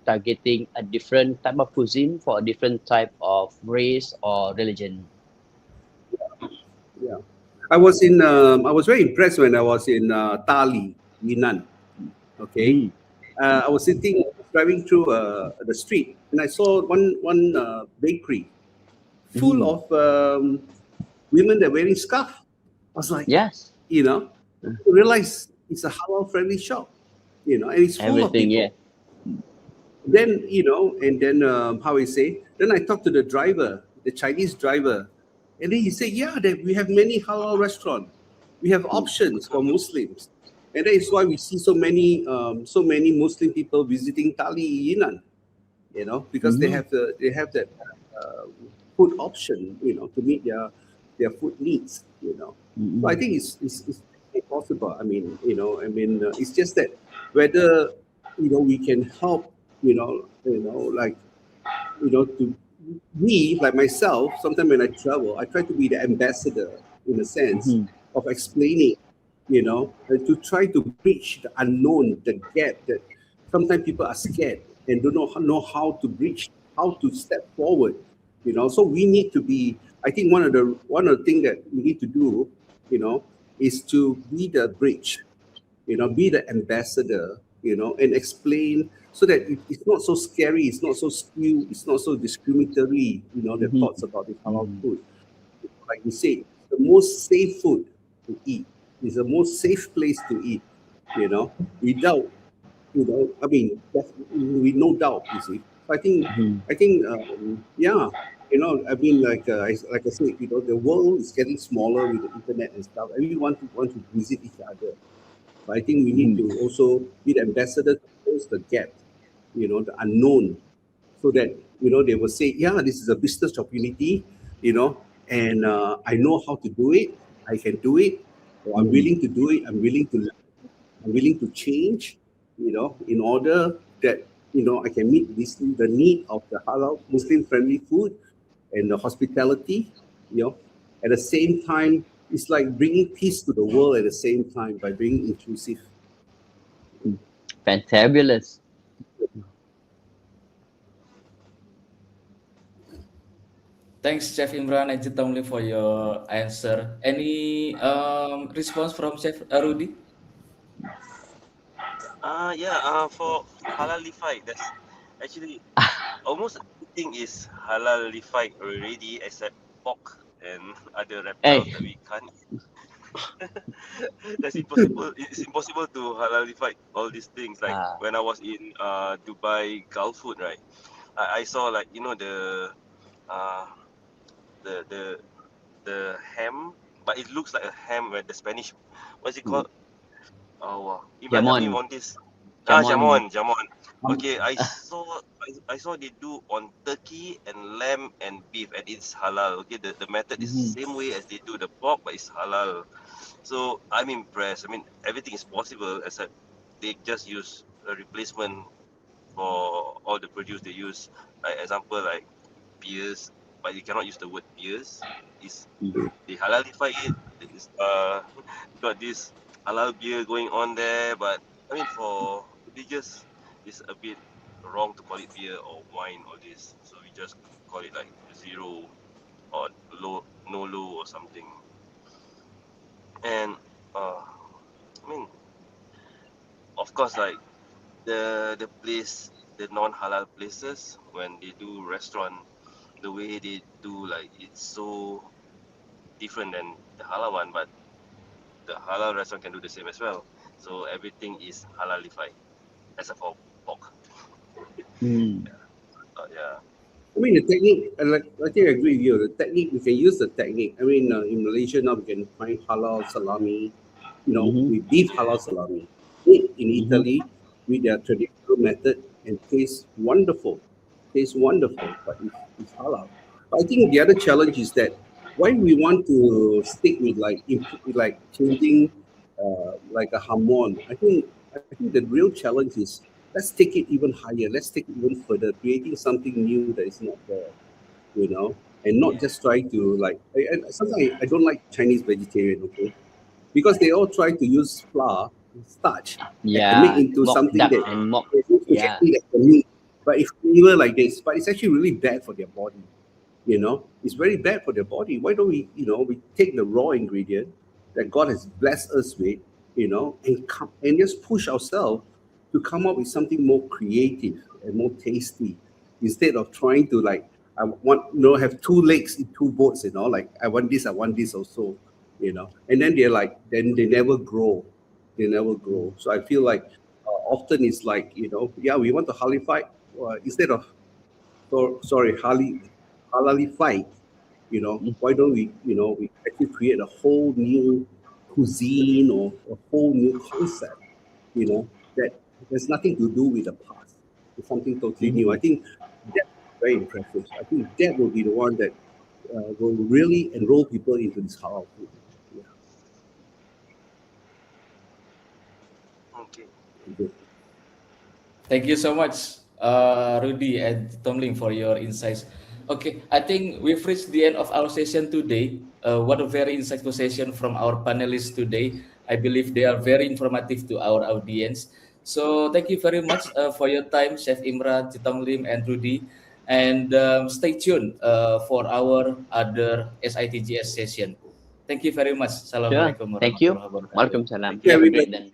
targeting a different type of cuisine for a different type of race or religion. Yeah. I was very impressed when I was in Tali, Yunnan. Okay. I was driving through the street, and I saw one bakery full of women that are wearing scarf. I was like, Yes. I realized it's a halal friendly shop, and it's full of Everything, yeah. people. Then and then how I say, then I talked to the driver, the Chinese driver, and then he said, yeah, that we have many halal restaurants, we have options for Muslims, and that is why we see so many Muslim people visiting Tali Yinan, because they have that food option, to meet their food needs, So I think it's possible. I mean, it's just that whether we can help, like to me, like myself. Sometimes when I travel, I try to be the ambassador in a sense of explaining, and to try to bridge the unknown, the gap that sometimes people are scared and don't know how to bridge, how to step forward. So we need to be. I think one of the things that we need to do, is to be the bridge, be the ambassador, and explain so that it's not so scary, it's not so skewed, it's not so discriminatory, the thoughts about the halal food. Like you say, the most safe food to eat is the most safe place to eat, without, I mean, with no doubt, you see. So yeah, I mean, like I said, the world is getting smaller with the internet and stuff. Everyone want to visit each other. But I think we need to also be the ambassador to close the gap, the unknown, so that they will say, yeah, this is a business opportunity, and I know how to do it. I can do it. Or I'm willing to do it. I'm willing to change, in order that I can meet the need of the halal Muslim friendly food and the hospitality, at the same time. It's like bringing peace to the world at the same time by being inclusive. Fantabulous. Thanks, Chef Imran and Jitamli, for your answer. Any response from Chef Rudy? Yeah. For halalified. That's actually almost everything is halalified already except pork and other reptiles Hey, that we can't eat. That's impossible. It's impossible to halalify all these things. Like when I was in Dubai Gulf food, right? I saw like uh the the the ham, but it looks like a ham where the Spanish, what's it called? Oh, wow. Imran, help me jamon, on this. jamon. Jamon. Okay, I saw they do on turkey and lamb and beef, and it's halal. Okay, the method is same way as they do the pork, but it's halal. So I'm impressed. I mean, everything is possible except they just use a replacement for all the produce they use. Like example, like beers, but you cannot use the word beers. Is they halalify it. It's got this halal beer going on there, but I mean for religious, it's a bit wrong to call it beer or wine or this. So we just call it like zero or low, no low or something. And I mean, of course, like the place, the non-halal places when they do restaurant, the way they do like it's so different than the halal one, but the halal restaurant can do the same as well. So everything is halalified except for pork. Yeah. I mean, the technique, I think I agree with you. The technique, we can use the technique. I mean, in Malaysia now, we can find halal salami, with beef halal salami. Made in Italy with their traditional method and tastes wonderful. Tastes wonderful, but it's halal. But I think the other challenge is that why we want to stick with with like changing like a hamon. I think the real challenge is let's take it even higher. Let's take it even further, creating something new that is not there, and not just trying to like. Sometimes I don't like Chinese vegetarian, okay, because they all try to use flour, starch, and make Yeah, into mock something duck that and mock. is Yeah. exactly like the meat, but it's flavor like this. But it's actually really bad for their body. It's very bad for their body. Why don't we take the raw ingredient that God has blessed us with, and just push ourselves to come up with something more creative and more tasty, instead of trying to like I want have two legs in two boats, like I want this also, and then then they never grow, So I feel like often it's like yeah, we want to halify instead of sorry, halalify. Why don't we actually create a whole new cuisine or a whole new concept, that has nothing to do with the past. It's something totally new. I think that's very impressive. I think that will be the one that will really enroll people into this halal food. Yeah. Okay. Thank you so much, Rudy and Tomlin, for your insights. Okay, I think we've reached the end of our session today. What a very insightful session from our panelists today. I believe they are very informative to our audience. So thank you very much for your time, Chef Imran, Tomlin, and Rudy. And stay tuned for our other SITGS session. Thank you very much. Sure. Assalamualaikum Thank you. warahmatullahi wabarakatuh. Waalaikumsalam. Thank You you. have a great day.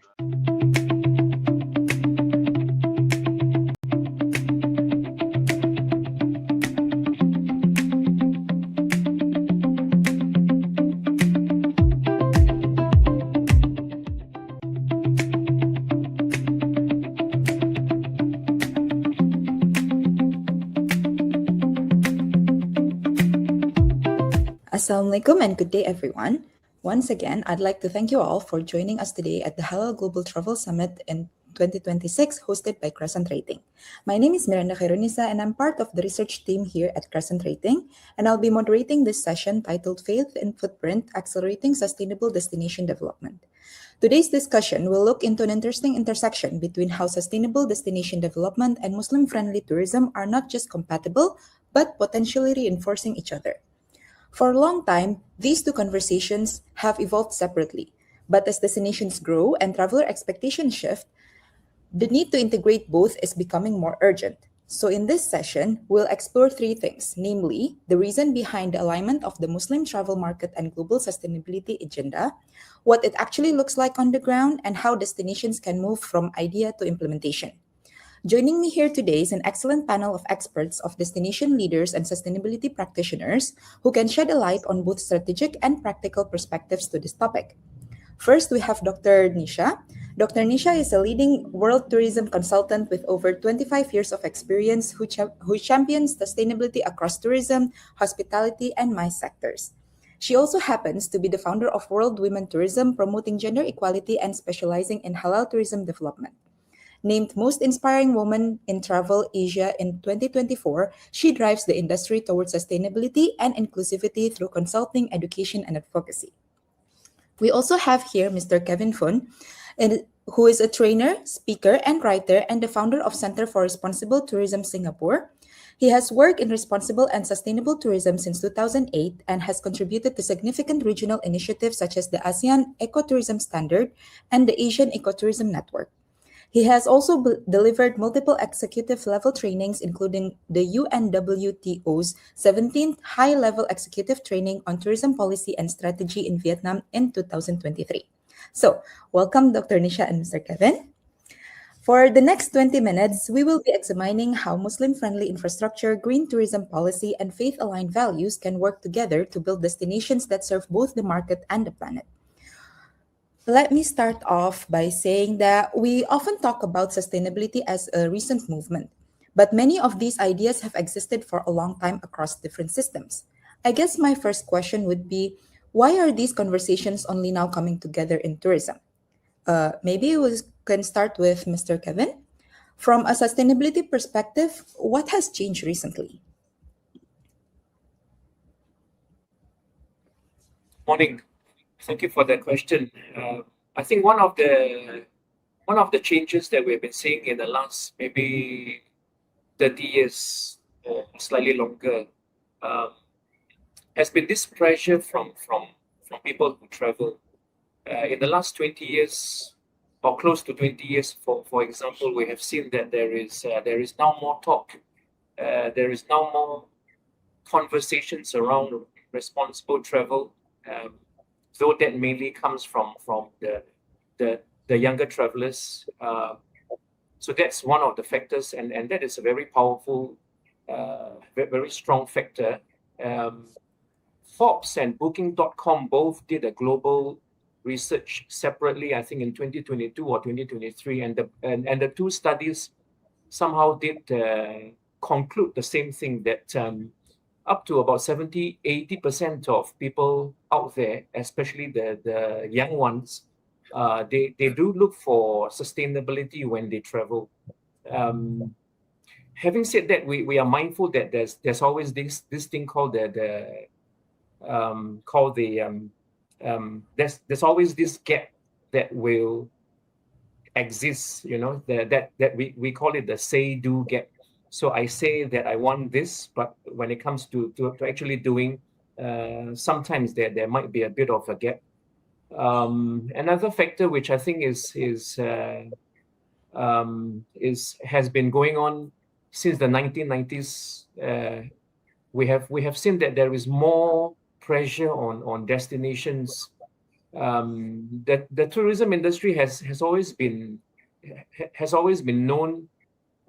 Assalamualaikum and good day, everyone. Once again, I'd like to thank you all for joining us today at the Halal Global Travel Summit in 2026 hosted by Crescent Rating. My name is Miranda Khairunisa and I'm part of the research team here at Crescent Rating, and I'll be moderating this session titled Faith and Footprint: Accelerating Sustainable Destination Development. Today's discussion will look into an interesting intersection between how sustainable destination development and Muslim-friendly tourism are not just compatible, but potentially reinforcing each other. For a long time, these two conversations have evolved separately, but as destinations grow and traveler expectations shift, the need to integrate both is becoming more urgent. So in this session, we'll explore three things, namely, the reason behind the alignment of the Muslim travel market and global sustainability agenda, what it actually looks like on the ground, and how destinations can move from idea to implementation. Joining me here today is an excellent panel of experts, of destination leaders and sustainability practitioners who can shed a light on both strategic and practical perspectives to this topic. First, we have Dr. Nisha. Dr. Nisha is a leading world tourism consultant with over 25 years of experience who champions sustainability across tourism, hospitality, and MICE sectors. She also happens to be the founder of World Women Tourism, promoting gender equality and specializing in halal tourism development. Named Most Inspiring Woman in Travel Asia in 2024, she drives the industry towards sustainability and inclusivity through consulting, education, and advocacy. We also have here Mr. Kevin Fun, who is a trainer, speaker, and writer, and the founder of Center for Responsible Tourism Singapore. He has worked in responsible and sustainable tourism since 2008 and has contributed to significant regional initiatives such as the ASEAN Ecotourism Standard and the Asian Ecotourism Network. He has also delivered multiple executive level trainings, including the UNWTO's 17th High Level Executive Training on Tourism Policy and Strategy in Vietnam in 2023. So, welcome Dr. Nisha and Mr. Kevin. For the next 20 minutes, we will be examining how Muslim-friendly infrastructure, green tourism policy, and faith-aligned values can work together to build destinations that serve both the market and the planet. Let me start off by saying that we often talk about sustainability as a recent movement, but many of these ideas have existed for a long time across different systems. I guess my first question would be, why are these conversations only now coming together in tourism? Maybe we can start with Mr. Kevin. From a sustainability perspective, what has changed recently? Morning. Thank you for that question. I think one of the changes that we've been seeing in the last maybe 30 years or slightly longer has been this pressure from people who travel. In the last 20 years or close to 20 years, for example, we have seen that there is now more talk. There is now more conversations around responsible travel. Though that mainly comes from the younger travelers. So that's one of the factors, and that is a very powerful, very strong factor. Forbes and Booking.com both did a global research separately, I think in 2022 or 2023, and the two studies somehow did conclude the same thing, that up to about 70-80% of people out there, especially the young ones, they do look for sustainability when they travel. Having said that, we are mindful that there's always this thing called there's always this gap that will exist, that we call it the say-do gap. So I say that I want this, but when it comes to actually doing, sometimes there might be a bit of a gap. Another factor which I think has been going on since the 1990s, we have seen that there is more pressure on destinations. The tourism industry has always been known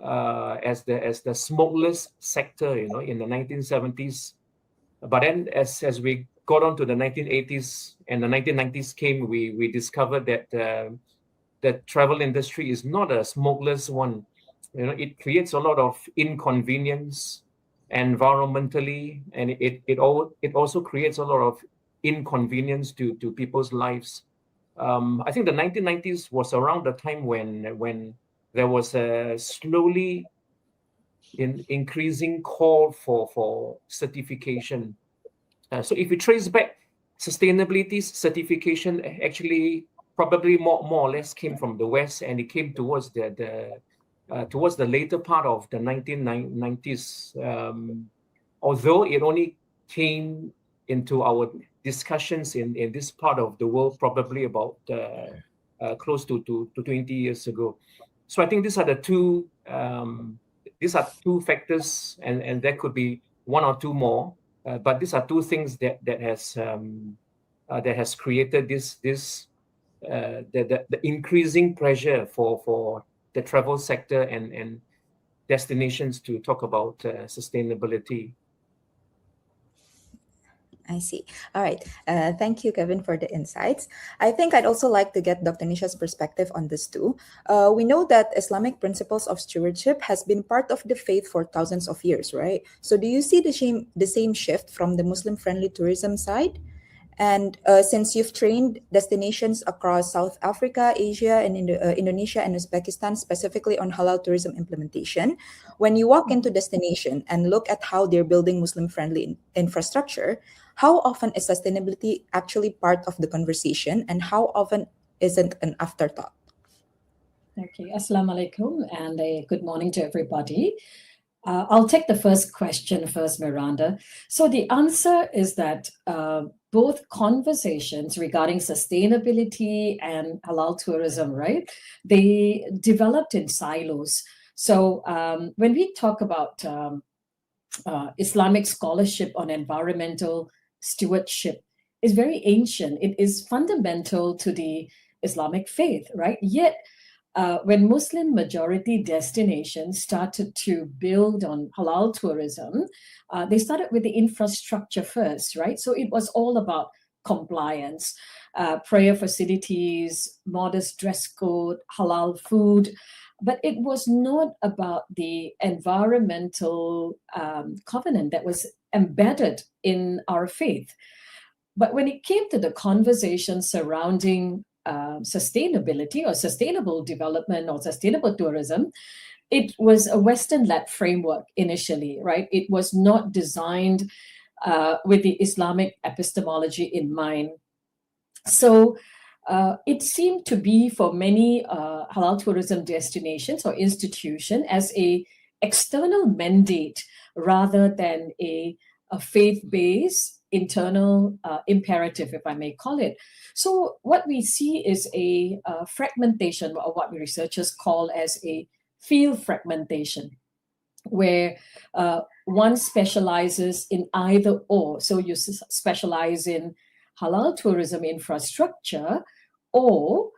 as the smokeless sector, in the 1970s. But then as we got on to the 1980s and the 1990s came, we discovered that the travel industry is not a smokeless one. It creates a lot of inconvenience environmentally, and it also creates a lot of inconvenience to people's lives. I think the 1990s was around the time when there was a slowly increasing call for certification. So if we trace back, sustainability certification actually probably more or less came from the West, and it came towards the later part of the 1990s. Although it only came into our discussions in this part of the world probably about close to 20 years ago. So I think these are two factors, and there could be one or two more, but these are two things that has created the increasing pressure for the travel sector and destinations to talk about sustainability. I see. All right. Thank you, Kevin, for the insights. I think I'd also like to get Dr. Nisha's perspective on this too. We know that Islamic principles of stewardship has been part of the faith for thousands of years, right? So do you see the same shift from the Muslim-friendly tourism side? And since you've trained destinations across South Africa, Asia, and Indonesia and Uzbekistan, specifically on halal tourism implementation, when you walk into destination and look at how they're building Muslim-friendly infrastructure, how often is sustainability actually part of the conversation, and how often isn't an afterthought? Okay, Assalamu alaikum, and a good morning to everybody. I'll take the first question first, Miranda. So the answer is that both conversations regarding sustainability and halal tourism, right, they developed in silos. So when we talk about Islamic scholarship on environmental stewardship, is very ancient. It is fundamental to the Islamic faith, right? Yet, when Muslim majority destinations started to build on halal tourism, they started with the infrastructure first, right? So it was all about compliance, prayer facilities, modest dress code, halal food. But it was not about the environmental covenant that was embedded in our faith. But when it came to the conversation surrounding sustainability or sustainable development or sustainable tourism, it was a Western-led framework initially, right? It was not designed with the Islamic epistemology in mind. So it seemed to be for many halal tourism destinations or institution as a external mandate rather than a faith-based internal imperative, if I may call it. So what we see is a fragmentation, or what researchers call as a field fragmentation, where one specializes in either or. So you specialize in halal tourism infrastructure or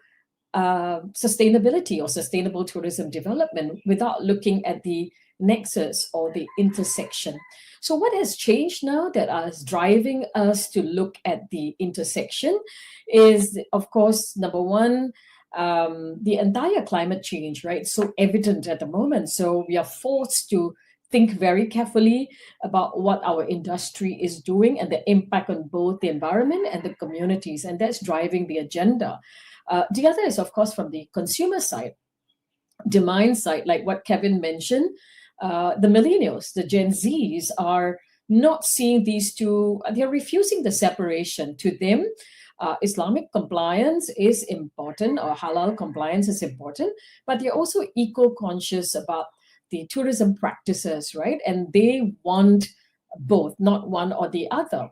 sustainability or sustainable tourism development without looking at the nexus or the intersection. So what has changed now that is driving us to look at the intersection is, of course, number one, the entire climate change, right? So evident at the moment. So we are forced to think very carefully about what our industry is doing and the impact on both the environment and the communities. And that's driving the agenda. The other is, of course, from the consumer side, demand side, like what Kevin mentioned. The millennials, the Gen Zs, are not seeing these two, they're refusing the separation. To them, Islamic compliance is important, or halal compliance is important, but they're also eco-conscious about the tourism practices, right? And they want both, not one or the other.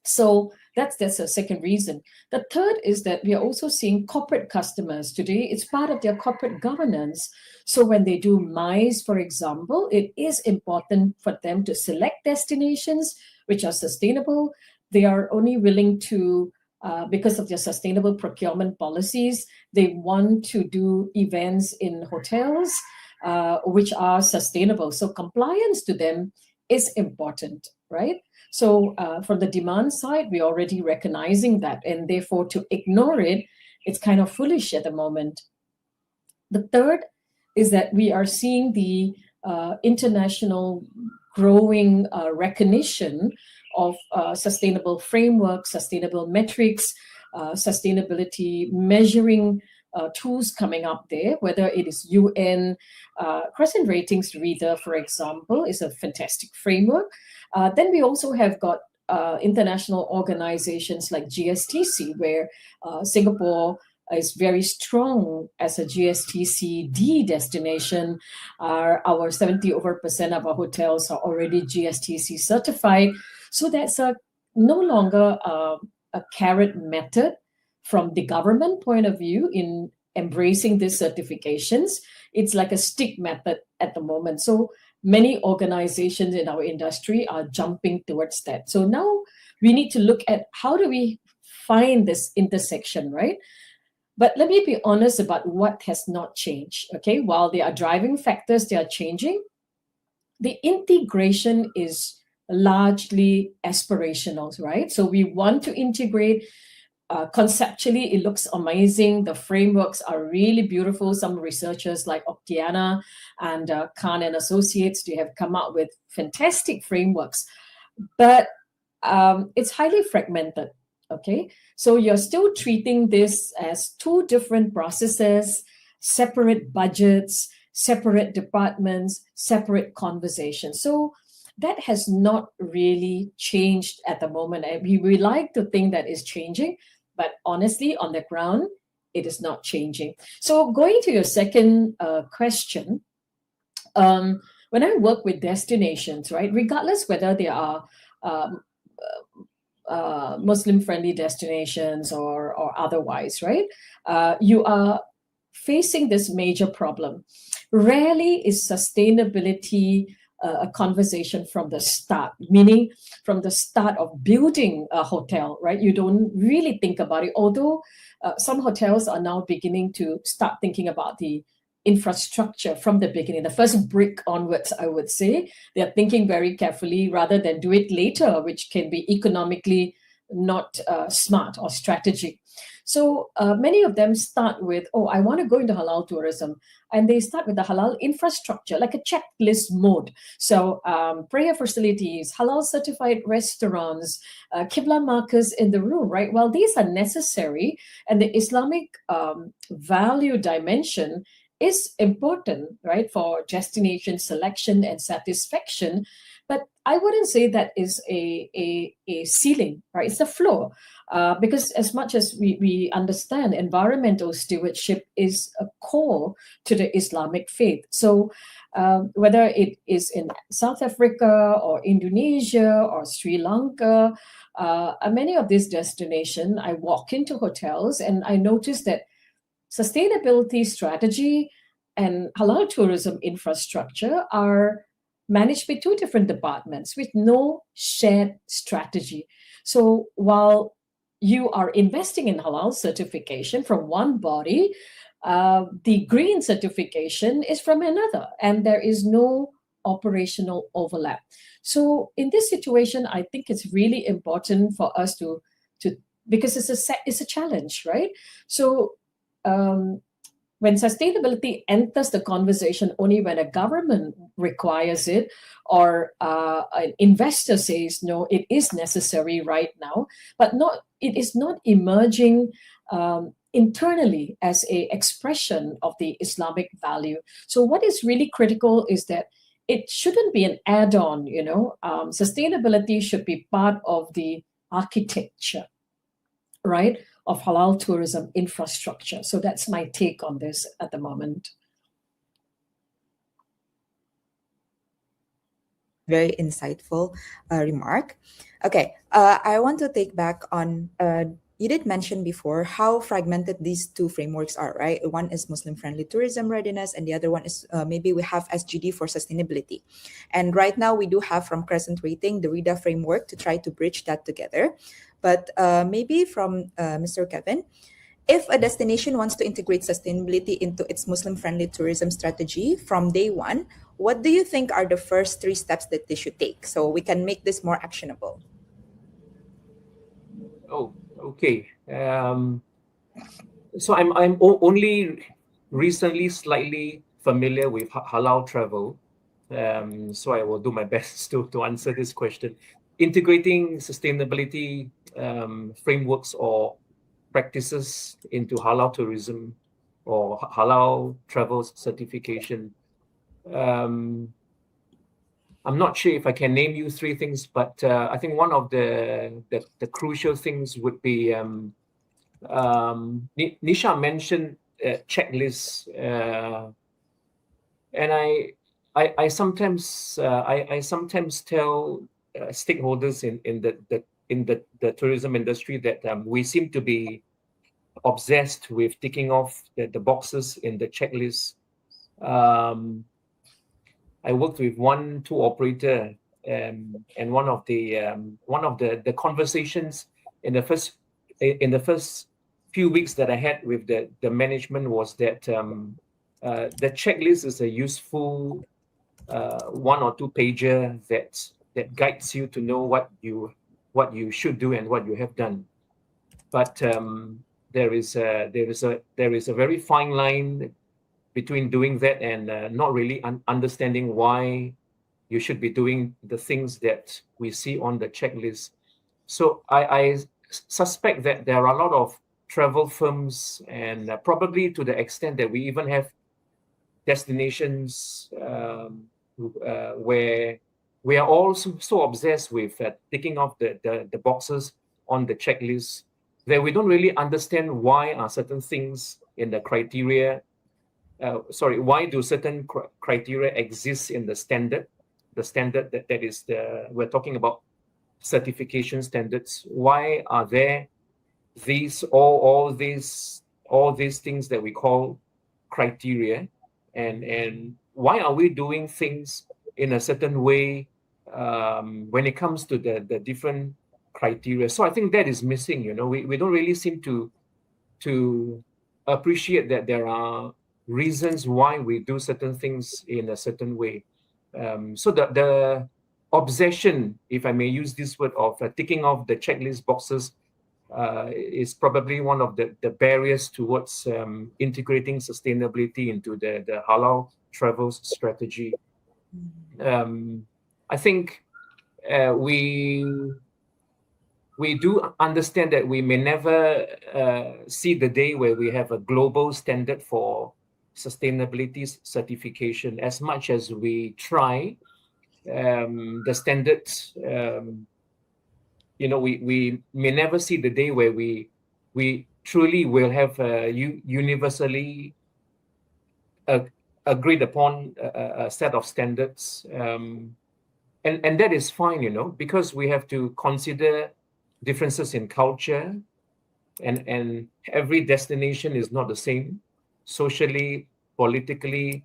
So that's a second reason. The third is that we are also seeing corporate customers today. It's part of their corporate governance. So when they do MICE, for example, it is important for them to select destinations which are sustainable. They are only willing to, because of their sustainable procurement policies, they want to do events in hotels which are sustainable. So compliance to them is important, right? So from the demand side, we're already recognizing that, and therefore to ignore it, it's kind of foolish at the moment. The third is that we are seeing the international growing recognition of sustainable frameworks, sustainable metrics, sustainability measuring tools coming up there, whether it is UN, Crescent Ratings Reader, for example, is a fantastic framework. Then we also have got international organizations like GSTC, where Singapore is very strong as a GSTC D destination. Our 70% of our hotels are already GSTC certified. So that's no longer a carrot method from the government point of view in embracing these certifications. It's like a stick method at the moment. So many organizations in our industry are jumping towards that. So now we need to look at how do we find this intersection, right? But let me be honest about what has not changed. Okay, while there are driving factors, they are changing. The integration is largely aspirational, right? So we want to integrate. Conceptually, it looks amazing. The frameworks are really beautiful. Some researchers like Octiana and Khan and Associates, they have come up with fantastic frameworks, but it's highly fragmented. Okay, so you're still treating this as two different processes, separate budgets, separate departments, separate conversations. So that has not really changed at the moment. We like to think that it's changing, but honestly, on the ground, it is not changing. So going to your second question, when I work with destinations, right, regardless whether they are Muslim-friendly destinations or otherwise, right, you are facing this major problem. Rarely is sustainability a conversation from the start, meaning from the start of building a hotel, right? You don't really think about it, although some hotels are now beginning to start thinking about the infrastructure from the beginning, the first brick onwards, I would say. They're thinking very carefully rather than do it later, which can be economically not smart or strategic. So many of them start with, oh, I want to go into halal tourism. And they start with the halal infrastructure, like a checklist mode. So prayer facilities, halal certified restaurants, Qibla markers in the room, right? Well, these are necessary. And the Islamic value dimension is important, right, for destination selection and satisfaction. But I wouldn't say that is a ceiling, right? It's a floor. Because as much as we understand environmental stewardship is a core to the Islamic faith. So whether it is in South Africa or Indonesia or Sri Lanka, many of these destinations, I walk into hotels and I notice that sustainability strategy and halal tourism infrastructure are managed by two different departments with no shared strategy. So while you are investing in halal certification from one body, the green certification is from another, and there is no operational overlap. So in this situation, I think it's really important for us to because it's a challenge, right? So when sustainability enters the conversation only when a government requires it or an investor says, no, it is necessary right now, but it is not emerging internally as an expression of the Islamic value. So what is really critical is that it shouldn't be an add-on, sustainability should be part of the architecture, right, of halal tourism infrastructure. So that's my take on this at the moment. Very insightful remark. Okay, I want to take back on, you did mention before how fragmented these two frameworks are, right? One is Muslim-friendly tourism readiness, and the other one is maybe we have SGD for sustainability. And right now we do have from Crescent Rating the RIDA framework to try to bridge that together. But maybe from Mr. Kevin, if a destination wants to integrate sustainability into its Muslim-friendly tourism strategy from day one, what do you think are the first 3 steps that they should take so we can make this more actionable? Oh, okay. So I'm only recently slightly familiar with halal travel. So I will do my best to answer this question. Integrating sustainability frameworks or practices into halal tourism or halal travel certification. I'm not sure if I can name you 3 things, but I think one of the crucial things would be Nisha mentioned checklists, and I sometimes tell stakeholders in the tourism industry that we seem to be obsessed with ticking off the boxes in the checklist. I worked with one tour operator, and one of the conversations in the first few weeks that I had with the management was that the checklist is a useful 1 or 2 pager that guides you to know what you should do and what you have done. But there is a very fine line between doing that and not really understanding why you should be doing the things that we see on the checklist. So I suspect that there are a lot of travel firms, and probably to the extent that we even have destinations where we are all so obsessed with ticking off the boxes on the checklist that we don't really understand why are certain things in the criteria. Why do certain criteria exist in the standard? The standard that is we're talking about certification standards. Why are there all these things that we call criteria, and why are we doing things in a certain way when it comes to the different criteria? So I think that is missing. We don't really seem to appreciate that there are reasons why we do certain things in a certain way. So the obsession, if I may use this word, of ticking off the checklist boxes is probably one of the barriers towards integrating sustainability into the halal travel strategy. I think we do understand that we may never see the day where we have a global standard for sustainability certification. As much as we try, the standards, we may never see the day where we truly will have a universally agreed upon a set of standards. And that is fine, because we have to consider differences in culture, and every destination is not the same, socially, politically,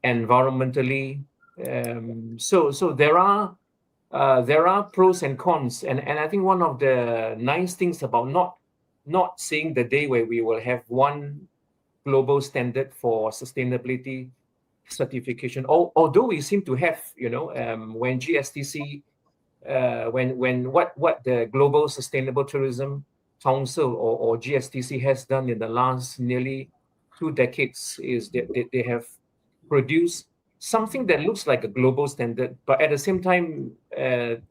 environmentally. So there are pros and cons, and I think one of the nice things about not seeing the day where we will have one global standard for sustainability certification, although we seem to have, when GSTC, when what the Global Sustainable Tourism Council or GSTC has done in the last nearly 2 decades is that they have produced something that looks like a global standard, but at the same time,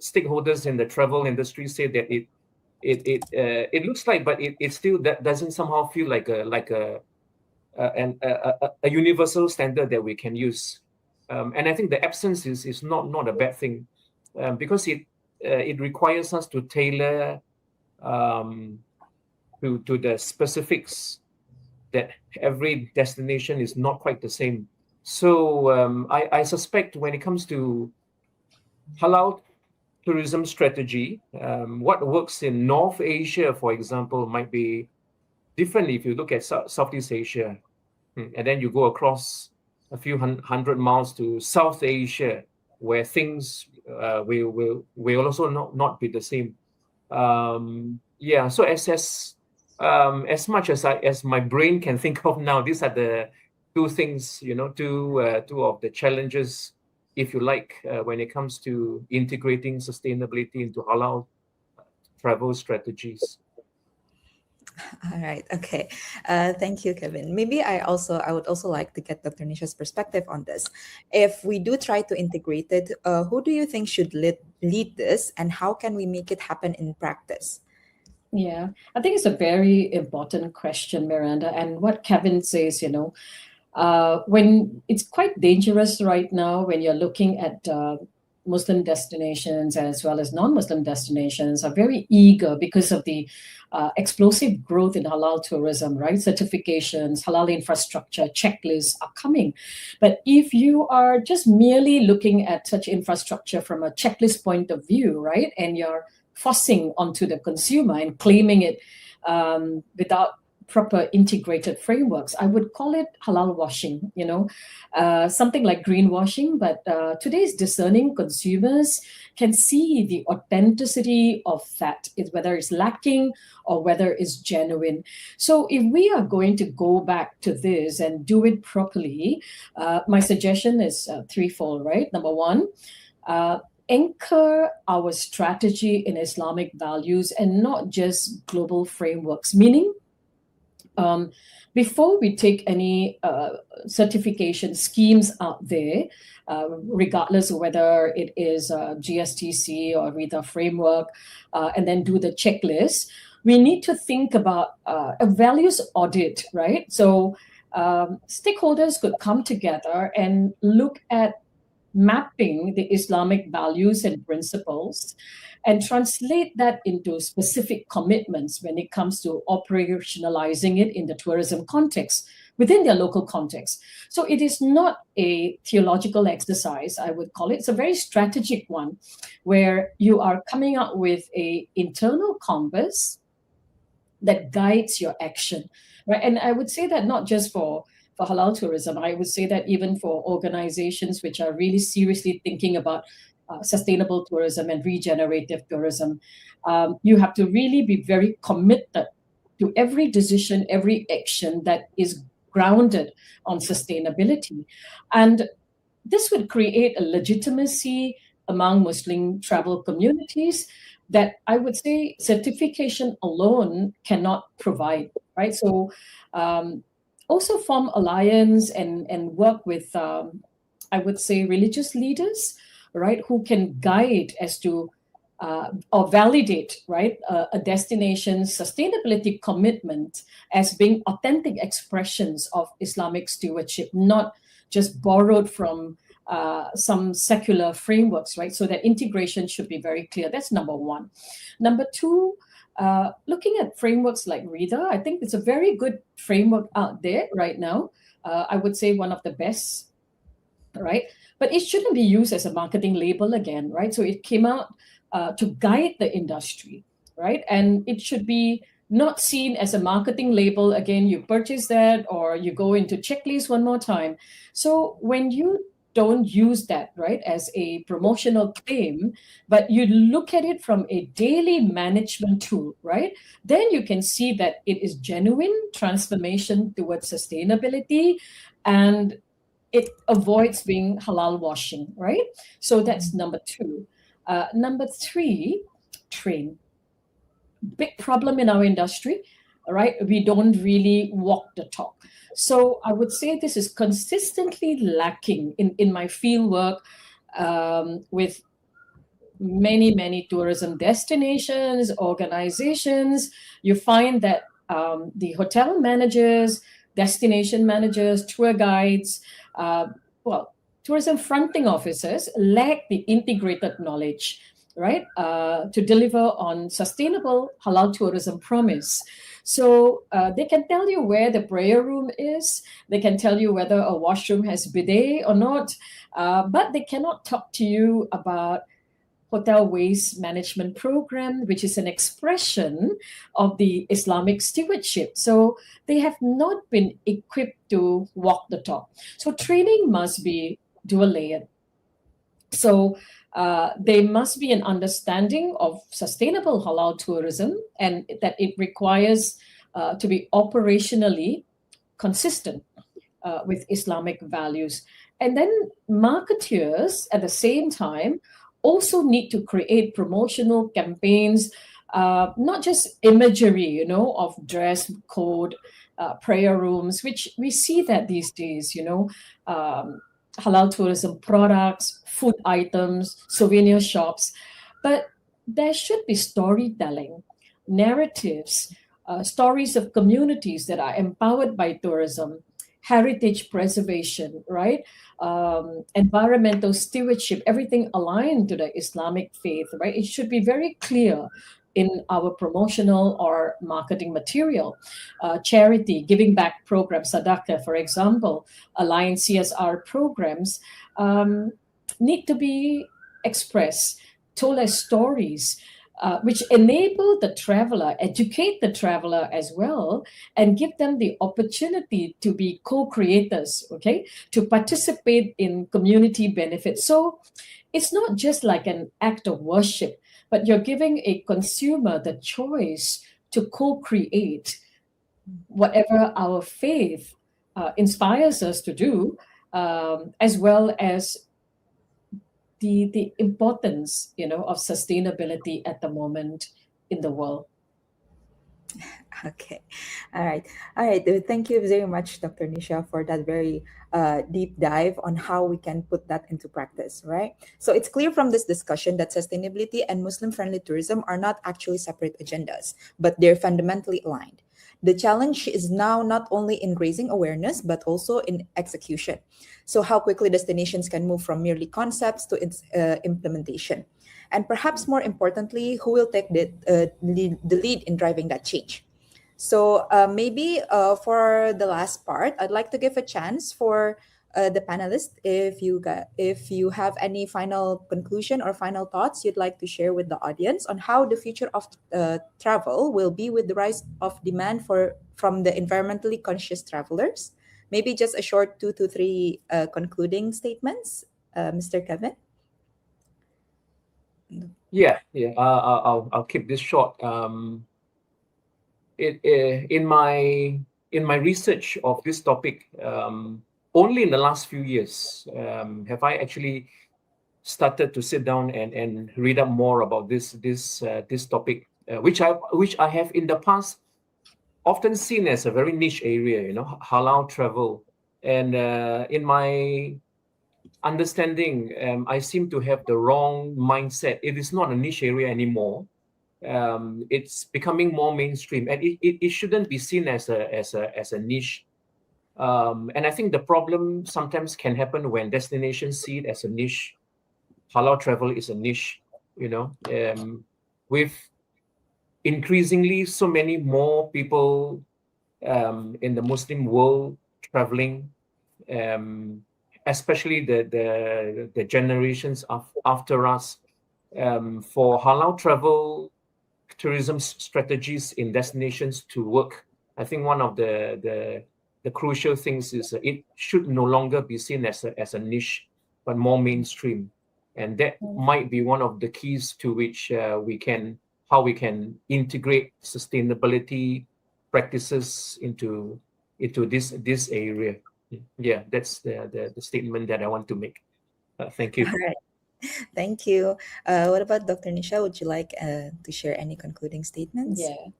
stakeholders in the travel industry say that it looks like, but it still doesn't somehow feel like a universal standard that we can use. And I think the absence is not a bad thing, because it requires us to tailor to the specifics that every destination is not quite the same. So I suspect when it comes to halal tourism strategy, what works in North Asia, for example, might be different if you look at Southeast Asia, and then you go across a few hundred miles to South Asia, where things will also not be the same. So as much as my brain can think of now, these are the two things, two of the challenges, if you like, when it comes to integrating sustainability into halal travel strategies. All right. Okay. Thank you, Kevin. Maybe I would also like to get Dr. Nisha's perspective on this. If we do try to integrate it, who do you think should lead this, and how can we make it happen in practice? Yeah, I think it's a very important question, Miranda. And what Kevin says, when it's quite dangerous right now when you're looking at Muslim destinations as well as non-Muslim destinations are very eager because of the explosive growth in halal tourism, right? Certifications, halal infrastructure, checklists are coming. But if you are just merely looking at such infrastructure from a checklist point of view, right, and you're forcing onto the consumer and claiming it without proper integrated frameworks. I would call it halal washing, something like greenwashing, but today's discerning consumers can see the authenticity of that, whether it's lacking or whether it's genuine. So if we are going to go back to this and do it properly, my suggestion is threefold, right? Number one, anchor our strategy in Islamic values and not just global frameworks, meaning before we take any certification schemes out there, regardless of whether it is GSTC or RITA framework, and then do the checklist, we need to think about a values audit, right? So stakeholders could come together and look at mapping the Islamic values and principles and translate that into specific commitments when it comes to operationalizing it in the tourism context, within their local context. So it is not a theological exercise, I would call it. It's a very strategic one where you are coming up with an internal compass that guides your action, right? And I would say that not just for halal tourism, I would say that even for organizations which are really seriously thinking about sustainable tourism and regenerative tourism, you have to really be very committed to every decision, every action that is grounded on sustainability. And this would create a legitimacy among Muslim travel communities that I would say certification alone cannot provide, right? So also form alliance and work with, I would say, religious leaders, right, who can guide as to or validate, right, a destination's sustainability commitment as being authentic expressions of Islamic stewardship, not just borrowed from some secular frameworks, right? So that integration should be very clear. That's number one. Number two, looking at frameworks like RIDA, I think it's a very good framework out there right now. I would say one of the best, right? But it shouldn't be used as a marketing label again, right? So it came out to guide the industry, right? And it should be not seen as a marketing label. Again, you purchase that or you go into checklist one more time. So when you don't use that, right, as a promotional claim, but you look at it from a daily management tool, right, then you can see that it is genuine transformation towards sustainability and it avoids being halal washing, right? So that's number two. Number three, train. Big problem in our industry, right? We don't really walk the talk. So I would say this is consistently lacking in my field work with many tourism destinations, organizations. You find that the hotel managers, destination managers, tour guides, tourism fronting officers lack the integrated knowledge, right, to deliver on sustainable halal tourism promise. So they can tell you where the prayer room is, they can tell you whether a washroom has bidet or not, but they cannot talk to you about hotel waste management program, which is an expression of the Islamic stewardship. So they have not been equipped to walk the talk. So training must be dual layered. So there must be an understanding of sustainable halal tourism and that it requires to be operationally consistent with Islamic values. And then marketeers at the same time also need to create promotional campaigns, not just imagery, of dress code, prayer rooms, which we see that these days, halal tourism products, food items, souvenir shops. But there should be storytelling, narratives, stories of communities that are empowered by tourism, heritage preservation, right? Environmental stewardship, everything aligned to the Islamic faith, right? It should be very clear in our promotional or marketing material. Charity, giving back programs, Sadaqah, for example, aligned CSR programs need to be expressed, told as stories, which enable the traveler, educate the traveler as well, and give them the opportunity to be co-creators, okay, to participate in community benefits. So it's not just like an act of worship, but you're giving a consumer the choice to co-create whatever our faith inspires us to do, as well as the importance, of sustainability at the moment in the world. Okay. All right. All right. Thank you very much, Dr. Nisha, for that very deep dive on how we can put that into practice, right? So it's clear from this discussion that sustainability and Muslim-friendly tourism are not actually separate agendas, but they're fundamentally aligned. The challenge is now not only in raising awareness, but also in execution. So how quickly destinations can move from merely concepts to its implementation. And perhaps more importantly, who will take the lead in driving that change? So maybe for the last part, I'd like to give a chance for the panelists if you have any final conclusion or final thoughts you'd like to share with the audience on how the future of travel will be with the rise of demand from the environmentally conscious travelers. Maybe just a short 2 to 3 concluding statements, Mr. Kevin. Yeah. I'll keep this short. In my research of this topic, only in the last few years have I actually started to sit down and read up more about this topic, which I have in the past often seen as a very niche area, halal travel. And in my understanding, I seem to have the wrong mindset. It is not a niche area anymore. It's becoming more mainstream, and it shouldn't be seen as a niche. And I think the problem sometimes can happen when destinations see it as a niche. Halal travel is a niche, with increasingly so many more people in the Muslim world traveling, especially the generations after us. For halal travel tourism strategies in destinations to work, I think one of the crucial things is it should no longer be seen as a niche, but more mainstream, and that might be one of the keys to which we can integrate sustainability practices into this area. Yeah, that's the statement that I want to make. Thank you. All right. Thank you. What about Dr. Nisha? Would you like to share any concluding statements? Yeah.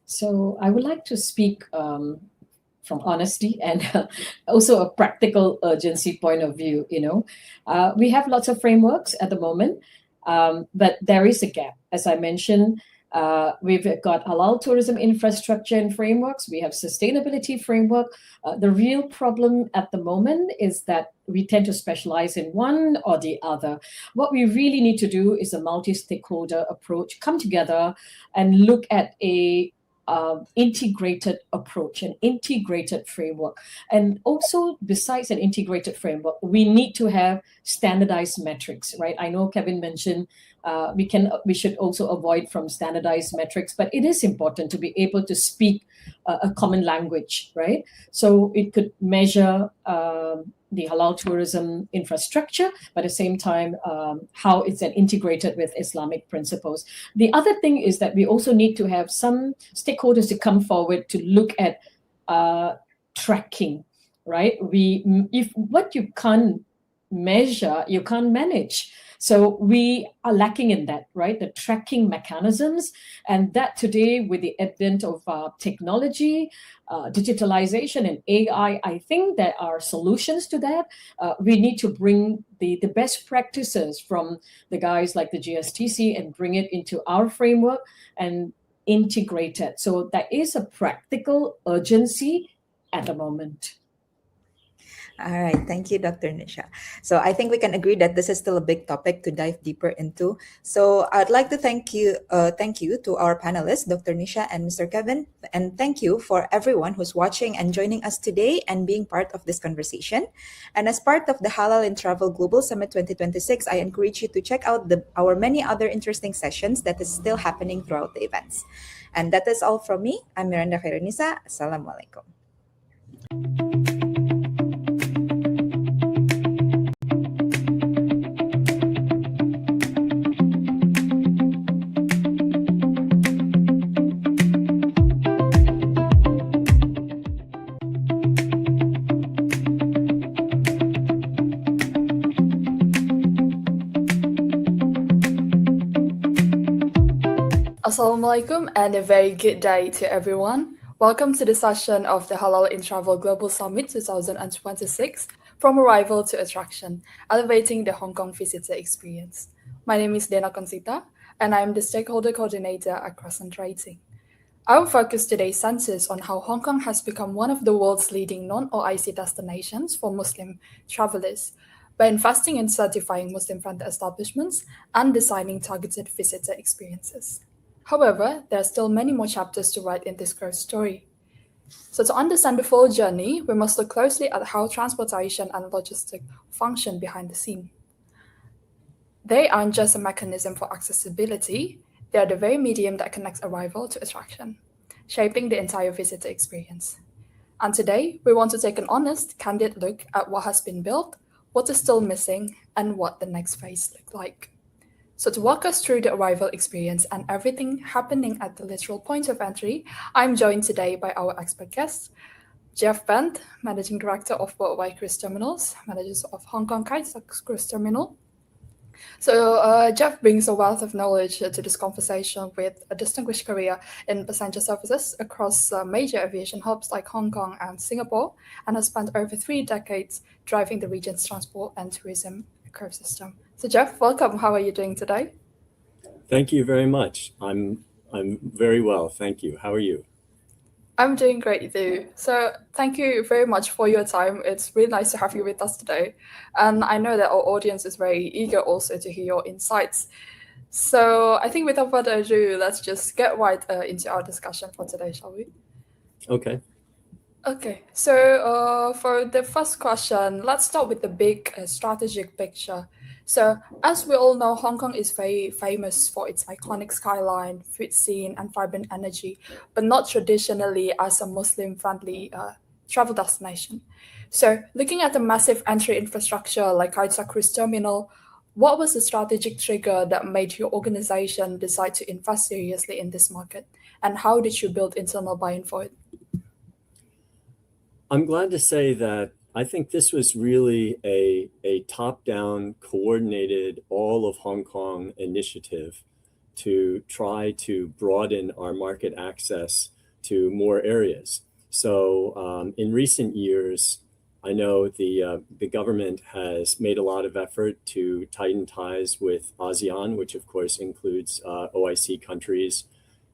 So I would like to speak from honesty and also a practical urgency point of view. We have lots of frameworks at the moment, but there is a gap. As I mentioned, we've got halal tourism infrastructure and frameworks. We have sustainability framework. The real problem at the moment is that we tend to specialize in one or the other. What we really need to do is a multi-stakeholder approach, come together and look at a integrated approach, an integrated framework. And also, besides an integrated framework, we need to have standardized metrics, right? I know Kevin mentioned we should also avoid from standardized metrics, but it is important to be able to speak a common language, right? So it could measure the halal tourism infrastructure, but at the same time, how it's integrated with Islamic principles. The other thing is that we also need to have some stakeholders to come forward to look at tracking, right? If what you can't measure, you can't manage. So we are lacking in that, right? The tracking mechanisms, and that today with the advent of technology, digitalization and AI, I think there are solutions to that. We need to bring the best practices from the guys like the GSTC and bring it into our framework and integrate it. So there is a practical urgency at the moment. All right, thank you, Dr. Nisha. So I think we can agree that this is still a big topic to dive deeper into. So I'd like to thank you to our panelists, Dr. Nisha and Mr. Kevin, and thank you for everyone who's watching and joining us today and being part of this conversation. And as part of the Halal in Travel Global Summit 2026, I encourage you to check out our many other interesting sessions that is still happening throughout the events. And that is all from me. I'm Miranda Khairunisa. Assalamualaikum. Assalamualaikum and a very good day to everyone. Welcome to the session of the Halal in Travel Global Summit 2026, From Arrival to Attraction, Elevating the Hong Kong Visitor Experience. My name is Dena Consita, and I am the Stakeholder Coordinator at CrescentRating. Our focus today centers on how Hong Kong has become one of the world's leading non-OIC destinations for Muslim travelers by investing in certifying Muslim-friendly establishments and designing targeted visitor experiences. However, there are still many more chapters to write in this growth story. So to understand the full journey, we must look closely at how transportation and logistics function behind the scene. They aren't just a mechanism for accessibility, they are the very medium that connects arrival to attraction, shaping the entire visitor experience. And today, we want to take an honest, candid look at what has been built, what is still missing, and what the next phase looks like. So to walk us through the arrival experience and everything happening at the literal point of entry, I'm joined today by our expert guests, Jeff Bent, Managing Director of Worldwide Cruise Terminals, Managers of Hong Kong Kai Tak Cruise Terminal. So Jeff brings a wealth of knowledge to this conversation with a distinguished career in passenger services across major aviation hubs like Hong Kong and Singapore, and has spent over 3 decades driving the region's transport and tourism ecosystem. So Jeff, welcome. How are you doing today? Thank you very much. I'm very well, thank you. How are you? I'm doing great too. So thank you very much for your time. It's really nice to have you with us today. And I know that our audience is very eager also to hear your insights. So I think without further ado, let's just get right into our discussion for today, shall we? Okay. Okay, so for the first question, let's start with the big strategic picture. So as we all know, Hong Kong is very famous for its iconic skyline, food scene, and vibrant energy, but not traditionally as a Muslim-friendly travel destination. So looking at the massive entry infrastructure like Kai Tak Cruise Terminal, what was the strategic trigger that made your organization decide to invest seriously in this market? And how did you build internal buy-in for it? I'm glad to say that I think this was really a top-down, coordinated, all of Hong Kong initiative to try to broaden our market access to more areas. So in recent years, I know the government has made a lot of effort to tighten ties with ASEAN, which of course includes OIC countries.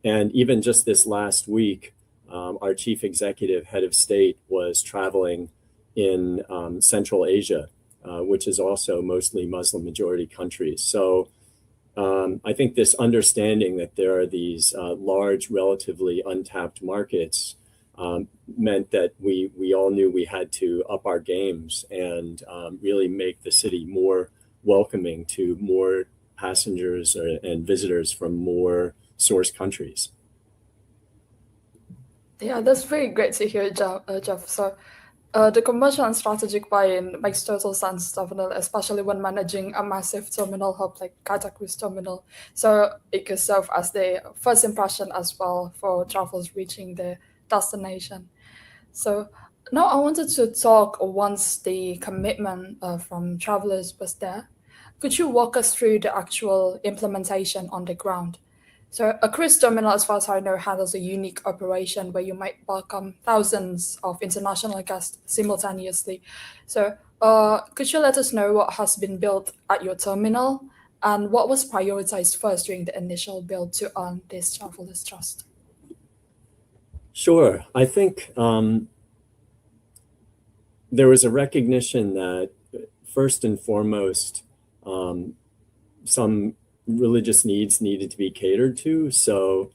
And even just this last week, our chief executive head of state was traveling in Central Asia, which is also mostly Muslim majority countries. So I think this understanding that there are these large, relatively untapped markets meant that we all knew we had to up our games and really make the city more welcoming to more passengers and visitors from more source countries. Yeah, that's very great to hear, Jeff. So the commercial and strategic buy-in makes total sense, definitely, especially when managing a massive terminal hub like Kai Tak Cruise Terminal. So it could serve as the first impression as well for travelers reaching the destination. So now I wanted to talk once the commitment from travelers was there. Could you walk us through the actual implementation on the ground? So a cruise terminal, as far as I know, handles a unique operation where you might welcome thousands of international guests simultaneously. So could you let us know what has been built at your terminal and what was prioritized first during the initial build to earn this travelers' trust? Sure. I think there was a recognition that first and foremost, some religious needs needed to be catered to. So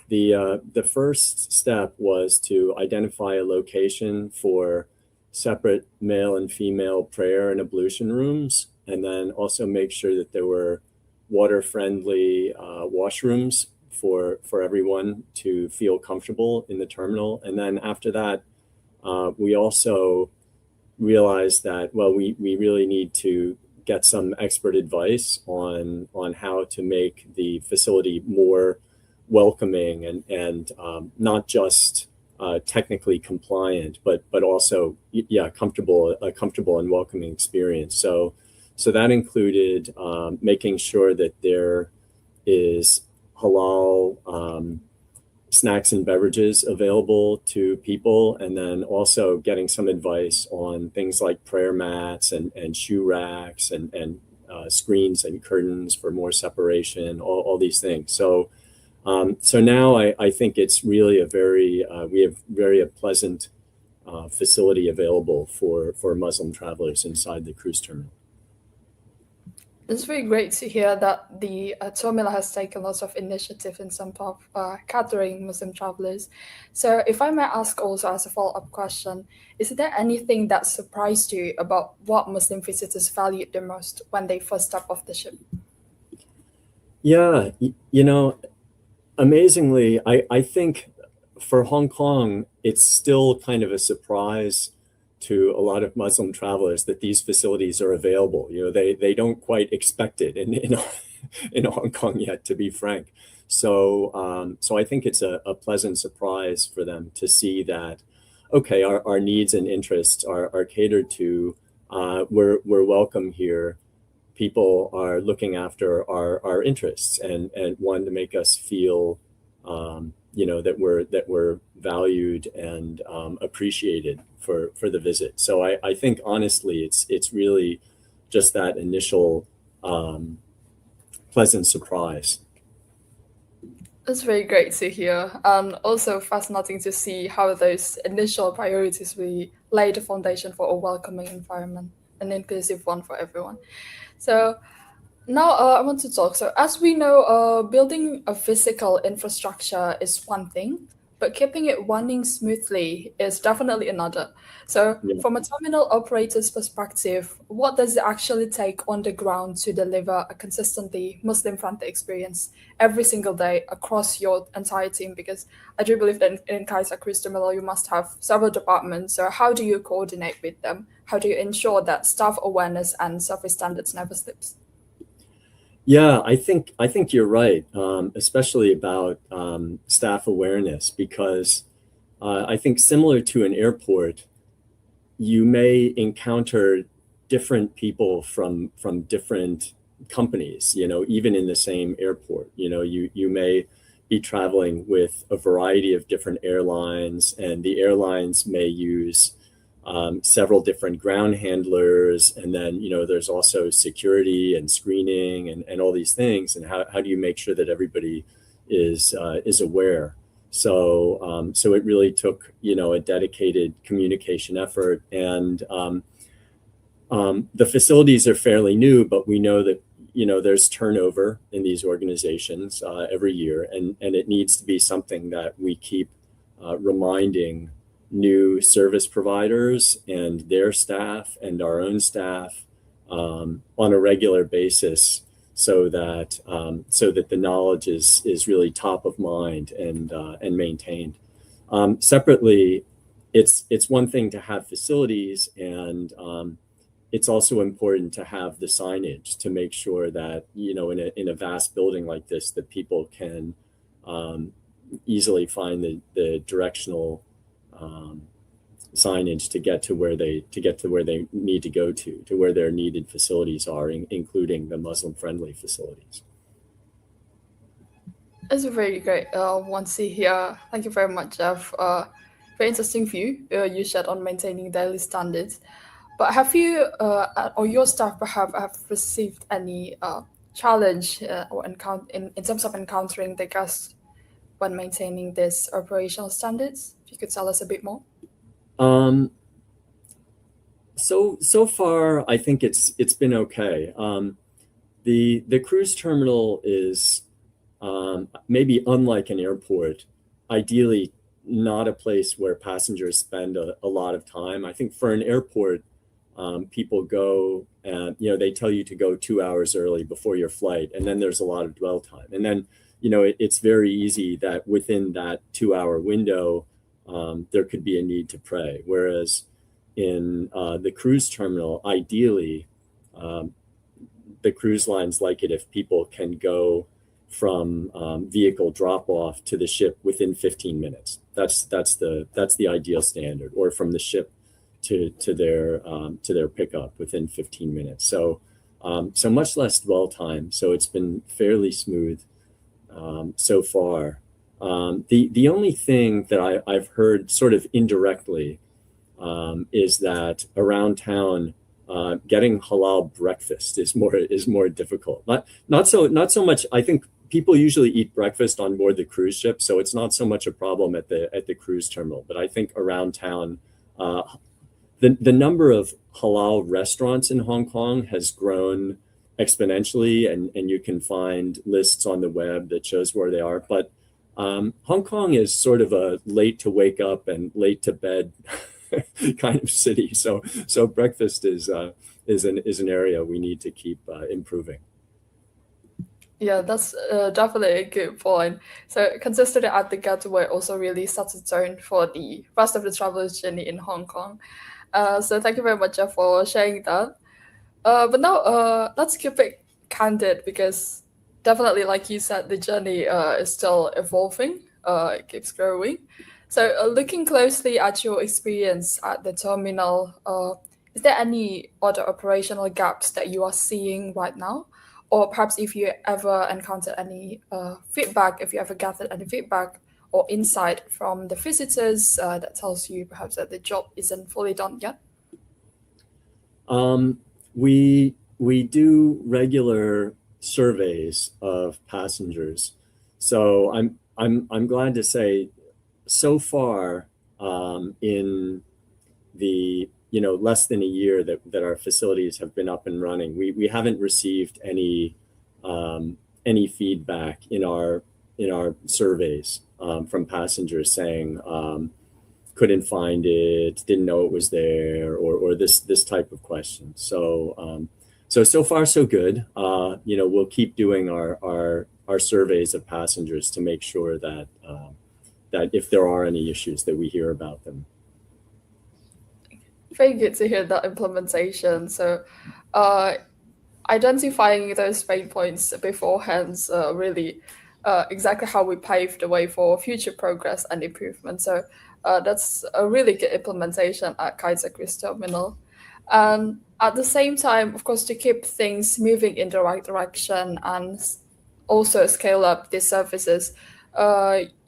the first step was to identify a location for separate male and female prayer and ablution rooms, and then also make sure that there were water-friendly washrooms for everyone to feel comfortable in the terminal. And then after that, we also realized that, well, we really need to get some expert advice on how to make the facility more welcoming and not just technically compliant, but also comfortable, a comfortable and welcoming experience. So that included making sure that there is halal snacks and beverages available to people, and then also getting some advice on things like prayer mats and shoe racks and screens and curtains for more separation, all these things. So now I think it's really we have very pleasant facility available for Muslim travelers inside the cruise terminal. It's very great to hear that the terminal has taken lots of initiative in some of catering Muslim travelers. So if I may ask also as a follow-up question, is there anything that surprised you about what Muslim visitors valued the most when they first step off the ship? Yeah, amazingly, I think for Hong Kong, it's still kind of a surprise to a lot of Muslim travelers that these facilities are available. They don't quite expect it in Hong Kong yet, to be frank. So I think it's a pleasant surprise for them to see that, okay, our needs and interests are catered to. We're welcome here. People are looking after our interests and want to make us feel that we're valued and appreciated for the visit. So I think honestly, it's really just that initial pleasant surprise. That's very great to hear, and also fascinating to see how those initial priorities really lay the foundation for a welcoming environment, an inclusive one for everyone. So now I want to talk. So as we know, building a physical infrastructure is one thing, but keeping it running smoothly is definitely another. So from a terminal operator's perspective, what does it actually take on the ground to deliver a consistently Muslim-friendly experience every single day across your entire team? Because I do believe that in Kaiser Cruise Terminal, you must have several departments. So how do you coordinate with them? How do you ensure that staff awareness and service standards never slips? Yeah, I think you're right, especially about staff awareness, because I think similar to an airport, you may encounter different people from different companies, even in the same airport. You may be traveling with a variety of different airlines, and the airlines may use several different ground handlers, and then there's also security and screening and all these things, and how do you make sure that everybody is aware? So it really took a dedicated communication effort, and the facilities are fairly new, but we know that there's turnover in these organizations every year, and it needs to be something that we keep reminding new service providers and their staff and our own staff on a regular basis, so that the knowledge is really top of mind and maintained. Separately, it's one thing to have facilities, and it's also important to have the signage to make sure that in a vast building like this, that people can easily find the directional signage to get to where they need to go to where their needed facilities are, including the Muslim-friendly facilities. That's a very great one to hear. Thank you very much, Jeff. Very interesting view you shared on maintaining daily standards. But have you or your staff perhaps have received any challenge or in terms of encountering the guests when maintaining these operational standards? If you could tell us a bit more. So far, I think it's been okay. The cruise terminal is maybe unlike an airport, ideally not a place where passengers spend a lot of time. I think for an airport, people go and they tell you to go 2 hours early before your flight, and then there's a lot of dwell time, and then it's very easy that within that 2 hour window there could be a need to pray. Whereas in the cruise terminal, ideally, the cruise lines like it if people can go from vehicle drop off to the ship within 15 minutes. That's the ideal standard, or from the ship to their pickup within 15 minutes. So much less dwell time. So it's been fairly smooth so far. The only thing that I've heard sort of indirectly is that around town, getting halal breakfast is more difficult. Not so much. I think people usually eat breakfast on board the cruise ship, so it's not so much a problem at the cruise terminal. But I think around town, the number of halal restaurants in Hong Kong has grown exponentially, and you can find lists on the web that shows where they are. But Hong Kong is sort of a late to wake up and late to bed kind of city. So breakfast is an area we need to keep improving. Yeah, that's definitely a good point. So consistency at the gateway also really sets the tone for the rest of the traveler's journey in Hong Kong. So thank you very much for sharing that. But now let's keep it candid, because definitely, like you said, the journey is still evolving. It keeps growing. So looking closely at your experience at the terminal, is there any other operational gaps that you are seeing right now? Or perhaps if you ever encountered any feedback, if you ever gathered any feedback or insight from the visitors that tells you perhaps that the job isn't fully done yet? We do regular surveys of passengers. So I'm glad to say, so far in the less than a year that our facilities have been up and running, we haven't received any feedback in our surveys from passengers saying couldn't find it, didn't know it was there, or this type of question. So far so good. We'll keep doing our surveys of passengers to make sure that if there are any issues, that we hear about them. Very good to hear that implementation. So identifying those pain points beforehand really exactly how we pave the way for future progress and improvement. So that's a really good implementation at Kai Tak Cruise Terminal. And at the same time, of course, to keep things moving in the right direction and also scale up these services,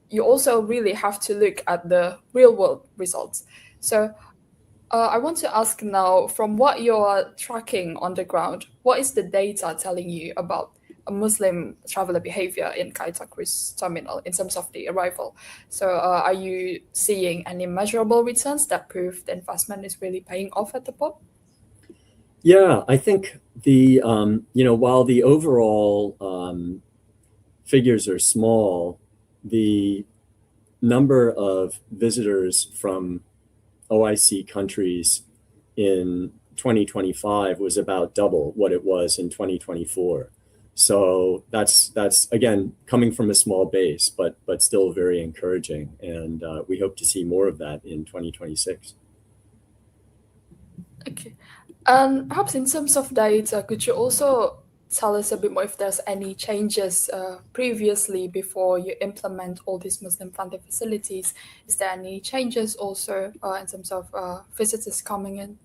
you also really have to look at the real world results. So I want to ask now, from what you're tracking on the ground, what is the data telling you about a Muslim traveler behavior in Kai Tak Cruise Terminal in terms of the arrival? So are you seeing any measurable returns that prove the investment is really paying off at the port? Yeah, I think while the overall figures are small, the number of visitors from OIC countries in 2025 was about double what it was in 2024. So that's again coming from a small base, but still very encouraging, and we hope to see more of that in 2026. Okay, and perhaps in terms of data, could you also tell us a bit more if there's any changes previously before you implement all these Muslim-funded facilities? Is there any changes also in terms of visitors coming in?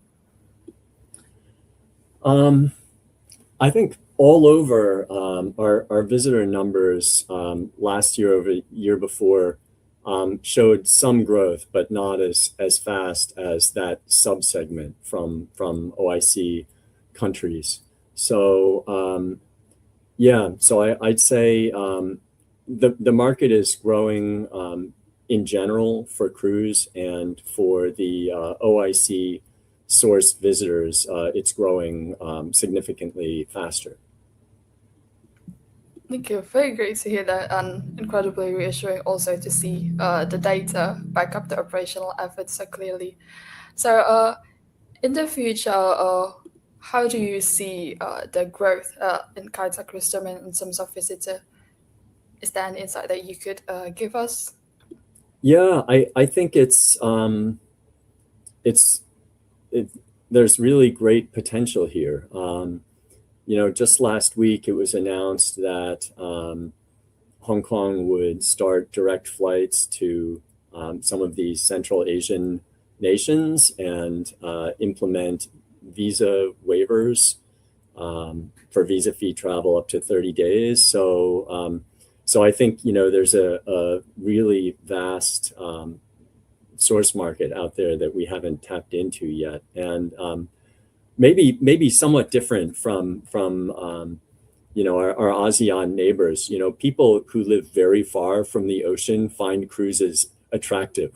I think all over our visitor numbers last year over year before showed some growth, but not as fast as that subsegment from OIC countries. So I'd say the market is growing in general for cruise, and for the OIC source visitors, it's growing significantly faster. Thank you. Very great to hear that, and incredibly reassuring also to see the data back up the operational efforts so clearly. So, in the future, how do you see the growth in Kaiserslautern in terms of visitor? Is there an insight that you could give us? Yeah, I think there's really great potential here. Just last week it was announced that Hong Kong would start direct flights to some of these Central Asian nations and implement visa waivers for visa-free travel up to 30 days. So I think there's a really vast source market out there that we haven't tapped into yet, and maybe somewhat different from our ASEAN neighbors. People who live very far from the ocean find cruises attractive.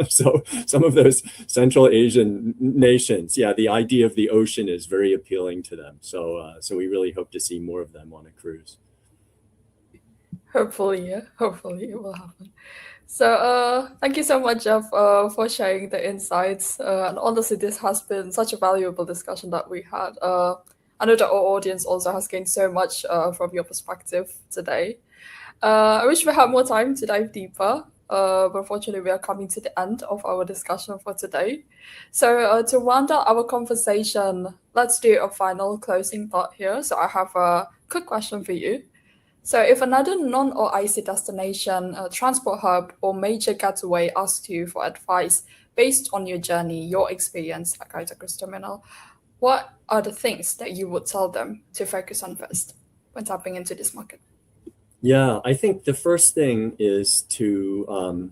So some of those Central Asian nations, the idea of the ocean is very appealing to them. So we really hope to see more of them on a cruise. Hopefully it will happen. So thank you so much, Jeff, for sharing the insights. And honestly, this has been such a valuable discussion that we had. I know that our audience also has gained so much from your perspective today. I wish we had more time to dive deeper, but unfortunately we are coming to the end of our discussion for today. So to round out our conversation, let's do a final closing thought here. So I have a quick question for you. So if another non-OIC destination, transport hub, or major getaway asked you for advice based on your journey, your experience at Kaiserslautern, what are the things that you would tell them to focus on first when tapping into this market? Yeah, I think the first thing is to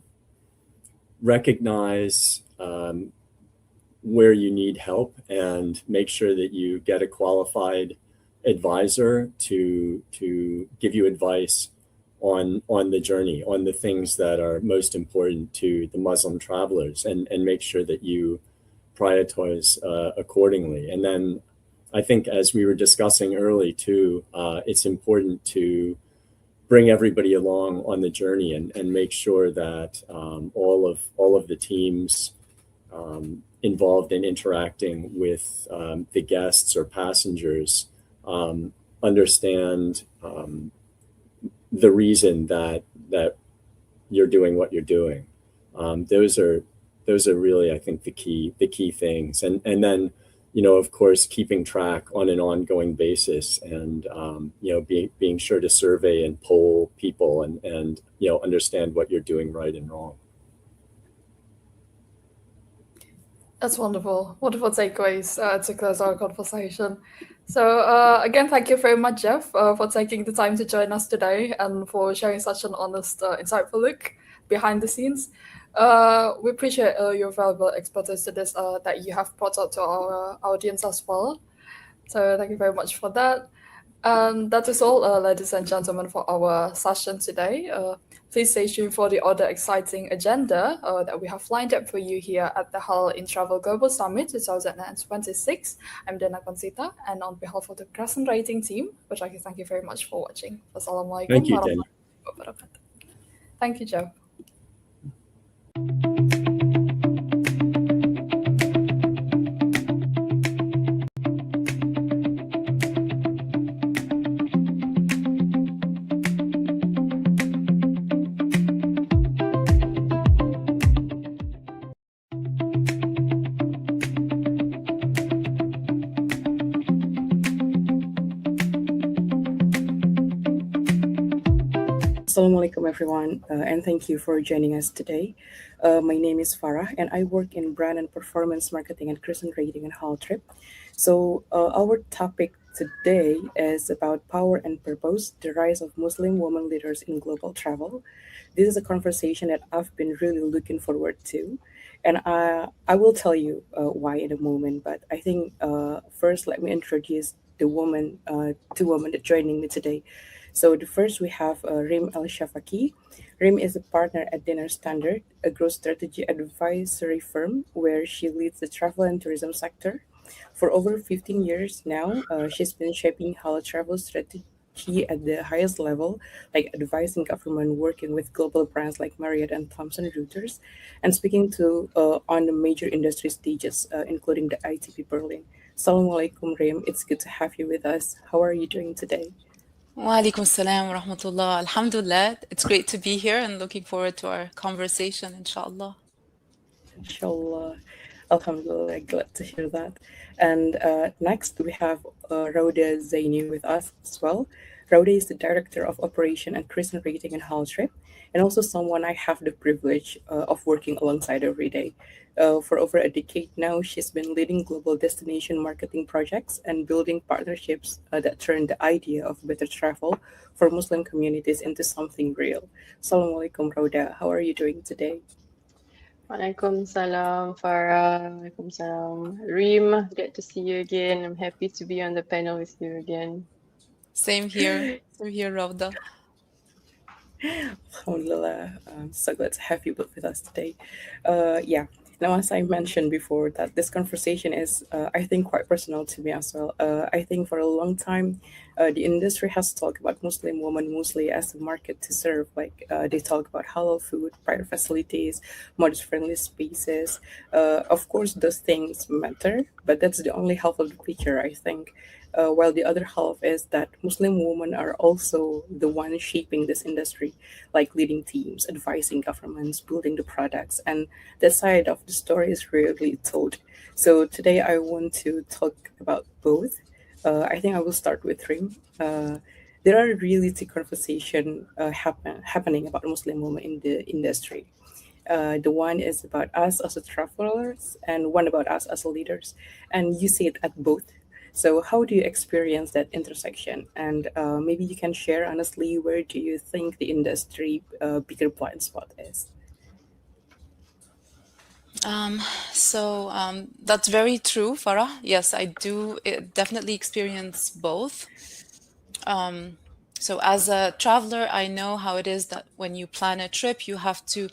recognize where you need help and make sure that you get a qualified advisor to give you advice on the journey, on the things that are most important to the Muslim travelers, and make sure that you prioritize accordingly. And then I think, as we were discussing early too, it's important to bring everybody along on the journey and make sure that all of the teams involved in interacting with the guests or passengers understand the reason that you're doing what you're doing. Those are really, I think, the key things. And then, of course, keeping track on an ongoing basis, and being sure to survey and poll people and understand what you're doing right and wrong. That's wonderful. Wonderful takeaways to close our conversation. So again, thank you very much, Jeff, for taking the time to join us today and for sharing such an honest, insightful look behind the scenes. We appreciate your valuable expertise to this that you have brought out to our audience as well. So thank you very much for that. And that is all, ladies and gentlemen, for our session today. Please stay tuned for the other exciting agenda that we have lined up for you here at the Halal In Travel Global Summit 2026. I'm Dana Consita, and on behalf of the CrescentRating team, would like to thank you very much for watching. Wassalamualaikum Thank you, Dana. warahmatullahi wabarakatuh. Thank you, Joe. Assalamualaikum everyone, and thank you for joining us today. My name is Farah, and I work in brand and performance marketing at CrescentRating and HalalTrip. So our topic today is about power and purpose, the rise of Muslim women leaders in global travel. This is a conversation that I've been really looking forward to, and I will tell you why in a moment. But I think first, let me introduce the woman, two women that joining me today. So the first we have Rim Al Shafaki. Rim is a partner at Dinner Standard, a growth strategy advisory firm where she leads the travel and tourism sector. For over 15 years now, she's been shaping halal travel strategy at the highest level, like advising government, working with global brands like Marriott and Thomson Reuters, and speaking to on the major industry stages, including the ITP Berlin. Assalamu alaikum, Rim. It's good to have you with us. How are you doing today? Walaikum salam wa rahmatullah. Alhamdulillah. It's great to be here and looking forward to our conversation, inshallah. Inshallah. Alhamdulillah, glad to hear that. And next, we have Rhoda Zaini with us as well. Rhoda is the Director of Operation at CrescentRating and HalalTrip, and also someone I have the privilege of working alongside every day. For over a decade now, she's been leading global destination marketing projects and building partnerships that turn the idea of better travel for Muslim communities into something real. Assalamu alaikum, Rhoda. How are you doing today? Waalaikumsalam, Farah. Waalaikumsalam. Reem, great to see you again. I'm happy to be on the panel with you again. Same here. Same here, Rauda. Alhamdulillah, I'm so glad to have you both with us today. Yeah, now as I mentioned before, that this conversation is, I think, quite personal to me as well. I think for a long time, the industry has talked about Muslim women mostly as a market to serve. Like they talk about halal food, private facilities, modest-friendly spaces. Of course, those things matter, but that's the only half of the picture, I think. While the other half is that Muslim women are also the ones shaping this industry, like leading teams, advising governments, building the products, and that side of the story is rarely told. So today I want to talk about both. I think I will start with Rim. There are reality conversation happening about Muslim women in the industry. The one is about us as a travelers, and one about us as leaders. And you see it at both. So, how do you experience that intersection? And maybe you can share honestly, where do you think the industry bigger blind spot is? That's very true, Farah. Yes, I do definitely experience both. So as a traveler, I know how it is that when you plan a trip, you have to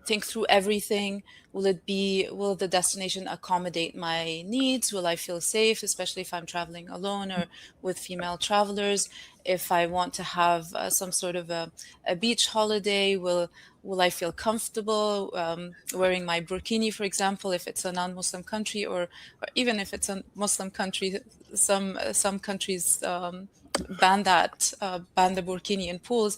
think through everything. Will the destination accommodate my needs? Will I feel safe, especially if I'm traveling alone or with female travelers? If I want to have some sort of a beach holiday, will I feel comfortable wearing my burkini, for example, if it's a non-Muslim country, or even if it's a Muslim country? Some countries ban the burkini in pools.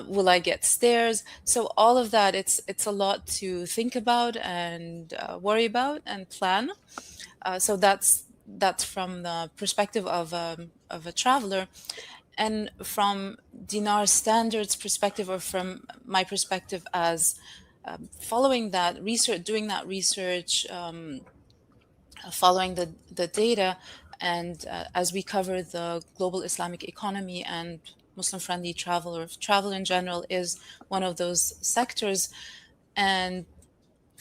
Will I get stares? So all of that, it's a lot to think about and worry about and plan. So that's from the perspective of a traveler. And from Dinar Standards perspective, or from my perspective as following that research, doing that research, following the data, and as we cover the global Islamic economy, and Muslim-friendly travel, or travel in general, is one of those sectors. And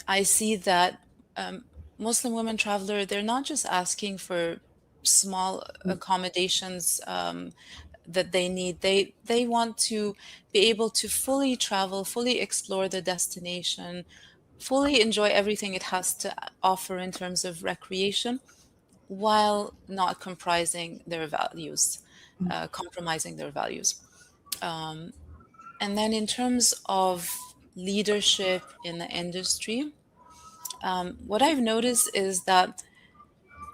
I see that Muslim women traveler, they're not just asking for small accommodations that they need. They want to be able to fully travel, fully explore the destination, fully enjoy everything it has to offer in terms of recreation, while not compromising their values. And then in terms of leadership in the industry, what I've noticed is that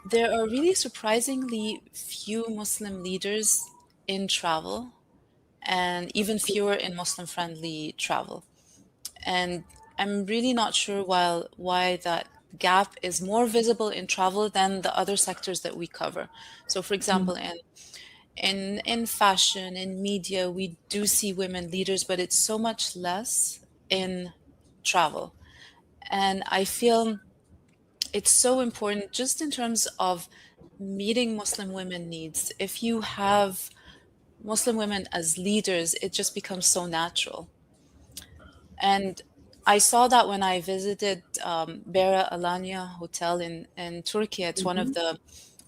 there are really surprisingly few Muslim leaders in travel, and even fewer in Muslim-friendly travel. And I'm really not sure why that gap is more visible in travel than the other sectors that we cover. So, for example, in fashion, in media, we do see women leaders, but it's so much less in travel. And I feel it's so important just in terms of meeting Muslim women needs. If you have Muslim women as leaders, it just becomes so natural. And I saw that when I visited Bera Alanya Hotel in Turkey. It's one of the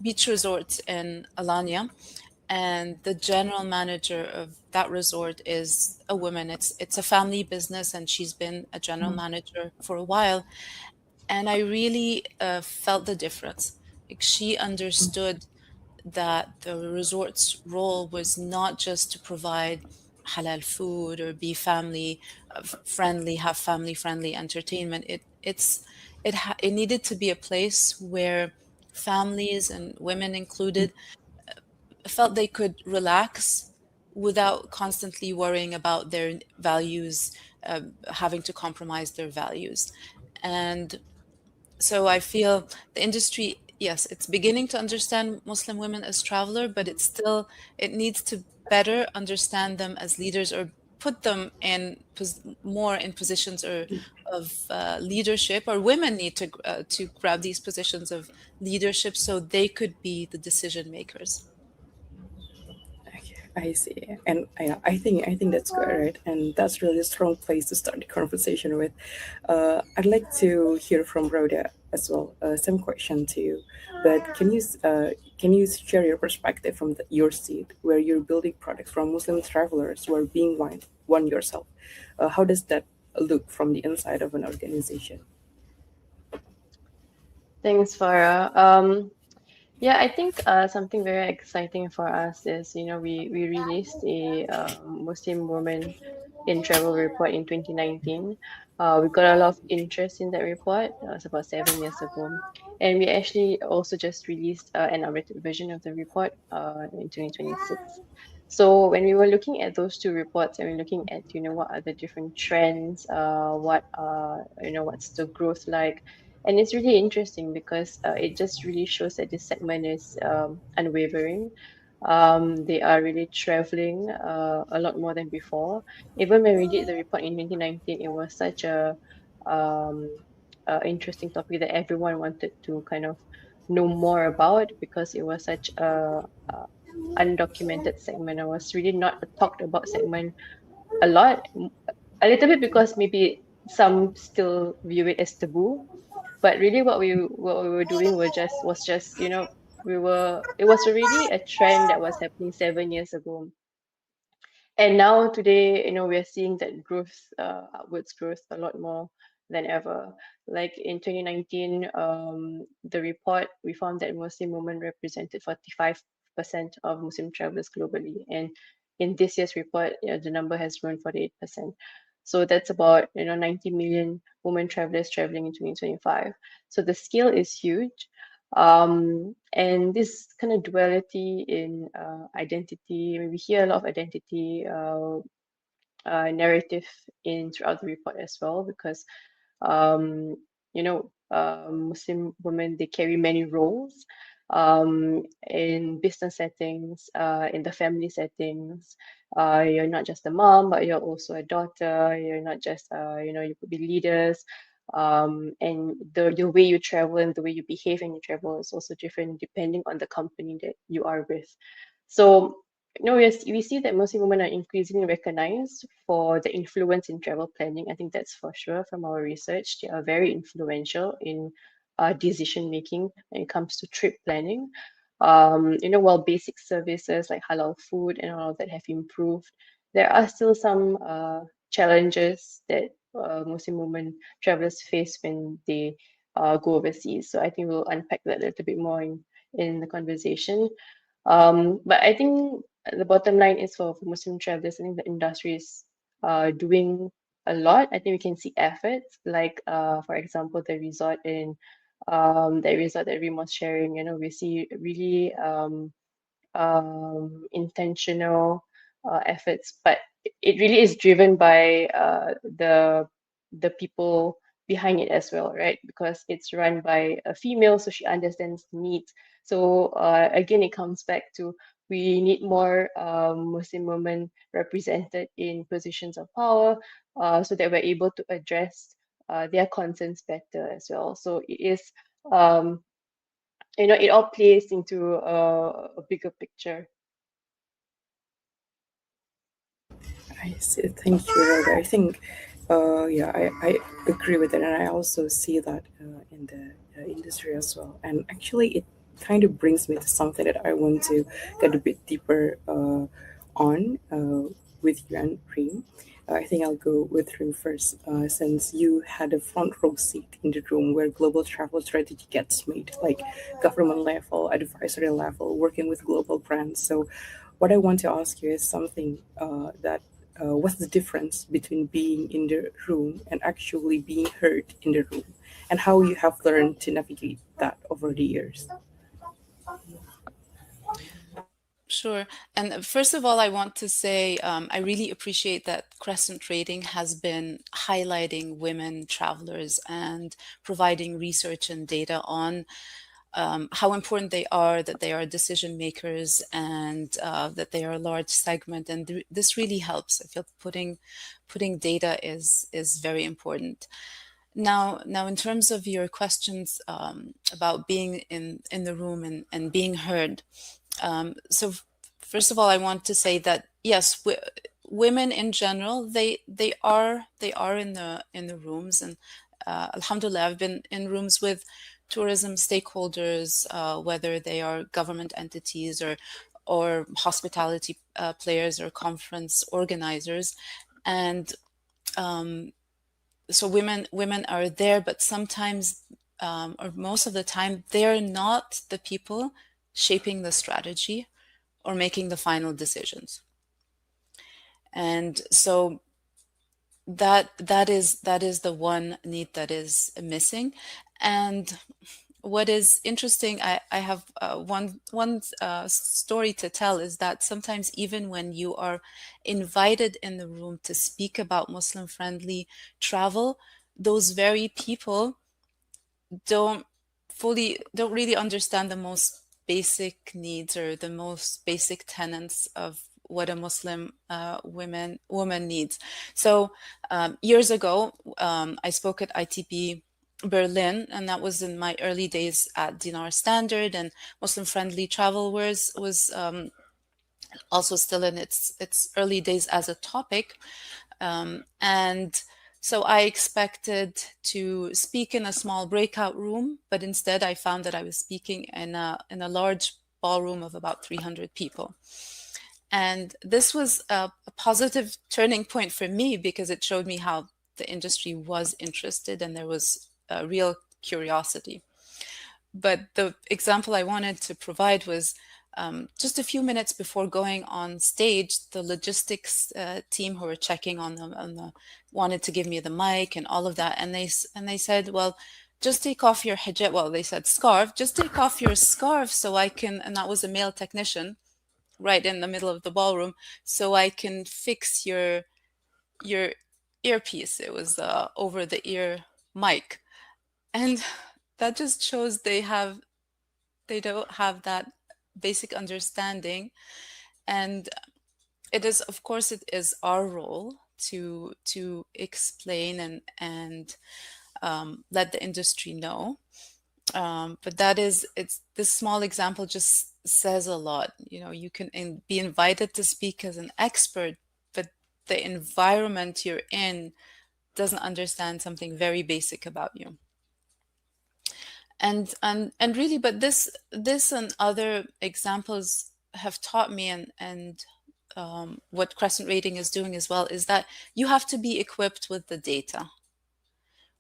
beach resorts in Alanya. and the general manager of that resort is a woman. It's a family business, and she's been a general manager for a while. And I really felt the difference. Like, she understood that the resort's role was not just to provide halal food or be family friendly, have family friendly entertainment. It needed to be a place where families, and women included, felt they could relax without constantly worrying about their values, having to compromise their values. And so I feel the industry, yes, it's beginning to understand Muslim women as traveler, but it needs to better understand them as leaders, or put them in more in positions of leadership, or women need to grab these positions of leadership so they could be the decision makers. I see, and I think that's good, right? And that's really a strong place to start the conversation with. I'd like to hear from Rhoda as well. Some question to you, but can you share your perspective from your seat, where you're building products from Muslim travelers who are being one yourself? How does that look from the inside of an organization? Thanks, Farah. Yeah, I think something very exciting for us is, we released a Muslim woman in travel report in 2019. We got a lot of interest in that report. That was about 7 years ago. And we actually also just released an updated version of the report in 2026. So when we were looking at those two reports, and we're looking at, what are the different trends, what's the growth like, and it's really interesting because it just really shows that this segment is unwavering. They are really traveling a lot more than before. Even when we did the report in 2019, it was such um, a interesting topic that everyone wanted to kind of know more about, because it was such a undocumented segment. I was really not a talked about segment a lot, a little bit because maybe some still view it as taboo, but really what we were doing was just it was already a trend that was happening 7 years ago. And now today, we're seeing that growth, upwards growth, a lot more than ever. Like in 2019, the report, we found that Muslim women represented 45% of Muslim travelers globally, and in this year's report, the number has grown 48%. So that's about 90 million women travelers traveling in 2025. So the scale is huge. And this kind of duality in identity, we hear a lot of identity narrative in throughout the report as well, because um, Muslim women, they carry many roles in business settings, in the family settings. You're not just a mom, but you're also a daughter. You're not just, you could be leaders. And the way you travel and the way you behave when you travel is also different depending on the company that you are with. So, we see that Muslim women are increasingly recognized for the influence in travel planning. I think that's for sure from our research. They are very influential in decision making when it comes to trip planning. While basic services like halal food and all of that have improved, there are still some challenges that Muslim women travelers face when they go overseas. So I think we'll unpack that a little bit more in the conversation. But I think the bottom line is for Muslim travelers, I think the industry is doing a lot. I think we can see efforts like, for example, the resort that Rim was sharing. We see really intentional efforts, but it really is driven by the people behind it as well, right? Because it's run by a female, so she understands needs. So again, it comes back to we need more Muslim women represented in positions of power, so that we're able to address their concerns better as well. So it is it all plays into a bigger picture. I see. Thank you, Rhoda. I think, yeah, I agree with it, and I also see that in the industry as well. And actually, kind of brings me to something that I want to get a bit deeper on with you and Reem. I think I'll go with Reem first, since you had a front row seat in the room where global travel strategy gets made, like government level, advisory level, working with global brands. So, what I want to ask you is something that what's the difference between being in the room and actually being heard in the room, and how you have learned to navigate that over the years? Sure. And first of all, I want to say I really appreciate that Crescent Rating has been highlighting women travelers and providing research and data on how important they are, that they are decision makers, and that they are a large segment. And this really helps. I feel putting data is very important. Now, in terms of your questions about being in the room and being heard. So first of all, I want to say that yes, women in general, they are in the rooms, and Alhamdulillah, I've been in rooms with tourism stakeholders, whether they are government entities or hospitality players or conference organizers, and so women are there, but sometimes or most of the time they're not the people shaping the strategy or making the final decisions. And so that is the one need that is missing. And what is interesting, I have one story to tell, is that sometimes even when you are invited in the room to speak about Muslim-friendly travel, those very people don't really understand the most basic needs or the most basic tenets of what a Muslim woman needs. So years ago, I spoke at ITB Berlin, and that was in my early days at Dinar Standard, and Muslim-friendly travel was also still in its early days as a topic. And so I expected to speak in a small breakout room, but instead I found that I was speaking in a large ballroom of about 300 people. And this was a positive turning point for me, because it showed me how the industry was interested and there was a real curiosity. But the example I wanted to provide was just a few minutes before going on stage, the logistics team who were checking on the wanted to give me the mic and all of that, and they said, well, just take off your hijab. Well, they said scarf. Just take off your scarf so I can. And that was a male technician, right in the middle of the ballroom, so I can fix your earpiece. It was over the ear mic, and that just shows they don't have that basic understanding. And it is, of course, it is our role to explain and let the industry know. But this small example just says a lot. You know, you can be invited to speak as an expert, but the environment you're in doesn't understand something very basic about you. And really, but this and other examples have taught me, and what Crescent Rating is doing as well, is that you have to be equipped with the data.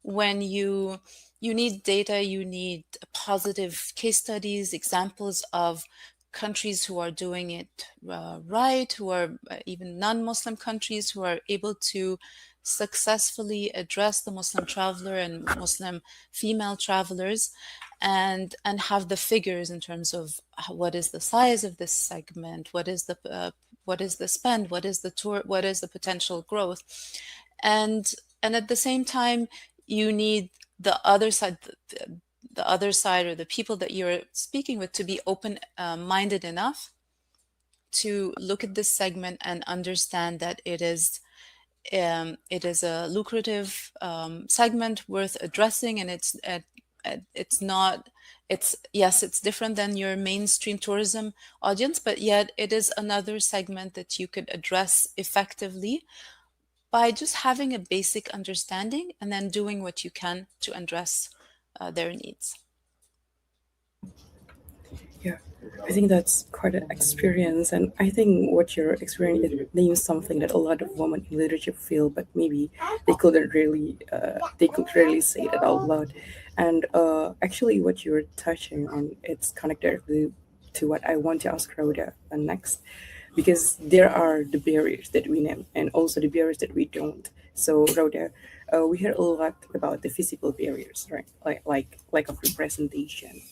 When you need data, you need positive case studies, examples of countries who are doing it right, who are even non-Muslim countries who are able to successfully address the Muslim traveler and Muslim female travelers, and have the figures in terms of what is the size of this segment, what is the spend, what is the tour, what is the potential growth, and at the same time you need the other side, or the people that you're speaking with, to be open minded enough to look at this segment and understand that it is a lucrative segment worth addressing, and it's different than your mainstream tourism audience, but yet it is another segment that you could address effectively by just having a basic understanding and then doing what you can to address their needs. I think that's quite an experience, and I think what you're experiencing it names something that a lot of women in leadership feel, but maybe they could really say it out loud. And actually, what you're touching on, it's connected directly to what I want to ask Rhoda next, because there are the barriers that we name and also the barriers that we don't. So Rhoda, we hear a lot about the physical barriers, right? Like of representation,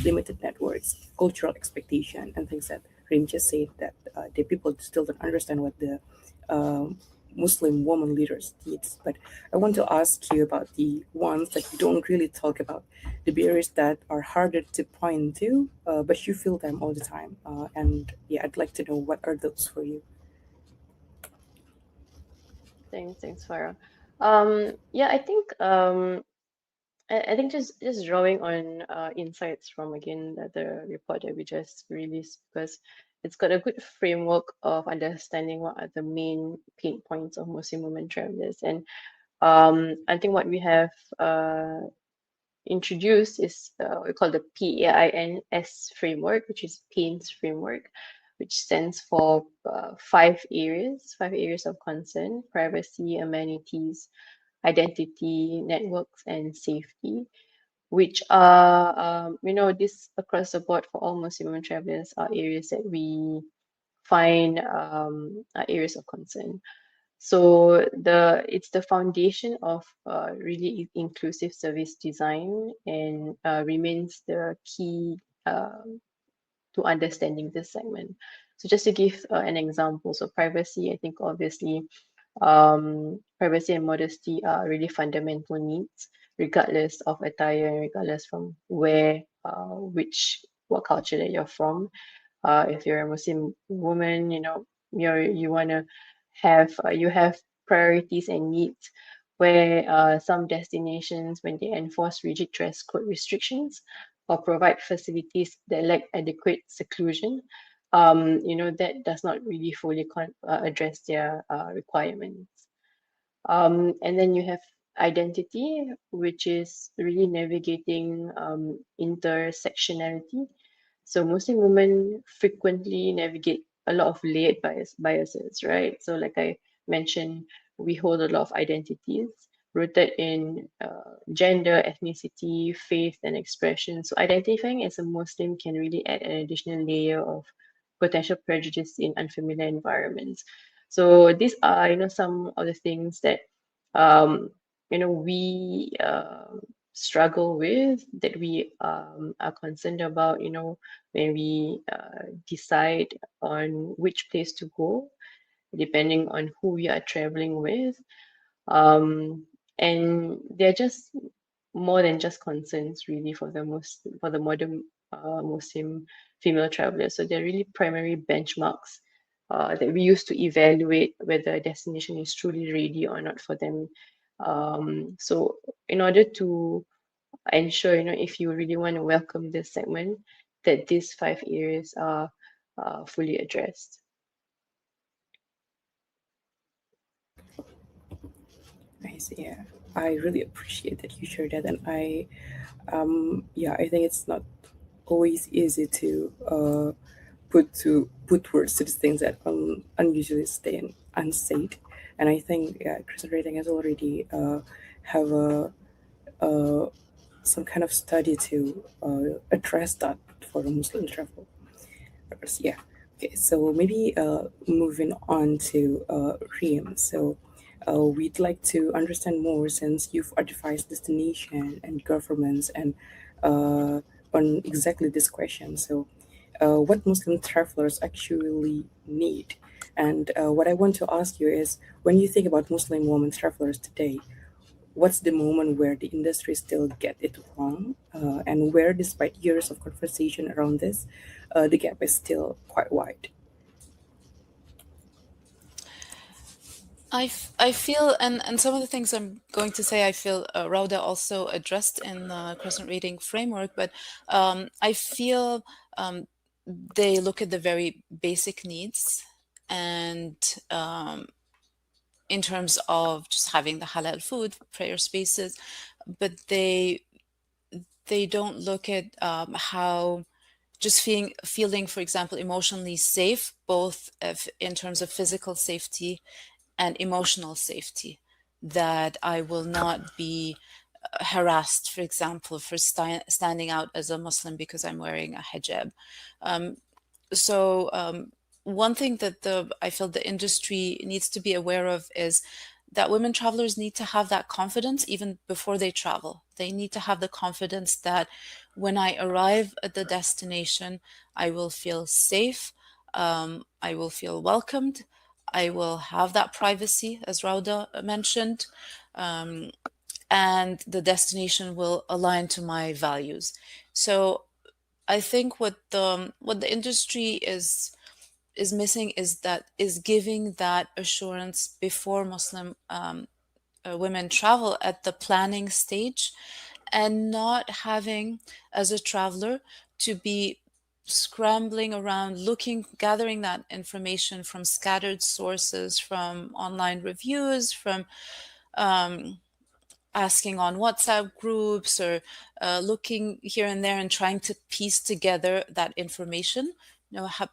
limited networks, cultural expectation, and things that Rim just said that the people still don't understand what the um Muslim woman leaders needs. But I want to ask you about the ones that you don't really talk about, the barriers that are harder to point to, but you feel them all the time. And yeah, I'd like to know what are those for you. Thanks, Farah. Yeah, I think just drawing on insights from again the report that we just released, because it's got a good framework of understanding what are the main pain points of Muslim women travelers. And I think what we have introduced is what we call the PAINS framework, which is PAINS framework, which stands for five areas of concern: privacy, amenities, identity, networks, and safety, which are, this across the board for all Muslim women travelers are areas that we find are areas of concern. So it's the foundation of really inclusive service design, and remains the key to understanding this segment. So just to give an example, so privacy, I think obviously privacy and modesty are really fundamental needs, regardless of attire and regardless from where, what culture that you're from. If you're a Muslim woman, you want to you have priorities and needs, where some destinations, when they enforce rigid dress code restrictions or provide facilities that lack adequate seclusion, that does not really fully address their requirements. And then you have identity, which is really navigating intersectionality. So Muslim women frequently navigate a lot of layered biases, right? So like I mentioned, we hold a lot of identities rooted in gender, ethnicity, faith, and expression. So identifying as a Muslim can really add an additional layer of potential prejudice in unfamiliar environments. So these are, some of the things that um, we struggle with, that we are concerned about, when we decide on which place to go, depending on who we are traveling with. Um, and they're just more than just concerns, really, for the modern Muslim female travelers. So they're really primary benchmarks that we use to evaluate whether a destination is truly ready or not for them. So in order to ensure, if you really want to welcome this segment, that these five areas are fully addressed. I see. Yeah, I really appreciate that you shared that, and I think it's not always easy to put words to the things that unusually stay unsaid. And I think Crescent Rating has already have uh, some kind of study to address that for Muslim travel. Yeah. Okay. So maybe moving on to Riem. So we'd like to understand more, since you've advised destination and governments and on exactly this question. So what Muslim travelers actually need. And what I want to ask you is, when you think about Muslim women travelers today, what's the moment where the industry still get it wrong, and where, despite years of conversation around this, the gap is still quite wide? I feel, and some of the things I'm going to say, I feel Rauda also addressed in the Crescent Rating framework, but I feel they look at the very basic needs, and in terms of just having the halal food, prayer spaces, but they don't look at how just feeling, for example, emotionally safe, both in terms of physical safety and emotional safety, that I will not be harassed, for example, for standing out as a Muslim because I'm wearing a hijab. So one thing that I feel the industry needs to be aware of is that women travelers need to have that confidence even before they travel. They need to have the confidence that when I arrive at the destination, I will feel safe, I will feel welcomed, I will have that privacy, as Rauda mentioned, and the destination will align to my values. So I think what the industry is missing is giving that assurance before Muslim women travel at the planning stage, and not having, as a traveler, to be scrambling around gathering that information from scattered sources, from online reviews, from asking on WhatsApp groups, or looking here and there and trying to piece together that information.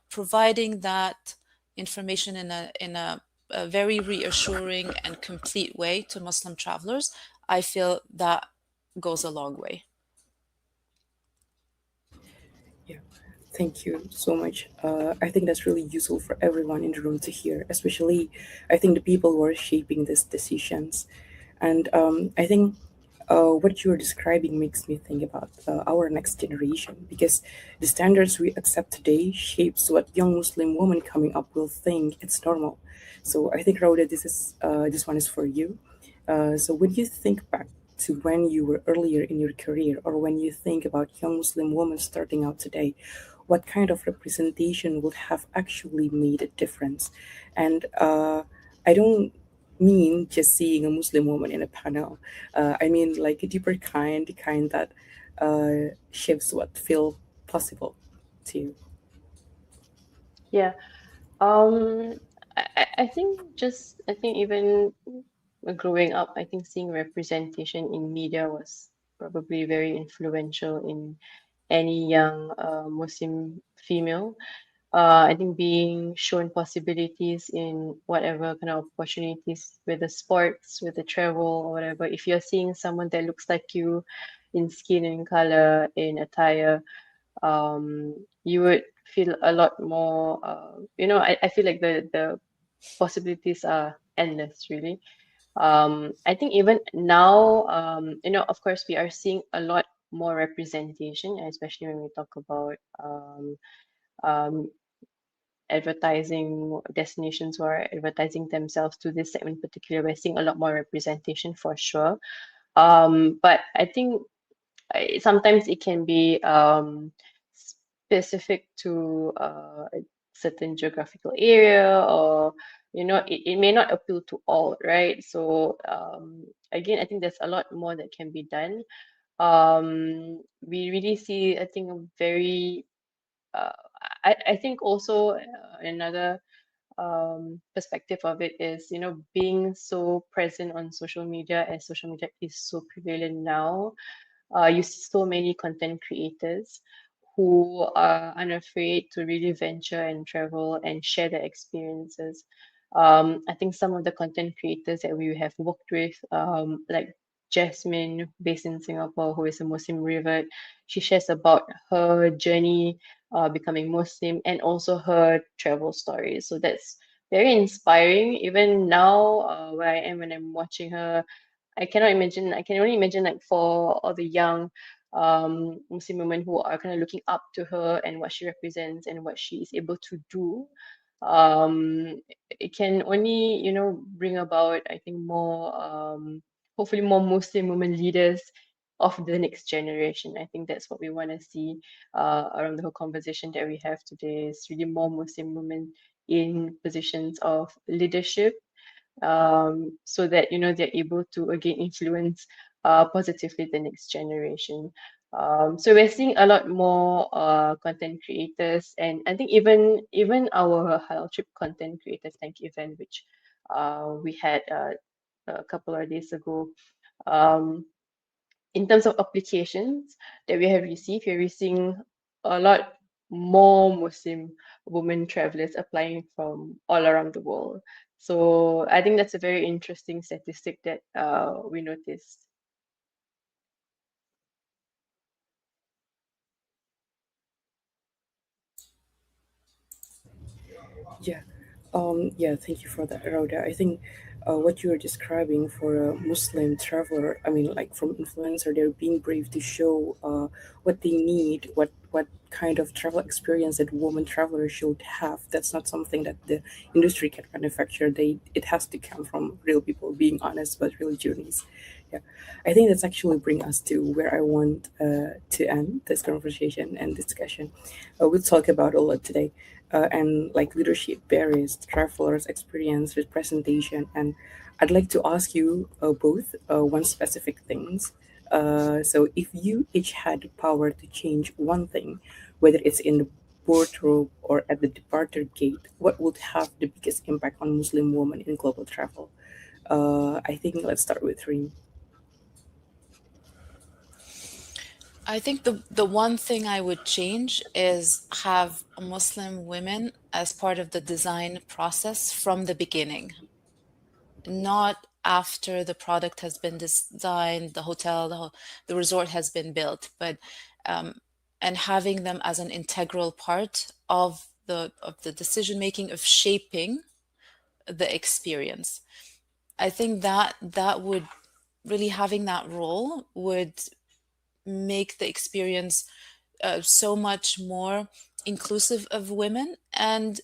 Providing that information in a very reassuring and complete way to Muslim travelers, I feel that goes a long way. Yeah, thank you so much. I think that's really useful for everyone in the room to hear, especially I think the people who are shaping these decisions. And I think what you're describing makes me think about our next generation, because the standards we accept today shapes what young Muslim women coming up will think it's normal. So I think, Rhoda, this one is for you. So when you think back to when you were earlier in your career, or when you think about young Muslim women starting out today, what kind of representation would have actually made a difference? And I don't mean just seeing a Muslim woman in a panel. I mean like a deeper kind, the kind that shapes what feel possible to you. Yeah. Um, I think even growing up, I think seeing representation in media was probably very influential in any young Muslim female. I think being shown possibilities in whatever kind of opportunities, with the sports, with the travel, or whatever. If you're seeing someone that looks like you in skin and color, in attire, you would feel a lot more. I feel like the possibilities are endless, really. I think even now, of course, we are seeing a lot more representation, especially when we talk about um, advertising destinations who are advertising themselves to this segment in particular. We're seeing a lot more representation for sure. But I think sometimes it can be specific to a certain geographical area, or it may not appeal to all, right? So again, I think there's a lot more that can be done. We really see, I think, a very uh, I think also another perspective of it is, being so present on social media, as social media is so prevalent now. You see so many content creators who are unafraid to really venture and travel and share their experiences. I think some of the content creators that we have worked with, like Jasmine, based in Singapore, who is a Muslim revert, she shares about her journey becoming Muslim, and also her travel stories. So that's very inspiring. Even now, where I am when I'm watching her, I cannot imagine. I can only imagine, like, for all the young Muslim women who are kind of looking up to her and what she represents and what she is able to do. It can only, bring about, I think, more, hopefully, more Muslim women leaders of the next generation. I think that's what we want to see around the whole conversation that we have today. Is really more Muslim women in positions of leadership, so that they're able to again influence positively the next generation. So we're seeing a lot more content creators, and I think even our Halal Trip content creators thank event, which we had a couple of days ago. In terms of applications that we have received, we're receiving a lot more Muslim women travelers applying from all around the world. So I think that's a very interesting statistic that we noticed. Yeah, yeah. Thank you for that, Rhoda. I think what you are describing for a Muslim traveler, I mean, like from influencer, they're being brave to show what they need, what kind of travel experience that woman travelers should have. That's not something that the industry can manufacture. It has to come from real people, being honest but real journeys. Yeah, I think that's actually bring us to where I want to end this conversation and discussion. We'll talk about a lot today, and like leadership barriers, travelers' experience, representation, and I'd like to ask you both one specific things. So, if you each had the power to change one thing, whether it's in the boardroom or at the departure gate, what would have the biggest impact on Muslim women in global travel? I think let's start with Reem. I think the one thing I would change is have Muslim women as part of the design process from the beginning, not after the product has been designed, the hotel, the resort has been built, but um, and having them as an integral part of the decision making of shaping the experience. I think that would really having that role would make the experience so much more inclusive of women, and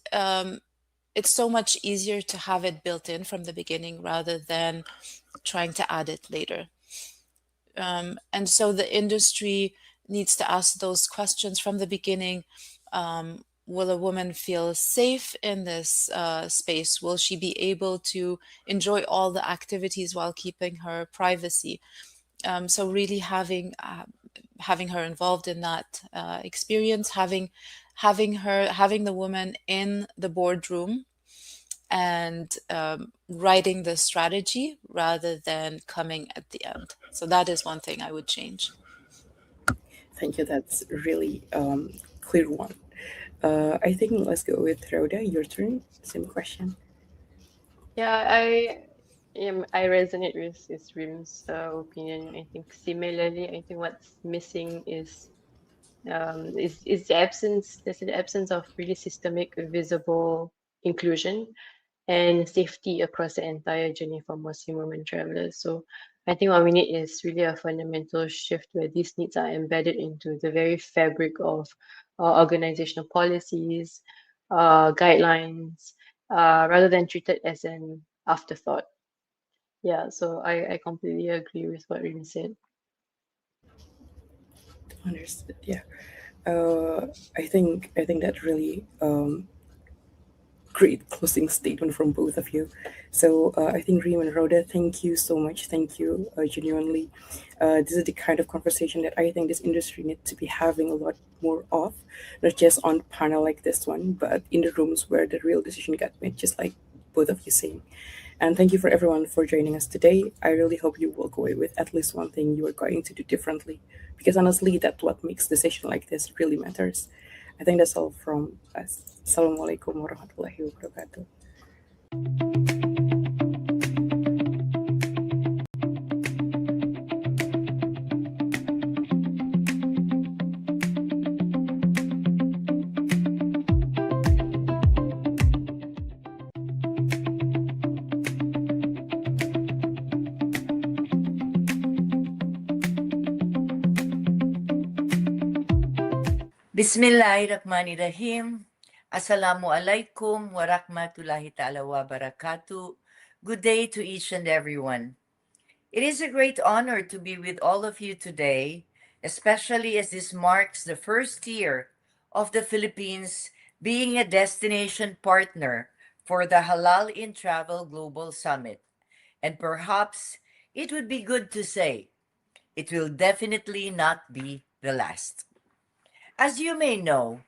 it's so much easier to have it built in from the beginning rather than trying to add it later. And so the industry needs to ask those questions from the beginning. Will a woman feel safe in this space? Will she be able to enjoy all the activities while keeping her privacy? So really having her involved in that experience, having the woman in the boardroom and writing the strategy rather than coming at the end. So that is one thing I would change. Thank you. That's really clear one. I think let's go with Rhoda. Your turn. Same question. Yeah, I resonate with Rim's opinion. I think similarly, I think what's missing is the absence. There's an absence of really systemic, visible inclusion and safety across the entire journey for Muslim women travelers. So I think what we need is really a fundamental shift where these needs are embedded into the very fabric of organizational policies, guidelines, rather than treated as an afterthought. Yeah, so I completely agree with what Rim said. Understood. Yeah. Uh, I think that really great closing statement from both of you. So I think Reem and Rhoda, thank you so much. Thank you genuinely. This is the kind of conversation that I think this industry needs to be having a lot more of, not just on panel like this one, but in the rooms where the real decision got made, just like both of you saying. And thank you for everyone for joining us today. I really hope you walk away with at least one thing you are going to do differently, because honestly, that's what makes decision like this really matters. I think that's all from us. Assalamualaikum warahmatullahi wabarakatuh. Bismillahirrahmanirrahim. Assalamualaikum warahmatullahi ta'ala wabarakatuh. Good day to each and everyone. It is a great honor to be with all of you today, especially as this marks the first year of the Philippines being a destination partner for the Halal in Travel Global Summit. And perhaps it would be good to say it will definitely not be the last. As you may know,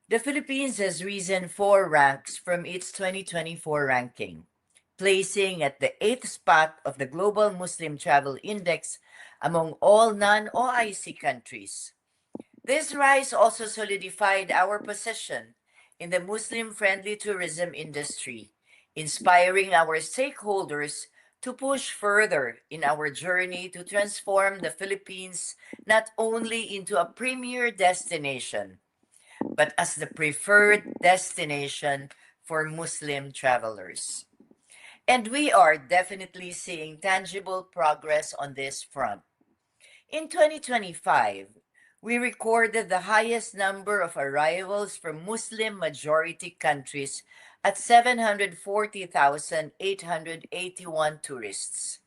the Philippines has risen 4 ranks from its 2024 ranking, placing at the 8th spot of the Global Muslim Travel Index among all non-OIC countries. This rise also solidified our position in the Muslim-friendly tourism industry, inspiring our stakeholders to push further in our journey to transform the Philippines not only into a premier destination, but as the preferred destination for Muslim travelers. And we are definitely seeing tangible progress on this front. In 2025, we recorded the highest number of arrivals from Muslim majority countries at 740,881 tourists.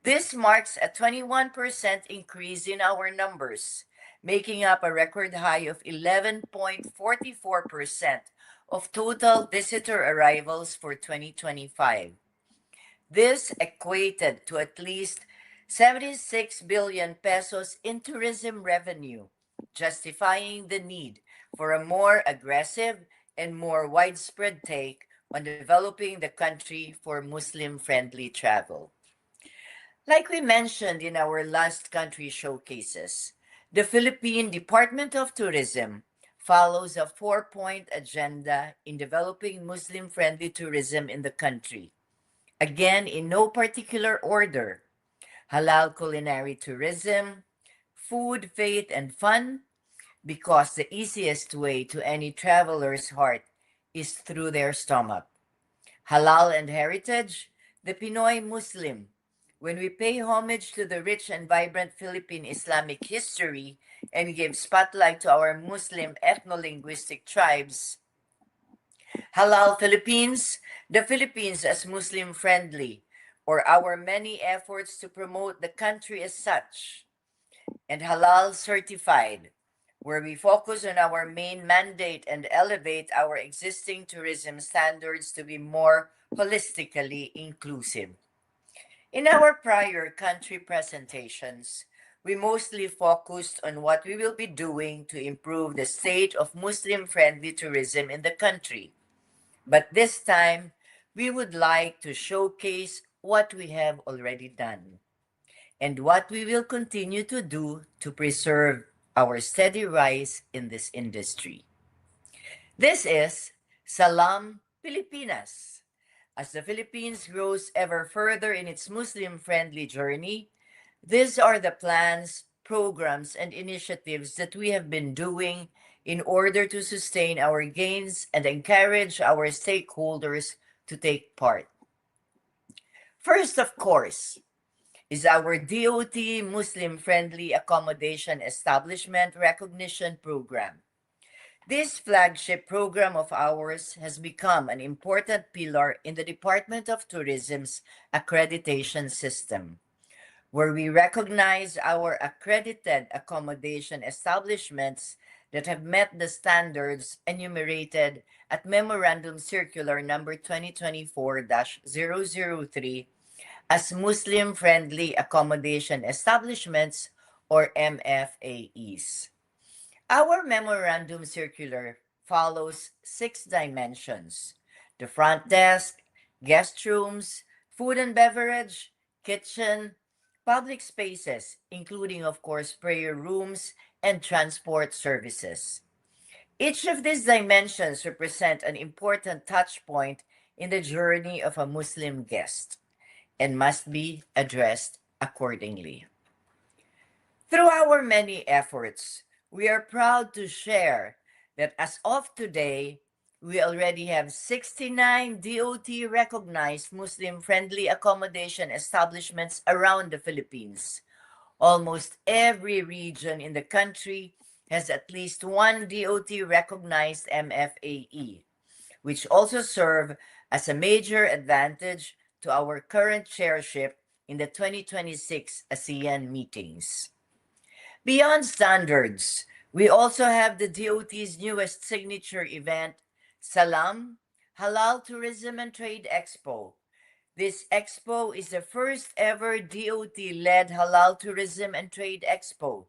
This marks a 21% increase in our numbers, making up a record high of 11.44% of total visitor arrivals for 2025. This equated to at least 76 billion pesos in tourism revenue, justifying the need for a more aggressive and more widespread take on developing the country for Muslim-friendly travel. Like we mentioned in our last country showcases, the Philippine Department of Tourism follows a four-point agenda in developing Muslim-friendly tourism in the country. Again, in no particular order: halal culinary tourism, food, faith, and fun, because the easiest way to any traveler's heart is through their stomach. Halal and heritage, the Pinoy Muslim. When we pay homage to the rich and vibrant Philippine Islamic history and give spotlight to our Muslim ethno-linguistic tribes. Halal Philippines, the Philippines as Muslim friendly, or our many efforts to promote the country as such. And Halal Certified, where we focus on our main mandate and elevate our existing tourism standards to be more holistically inclusive. In our prior country presentations, we mostly focused on what we will be doing to improve the state of Muslim-friendly tourism in the country. But this time, we would like to showcase what we have already done and what we will continue to do to preserve our steady rise in this industry. This is Salam Pilipinas. As the Philippines grows ever further in its Muslim-friendly journey, these are the plans, programs, and initiatives that we have been doing in order to sustain our gains and encourage our stakeholders to take part. First, of course, is our DOT Muslim-Friendly Accommodation Establishment Recognition Program. This flagship program of ours has become an important pillar in the Department of Tourism's accreditation system, where we recognize our accredited accommodation establishments that have met the standards enumerated at Memorandum Circular number 2024-003 as Muslim-friendly accommodation establishments, or MFAEs. Our memorandum circular follows 6 dimensions: the front desk, guest rooms, food and beverage, kitchen, public spaces, including, of course, prayer rooms and transport services. Each of these dimensions represent an important touch point in the journey of a Muslim guest and must be addressed accordingly. Through our many efforts, we are proud to share that as of today, we already have 69 DOT recognized Muslim-friendly accommodation establishments around the Philippines. Almost every region in the country has at least one DOT recognized MFAE, which also serve as a major advantage to our current chairship in the 2026 ASEAN meetings. Beyond standards, we also have the DOT's newest signature event, Salam, Halal Tourism and Trade Expo. This expo is the first ever DOT-led Halal Tourism and Trade Expo,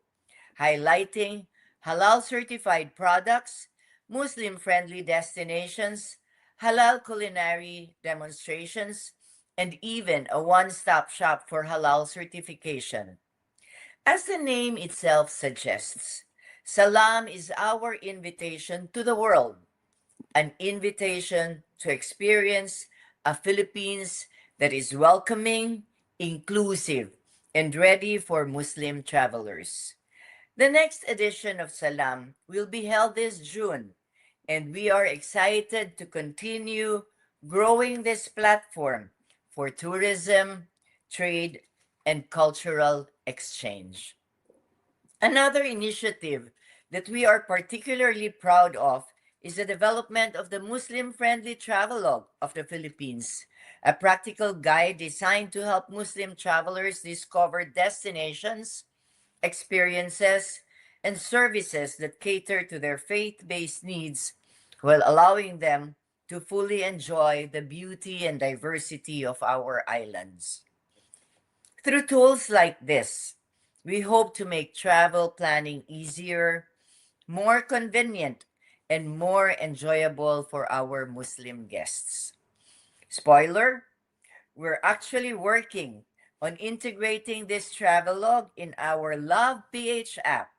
highlighting halal certified products, Muslim-friendly destinations, halal culinary demonstrations, and even a one-stop shop for halal certification. As the name itself suggests, Salam is our invitation to the world, an invitation to experience a Philippines that is welcoming, inclusive, and ready for Muslim travelers. The next edition of Salam will be held this June, and we are excited to continue growing this platform for tourism, trade, and cultural exchange. Another initiative that we are particularly proud of is the development of the Muslim-friendly travelogue of the Philippines, a practical guide designed to help Muslim travelers discover destinations, experiences, and services that cater to their faith-based needs while allowing them to fully enjoy the beauty and diversity of our islands. Through tools like this, we hope to make travel planning easier, more convenient, and more enjoyable for our Muslim guests. Spoiler, we're actually working on integrating this travelogue in our Love PH app,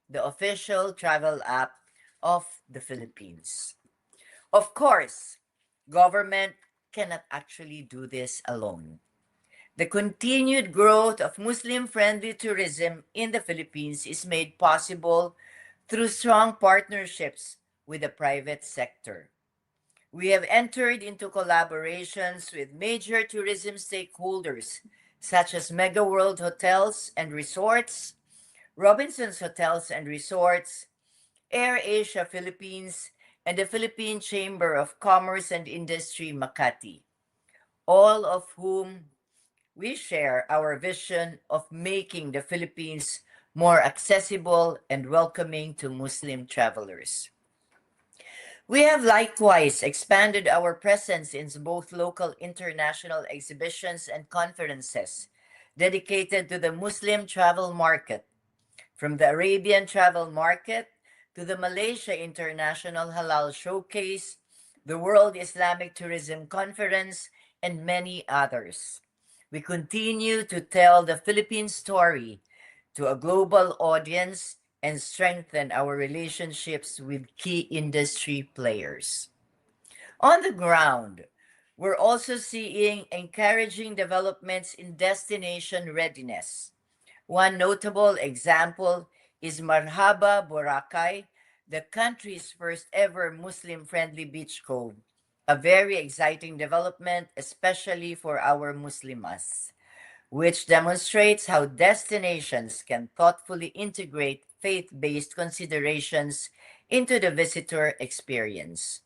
the official travel app of the Philippines. Of course, government cannot actually do this alone. The continued growth of Muslim-friendly tourism in the Philippines is made possible through strong partnerships with the private sector. We have entered into collaborations with major tourism stakeholders such as Mega World Hotels and Resorts, Robinson's Hotels and Resorts, Air Asia Philippines, and the Philippine Chamber of Commerce and Industry Makati, all of whom we share our vision of making the Philippines more accessible and welcoming to Muslim travelers. We have likewise expanded our presence in both local international exhibitions and conferences dedicated to the Muslim travel market, from the Arabian travel market to the Malaysia International Halal Showcase, the World Islamic Tourism Conference, and many others. We continue to tell the Philippine story to a global audience and strengthen our relationships with key industry players. On the ground, we're also seeing encouraging developments in destination readiness. One notable example is Marhaba Boracay, the country's first ever Muslim-friendly beach cove, a very exciting development, especially for our Muslimas, which demonstrates how destinations can thoughtfully integrate faith-based considerations into the visitor experience.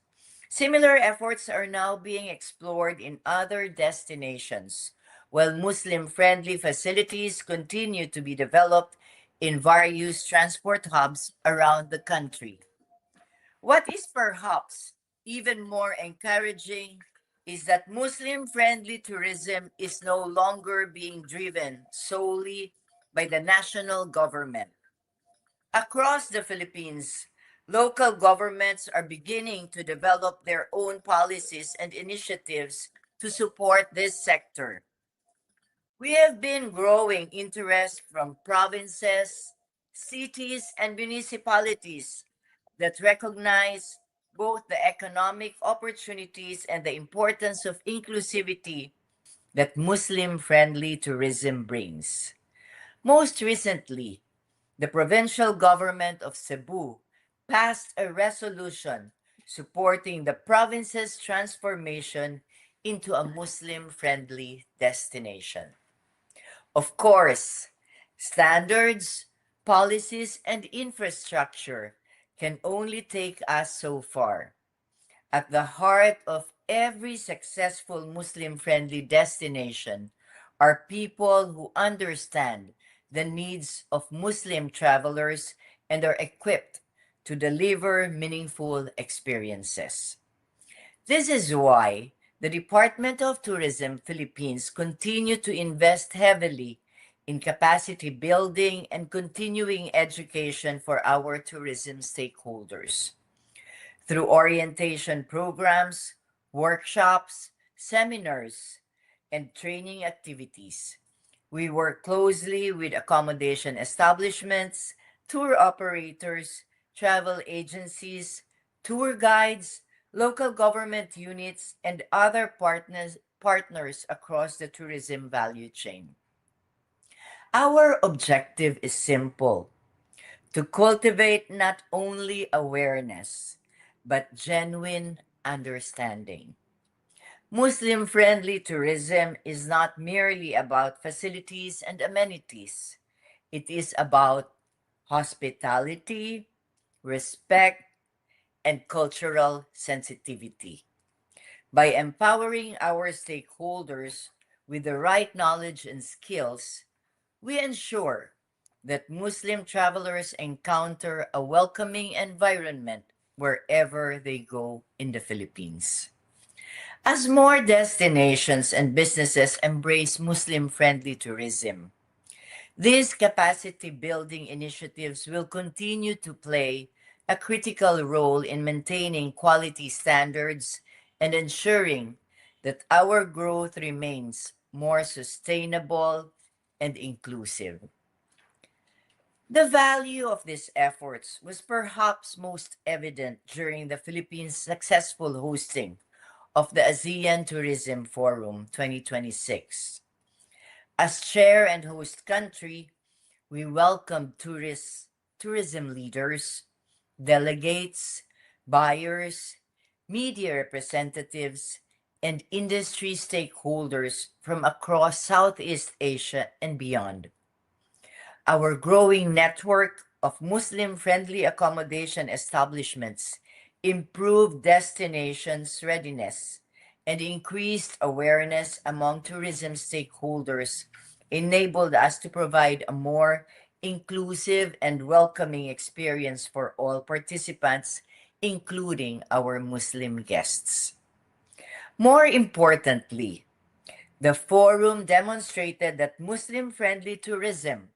Similar efforts are now being explored in other destinations, while Muslim-friendly facilities continue to be developed in various transport hubs around the country. What is perhaps even more encouraging is that Muslim-friendly tourism is no longer being driven solely by the national government. Across the Philippines, local governments are beginning to develop their own policies and initiatives to support this sector. We have been growing interest from provinces, cities, and municipalities that recognize both the economic opportunities and the importance of inclusivity that Muslim-friendly tourism brings. Most recently, the provincial government of Cebu passed a resolution supporting the province's transformation into a Muslim-friendly destination. Of course, standards, policies, and infrastructure can only take us so far. At the heart of every successful Muslim-friendly destination are people who understand the needs of Muslim travelers and are equipped to deliver meaningful experiences. This is why the Department of Tourism Philippines continue to invest heavily in capacity building and continuing education for our tourism stakeholders. Through orientation programs, workshops, seminars, and training activities, we work closely with accommodation establishments, tour operators, travel agencies, tour guides, local government units, and other partners across the tourism value chain. Our objective is simple: to cultivate not only awareness, but genuine understanding. Muslim friendly tourism is not merely about facilities and amenities, it is about hospitality, respect, and cultural sensitivity. By empowering our stakeholders with the right knowledge and skills, we ensure that Muslim travelers encounter a welcoming environment wherever they go in the Philippines. As more destinations and businesses embrace Muslim friendly tourism, these capacity building initiatives will continue to play a critical role in maintaining quality standards and ensuring that our growth remains more sustainable and inclusive. The value of these efforts was perhaps most evident during the Philippines' successful hosting of the ASEAN Tourism Forum 2026. As chair and host country, we welcome tourism leaders, delegates, buyers, media representatives, and industry stakeholders from across Southeast Asia and beyond. Our growing network of Muslim-friendly accommodation establishments improved destinations' readiness and increased awareness among tourism stakeholders, enabled us to provide a more inclusive and welcoming experience for all participants, including our Muslim guests. More importantly, the forum demonstrated that Muslim-friendly tourism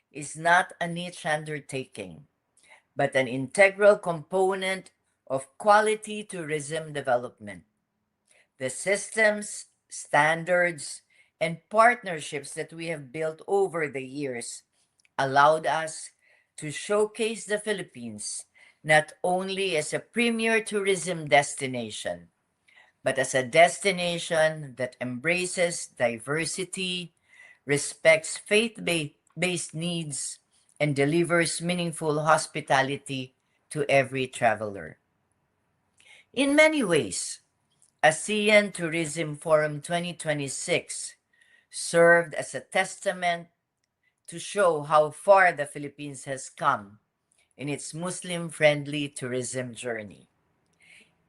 is not a niche undertaking, but an integral component of quality tourism development. The systems, standards, and partnerships that we have built over the years allowed us to showcase the Philippines not only as a premier tourism destination, but as a destination that embraces diversity, respects faith-based needs, and delivers meaningful hospitality to every traveler. In many ways, ASEAN Tourism Forum 2026 served as a testament to show how far the Philippines has come in its Muslim-friendly tourism journey,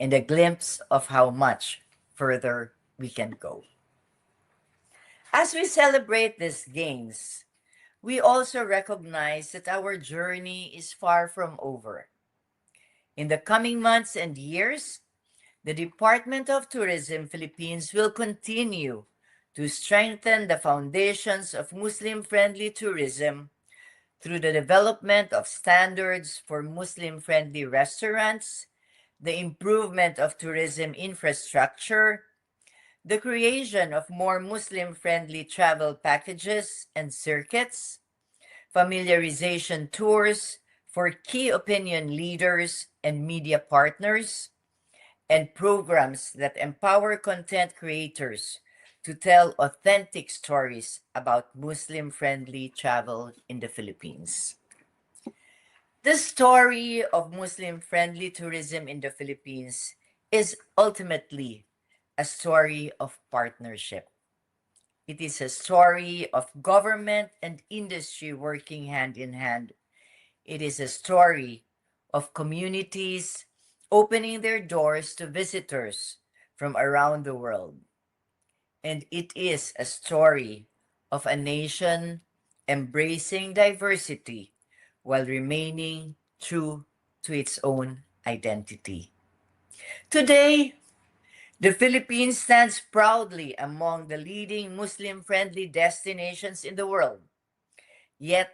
and a glimpse of how much further we can go. As we celebrate these gains, we also recognize that our journey is far from over. In the coming months and years, the Department of Tourism Philippines will continue to strengthen the foundations of Muslim-friendly tourism through the development of standards for Muslim-friendly restaurants, the improvement of tourism infrastructure, the creation of more Muslim-friendly travel packages and circuits, familiarization tours for key opinion leaders and media partners, and programs that empower content creators to tell authentic stories about Muslim-friendly travel in the Philippines. The story of Muslim-friendly tourism in the Philippines is ultimately a story of partnership. It is a story of government and industry working hand in hand. It is a story of communities opening their doors to visitors from around the world. And it is a story of a nation embracing diversity while remaining true to its own identity. Today, the Philippines stands proudly among the leading Muslim-friendly destinations in the world. Yet,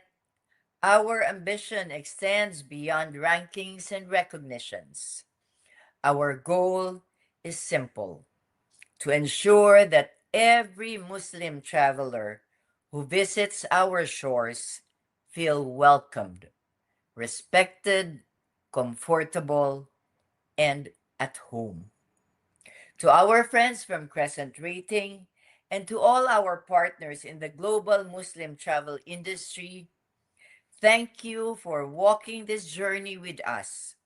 our ambition extends beyond rankings and recognitions. Our goal is simple: to ensure that every Muslim traveler who visits our shores feel welcomed, respected, comfortable, and at home. To our friends from Crescent Rating and to all our partners in the global Muslim travel industry, thank you for walking this journey with us.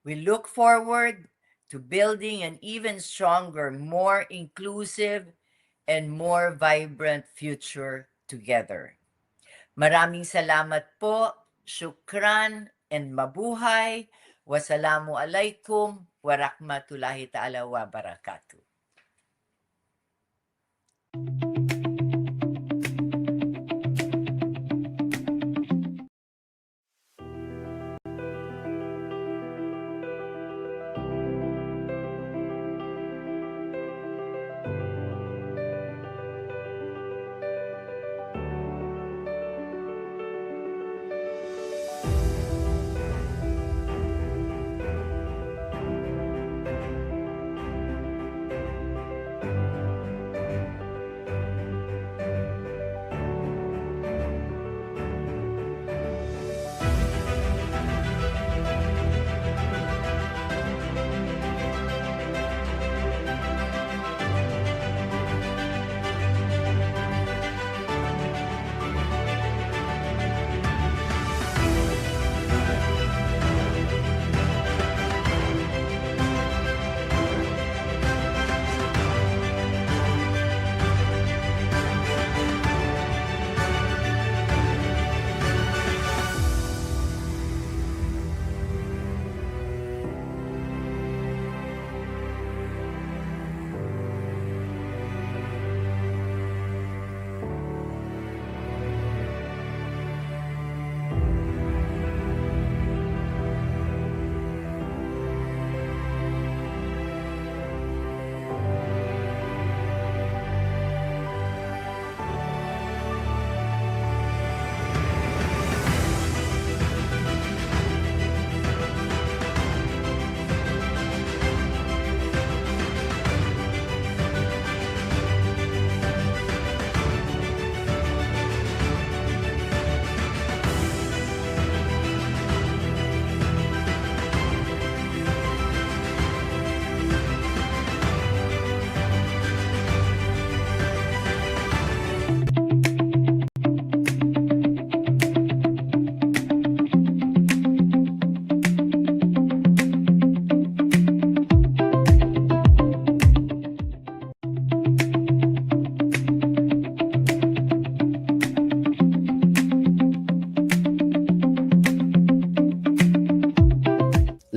We look forward to building an even stronger, more inclusive, and more vibrant future together. Maraming salamat po, syukran, and mabuhay. Wassalamu alaikum warahmatullahi ta'ala wabarakatuh.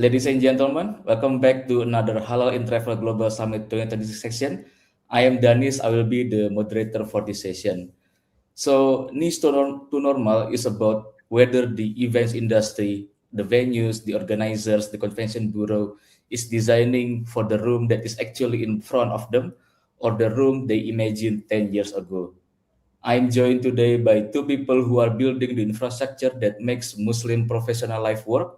Ladies and gentlemen, welcome back to another Halal in Travel Global Summit 2026 session. I am Danis, I will be the moderator for this session. So, Niche to Normal is about whether the events industry, the venues, the organizers, the convention bureau is designing for the room that is actually in front of them or the room they imagined 10 years ago. I'm joined today by two people who are building the infrastructure that makes Muslim professional life work.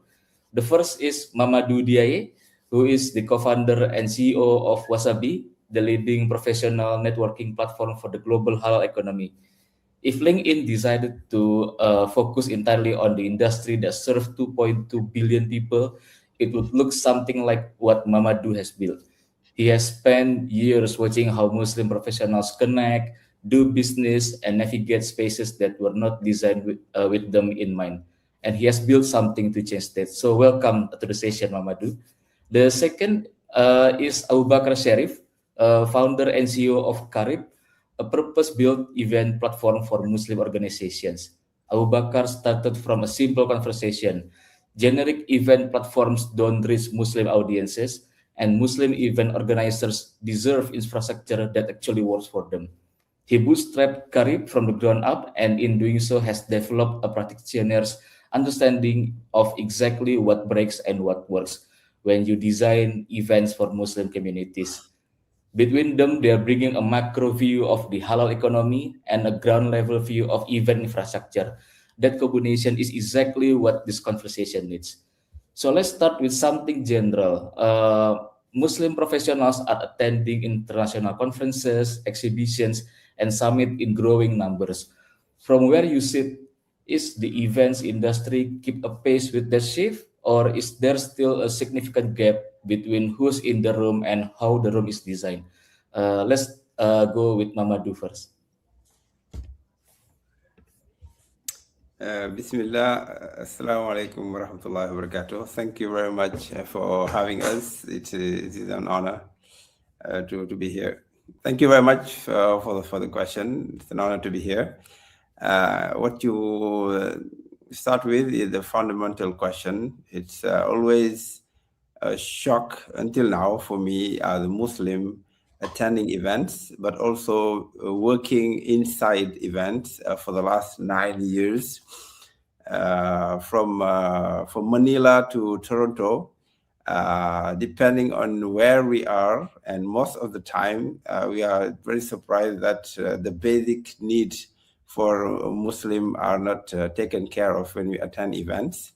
The first is Mamadou Diaye, who is the co-founder and CEO of Wasabi, the leading professional networking platform for the global halal economy. If LinkedIn decided to focus entirely on the industry that serves 2.2 billion people, it would look something like what Mamadou has built. He has spent years watching how Muslim professionals connect, do business, and navigate spaces that were not designed with them in mind. And he has built something to change that. So welcome to the session, Mamadou. The second is Abu Bakr Sharif, founder and CEO of Karib, a purpose-built event platform for Muslim organizations. Abu Bakr started from a simple conversation. Generic event platforms don't reach Muslim audiences, and Muslim event organizers deserve infrastructure that actually works for them. He bootstrapped Karib from the ground up, and in doing so has developed a practitioner's understanding of exactly what breaks and what works when you design events for Muslim communities. Between them, they are bringing a macro view of the halal economy and a ground level view of event infrastructure. That combination is exactly what this conversation needs. So let's start with something general. Muslim professionals are attending international conferences, exhibitions, and summit in growing numbers. From where you sit, Is the events industry keep a pace with the shift, or is there still a significant gap between who's in the room and how the room is designed? Let's go with Mamadou first. Bismillah, Assalamu alaikum wa rahmatullahi wa barakatuh. Thank you very much for having us. It is an honor to be here. Thank you very much for the question. It's an honor to be here. What you start with is the fundamental question. It's always a shock until now for me as a Muslim attending events, but also working inside events for the last 9 years, from Manila to Toronto, depending on where we are. And most of the time, we are very surprised that the basic needs for a Muslim are not taken care of when we attend events.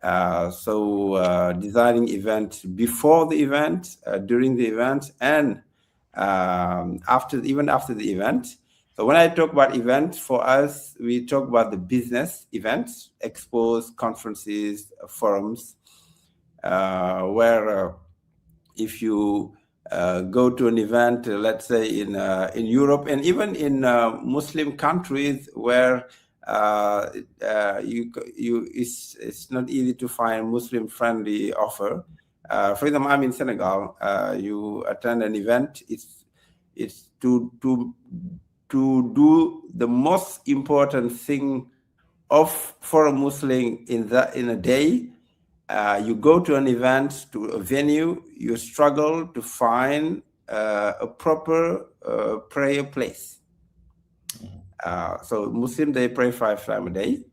So designing events before the event, during the event, and even after the event. So when I talk about events, for us, we talk about the business events, expos, conferences, forums, where if you go to an event, let's say in Europe, and even in Muslim countries where it's not easy to find Muslim-friendly offer. For example, I'm in Senegal. You attend an event. It's to do the most important thing for a Muslim in a day. You go to an event, to a venue. You struggle to find a proper prayer place. So Muslims, they pray 5 times a day.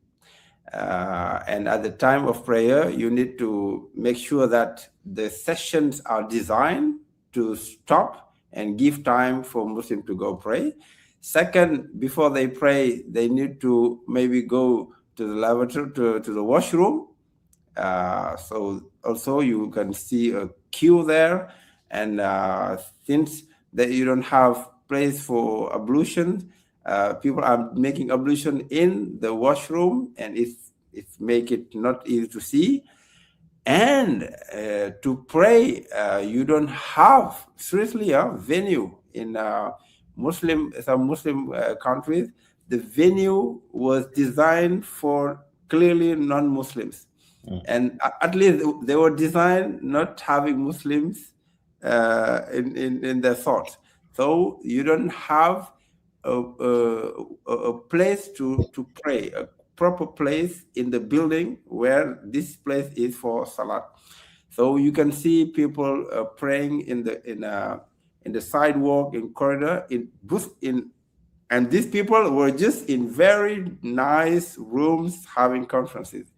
And at the time of prayer, you need to make sure that the sessions are designed to stop and give time for Muslims to go pray. Second, before they pray, they need to maybe go to the lavatory, to the washroom. So also you can see a queue there. And since that you don't have place for ablution, people are making ablution in the washroom, and it's make it not easy to see. And to pray, you don't have seriously a venue in some Muslim countries. The venue was designed for clearly non-Muslims, and at least they were designed not having Muslims in their thoughts. So you don't have a place to pray, a proper place in the building where this place is for salat. So you can see people praying in the sidewalk, in corridor, and these people were just in very nice rooms having conferences.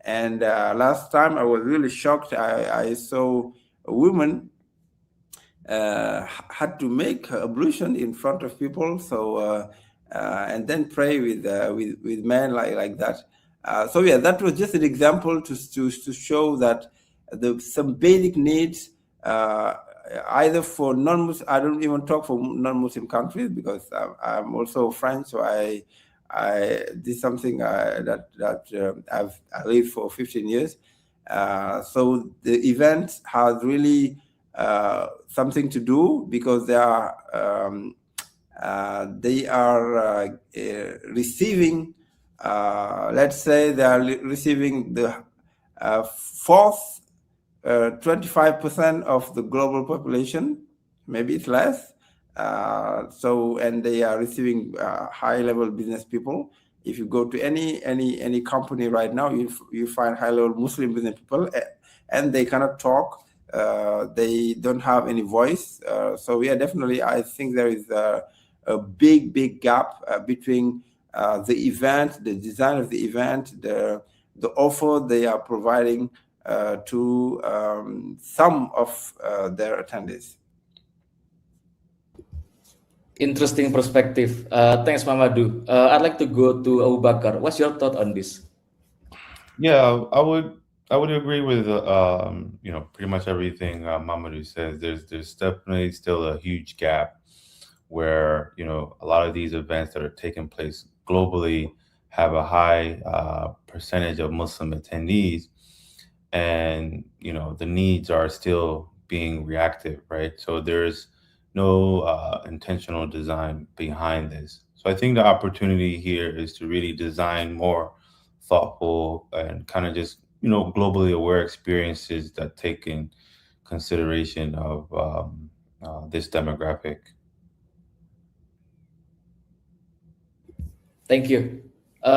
And last time I was really shocked. I saw a woman had to make ablution in front of people, so and then pray with men like that. So yeah, that was just an example to show that some basic needs, either for non-Muslim. I don't even talk for non-Muslim countries because I'm also French, so this is something that I lived for 15 years. So the event has really something to do because they are receiving, let's say they are receiving the fourth 25% of the global population, maybe it's less. And they are receiving high-level business people. If you go to any company right now, you find high-level Muslim business people, and they cannot talk. They don't have any voice. So yeah, definitely, I think there is a big gap between the event, the design of the event, the offer they are providing to some of their attendees. Interesting perspective. Thanks, Mamadou. I'd like to go to Abu Bakar. What's your thought on this? Yeah, I would agree with pretty much everything Mamadou says. There's definitely still a huge gap where a lot of these events that are taking place globally have a high percentage of Muslim attendees, and the needs are still being reactive, right? So there's no intentional design behind this. So I think the opportunity here is to really design more thoughtful and kind of just globally aware experiences that take in consideration of this demographic. Thank you.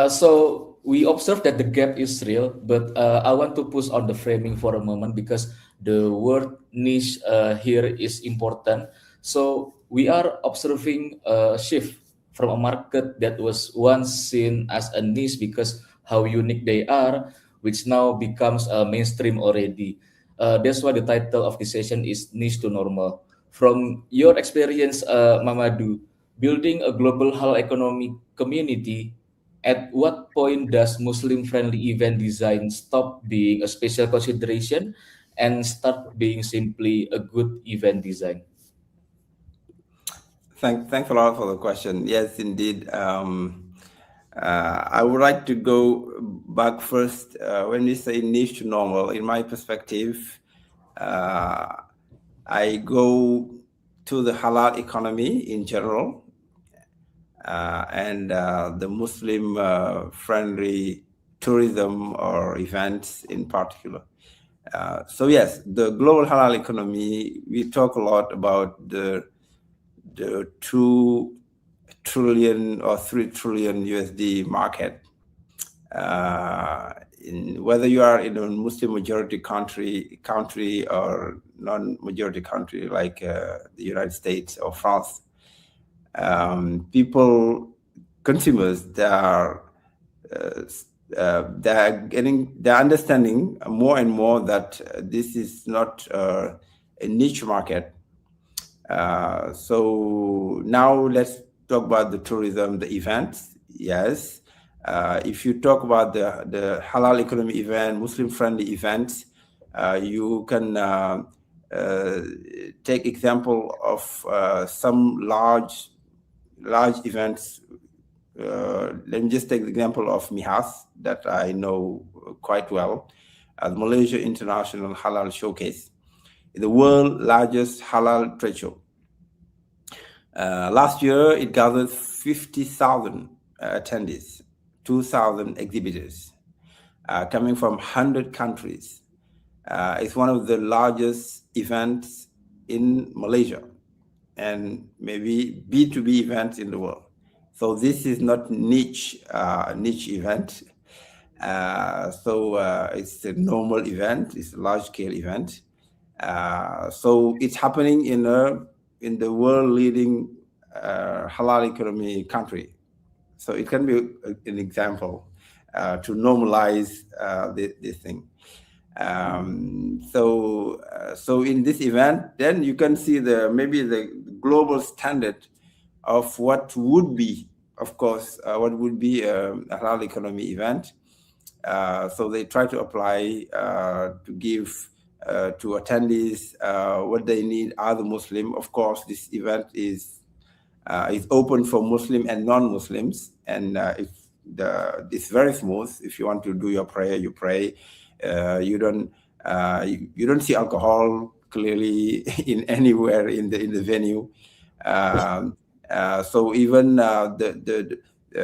So we observe that the gap is real, but I want to push on the framing for a moment because the word niche here is important. So we are observing a shift from a market that was once seen as a niche because how unique they are, which now becomes mainstream already. That's why the title of the session is Niche to Normal. From your experience, Mamadou, building a global halal economic community, at what point does Muslim-friendly event design stop being a special consideration and start being simply a good event design? Thanks a lot for the question. Yes, indeed. I would like to go back first. When we say niche to normal, in my perspective, I go to the halal economy in general, and the Muslim-friendly tourism or events in particular. So yes, the global halal economy, we talk a lot about the 2 trillion or 3 trillion USD market. Whether you are in a Muslim majority country or non-majority country like the United States or France, consumers, they're understanding more and more that this is not a niche market. So now let's talk about the tourism, the events. Yes, if you talk about the halal economy event, Muslim-friendly events, you can take example of some large events. Let me just take the example of MIHAS that I know quite well, the Malaysia International Halal Showcase, the world's largest halal trade show. Last year, it gathered 50,000 attendees, 2,000 exhibitors coming from 100 countries. It's one of the largest events in Malaysia and maybe B2B events in the world. So this is not niche event. It's a normal event. It's a large-scale event. So it's happening in the world-leading halal economy country. So it can be an example to normalize this thing. So in this event, then you can see maybe the global standard of what would be, of course, a halal economy event. So they try to apply to give to attendees what they need. Are the Muslim? Of course, this event is open for Muslim and non-Muslims, and it's very smooth. If you want to do your prayer, you pray. You don't see alcohol clearly in anywhere in the venue. So even the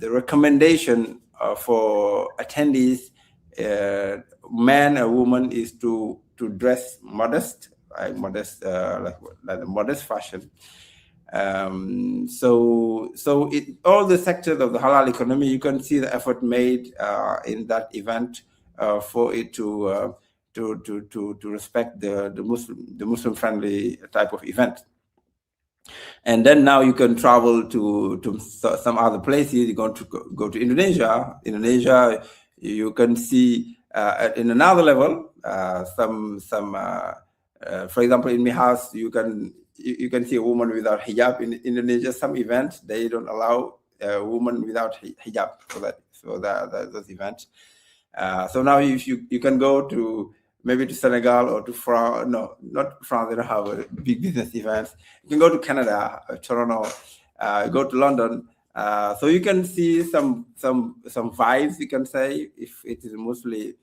recommendation for attendees, man or woman, is to dress modest, like a modest fashion. So all the sectors of the halal economy, you can see the effort made in that event for it to respect the Muslim friendly type of event. And then now you can travel to some other places. You're going to go to Indonesia. Indonesia, you can see in another level for example, in Mihas, you can see a woman without hijab. In Indonesia, some events they don't allow a woman without hijab for those events. So now if you can go to maybe to Senegal or to France. No, not France. They don't have a big business events. You can go to Canada, Toronto, go to London. So you can see some vibes, you can say, if it is mostly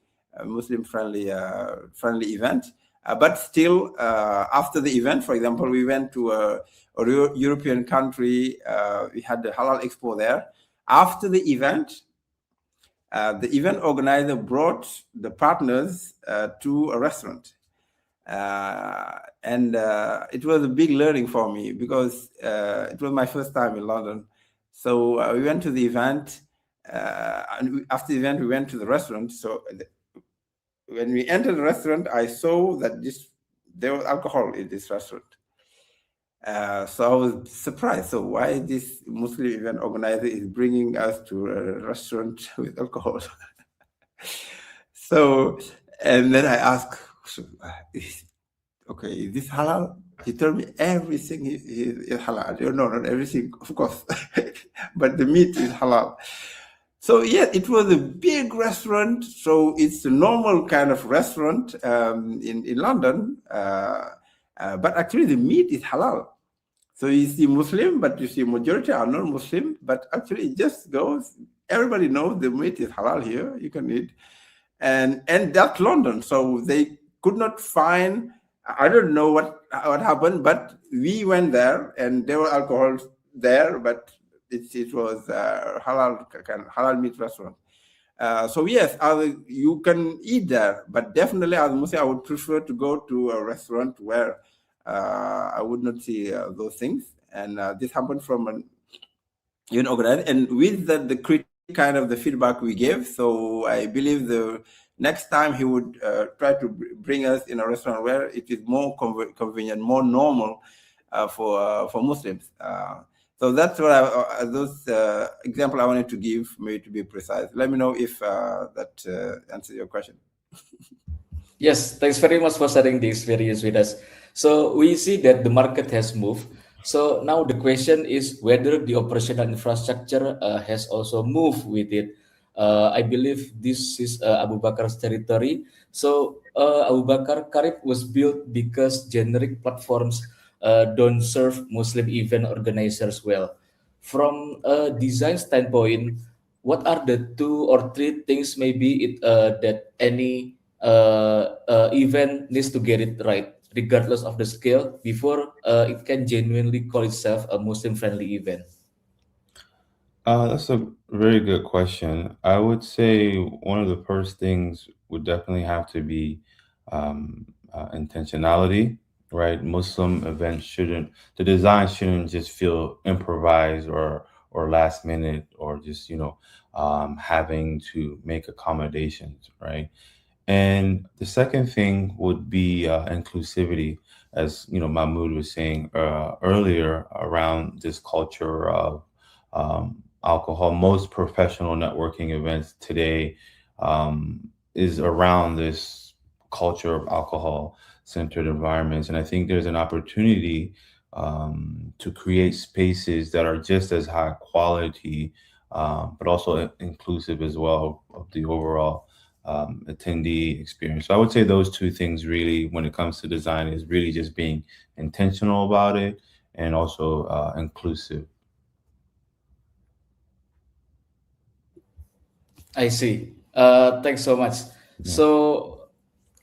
Muslim friendly event. But still, after the event, for example, we went to a European country. We had the Halal Expo there. After the event organizer brought the partners to a restaurant. And it was a big learning for me because it was my first time in London. So we went to the event, and after the event, we went to the restaurant. So when we entered the restaurant, I saw that there was alcohol in this restaurant. So I was surprised. So why this Muslim event organizer is bringing us to a restaurant with alcohol? So, and then I asked, okay, is this halal? He told me everything is halal. No, not everything, of course, but the meat is halal. So yeah, it was a big restaurant. So it's a normal kind of restaurant in London, but actually the meat is halal. So you see Muslim, but you see majority are non-Muslim, but actually it just goes, everybody knows the meat is halal here, you can eat. And that's London. So they could not find, I don't know what happened, but we went there and there were alcohol there, but it was halal meat restaurant. So yes, you can eat there, but definitely as a Muslim, I would prefer to go to a restaurant where I would not see those things. And this happened from an event organizer, and with the critic kind of the feedback we gave. So I believe the next time he would try to bring us in a restaurant where it is more convenient, more normal for Muslims. So that's what those example I wanted to give, maybe to be precise. Let me know if that answers your question. Yes, thanks very much for sharing the experience with us. So we see that the market has moved. So now the question is whether the operational infrastructure has also moved with it. I believe this is Abu Bakar's territory. So Abu Bakar Karib was built because generic platforms don't serve Muslim event organizers well. From a design standpoint, what are the 2 or 3 things maybe that any event needs to get it right, regardless of the scale, before it can genuinely call itself a Muslim-friendly event? That's a very good question. I would say one of the first things would definitely have to be intentionality, right? Muslim events shouldn't, the design shouldn't just feel improvised or last minute or just, having to make accommodations, right? And the second thing would be inclusivity, as Mahmoud was saying earlier around this culture of alcohol. Most professional networking events today is around this culture of alcohol-centered environments, and I think there's an opportunity to create spaces that are just as high quality, but also inclusive as well of the overall attendee experience. So I would say those 2 things really, when it comes to design, is really just being intentional about it and also inclusive. I see. Thanks so much. So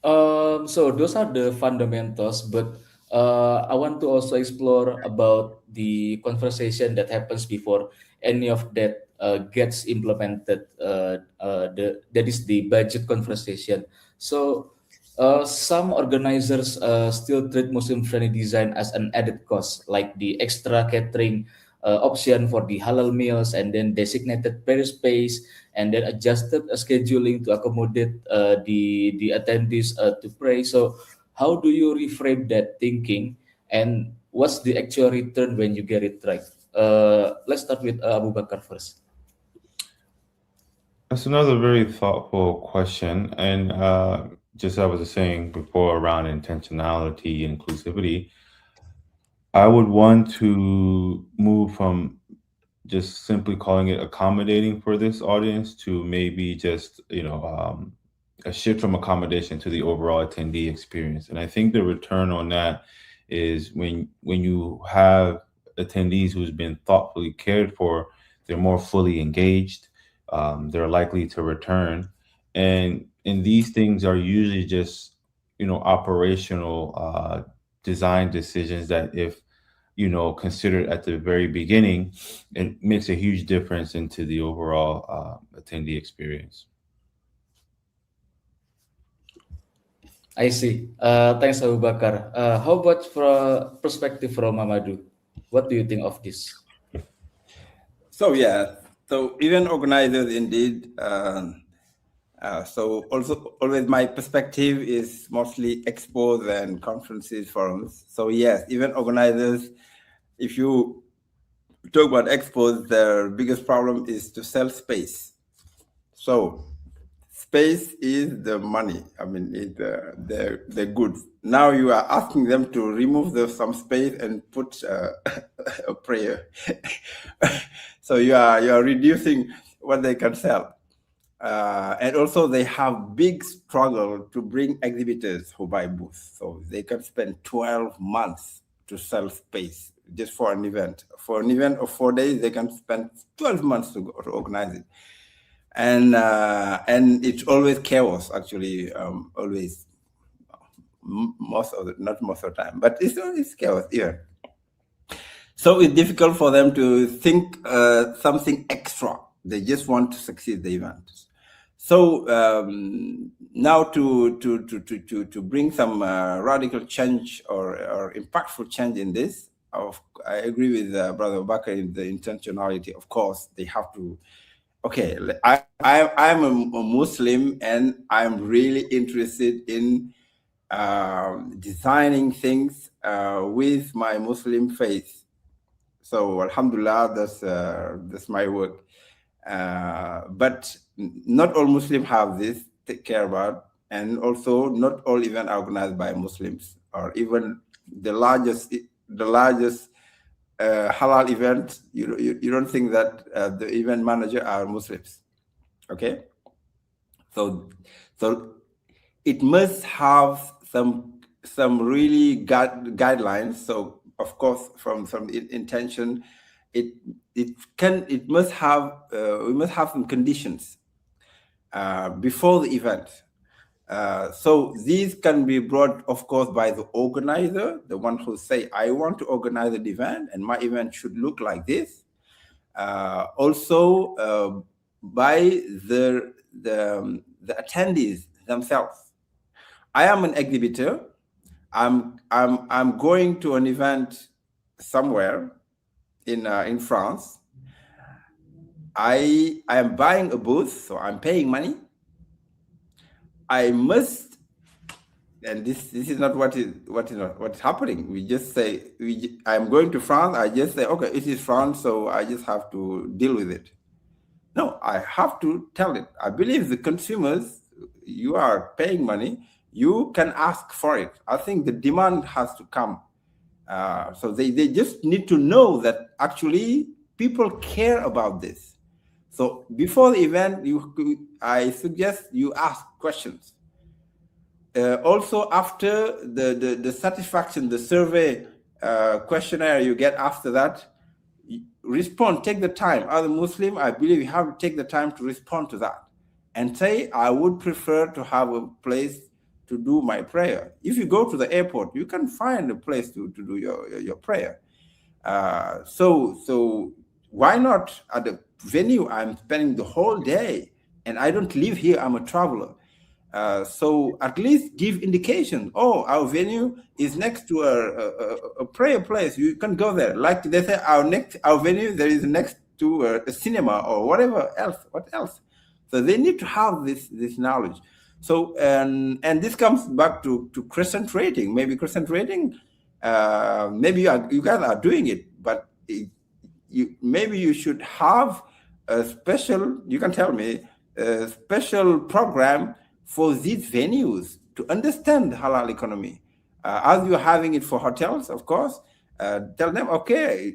those are the fundamentals, but I want to also explore about the conversation that happens before any of that gets implemented. That is the budget conversation. So some organizers still treat Muslim-friendly design as an added cost, like the extra catering option for the halal meals, and then designated prayer space, and then adjusted scheduling to accommodate the attendees to pray. So how do you reframe that thinking, and what's the actual return when you get it right? Let's start with Abu Bakar first. That's another very thoughtful question. And just as I was saying before around intentionality, inclusivity, I would want to move from just simply calling it accommodating for this audience to maybe just, a shift from accommodation to the overall attendee experience. And I think the return on that is when you have attendees who's been thoughtfully cared for, they're more fully engaged, they're likely to return. And these things are usually just, operational design decisions that, if considered at the very beginning, it makes a huge difference into the overall attendee experience. I see. Thanks, Abu Bakar. How about from perspective from Mamadou? What do you think of this? So yeah, so event organizers indeed. So also always my perspective is mostly expos and conferences, forums. So yes, event organizers, if you talk about expos, their biggest problem is to sell space. So space is the money. I mean, it's the goods. Now you are asking them to remove some space and put a prayer. So you are reducing what they can sell. And also they have big struggle to bring exhibitors who buy booths. So they can spend 12 months to sell space just for an event. For an event of 4 days, they can spend 12 months to organize it. And it's always chaos, actually, always, not most of the time, but it's chaos here. So it's difficult for them to think something extra. They just want to succeed the event. So now to bring some radical change or impactful change in this, I agree with Brother Bakar in the intentionality. Of course, they have to. Okay, I'm a Muslim and I'm really interested in designing things with my Muslim faith. So Alhamdulillah, that's my work. But not all Muslims have this to care about, and also not all events are organized by Muslims, or even the largest halal event. You don't think that the event manager are Muslims, okay? So it must have some really guidelines. So of course, from intention, we must have some conditions before the event. So these can be brought, of course, by the organizer, the one who say, I want to organize an event and my event should look like this. Also by the attendees themselves. I am an exhibitor. I'm going to an event somewhere in France. I am buying a booth, so I'm paying money. I must, and this is not what's happening. We just say I'm going to France. I just say, okay, it is France, so I just have to deal with it. No, I have to tell it. I believe the consumers, you are paying money, you can ask for it. I think the demand has to come. So they just need to know that actually people care about this. So before the event, I suggest you ask questions. Also after the satisfaction, the survey questionnaire you get after that, respond, take the time. As a Muslim, I believe you have to take the time to respond to that and say, I would prefer to have a place to do my prayer. If you go to the airport, you can find a place to do your prayer. So why not at the venue? I'm spending the whole day and I don't live here, I'm a traveler. So at least give indication. Oh, our venue is next to a prayer place. You can go there. Like they say, our venue there is next to a cinema or whatever else. What else? So they need to have this knowledge. So and this comes back to crescent rating. Maybe crescent rating. Maybe you guys are doing it, but maybe you should have a special. You can tell me a special program for these venues to understand halal economy. As you're having it for hotels, of course, tell them, okay,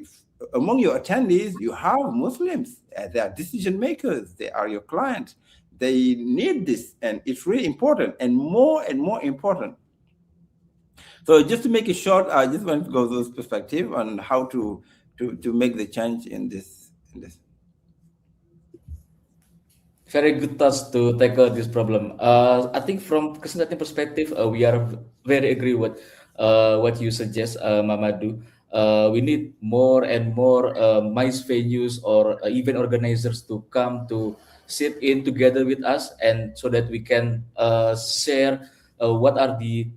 among your attendees, you have Muslims. They are decision makers. They are your clients. They need this, and it's really important, and more important. So just to make it short, I just want to go those perspective on how to make the change in this. Very good thoughts to tackle this problem. I think from CrescentRating perspective, we are very agree with what you suggest, Mamadou. We need more and more MICE venues or event organizers to come to sit in together with us, and so that we can share what are the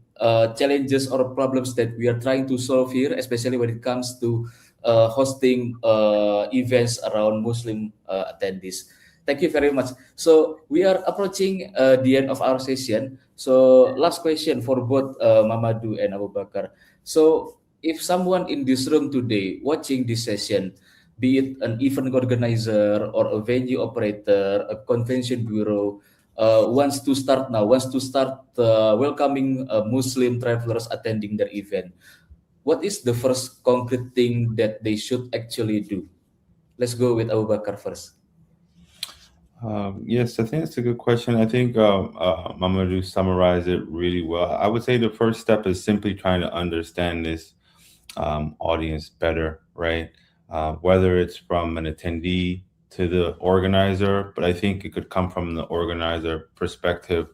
challenges or problems that we are trying to solve here, especially when it comes to hosting events around Muslim attendees. Thank you very much. So we are approaching the end of our session. So last question for both Mamadou and Abu Bakar. So if someone in this room today watching this session, be it an event organizer or a venue operator, a convention bureau, wants to start now, wants to start welcoming Muslim travelers attending their event, what is the first concrete thing that they should actually do? Let's go with Abu Bakar first. Yes, I think it's a good question. I think Mamadou summarized it really well. I would say the first step is simply trying to understand this audience better, right? Whether it's from an attendee to the organizer, but I think it could come from the organizer perspective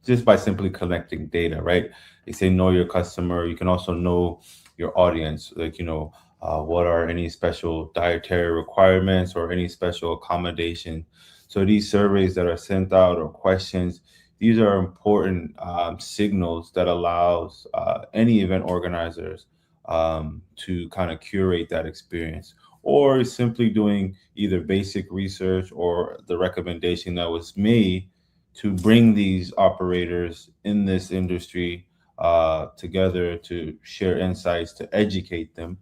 just by simply collecting data, right? They say know your customer. You can also know your audience, like, what are any special dietary requirements or any special accommodation. So these surveys that are sent out or questions, these are important signals that allows any event organizers to kind of curate that experience, or simply doing either basic research or the recommendation that was made to bring these operators in this industry together to share insights, to educate them.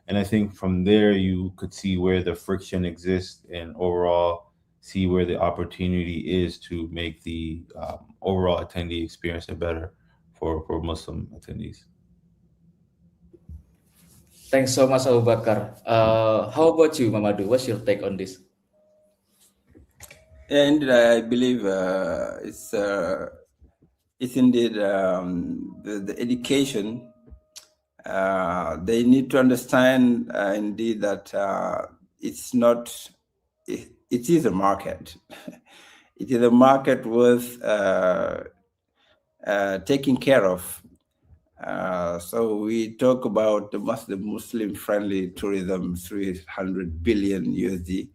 And I think from there, you could see where the friction exists and overall see where the opportunity is to make the overall attendee experience better for Muslim attendees. Thanks so much, Abu Bakar. How about you, Mamadou? What's your take on this? And I believe it's indeed the education. They need to understand indeed that it's not. It is a market. It is a market worth taking care of. So we talk about the Muslim-friendly tourism, 300 billion USD.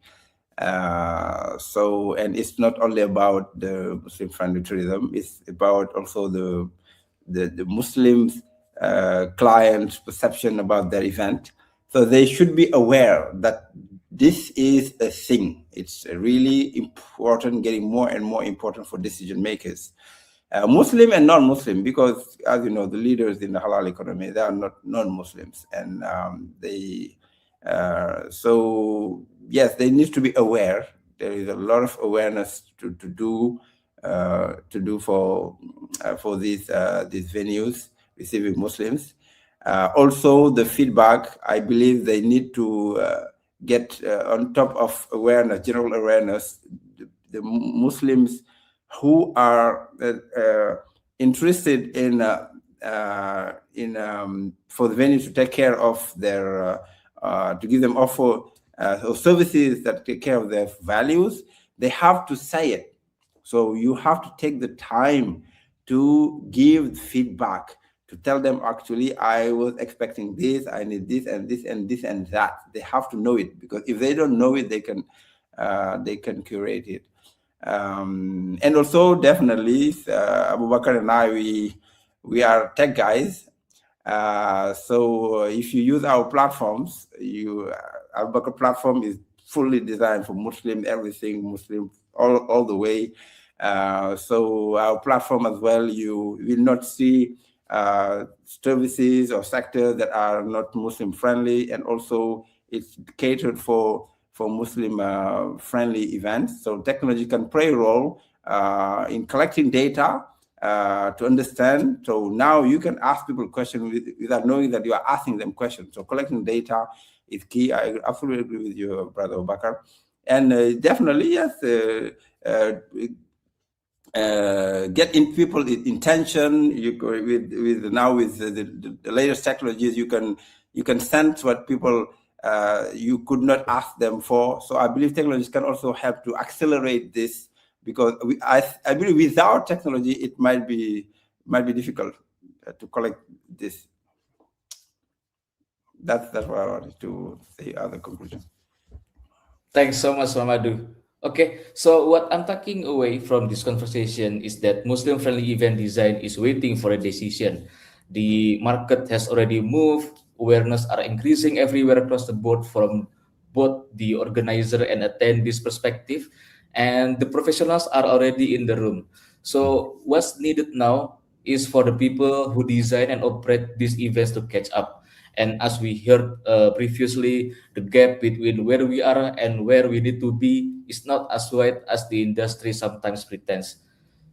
And it's not only about the Muslim-friendly tourism; it's about also the Muslims' clients' perception about their event. So they should be aware that this is a thing. It's really important, getting more and more important for decision makers. Muslim and non-Muslim, because as you know, the leaders in the halal economy, they are not non-Muslims, and so yes, they need to be aware. There is a lot of awareness to do for these venues receiving Muslims. Also, the feedback, I believe they need to get on top of awareness, general awareness, the Muslims who are interested in for the venue to take care of their to give them offer services that take care of their values. They have to say it. So you have to take the time to give feedback, to tell them, actually, I was expecting this, I need this and this and this and that. They have to know it, because if they don't know it, they can curate it. And also, definitely, Abu Bakar and I, we are tech guys. So if you use our platforms, Abu Bakar platform is fully designed for Muslim, everything Muslim, all the way. So our platform as well, you will not see services or sectors that are not Muslim friendly, and also it's catered for Muslim friendly events. So technology can play a role in collecting data to understand. So now you can ask people questions without knowing that you are asking them questions. So collecting data is key. I absolutely agree with you, Brother Bakar. And definitely, yes, get in people's intention. With the latest technologies, you can sense what people you could not ask them for. So I believe technologies can also help to accelerate this, because I believe without technology it might be difficult to collect this. That's what I wanted to say as a conclusion. Thanks so much, Mamadou. Okay, so what I'm taking away from this conversation is that Muslim-friendly event design is waiting for a decision. The market has already moved, awareness are increasing everywhere across the board from both the organizer and attendees perspective, and the professionals are already in the room. So what's needed now is for the people who design and operate these events to catch up. And as we heard previously, the gap between where we are and where we need to be is not as wide as the industry sometimes pretends.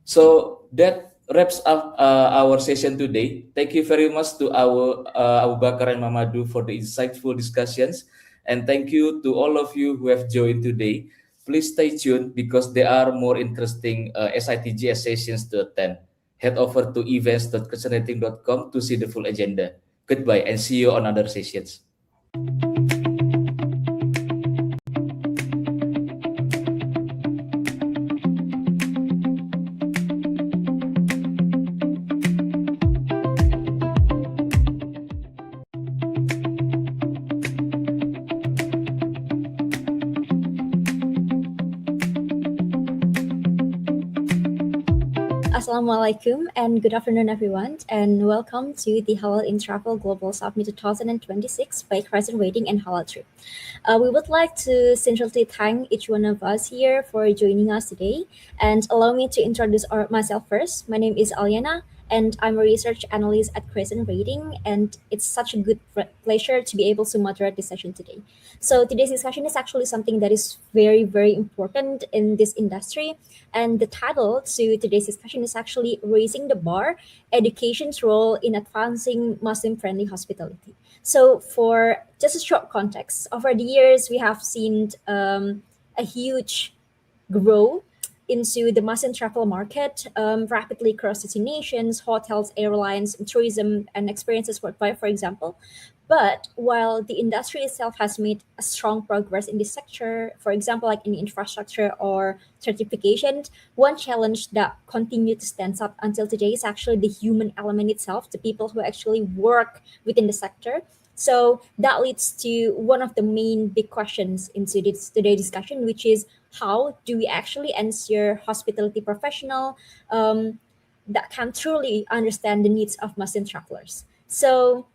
So that wraps up our session today. Thank you very much to our Abu Bakar and Mamadou for the insightful discussions. And thank you to all of you who have joined today. Please stay tuned because there are more interesting SITGS sessions to attend. Head over to events.crescentrating.com to see the full agenda. Goodbye and see you on other sessions. Assalamualaikum and good afternoon, everyone, and welcome to the Halal In Travel Global Summit 2026 by CrescentRating and HalalTrip. We would like to sincerely thank each one of us here for joining us today. And allow me to introduce myself first. My name is Aliana, and I'm a research analyst at Crescent Rating, and it's such a good pleasure to be able to moderate this session today. So today's discussion is actually something that is very, very important in this industry, and the title to today's discussion is actually Raising the Bar, Education's Role in Advancing Muslim-Friendly Hospitality. So for just a short context, over the years, we have seen a huge growth into the Muslim travel market rapidly across destinations, hotels, airlines, tourism, and experiences worldwide, for example. But while the industry itself has made a strong progress in this sector, for example, like in infrastructure or certification, one challenge that continued to stand up until today is actually the human element itself, the people who actually work within the sector. So that leads to one of the main big questions into this today's discussion, which is how do we actually ensure hospitality professional that can truly understand the needs of Muslim travelers? So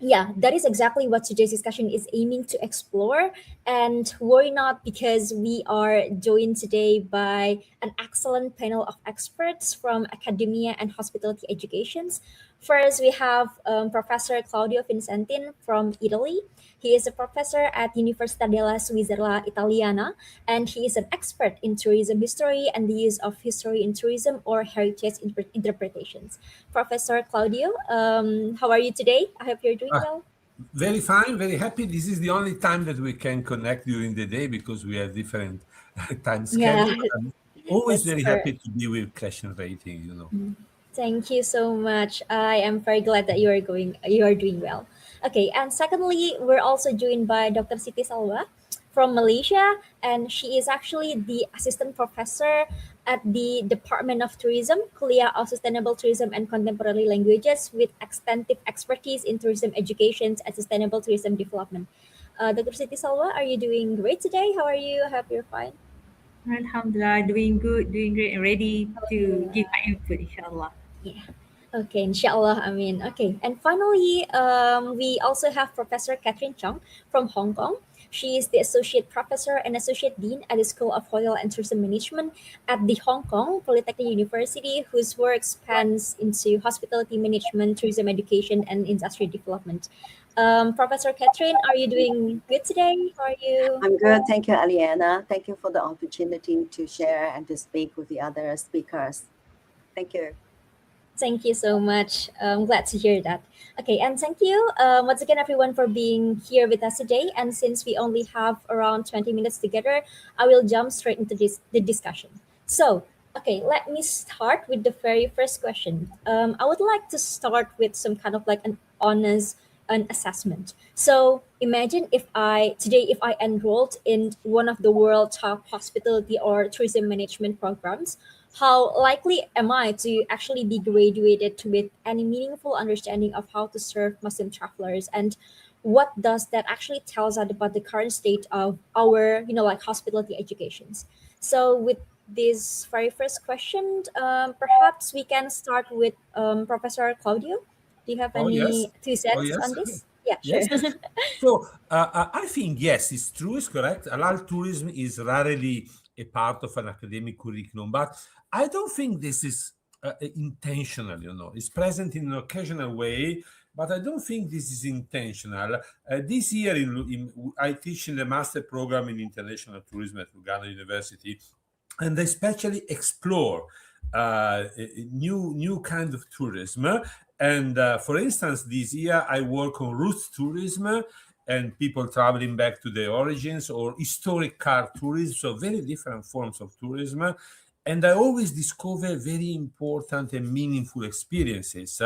yeah, that is exactly what today's discussion is aiming to explore. And why not? Because we are joined today by an excellent panel of experts from academia and hospitality educations. First, we have Professor Claudio Vincentin from Italy. He is a professor at Università della Svizzera Italiana, and he is an expert in tourism history and the use of history in tourism or heritage interpretations. Professor Claudio, how are you today? I hope you're doing well. Very fine, very happy. This is the only time that we can connect during the day because we have different time Yeah, schedule. I'm always that's very correct. happy to be with Crescent Rating, you know. Thank you so much. I am very glad that you are doing well. Okay, and secondly, we're also joined by Dr. Siti Salwa from Malaysia, and she is actually the assistant professor at the Department of Tourism, Kuliah of Sustainable Tourism and Contemporary Languages, with extensive expertise in tourism education and sustainable tourism development. Dr. Siti Salwa, are you doing great today? How are you? I hope you're fine. Alhamdulillah, doing good, doing great, and ready to give my input, inshallah. Yeah. Okay, inshallah. I mean, okay. And finally, we also have Professor Catherine Chong from Hong Kong. She is the Associate Professor and Associate Dean at the School of Hotel and Tourism Management at the Hong Kong Polytechnic University, whose work spans into hospitality management, tourism education, and industry development. Professor Catherine, are you doing good today? How are you? I'm good. Thank you, Aliana. Thank you for the opportunity to share and to speak with the other speakers. Thank you. Thank you so much. I'm glad to hear that. Okay, and thank you once again, everyone, for being here with us today. And since we only have around 20 minutes together, I will jump straight into the discussion. So, okay, let me start with the very first question. I would like to start with some kind of like an honest an assessment. So imagine if I enrolled in one of the world top hospitality or tourism management programs, how likely am I to actually be graduated with any meaningful understanding of how to serve Muslim travelers, and what does that actually tells us about the current state of our like hospitality educations? So with this very first question, perhaps we can start with Professor Claudio. Do you have Oh, yes. any two Oh, cents yes. on this? Yeah, sure. Yes. So I think, yes, it's true, it's correct. Halal tourism is rarely a part of an academic curriculum, but I don't think this is intentional, It's present in an occasional way, but I don't think this is intentional. This year, I teach in the master program in international tourism at Lugano University, and especially explore a new kind of tourism. And for instance, this year I work on roots tourism and people traveling back to their origins, or historic car tourism, so very different forms of tourism. And I always discover very important and meaningful experiences.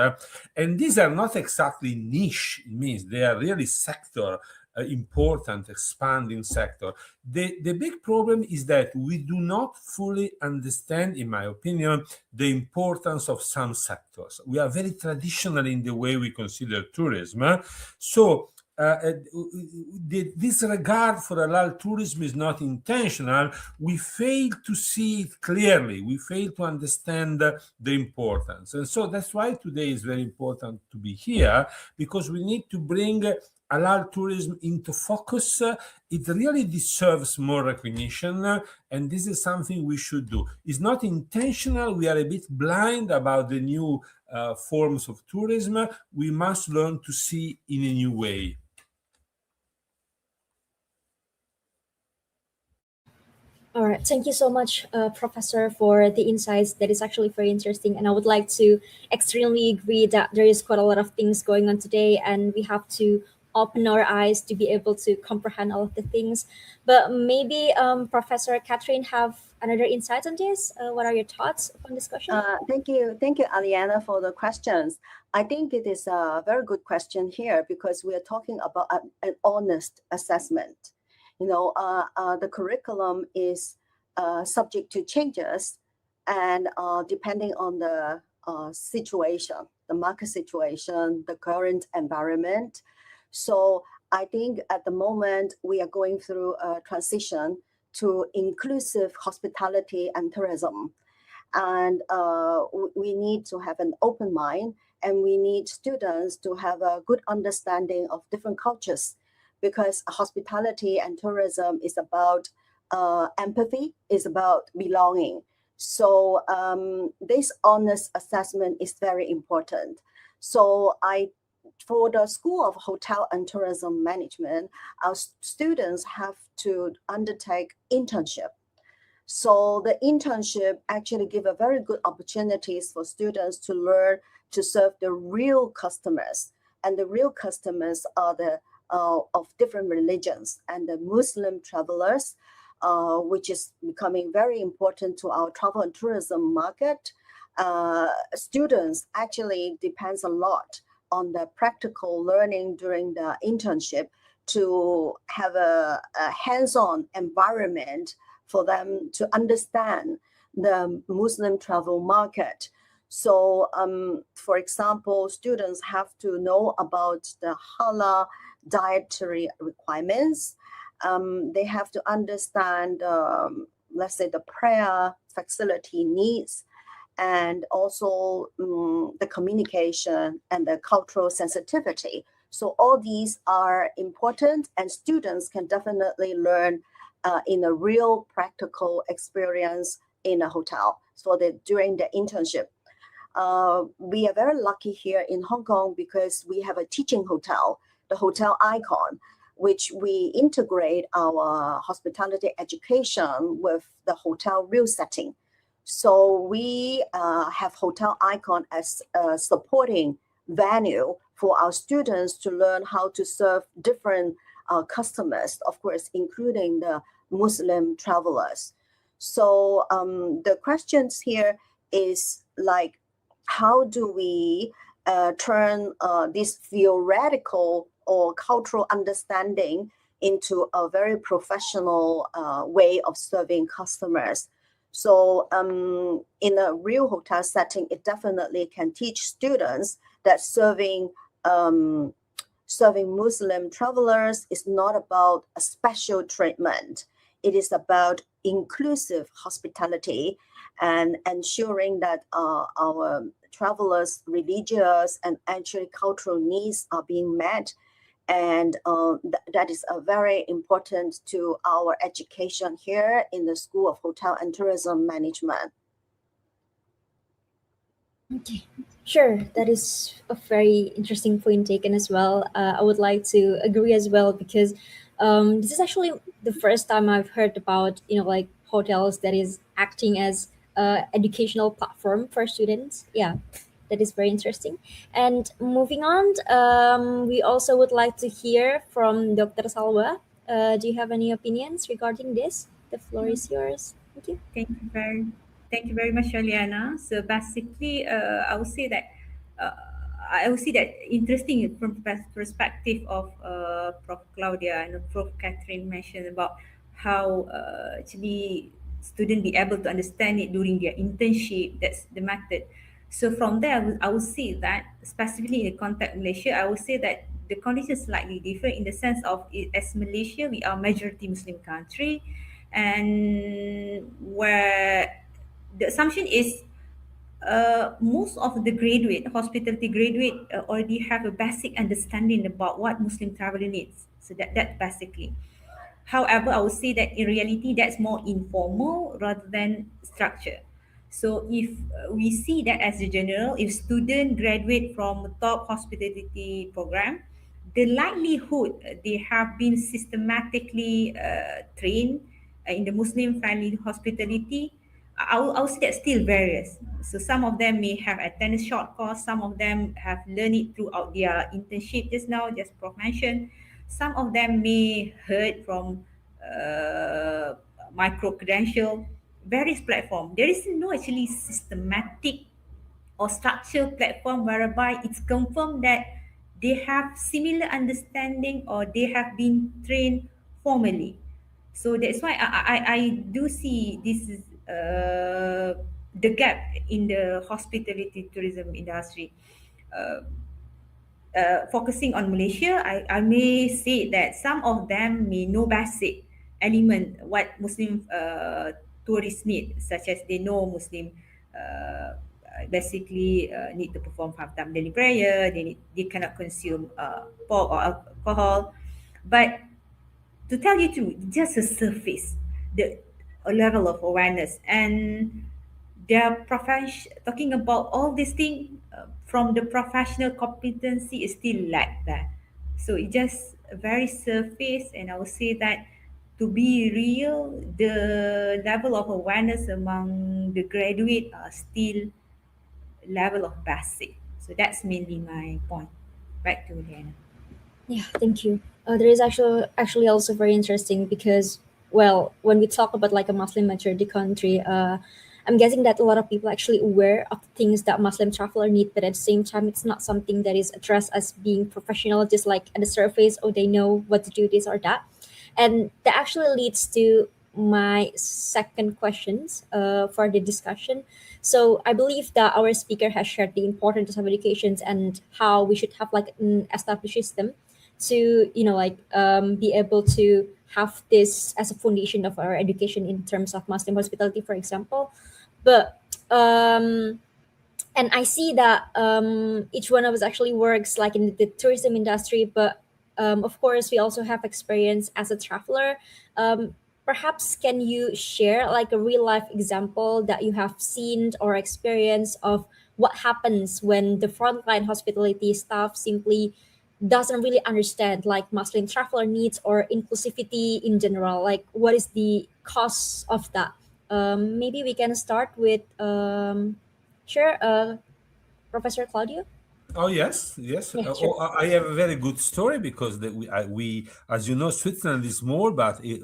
And these are not exactly niche, it means they are really sector important, expanding sector. The big problem is that we do not fully understand, in my opinion, the importance of some sectors. We are very traditional in the way we consider tourism. So this regard for halal tourism is not intentional. We fail to see it clearly. We fail to understand the importance. And so that's why today is very important to be here, because we need to bring halal tourism into focus. It really deserves more recognition, and this is something we should do. It's not intentional. We are a bit blind about the new forms of tourism. We must learn to see in a new way. All right. Thank you so much, Professor, for the insights. That is actually very interesting. And I would like to extremely agree that there is quite a lot of things going on today, and we have to open our eyes to be able to comprehend all of the things. But maybe Professor Catherine have another insight on this. What are your thoughts on this question? Thank you, Aliana, for the questions. I think it is a very good question here, because we are talking about an honest assessment. The curriculum is subject to changes, and depending on the situation, the market situation, the current environment. So I think at the moment we are going through a transition to inclusive hospitality and tourism. And we need to have an open mind, and we need students to have a good understanding of different cultures, because hospitality and tourism is about empathy, is about belonging. So this honest assessment is very important. So for the School of Hotel and Tourism Management, our students have to undertake internship. So the internship actually give a very good opportunities for students to learn to serve the real customers. And the real customers are the of different religions, and the Muslim travelers, which is becoming very important to our travel and tourism market. Students actually depends a lot on the practical learning during the internship to have a hands-on environment for them to understand the Muslim travel market. So, for example, students have to know about the halal dietary requirements. They have to understand, let's say, the prayer facility needs, and also the communication and the cultural sensitivity. So all these are important, and students can definitely learn in a real practical experience in a hotel during the internship. We are very lucky here in Hong Kong, because we have a teaching hotel, the Hotel Icon, which we integrate our hospitality education with the hotel real setting. So we have Hotel Icon as a supporting venue for our students to learn how to serve different customers, of course, including the Muslim travelers. So the questions here is like, how do we turn this theoretical or cultural understanding into a very professional way of serving customers. So in a real hotel setting, it definitely can teach students that serving Muslim travelers is not about a special treatment. It is about inclusive hospitality and ensuring that our travelers' religious and actually cultural needs are being met. And that is very important to our education here in the School of Hotel and Tourism Management. Okay, sure. That is a very interesting point taken as well. I would like to agree as well because this is actually the first time I've heard about like hotels that is acting as educational platform for students. Yeah, that is very interesting. And moving on, we also would like to hear from Dr. Salwa. Do you have any opinions regarding this? The floor is yours. Thank you. Thank you very much, Juliana. So basically, I would say that uh, I would see that interesting from perspective of Prof. Claudia and Prof. Catherine mentioned about how actually students be able to understand it during their internship. That's the method. So from there, I would say that specifically in the context of Malaysia, I would say that the condition is slightly different in the sense of as Malaysia, we are majority Muslim country, and where the assumption is most of the graduate, hospitality graduate, already have a basic understanding about what Muslim traveler needs. So that basically. However, I would say that in reality, that's more informal rather than structured. So if we see that as a general, if student graduate from a top hospitality program, the likelihood they have been systematically trained in the Muslim friendly hospitality, I would say that still varies. So some of them may have attended short course, some of them have learned it throughout their internship just now, just Prof mentioned. Some of them may heard from micro credential, various platform. There is no actually systematic or structured platform whereby it's confirmed that they have similar understanding or they have been trained formally. So that's why I do see this is the gap in the hospitality tourism industry. Uh, Focusing on Malaysia, I may say that some of them may know basic element what Muslim tourists need, such as they know Muslim basically need to perform five time daily prayer, they cannot consume pork or alcohol. But to tell you true, just a surface, the a level of awareness, and their profession talking about all these things from the professional competency is still like that. So it just a very surface, and I would say that to be real, the level of awareness among the graduate are still level of basic. So that's mainly my point. Back to Liana. Yeah, thank you. There is actually also very interesting because, well, when we talk about like a Muslim majority country, I'm guessing that a lot of people actually aware of the things that Muslim traveler need, but at the same time, it's not something that is addressed as being professional, just like at the surface, or they know what to do this or that, and that actually leads to my second questions for the discussion. So I believe that our speaker has shared the importance of educations and how we should have like an established system to like be able to have this as a foundation of our education in terms of Muslim hospitality, for example. But and I see that each one of us actually works like in the tourism industry, but of course we also have experience as a traveler. Perhaps can you share like a real life example that you have seen or experienced of what happens when the frontline hospitality staff simply doesn't really understand like Muslim traveler needs or inclusivity in general? Like, what is the cause of that? Maybe we can start with sure, Professor Claudio. Oh yes, yes. Yeah, sure. I have a very good story because we, as you know, Switzerland is small, but it's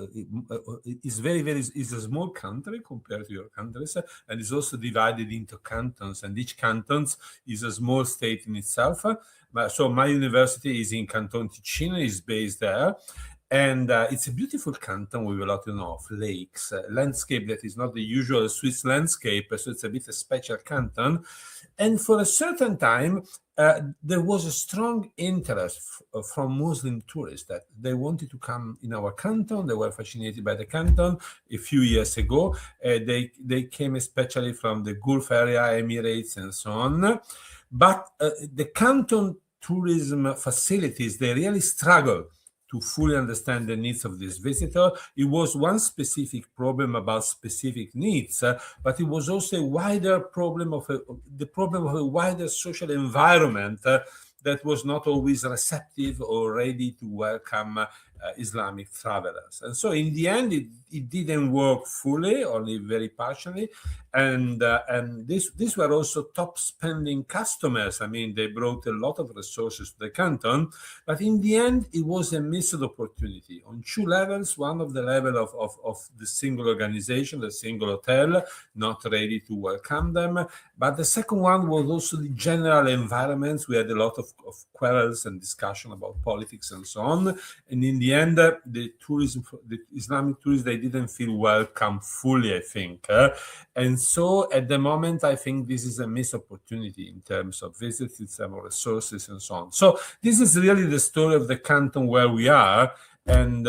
it's a small country compared to your countries, and it's also divided into cantons, and each cantons is a small state in itself. So my university is in Canton Ticino, is based there, and it's a beautiful canton with a lot, of lakes, landscape that is not the usual Swiss landscape, so it's a bit a special canton. And for a certain time, there was a strong interest from Muslim tourists that they wanted to come in our canton. They were fascinated by the canton. A few years ago, they came especially from the Gulf area, Emirates, and so on. But the canton tourism facilities, they really struggle to fully understand the needs of this visitor. It was one specific problem about specific needs, but it was also a wider problem the problem of a wider social environment that was not always receptive or ready to welcome Islamic travelers. And so in the end, it didn't work fully, only very partially. And these were also top spending customers. I mean, they brought a lot of resources to the canton, but in the end, it was a missed opportunity on two levels. One of the level of the single organization, the single hotel, not ready to welcome them. But the second one was also the general environments. We had a lot of quarrels and discussion about politics and so on. And in the end, the Islamic tourists, they didn't feel welcome fully, I think. And so at the moment, I think this is a missed opportunity in terms of visits, in terms of resources and so on. So this is really the story of the canton where we are. And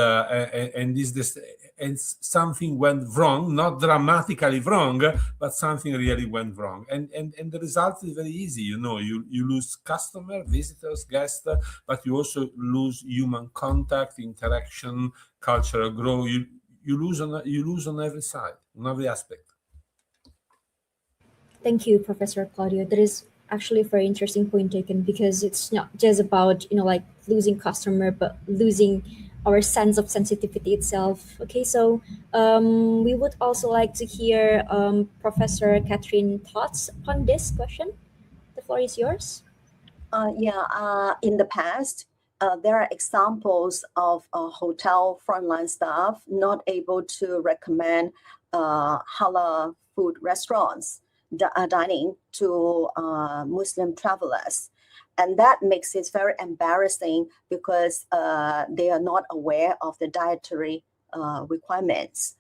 something went wrong, not dramatically wrong, but something really went wrong. And the result is very easy. You lose customer, visitors, guests, but you also lose human contact, interaction, cultural growth. You lose on every side, on every aspect. Thank you, Professor Claudio. That is actually a very interesting point taken, because it's not just about like losing customer, but losing our sense of sensitivity itself. Okay, so we would also like to hear Professor Catherine thoughts on this question. The floor is yours. In the past, there are examples of hotel frontline staff not able to recommend halal food restaurants dining to Muslim travelers. And that makes it very embarrassing, because they are not aware of the dietary requirements,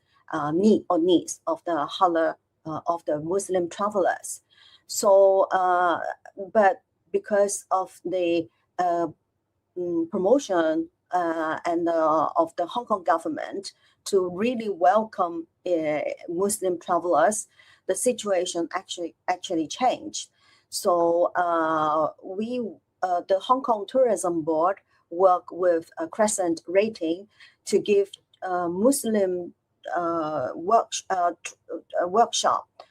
needs of the halal of the Muslim travelers. So, but because of the promotion and of the Hong Kong government to really welcome Muslim travelers, the situation actually changed. So the Hong Kong Tourism Board work with CrescentRating to give Muslim workshop,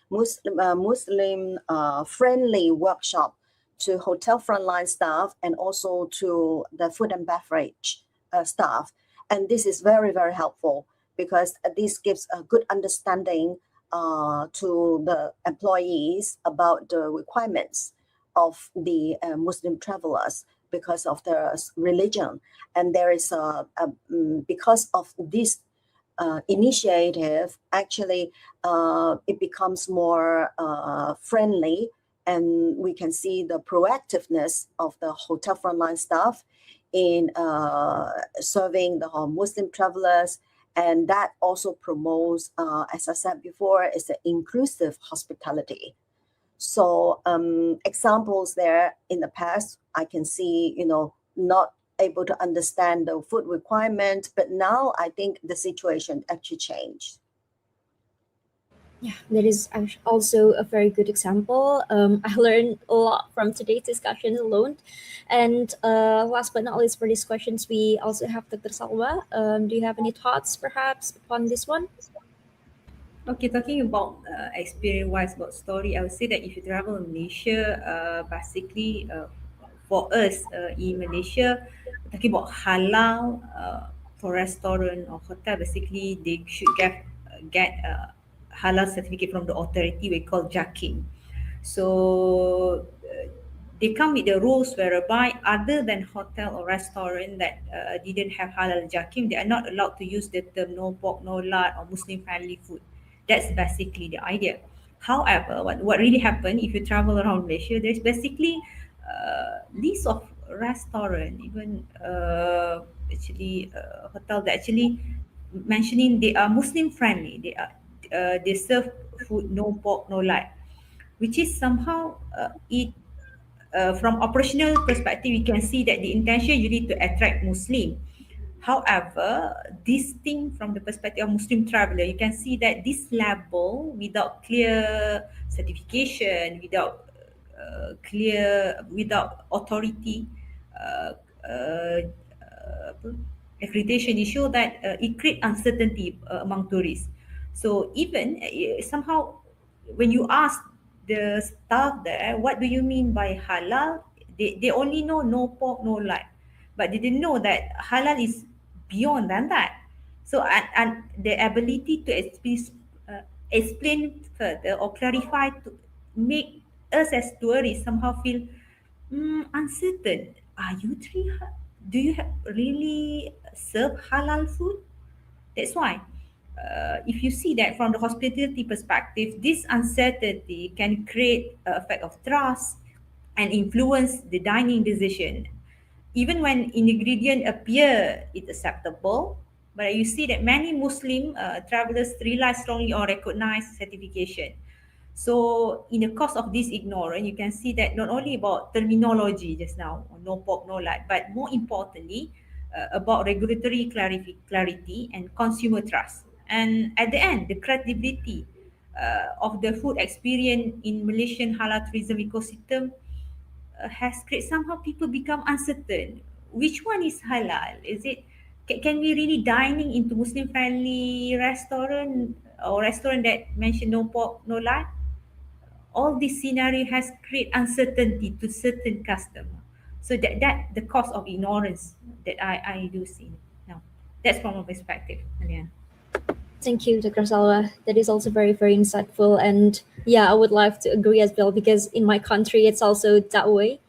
Muslim friendly workshop to hotel frontline staff and also to the food and beverage staff. And this is very, very helpful, because this gives a good understanding to the employees about the requirements of the Muslim travelers because of their religion. And there is because of this initiative, actually it becomes more friendly, and we can see the proactiveness of the hotel frontline staff in serving the Muslim travelers. And that also promotes, as I said before, is the inclusive hospitality. So examples there in the past, I can see, not able to understand the food requirement, but now I think the situation actually changed. Yeah, that is also a very good example. I learned a lot from today's discussion alone. And last but not least for these questions, we also have Dr. Salwa. Do you have any thoughts perhaps upon this one? Okay, talking about experience-wise about story, I would say that if you travel in Malaysia, basically for us in Malaysia, talking about halal for restaurant or hotel, basically they should get halal certificate from the authority we call JAKIM. So they come with the rules whereby other than hotel or restaurant that didn't have halal jakim, they are not allowed to use the term no pork, no lard or Muslim friendly food. That's basically the idea. However, what really happened if you travel around Malaysia, there's basically list of restaurant, even hotel that actually mentioning they are Muslim friendly. They serve food no pork, no lard, which is somehow it from operational perspective, we can see that the intention you need to attract Muslim. However, this thing from the perspective of Muslim traveler, you can see that this label without clear certification, without authority, uh, uh, accreditation, it show that it create uncertainty among tourists. So even somehow when you ask the staff there, what do you mean by halal? They only know no pork, no lard, but they didn't know that halal is beyond than that. So and the ability to explain further or clarify to make us as tourists somehow feel uncertain. Are you three? Do you really serve halal food? That's why, if you see that from the hospitality perspective, this uncertainty can create an effect of trust and influence the dining decision. Even when ingredient appear it acceptable, but you see that many Muslim travelers rely strongly on recognized certification. So in the course of this ignorance, you can see that not only about terminology just now, no pork, no lard, but more importantly, about regulatory clarity and consumer trust. And at the end, the credibility of the food experience in Malaysian halal tourism ecosystem has created somehow people become uncertain. Which one is halal? Is it can we really dining into Muslim friendly restaurant or restaurant that mention no pork, no lard? All this scenario has created uncertainty to certain customer. So that the cause of ignorance that I do see now. That's from my perspective, Alian. Thank you, Dr. Salwa. That is also very, very insightful. And yeah, I would like to agree as well because in my country, it's also that way.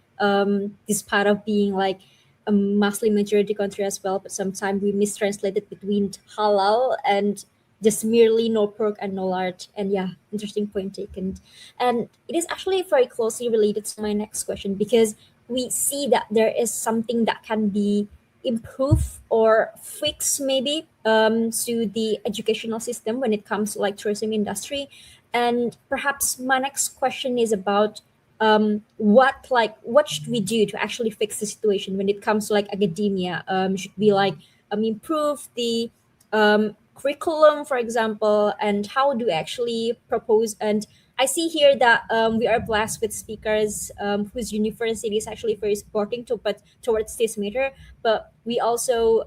Despite of being like a Muslim majority country as well, but sometimes we mistranslate it between halal and just merely no pork and no lard. And yeah, interesting point taken. And it is actually very closely related to my next question because we see that there is something that can be improve or fix maybe to the educational system when it comes to like tourism industry. And perhaps my next question is about what should we do to actually fix the situation when it comes to like academia. Should we like improve the curriculum, for example, and how do we actually propose? And I see here that we are blessed with speakers whose university is actually very supporting to but towards this matter, but we also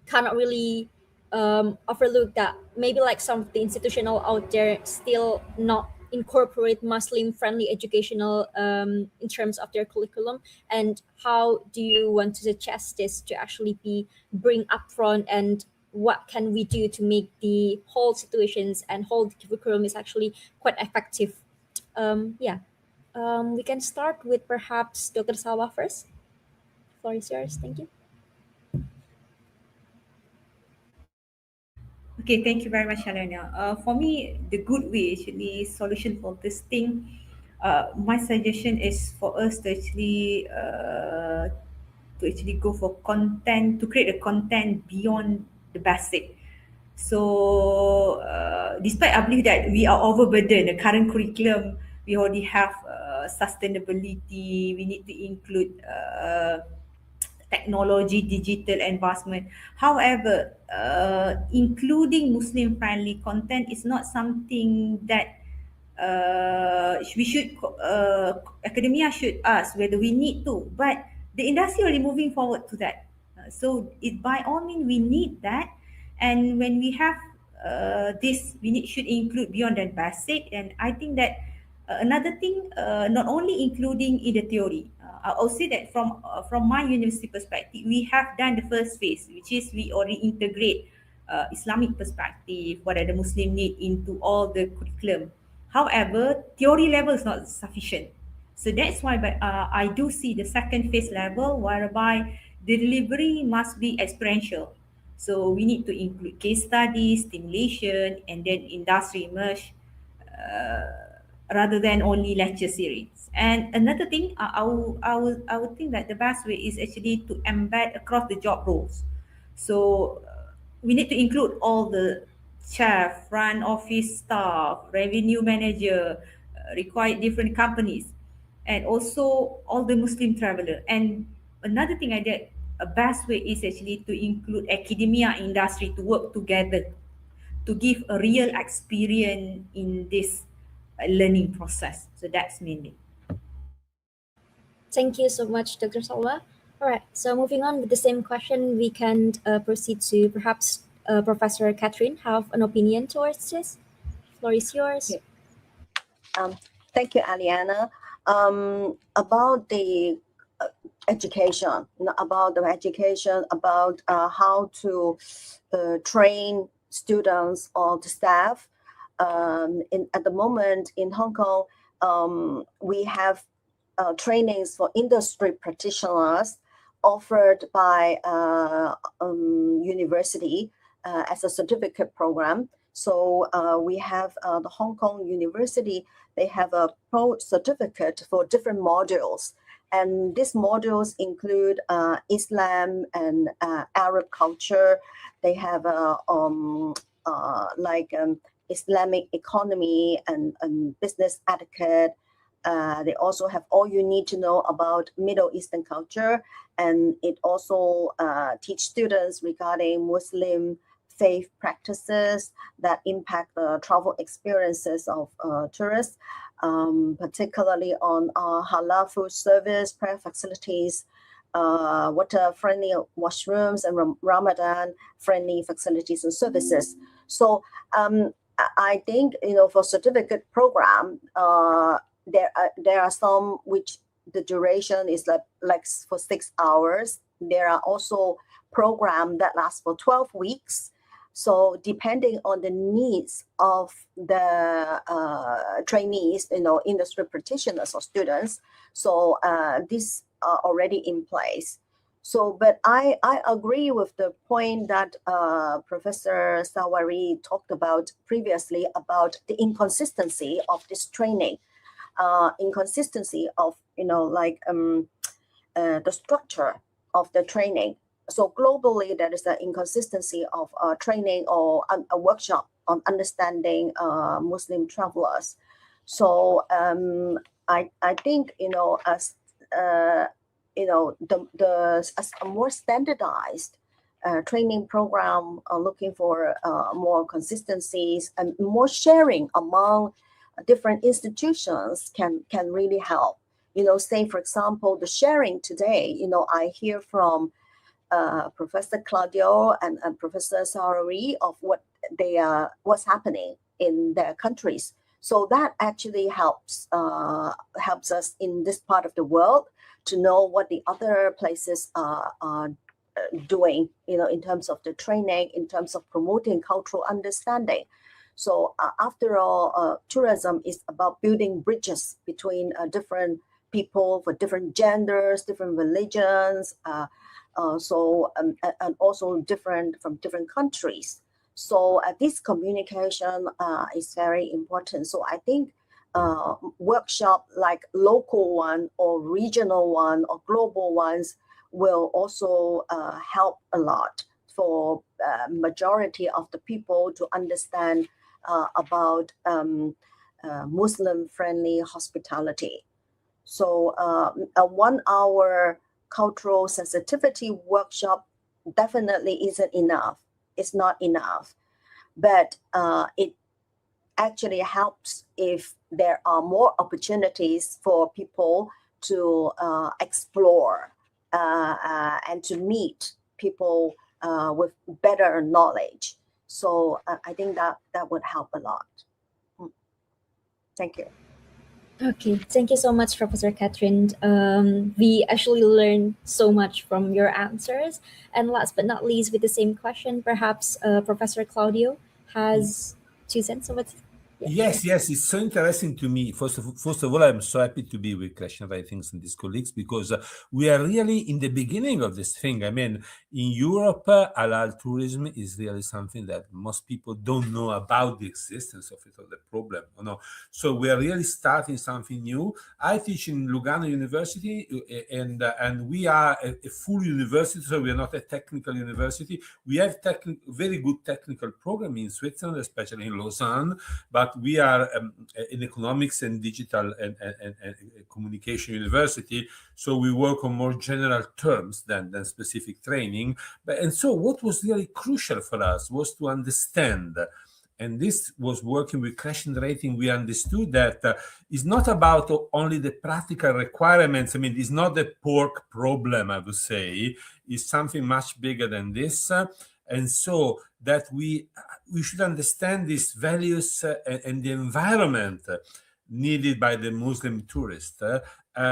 cannot really overlook that maybe like some of the institutional out there still not incorporate Muslim friendly educational in terms of their curriculum. And how do you want to suggest this to actually be bring upfront, and what can we do to make the whole situations and whole curriculum is actually quite effective? We can start with perhaps Dr. Sawa first. Floor is yours. Thank you. Okay, thank you very much, Helena. For me, the good way actually solution for this thing, my suggestion is for us to actually go for content, to create a content beyond the basic. So despite I believe that we are overburdened, the current curriculum, we already have sustainability, we need to include technology, digital advancement. However, including Muslim friendly content is not something that we should academia should ask whether we need to, but the industry already moving forward to that. So it by all means we need that, and when we have this, we need should include beyond that basic. And I think that another thing, not only including in the theory, I'll say that from my university perspective, we have done the first phase, which is we already integrate Islamic perspective, what are the Muslim need into all the curriculum. However, theory level is not sufficient. So that's why I do see the second phase level whereby the delivery must be experiential. So we need to include case studies, stimulation, and then industry immersion rather than only lecture series. And another thing, I would think that the best way is actually to embed across the job roles. So we need to include all the chef, front office staff, revenue manager, required different companies, and also all the Muslim traveler. And another thing I did, a best way is actually to include academia industry to work together to give a real experience in this learning process. So that's mainly. Thank you so much, Dr. Salwa. All right, so moving on with the same question, we can proceed to perhaps Professor Catherine have an opinion towards this. Floor is yours. Okay. Thank you, Aliana. About the education, about how to train students or the staff. At the moment in Hong Kong, we have trainings for industry practitioners offered by university as a certificate program. So we have the Hong Kong University, they have a pro certificate for different modules. And these modules include Islam and Arab culture. They have Islamic economy and business etiquette. They also have all you need to know about Middle Eastern culture. And it also teach students regarding Muslim faith practices that impact the travel experiences of tourists, particularly on halal food service, prayer facilities, water-friendly washrooms, and Ramadan-friendly facilities and services. So I think, for certificate program, there are some which the duration is like for 6 hours. There are also programs that last for 12 weeks. So depending on the needs of the trainees, industry practitioners or students, so these are already in place. So, but I agree with the point that Professor Sawari talked about previously about the inconsistency of this training, inconsistency of, the structure of the training. So globally, there is an inconsistency of training or a workshop on understanding Muslim travelers. So I think, as as a more standardized training program, looking for more consistencies and more sharing among different institutions can really help. Say for example, the sharing today. I hear from Professor Claudio and Professor Sarari of what's happening in their countries. So that actually helps us in this part of the world to know what the other places are doing, in terms of the training, in terms of promoting cultural understanding. So after all, tourism is about building bridges between different people for different genders, different religions, and also different from different countries. So this communication is very important. So I think workshop like local one or regional one or global ones will also help a lot for majority of the people to understand about Muslim-friendly hospitality. So a 1 hour cultural sensitivity workshop definitely isn't enough. It's not enough, but it actually helps if there are more opportunities for people to explore and to meet people with better knowledge. So I think that would help a lot. Thank you. Okay, thank you so much, Professor Catherine. We actually learned so much from your answers. And last but not least, with the same question, perhaps Professor Claudio has 2 cents of it. Yes, it's so interesting to me. First of all, I'm so happy to be with CrescentRatings and these colleagues because we are really in the beginning of this thing. I mean, in Europe, halal tourism is really something that most people don't know about the existence of it or the problem. So we are really starting something new. I teach in Lugano University, and we are a full university, so we are not a technical university. We have very good technical program in Switzerland, especially in Lausanne, but we are an economics and digital and communication university, so we work on more general terms than specific training. And so what was really crucial for us was to understand, and this was working with CrescentRating, we understood that it's not about only the practical requirements. I mean, it's not the pork problem, I would say. It's something much bigger than this. And so that we should understand these values and the environment needed by the Muslim tourist.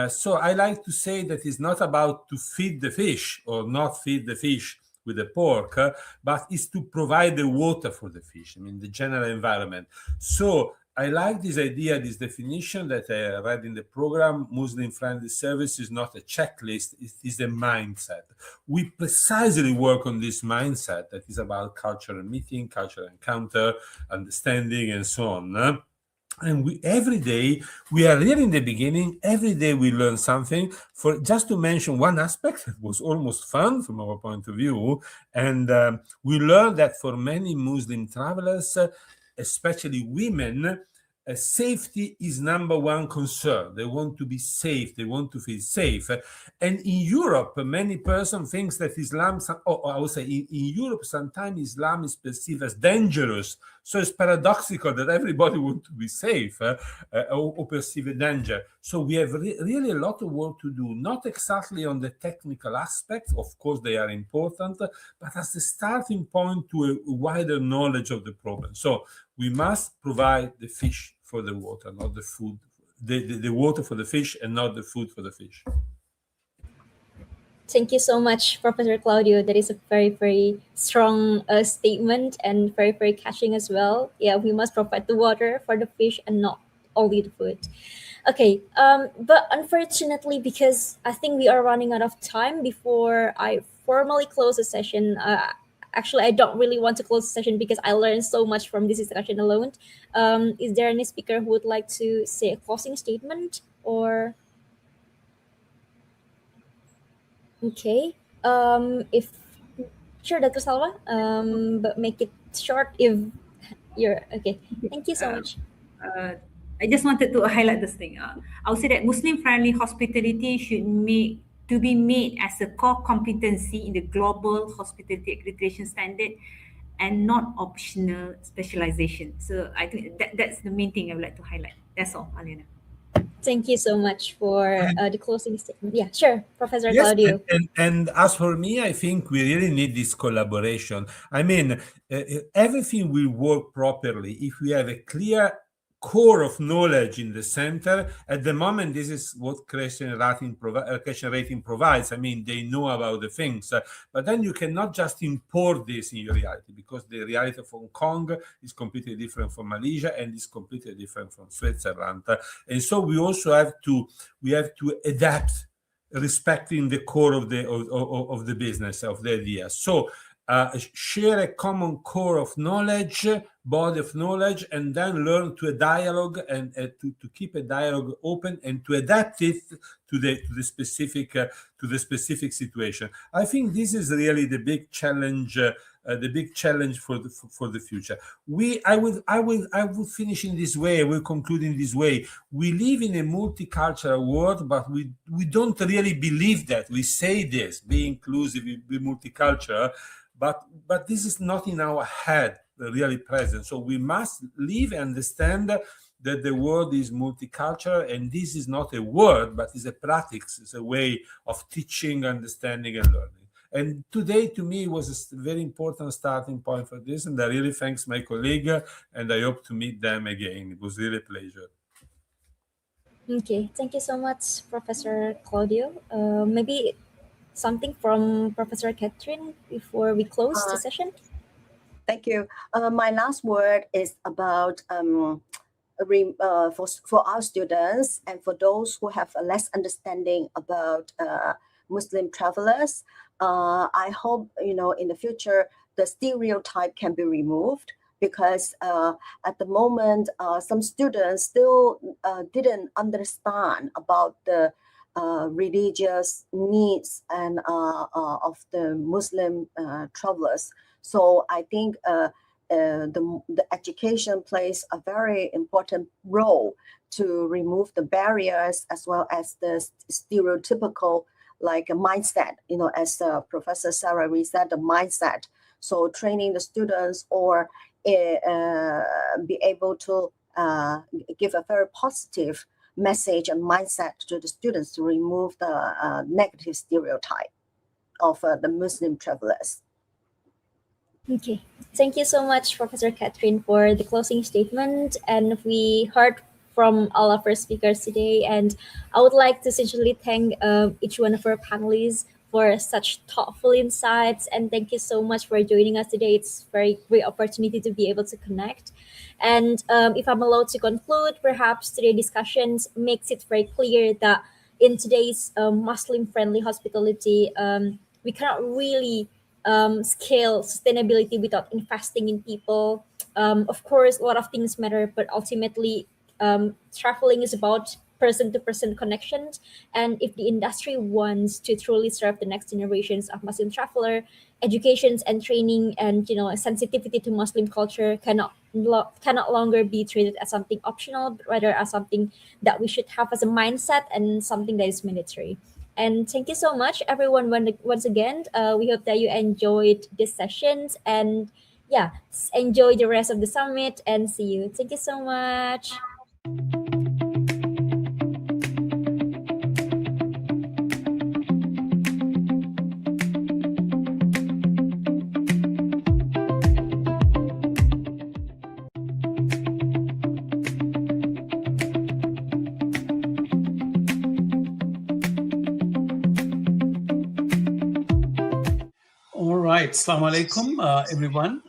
So I like to say that it's not about to feed the fish or not feed the fish with the pork, but it's to provide the water for the fish, I mean, the general environment. So I like this idea, this definition that I read in the program. Muslim-friendly service is not a checklist, it is a mindset. We precisely work on this mindset that is about cultural meeting, cultural encounter, understanding, and so on. And every day, we are really in the beginning, every day we learn something. For just to mention one aspect that was almost fun from our point of view, and we learned that for many Muslim travelers, especially women, safety is number one concern. They want to be safe. They want to feel safe. And in Europe, many persons think that Islam, or I would say in Europe, sometimes Islam is perceived as dangerous. So it's paradoxical that everybody wants to be safe or perceive a danger. So we have really a lot of work to do, not exactly on the technical aspects. Of course, they are important, but as the starting point to a wider knowledge of the problem. So we must provide the fish for the water, not the food, the water for the fish and not the food for the fish. Thank you so much, Professor Claudio. That is a very, very strong statement and very, very catching as well. Yeah, we must provide the water for the fish and not only the food. Okay, but unfortunately, because I think we are running out of time before I formally close the session, actually, I don't really want to close the session because I learned so much from this discussion alone. Is there any speaker who would like to say a closing statement or? Okay. If sure, Dr. Salva. But make it short if you're okay. Thank you so much. I just wanted to highlight this thing. I would say that Muslim-friendly hospitality should be made as a core competency in the global hospitality accreditation standard, and not optional specialization. So I think that's the main thing I would like to highlight. That's all, Aliana. Thank you so much for the closing statement. Yeah, sure, Professor Yes, Claudio. and as for me, I think we really need this collaboration. I mean, everything will work properly if we have a clear core of knowledge in the center. At the moment, this is what CrescentRating provides. I mean, they know about the things, but then you cannot just import this in your reality, because the reality of Hong Kong is completely different from Malaysia and is completely different from Switzerland. And so we also have to adapt, respecting the core of the business, of the idea. So share a common core of knowledge, body of knowledge, and then learn to a dialogue and to keep a dialogue open and to adapt it to the specific situation. I think this is really the big challenge. The big challenge for the future. I will finish in this way. I will conclude in this way. We live in a multicultural world, but we don't really believe that. We say this, be inclusive, be multicultural, but this is not in our head really present. So we must live and understand that the world is multicultural, and this is not a word, but is a practice. It's a way of teaching, understanding, and learning. And today, to me, was a very important starting point for this. And I really thanks my colleague, and I hope to meet them again. It was really a pleasure. Okay, thank you so much, Professor Claudio. Maybe something from Professor Catherine before we close the session. Thank you. My last word is about for our students and for those who have a less understanding about Muslim travelers, I hope in the future the stereotype can be removed, because at the moment some students still didn't understand about the religious needs and of the Muslim travelers. So I think the education plays a very important role to remove the barriers as well as the stereotypical like a mindset, as Professor Sarah Ree said, the mindset. So training the students or be able to give a very positive message and mindset to the students to remove the negative stereotype of the Muslim travelers. Okay, thank you so much, Professor Catherine, for the closing statement. And we heard from all of our speakers today. And I would like to sincerely thank each one of our panelists for such thoughtful insights. And thank you so much for joining us today. It's a very great opportunity to be able to connect. And if I'm allowed to conclude, perhaps today's discussions makes it very clear that in today's Muslim-friendly hospitality, we cannot really scale sustainability without investing in people. Of course, a lot of things matter, but ultimately, traveling is about person-to-person connections. And if the industry wants to truly serve the next generations of Muslim traveler, educations and training and sensitivity to Muslim culture cannot longer be treated as something optional, but rather as something that we should have as a mindset and something that is mandatory. And thank you so much, everyone. Once again, we hope that you enjoyed this sessions, and yeah, enjoy the rest of the summit and see you. Thank you so much. All right, Assalamu alaikum, everyone.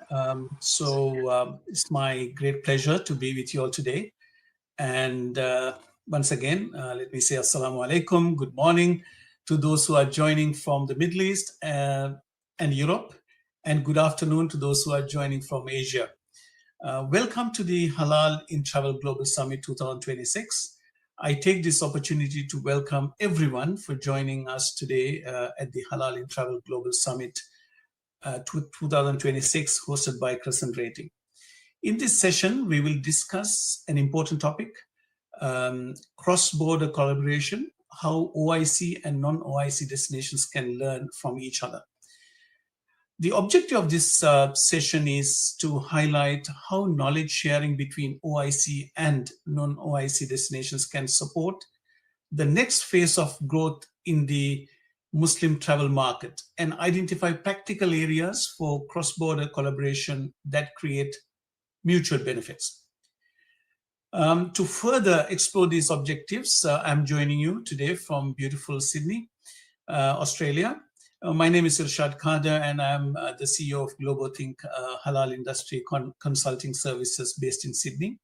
It's my great pleasure to be with you all today. And once again, let me say Assalamu alaikum, good morning to those who are joining from the Middle East and Europe, and good afternoon to those who are joining from Asia. Welcome to the Halal in Travel Global Summit 2026. I take this opportunity to welcome everyone for joining us today at the Halal in Travel Global Summit 2026, hosted by CrescentRating. In this session, we will discuss an important topic, cross-border collaboration, how OIC and non-OIC destinations can learn from each other. The objective of this session is to highlight how knowledge sharing between OIC and non-OIC destinations can support the next phase of growth in the Muslim travel market and identify practical areas for cross-border collaboration that create mutual benefits. To further explore these objectives, I'm joining you today from beautiful Sydney, Australia. My name is Irshad Kader, and I'm the CEO of Global Think Halal Industry Consulting Services based in Sydney.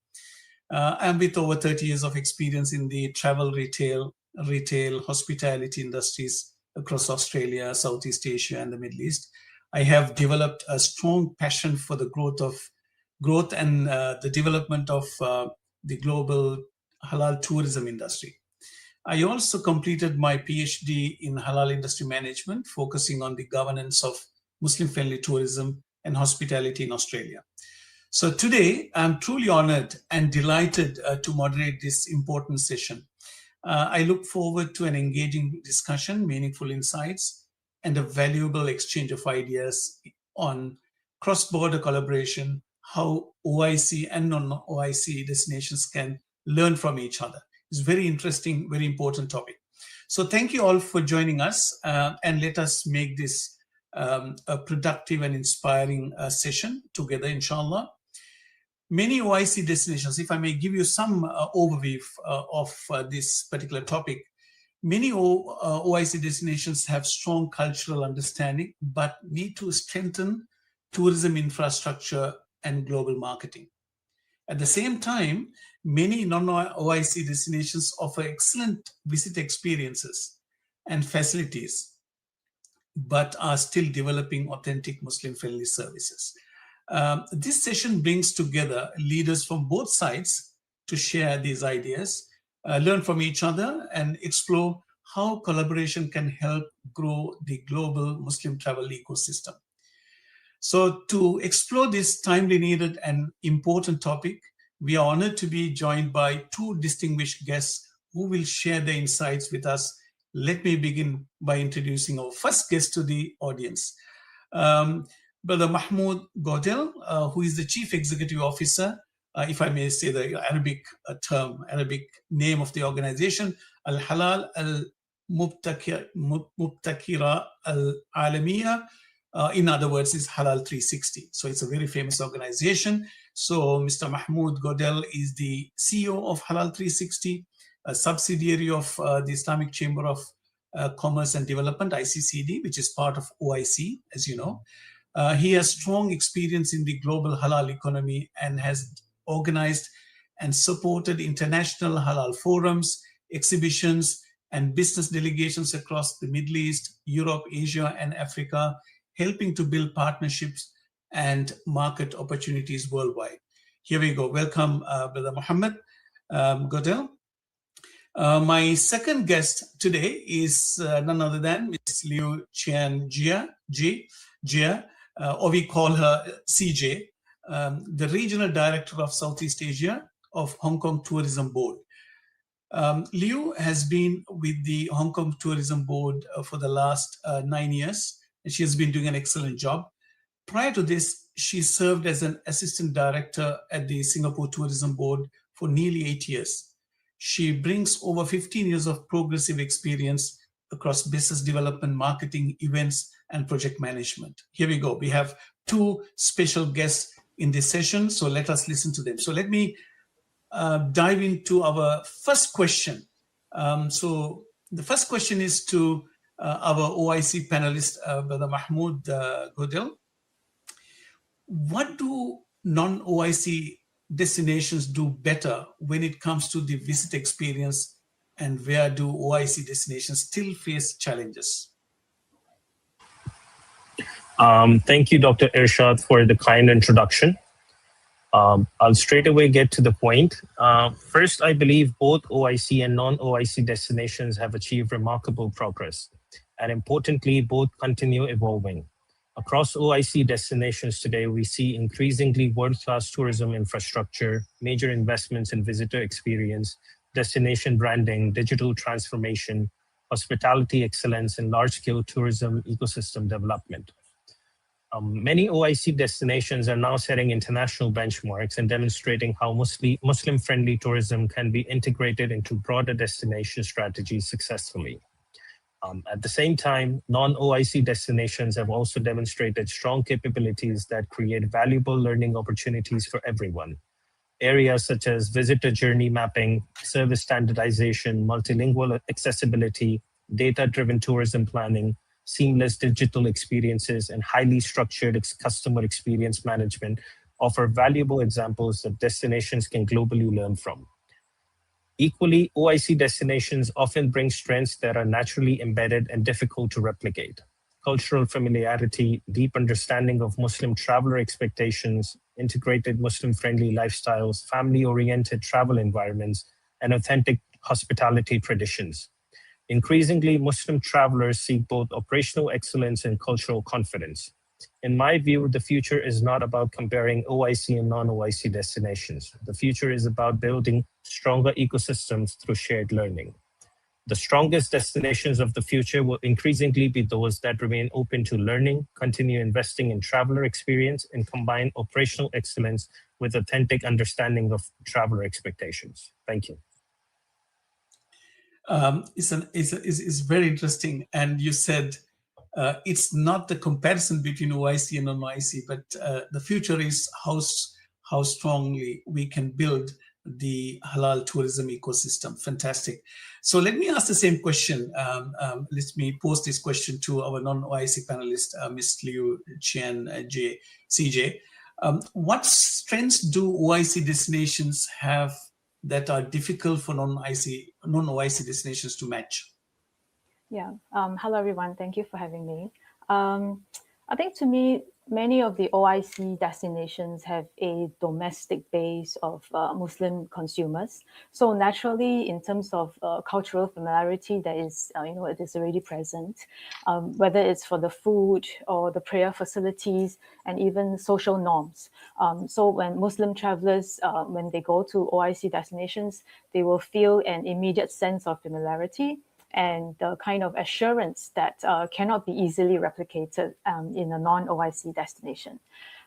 I'm with over 30 years of experience in the travel, retail, hospitality industries across Australia, Southeast Asia, and the Middle East. I have developed a strong passion for the growth and the development of the global halal tourism industry. I also completed my PhD in halal industry management, focusing on the governance of Muslim-friendly tourism and hospitality in Australia. So today, I'm truly honored and delighted to moderate this important session. I look forward to an engaging discussion, meaningful insights, and a valuable exchange of ideas on cross-border collaboration, how OIC and non-OIC destinations can learn from each other. It's very interesting, very important topic. So thank you all for joining us, and let us make this a productive and inspiring session together, inshallah. Many OIC destinations, if I may give you some overview of this particular topic, many OIC destinations have strong cultural understanding, but need to strengthen tourism infrastructure and global marketing. At the same time, many non-OIC destinations offer excellent visit experiences and facilities, but are still developing authentic Muslim-friendly services. This session brings together leaders from both sides to share these ideas, learn from each other, and explore how collaboration can help grow the global Muslim travel ecosystem. So to explore this timely needed and important topic, we are honored to be joined by two distinguished guests who will share their insights with us. Let me begin by introducing our first guest to the audience. Brother Mahmoud Godel, who is the Chief Executive Officer, if I may say the Arabic term, Arabic name of the organization, Al-Halal Al-Mubtakira Al-Alamiya. In other words, is Halal 360. So it's a very famous organization. So Mr. Mahmoud Godel is the CEO of Halal 360, a subsidiary of the Islamic Chamber of Commerce and Development, ICCD, which is part of OIC, as you know. He has strong experience in the global halal economy and has organized and supported international halal forums, exhibitions, and business delegations across the Middle East, Europe, Asia, and Africa, helping to build partnerships and market opportunities worldwide. Here we go. Welcome, Brother Muhammad Godel. My second guest today is none other than Ms. Liu Qian Jia, or we call her CJ, the Regional Director of Southeast Asia of Hong Kong Tourism Board. Liu has been with the Hong Kong Tourism Board for the last 9 years, and she has been doing an excellent job. Prior to this, she served as an Assistant Director at the Singapore Tourism Board for nearly 8 years. She brings over 15 years of progressive experience across business development, marketing, events, and project management. Here we go. We have two special guests in this session, so let us listen to them. So let me dive into our first question. So the first question is to our OIC panelist, Brother Mahmoud Godel. What do non-OIC destinations do better when it comes to the visit experience, and where do OIC destinations still face challenges? Thank you, Dr. Irshad, for the kind introduction. I'll straight away get to the point. First, I believe both OIC and non-OIC destinations have achieved remarkable progress, and importantly, both continue evolving. Across OIC destinations today, we see increasingly world-class tourism infrastructure, major investments in visitor experience, destination branding, digital transformation, hospitality excellence, and large-scale tourism ecosystem development. Many OIC destinations are now setting international benchmarks and demonstrating how Muslim-friendly tourism can be integrated into broader destination strategies successfully. At the same time, non-OIC destinations have also demonstrated strong capabilities that create valuable learning opportunities for everyone. Areas such as visitor journey mapping, service standardization, multilingual accessibility, data-driven tourism planning, seamless digital experiences, and highly structured customer experience management offer valuable examples that destinations can globally learn from. Equally, OIC destinations often bring strengths that are naturally embedded and difficult to replicate. Cultural familiarity, deep understanding of Muslim traveler expectations, integrated Muslim-friendly lifestyles, family-oriented travel environments, and authentic hospitality traditions. Increasingly, Muslim travelers seek both operational excellence and cultural confidence. In my view, the future is not about comparing OIC and non-OIC destinations. The future is about building stronger ecosystems through shared learning. The strongest destinations of the future will increasingly be those that remain open to learning, continue investing in traveler experience, and combine operational excellence with authentic understanding of traveler expectations. Thank you. It's very interesting. And you said it's not the comparison between OIC and non-OIC, but the future is how strongly we can build the halal tourism ecosystem. Fantastic. So let me ask the same question. Let me pose this question to our non-OIC panelist, Ms. Liu Qian CJ. What strengths do OIC destinations have that are difficult for non-OIC destinations to match? Yeah. Hello, everyone. Thank you for having me. I think to me, many of the OIC destinations have a domestic base of Muslim consumers. So naturally, in terms of cultural familiarity, that is, it is already present, whether it's for the food or the prayer facilities and even social norms. So when Muslim travelers, when they go to OIC destinations, they will feel an immediate sense of familiarity and the kind of assurance that cannot be easily replicated in a non-OIC destination.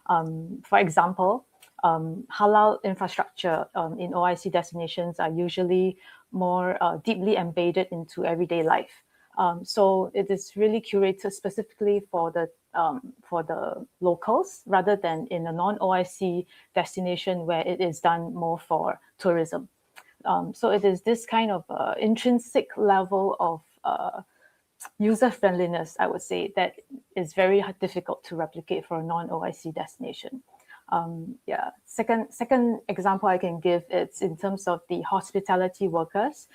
For example, halal infrastructure in OIC destinations are usually more deeply embedded into everyday life. So it is really curated specifically for the locals rather than in a non-OIC destination where it is done more for tourism. So it is this kind of intrinsic level of user friendliness, I would say, that is very difficult to replicate for a non-OIC destination. Second example I can give is in terms of the hospitality workers.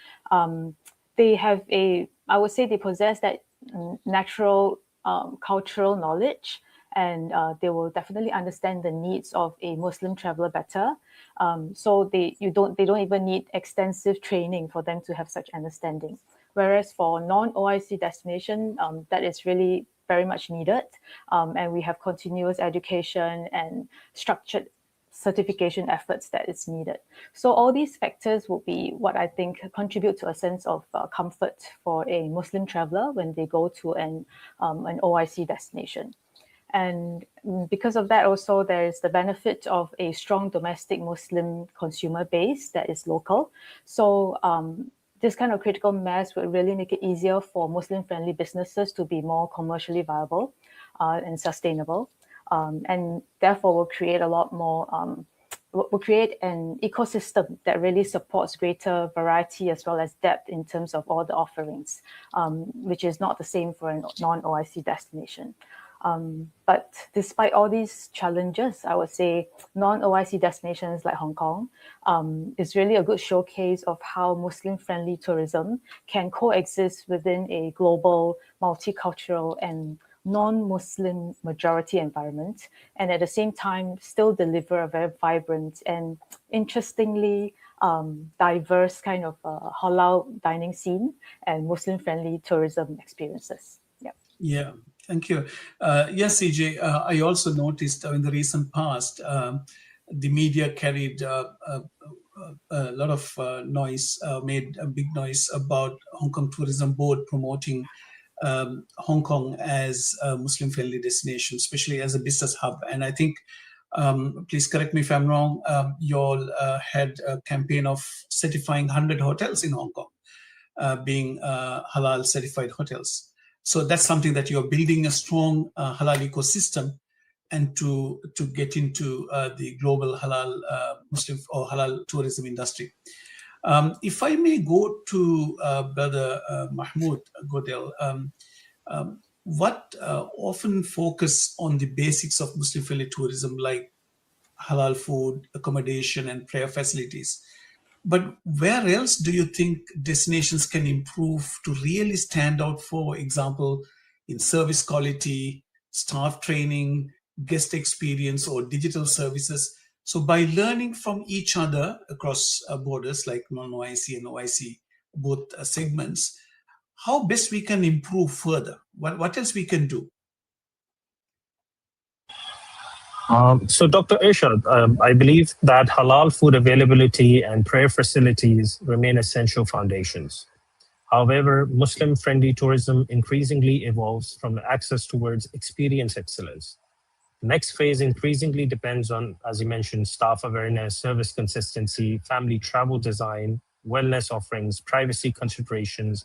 They have I would say they possess that natural cultural knowledge, and they will definitely understand the needs of a Muslim traveler better. So they don't even need extensive training for them to have such understanding. Whereas for non-OIC destination, that is really very much needed, and we have continuous education and structured certification efforts that is needed. So all these factors will be what I think contribute to a sense of comfort for a Muslim traveler when they go to an OIC destination. And because of that, also, there is the benefit of a strong domestic Muslim consumer base that is local. So this kind of critical mass will really make it easier for Muslim-friendly businesses to be more commercially viable and sustainable. And therefore will create a lot more, will create an ecosystem that really supports greater variety as well as depth in terms of all the offerings, which is not the same for a non-OIC destination. But despite all these challenges, I would say non-OIC destinations like Hong Kong is really a good showcase of how Muslim-friendly tourism can coexist within a global, multicultural and non-Muslim majority environment, and at the same time still deliver a very vibrant and interestingly diverse kind of halal dining scene and Muslim-friendly tourism experiences. Yeah, thank you. Yes, CJ, I also noticed in the recent past, the media carried a lot of noise, made a big noise about Hong Kong Tourism Board promoting Hong Kong as a Muslim-friendly destination, especially as a business hub. And I think, please correct me if I'm wrong, you all had a campaign of certifying 100 hotels in Hong Kong, being halal certified hotels. So that's something that you're building a strong halal ecosystem and to get into the global halal Muslim or halal tourism industry. If I may go to Brother Mahmoud Godel, what often focus on the basics of Muslim-friendly tourism like halal food, accommodation, and prayer facilities. But where else do you think destinations can improve to really stand out, for example, in service quality, staff training, guest experience, or digital services? So by learning from each other across borders like non-OIC and OIC, both segments, how best we can improve further? What else we can do? So, Dr. Irshad, I believe that halal food availability and prayer facilities remain essential foundations. However, Muslim-friendly tourism increasingly evolves from access towards experience excellence. The next phase increasingly depends on, as you mentioned, staff awareness, service consistency, family travel design, wellness offerings, privacy considerations,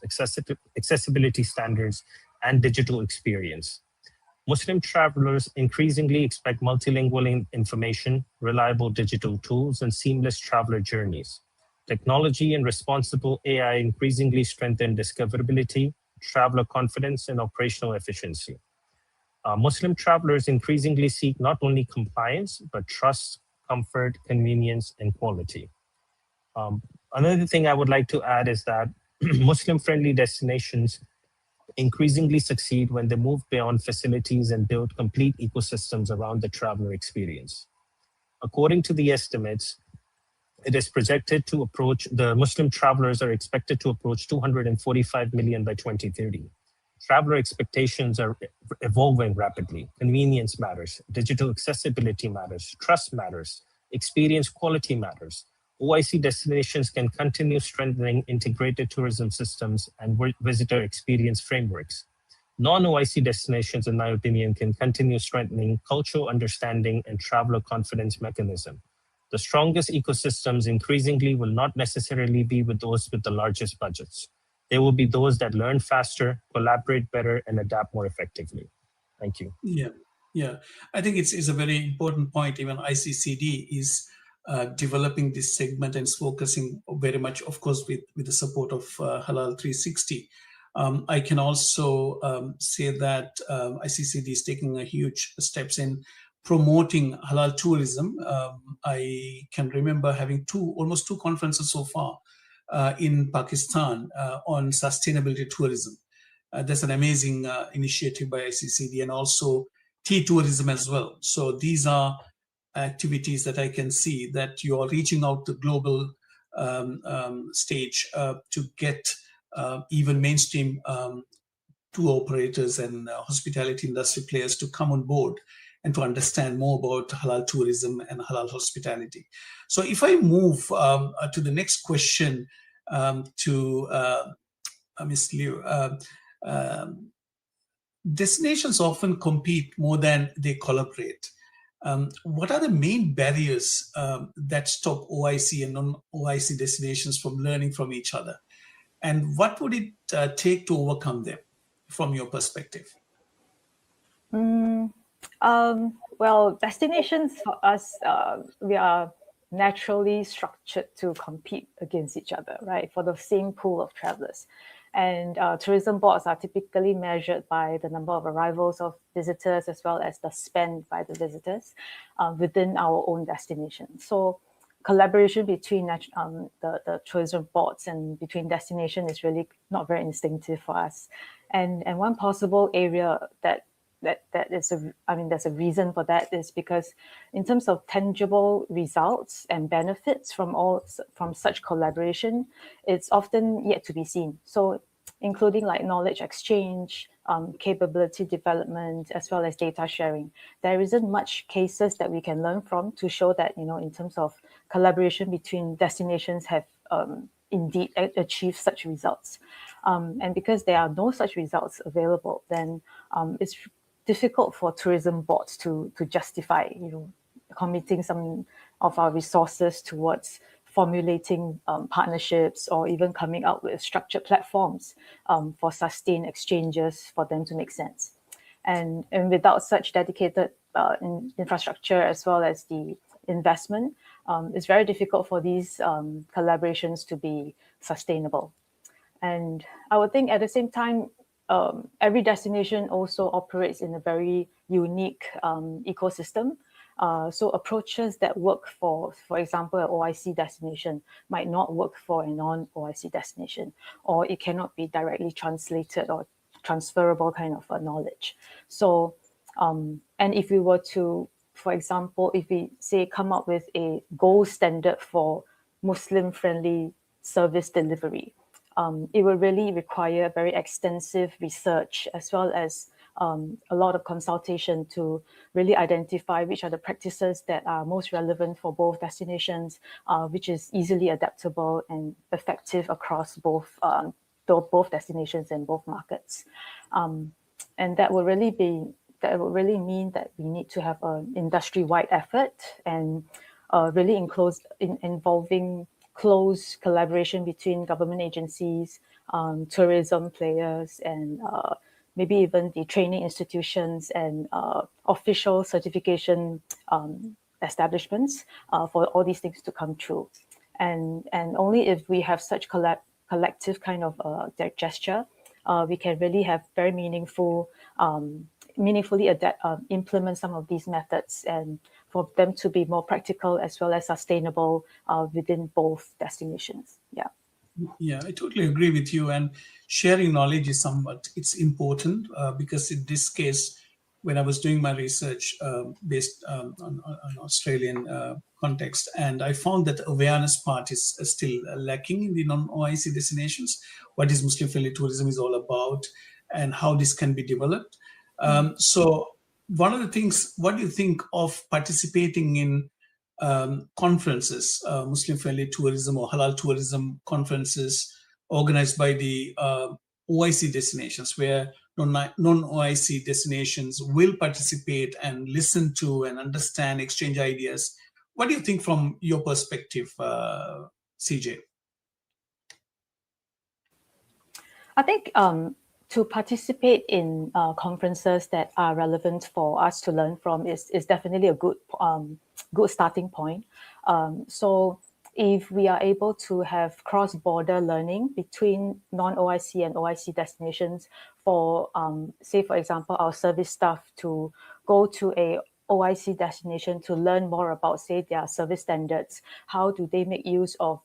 accessibility standards, and digital experience. Muslim travelers increasingly expect multilingual information, reliable digital tools, and seamless traveler journeys. Technology and responsible AI increasingly strengthen discoverability, traveler confidence, and operational efficiency. Muslim travelers increasingly seek not only compliance, but trust, comfort, convenience, and quality. Another thing I would like to add is that Muslim-friendly destinations increasingly succeed when they move beyond facilities and build complete ecosystems around the traveler experience. According to the estimates, it is projected to approach, the Muslim travelers are expected to approach 245 million by 2030. Traveler expectations are evolving rapidly. Convenience matters, digital accessibility matters, trust matters, experience quality matters. OIC destinations can continue strengthening integrated tourism systems and visitor experience frameworks. Non-OIC destinations, in my opinion, can continue strengthening cultural understanding and traveler confidence mechanism. The strongest ecosystems increasingly will not necessarily be with those with the largest budgets. They will be those that learn faster, collaborate better, and adapt more effectively. Thank you. Yeah. I think it's a very important point. Even ICCD is developing this segment and is focusing very much, of course, with the support of Halal 360. I can also say that ICCD is taking a huge steps in promoting halal tourism. I can remember having almost two conferences so far in Pakistan on sustainability tourism. That's an amazing initiative by ICCD, and also tea tourism as well. So these are activities that I can see that you are reaching out to global stage to get even mainstream tour operators and hospitality industry players to come on board and to understand more about halal tourism and halal hospitality. So if I move to the next question to Ms. Liu, destinations often compete more than they collaborate. What are the main barriers that stop OIC and non-OIC destinations from learning from each other? And what would it take to overcome them from your perspective? Well, destinations for us, we are naturally structured to compete against each other, right? For the same pool of travelers. And tourism boards are typically measured by the number of arrivals of visitors as well as the spend by the visitors within our own destination. So collaboration between the tourism boards and between destination is really not very instinctive for us. And one possible area that is there's a reason for that is because in terms of tangible results and benefits from such collaboration, it's often yet to be seen. So including like knowledge exchange, capability development, as well as data sharing. There isn't much cases that we can learn from to show that, in terms of collaboration between destinations have indeed achieved such results. And because there are no such results available, then it's difficult for tourism boards to justify, committing some of our resources towards formulating partnerships or even coming up with structured platforms for sustained exchanges for them to make sense. And without such dedicated infrastructure as well as the investment, it's very difficult for these collaborations to be sustainable. And I would think at the same time, every destination also operates in a very unique ecosystem. So approaches that work for example, an OIC destination might not work for a non-OIC destination, or it cannot be directly translated or transferable kind of knowledge. So, and if we were to, for example, if we say come up with a gold standard for Muslim-friendly service delivery, it will really require very extensive research as well as a lot of consultation to really identify which are the practices that are most relevant for both destinations, which is easily adaptable and effective across both destinations and both markets. And that will really mean that we need to have an industry-wide effort and really involving close collaboration between government agencies, tourism players, and maybe even the training institutions and official certification establishments for all these things to come true. And only if we have such collective kind of gesture, we can really have very meaningful meaningfully implement some of these methods and for them to be more practical as well as sustainable within both destinations. Yeah. Yeah, I totally agree with you. And sharing knowledge is it's important because in this case, when I was doing my research based on Australian context, and I found that the awareness part is still lacking in the non-OIC destinations. What is Muslim-friendly tourism is all about and how this can be developed. So one of the things, what do you think of participating in conferences, Muslim-friendly tourism or halal tourism conferences organized by the OIC destinations, where non-OIC destinations will participate and listen to and understand, exchange ideas. What do you think from your perspective, CJ? I think to participate in conferences that are relevant for us to learn from is definitely a good starting point. So if we are able to have cross-border learning between non-OIC and OIC destinations for, say, for example, our service staff to go to a OIC destination to learn more about, say, their service standards, how do they make use of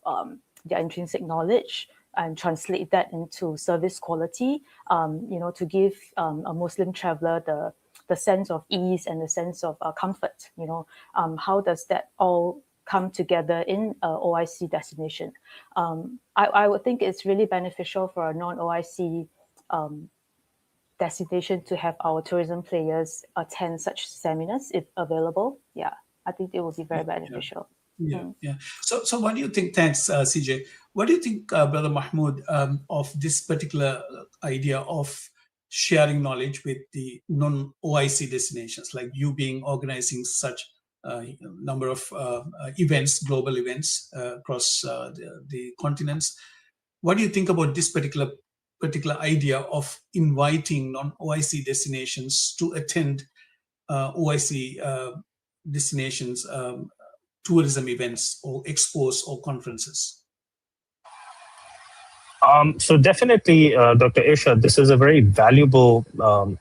their intrinsic knowledge and translate that into service quality, to give a Muslim traveler the sense of ease and the sense of comfort. How does that all come together in a OIC destination? I would think it's really beneficial for a non-OIC destination to have our tourism players attend such seminars if available. Yeah, I think it would be very beneficial. Yeah. So what do you think? Thanks, CJ. What do you think, Brother Mahmoud, of this particular idea of sharing knowledge with the non-OIC destinations, like you being organizing such number of events, global events across the continents? What do you think about this particular idea of inviting non-OIC destinations to attend OIC destinations tourism events or expos or conferences? So definitely, Dr. Irshad, this is a very valuable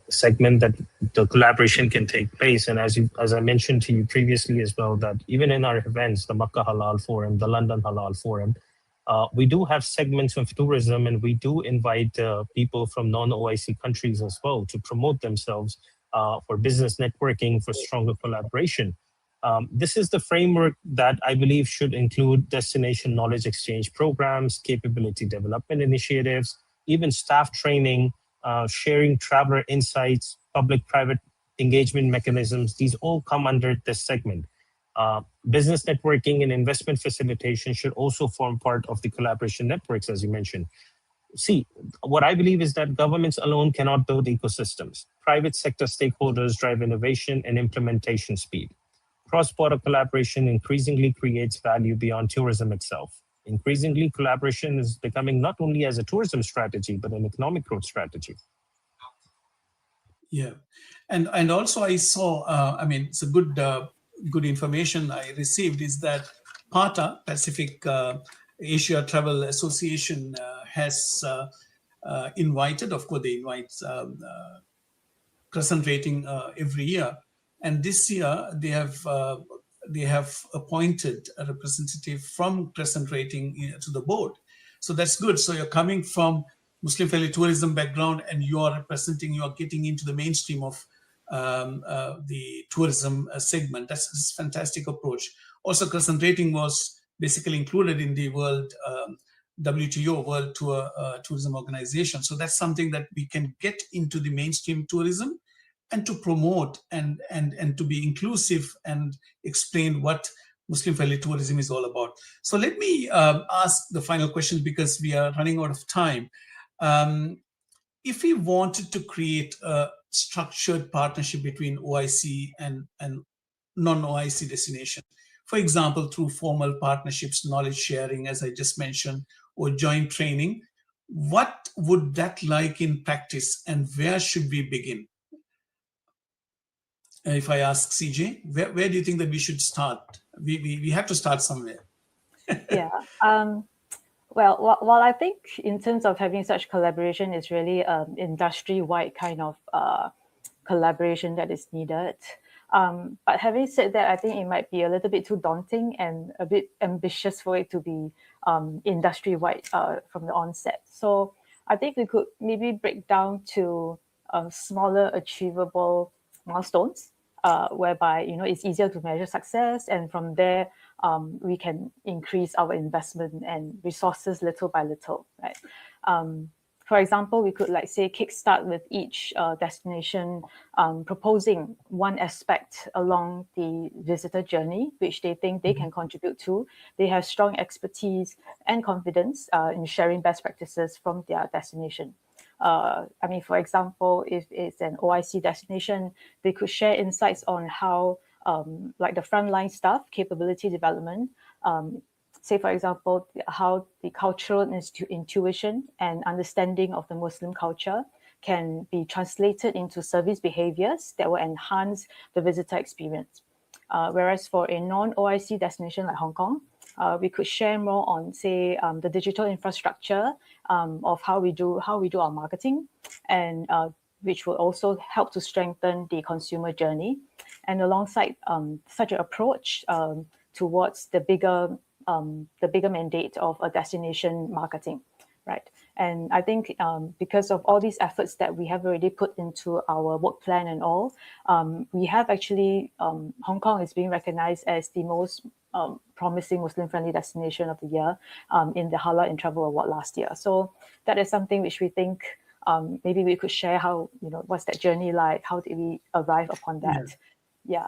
segment that the collaboration can take place. And as I mentioned to you previously as well, that even in our events, the Makkah Halal Forum, the London Halal Forum, we do have segments of tourism, and we do invite people from non-OIC countries as well to promote themselves for business networking, for stronger collaboration. This is the framework that I believe should include destination knowledge exchange programs, capability development initiatives, even staff training, sharing traveler insights, public-private engagement mechanisms. These all come under this segment. Business networking and investment facilitation should also form part of the collaboration networks, as you mentioned. See, what I believe is that governments alone cannot build ecosystems. Private sector stakeholders drive innovation and implementation speed. Cross-border collaboration increasingly creates value beyond tourism itself. Increasingly, collaboration is becoming not only as a tourism strategy, but an economic growth strategy. Yeah, and also I saw, it's a good information I received is that PATA, Pacific Asia Travel Association, has invited, of course they invite Crescent Rating every year. And this year they have appointed a representative from Crescent Rating to the board. So that's good. So you're coming from Muslim-friendly tourism background, and you are getting into the mainstream of the tourism segment. That's a fantastic approach. Also, Crescent Rating was basically included in the World WTO, World Tourism Organization. So that's something that we can get into the mainstream tourism and to promote and to be inclusive and explain what Muslim-friendly tourism is all about. So let me ask the final question, because we are running out of time. If we wanted to create a structured partnership between OIC and non-OIC destination, for example, through formal partnerships, knowledge sharing, as I just mentioned, or joint training, what would that like in practice, and where should we begin? If I ask CJ, where do you think that we should start? We have to start somewhere. Yeah. Well, while I think in terms of having such collaboration is really industry-wide kind of collaboration that is needed. But having said that, I think it might be a little bit too daunting and a bit ambitious for it to be industry-wide from the onset. So I think we could maybe break down to smaller, achievable milestones, whereby it's easier to measure success, and from there we can increase our investment and resources little by little, right? For example, we could say kickstart with each destination proposing one aspect along the visitor journey which they think they can contribute to. They have strong expertise and confidence in sharing best practices from their destination. For example, if it's an OIC destination, they could share insights on how the frontline staff capability development, say, for example, how the cultural intuition and understanding of the Muslim culture can be translated into service behaviors that will enhance the visitor experience. Whereas for a non-OIC destination like Hong Kong, we could share more on, say, the digital infrastructure of how we do our marketing, and which will also help to strengthen the consumer journey. And alongside such an approach towards the bigger mandate of a destination marketing, right? And I think because of all these efforts that we have already put into our work plan and all, we have actually, Hong Kong is being recognized as the most promising Muslim-friendly destination of the year in the Halal In Travel Award last year. So that is something which we think maybe we could share how, what's that journey like? How did we arrive upon that? Yeah.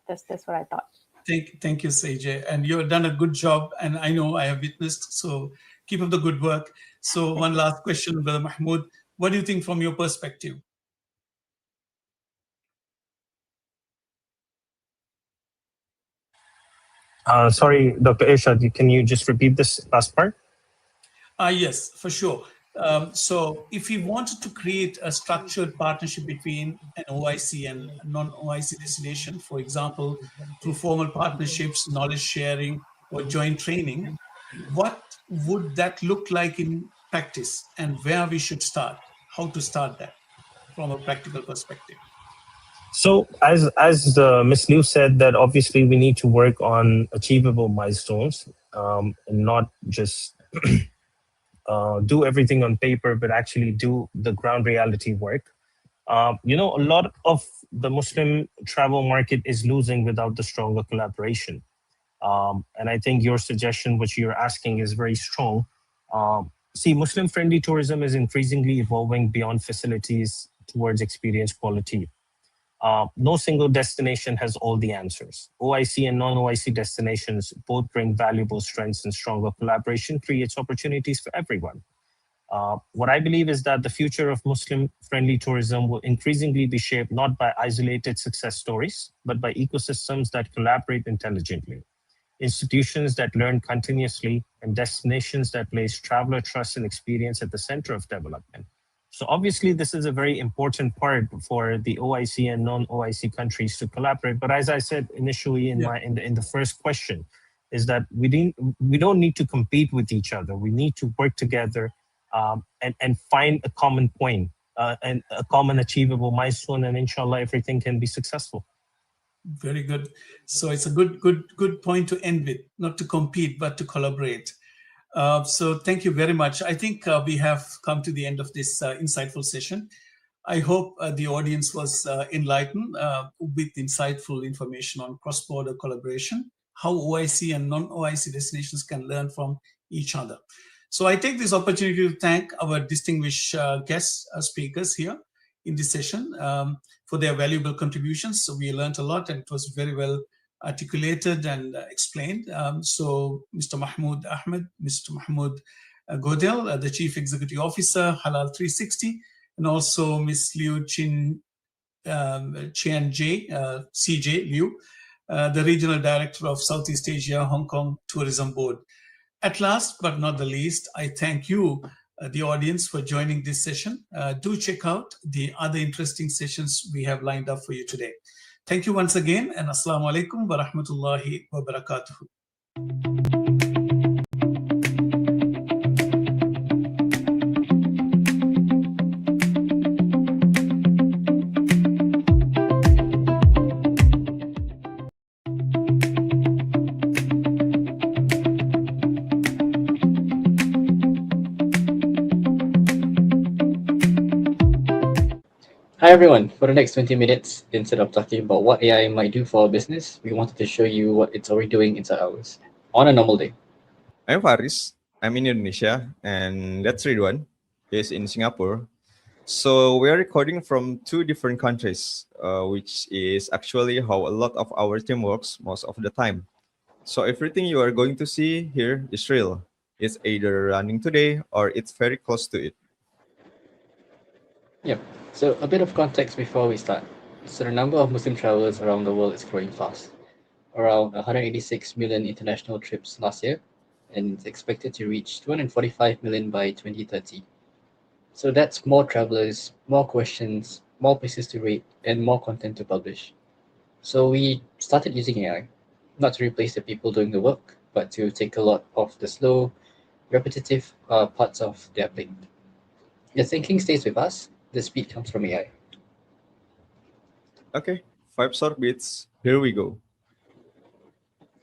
That's what I thought. Thank you, Sejay. And you've done a good job, and I know I have witnessed, so keep up the good work. So one last question, Brother Mahmood. What do you think from your perspective? Sorry, Dr. Irshad, can you just repeat this last part? Yes, for sure. So if we wanted to create a structured partnership between an OIC and non-OIC destination, for example, through formal partnerships, knowledge sharing, or joint training, what would that look like in practice, and where we should start? How to start that from a practical perspective? So as Ms. Liu said, that obviously we need to work on achievable milestones and not just do everything on paper, but actually do the ground reality work. A lot of the Muslim travel market is losing without the stronger collaboration. And I think your suggestion, which you're asking, is very strong. See, Muslim-friendly tourism is increasingly evolving beyond facilities towards experience quality. No single destination has all the answers. OIC and non-OIC destinations both bring valuable strengths, and stronger collaboration creates opportunities for everyone. What I believe is that the future of Muslim-friendly tourism will increasingly be shaped not by isolated success stories, but by ecosystems that collaborate intelligently, institutions that learn continuously, and destinations that place traveler trust and experience at the center of development. So obviously, this is a very important part for the OIC and non-OIC countries to collaborate. But as I said initially in the first question, is that we don't need to compete with each other. We need to work together and find a common point and a common achievable milestone, and inshallah, everything can be successful. Very good. So it's a good point to end with, not to compete, but to collaborate. So thank you very much. I think we have come to the end of this insightful session. I hope the audience was enlightened with insightful information on cross-border collaboration, how OIC and non-OIC destinations can learn from each other. So I take this opportunity to thank our distinguished guest speakers here in this session for their valuable contributions. So we learned a lot, and it was very well articulated and explained. So Mr. Mahmood Ahmed, Mr. Mahmood Godel, the Chief Executive Officer, Halal 360, and also Ms. Liu Qian J, CJ Liu, the Regional Director of Southeast Asia Hong Kong Tourism Board. At last but not the least, I thank you, the audience, for joining this session. Do check out the other interesting sessions we have lined up for you today. Thank you once again, and Assalamu alaikum wa rahmatullahi wa barakatuhu. Hi everyone. For the next 20 minutes, instead of talking about what AI might do for our business, we wanted to show you what it's already doing inside ours on a normal day. I'm Faris. I'm in Indonesia, and that's Ridwan. He's in Singapore. So we are recording from two different countries, which is actually how a lot of our team works most of the time. So everything you are going to see here is real. It's either running today or it's very close to it. Yep. So a bit of context before we start. So the number of Muslim travelers around the world is growing fast. Around 186 million international trips last year, and it's expected to reach 245 million by 2030. So that's more travelers, more questions, more places to rate, and more content to publish. So we started using AI, not to replace the people doing the work, but to take a lot of the slow, repetitive parts of their plate. The thinking stays with us, the speed comes from AI. Okay, 5 short bits. Here we go.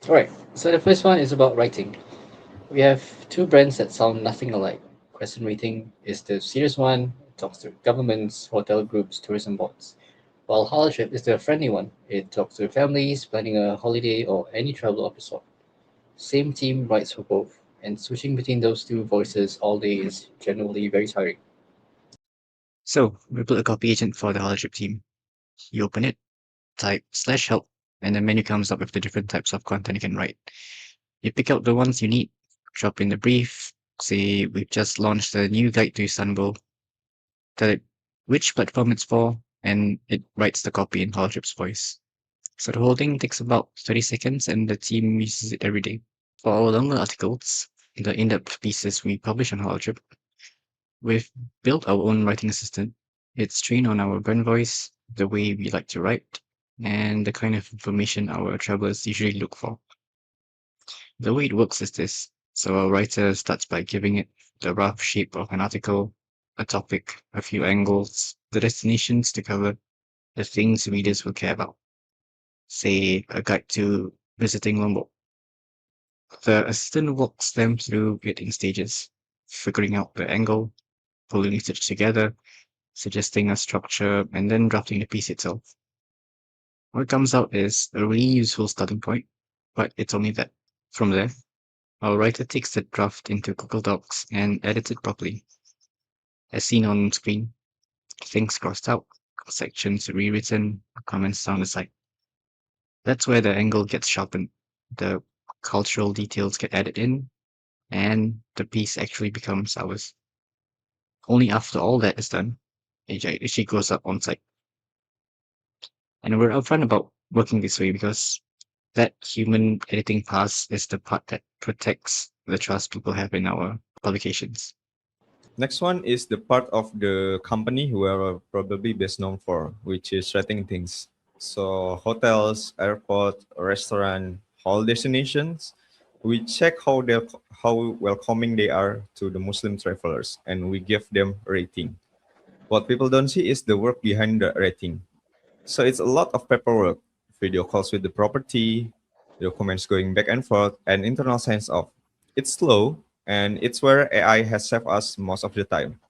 Alright, so the first one is about writing. We have two brands that sound nothing alike. Crescent Rating is the serious one, it talks to governments, hotel groups, tourism boards. While HalalTrip is the friendly one, it talks to families planning a holiday or any travel of the sort. Same team writes for both, and switching between those two voices all day is generally very tiring. So, we built a copy agent for the HalalTrip team. You open it, type /help, and the menu comes up with the different types of content you can write. You pick out the ones you need, drop in the brief, say we've just launched a new guide to Istanbul, tell it which platform it's for, and it writes the copy in HalalTrip's voice. So the whole thing takes about 30 seconds and the team uses it every day. For our longer articles, the in-depth pieces we publish on HoloTrip, we've built our own writing assistant. It's trained on our brand voice, the way we like to write, and the kind of information our travelers usually look for. The way it works is this. So a writer starts by giving it the rough shape of an article, a topic, a few angles, the destinations to cover, the things readers will care about. Say a guide to visiting Lombok. The assistant walks them through it in stages, figuring out the angle, pulling it together, suggesting a structure, and then drafting the piece itself. What comes out is a really useful starting point, but it's only that. From there, our writer takes the draft into Google Docs and edits it properly. As seen on screen, things crossed out, sections rewritten, comments down the side. That's where the angle gets sharpened, the cultural details get added in, and the piece actually becomes ours. Only after all that is done, it actually goes up on site. And we're upfront about working this way because that human editing pass is the part that protects the trust people have in our publications. Next one is the part of the company we are probably best known for, which is rating things. So hotels, airport, restaurant, all destinations, we check how welcoming they are to the Muslim travelers, and we give them rating. What people don't see is the work behind the rating. So it's a lot of paperwork, video calls with the property, documents going back and forth, and internal signs off. It's slow, and it's where AI has saved us most of the time.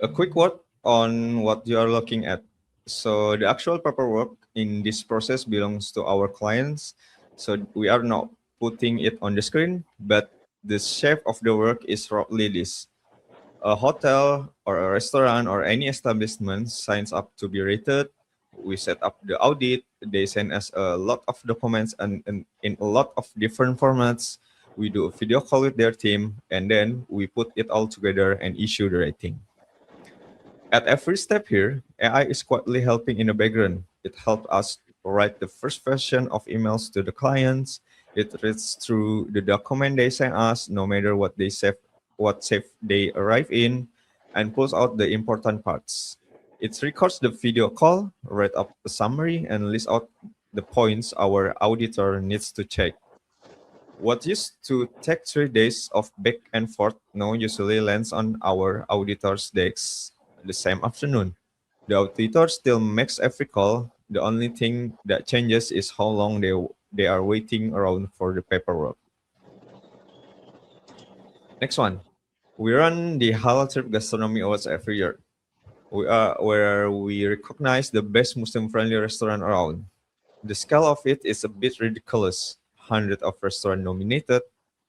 A quick word on what you are looking at. So the actual paperwork in this process belongs to our clients. So we are not putting it on the screen, but the shape of the work is roughly this. A hotel or a restaurant or any establishment signs up to be rated. We set up the audit. They send us a lot of documents and in a lot of different formats. We do a video call with their team, and then we put it all together and issue the rating. At every step here, AI is quietly helping in the background. It helped us write the first version of emails to the clients. It reads through the document they send us, no matter what safe they arrive in, and pulls out the important parts. It records the video call, write up a summary, and lists out the points our auditor needs to check. What used to take 3 days of back and forth now usually lands on our auditor's desks the same afternoon. The auditor still makes every call. The only thing that changes is how long they are waiting around for the paperwork. Next one. We run the Halal Trip Gastronomy Awards every year. where we recognize the best Muslim-friendly restaurant around. The scale of it is a bit ridiculous. Hundreds of restaurants nominated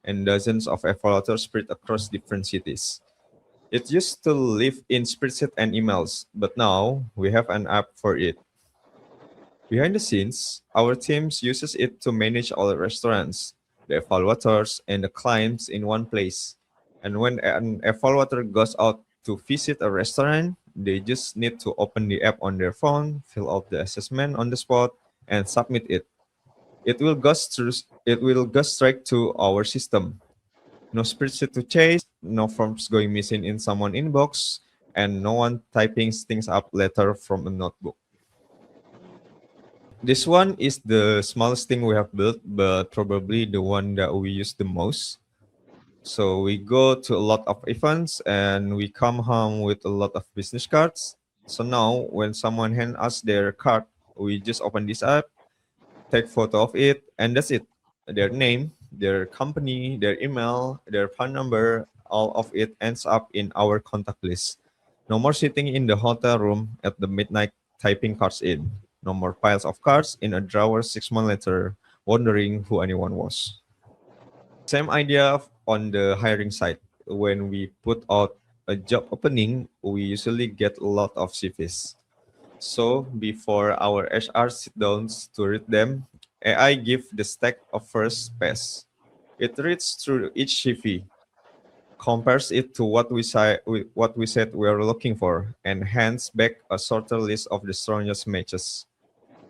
and dozens of evaluators spread across different cities. It used to live in spreadsheets and emails, but now we have an app for it. Behind the scenes, our teams uses it to manage all the restaurants, the evaluators, and the clients in one place. And when an evaluator goes out to visit a restaurant, they just need to open the app on their phone, fill out the assessment on the spot, and submit it. It will go straight to our system. No spreadsheet to chase, no forms going missing in someone inbox, and no one typing things up later from a notebook. This one is the smallest thing we have built, but probably the one that we use the most. So we go to a lot of events and we come home with a lot of business cards. So now when someone hand us their card, we just open this app, take photo of it, and that's it. Their name, their company, their email, their phone number, all of it ends up in our contact list. No more sitting in the hotel room at the midnight typing cards in. No more piles of cards in a drawer 6 months later, wondering who anyone was. Same idea on the hiring side. When we put out a job opening, we usually get a lot of CVs. So before our HR sit down to read them, AI give the stack of first pass. It reads through each CV, compares it to what we said we are looking for, and hands back a sorted list of the strongest matches,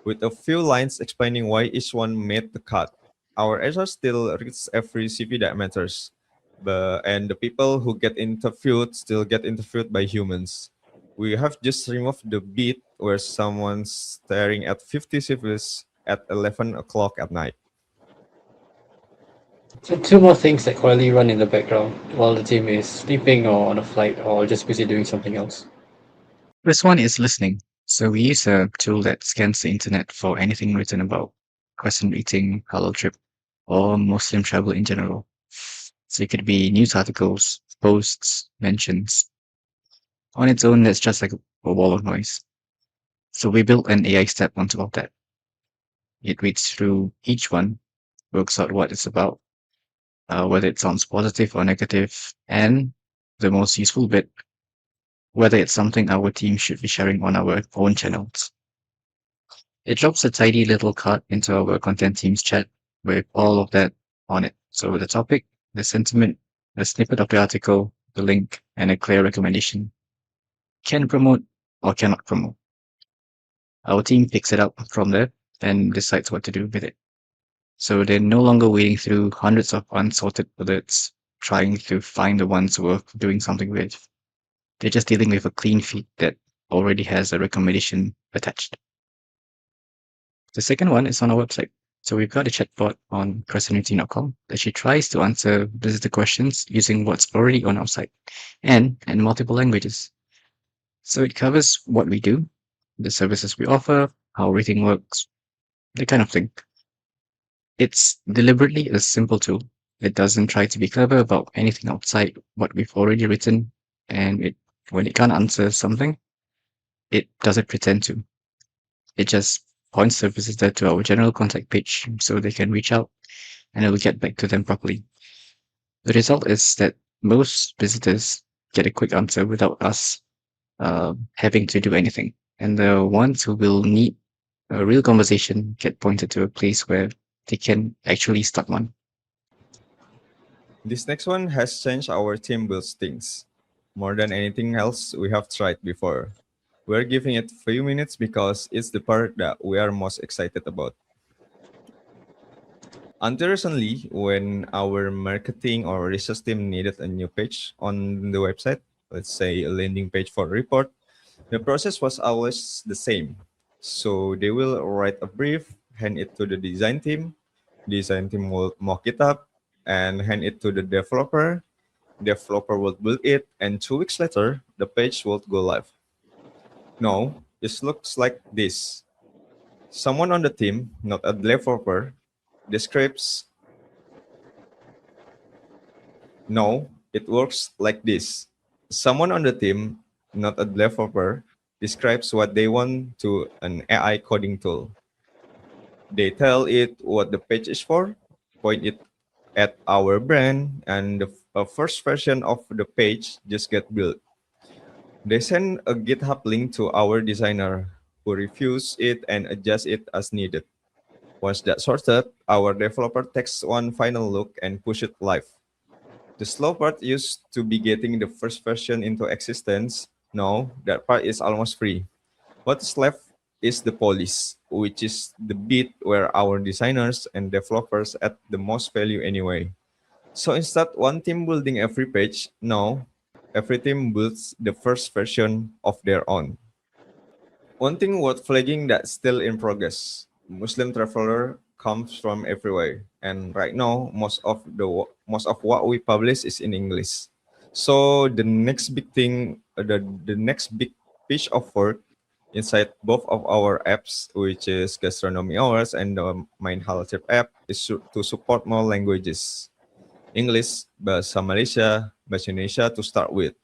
with a few lines explaining why each one made the cut. Our HR still reads every CV that matters, and the people who get interviewed still get interviewed by humans. We have just removed the bit where someone's staring at 50 CVs at 11 o'clock at night. So two more things that quietly run in the background while the team is sleeping or on a flight or just busy doing something else. First one is listening. So we use a tool that scans the internet for anything written about Crescent Rating, HalalTrip, or Muslim travel in general. So it could be news articles, posts, mentions. On its own, that's just like a wall of noise. So we built an AI step on top of that. It reads through each one, works out what it's about, whether it sounds positive or negative, and the most useful bit, whether it's something our team should be sharing on our own channels. It drops a tidy little card into our content team's chat with all of that on it. So the topic, the sentiment, a snippet of the article, the link, and a clear recommendation. Can promote or cannot promote. Our team picks it up from there and decides what to do with it. So they're no longer wading through hundreds of unsorted bullets, trying to find the ones worth doing something with. They're just dealing with a clean feed that already has a recommendation attached. The second one is on our website. So we've got a chatbot on CrescentRating.com that she tries to answer visitor questions using what's already on our site and in multiple languages. So it covers what we do, the services we offer, how rating works, that kind of thing. It's deliberately a simple tool. It doesn't try to be clever about anything outside what we've already written, and when it can't answer something, it doesn't pretend to. It just points the visitor to our general contact page so they can reach out and it will get back to them properly. The result is that most visitors get a quick answer without us having to do anything. And the ones who will need a real conversation get pointed to a place where they can actually start one. This next one has changed our team builds things. More than anything else we have tried before. We're giving it a few minutes because it's the part that we are most excited about. Until recently, when our marketing or research team needed a new page on the website, let's say a landing page for a report, the process was always the same. So they will write a brief, hand it to the design team will mock it up, and hand it to the developer. Developer will build it, and 2 weeks later, the page will go live. No, it looks like this. Someone on the team, not a developer, describes. No, it works like this. Someone on the team, not a developer, describes what they want to an AI coding tool. They tell it what the page is for, point it at our brand, and the first version of the page just get built. They send a GitHub link to our designer, who reviews it and adjusts it as needed. Once that's sorted, our developer takes one final look and push it live. The slow part used to be getting the first version into existence. Now, that part is almost free. What's left is the polish, which is the bit where our designers and developers add the most value anyway. So instead one team building every page, now every team builds the first version of their own. One thing worth flagging that's still in progress. Muslim traveler comes from everywhere, and right now most of what we publish is in English. So the next big thing, the next big piece of work inside both of our apps, which is Gastronomy Hours and the Main HalalTrip app, is to support more languages. English, Bahasa Malaysia, Bahasa Indonesia to start with.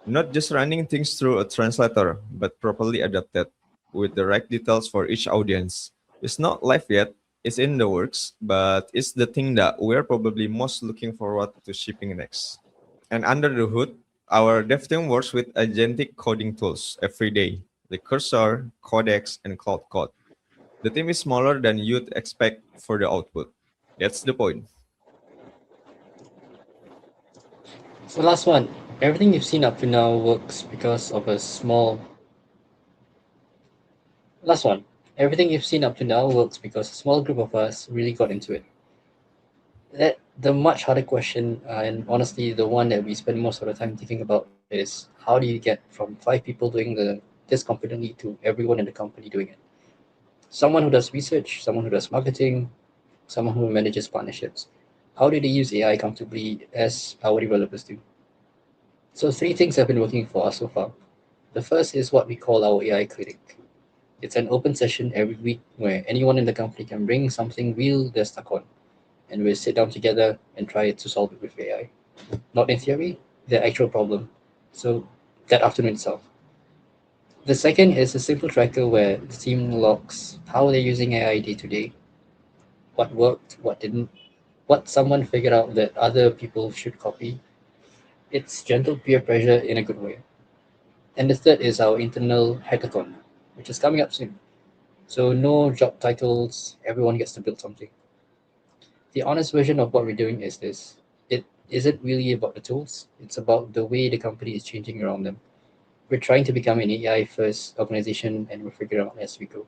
Not just running things through a translator, but properly adapted with the right details for each audience. It's not live yet, it's in the works, but it's the thing that we're probably most looking forward to shipping next. And under the hood, our dev team works with agentic coding tools every day, like Cursor, Codex, and Cloud Code. The team is smaller than you'd expect for the output. That's the point. So last one, everything you've seen up to now works because of a small. Last one, everything you've seen up to now works because a small group of us really got into it. That the much harder question, and honestly the one that we spend most of the time thinking about, is how do you get from 5 people doing this confidently to everyone in the company doing it? Someone who does research, someone who does marketing, someone who manages partnerships. How do they use AI comfortably as our developers do? So 3 things have been working for us so far. The first is what we call our AI clinic. It's an open session every week where anyone in the company can bring something real they're stuck on, and we'll sit down together and try to solve it with AI. Not in theory, the actual problem. So that afternoon itself. The second is a simple tracker where the team logs how they're using AI day to day, what worked, what didn't, what someone figured out that other people should copy. It's gentle peer pressure in a good way. And the third is our internal hackathon, which is coming up soon. So no job titles, everyone gets to build something. The honest version of what we're doing is this. It isn't really about the tools, it's about the way the company is changing around them. We're trying to become an AI first organization and we're figuring out as we go.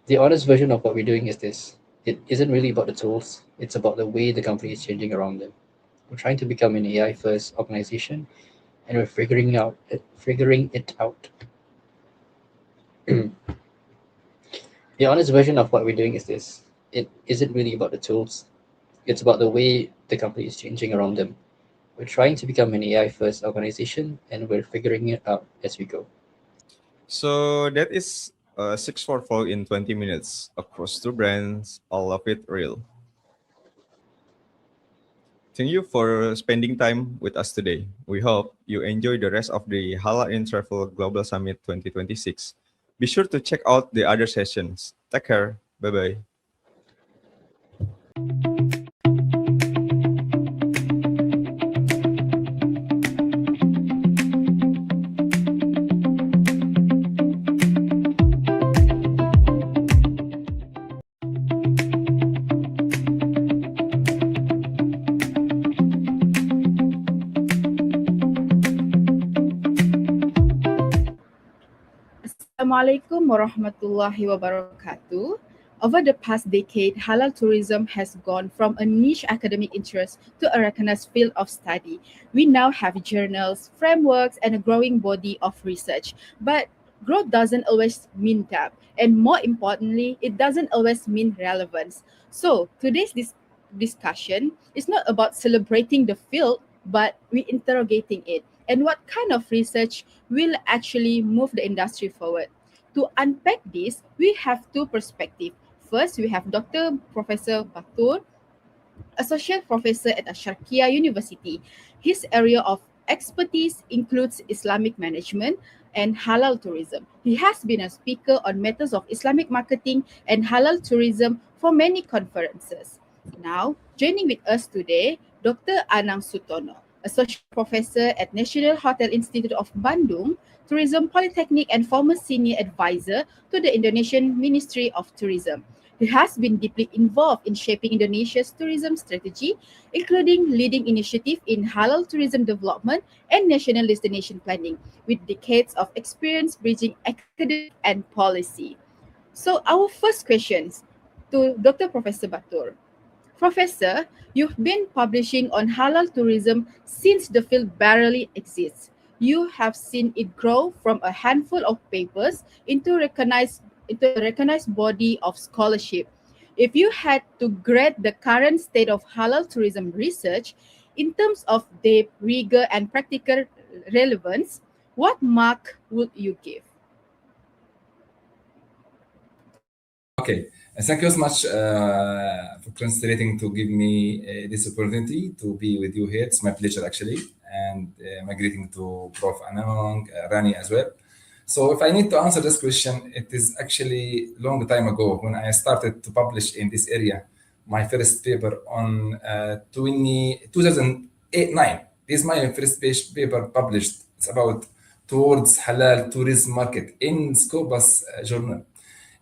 The honest version of what we're doing is this. It isn't really about the tools, it's about the way the company is changing around them. We're trying to become an AI first organization and we're figuring it out. The honest version of what we're doing is this. It isn't really about the tools, it's about the way the company is changing around them. We're trying to become an AI first organization and we're figuring it out as we go. So that is 644 in 20 minutes across 2 brands, all of it real. Thank you for spending time with us today. We hope you enjoy the rest of the Halal in Travel Global Summit 2026. Be sure to check out the other sessions. Take care. Bye bye. Assalamualaikum warahmatullahi wabarakatuh. Over the past decade, halal tourism has gone from a niche academic interest to a recognized field of study. We now have journals, frameworks, and a growing body of research. But growth doesn't always mean depth, and more importantly, it doesn't always mean relevance. So today's discussion is not about celebrating the field, but re-interrogating it and what kind of research will actually move the industry forward. To unpack this, we have 2 perspectives. First, we have Dr. Professor Batur, Associate Professor at Asharkia University. His area of expertise includes Islamic management and halal tourism. He has been a speaker on matters of Islamic marketing and halal tourism for many conferences. Now, joining with us today, Dr. Anang Sutono, Associate Professor at National Hotel Institute of Bandung, Tourism Polytechnic and former Senior Advisor to the Indonesian Ministry of Tourism. He has been deeply involved in shaping Indonesia's tourism strategy, including leading initiatives in halal tourism development and national destination planning, with decades of experience bridging academic and policy. So our first questions to Dr. Professor Batur. Professor, you've been publishing on halal tourism since the field barely exists. You have seen it grow from a handful of papers into a recognized body of scholarship. If you had to grade the current state of halal tourism research in terms of depth, rigor, and practical relevance, what mark would you give? Okay, thank you so much for considering to give me this opportunity to be with you here. It's my pleasure actually, and my greeting to Prof. Anang, Rani as well. So if I need to answer this question, it is actually long time ago when I started to publish in this area, my first paper on 2008-9. This is my first paper published. It's about towards halal tourism market in Scopus journal.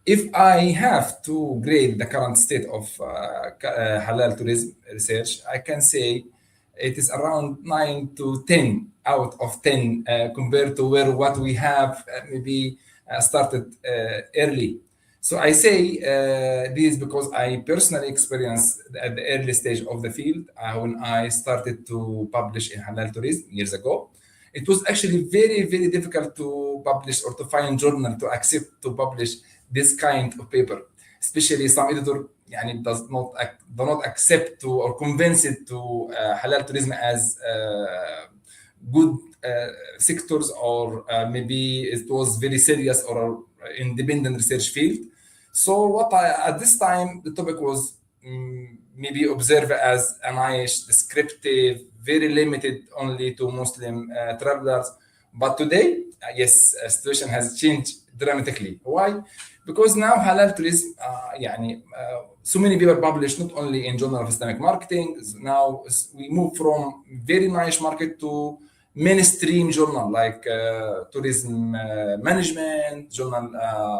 If I have to grade the current state of halal tourism research, I can say it is around 9 to 10 out of 10 compared to what we have maybe started early. So I say this because I personally experienced at the early stage of the field when I started to publish in halal tourism years ago. It was actually very, very difficult to publish or to find journal to accept to publish this kind of paper, especially some editor do not accept to or convince it to halal tourism as good sectors or maybe it was very serious or independent research field. So at this time the topic was maybe observed as a niche, descriptive, very limited only to Muslim travelers. But today, yes, situation has changed dramatically. Why? Because now halal tourism, so many people publish not only in Journal of Islamic Marketing. Now we move from very niche market to mainstream journal like tourism management, journal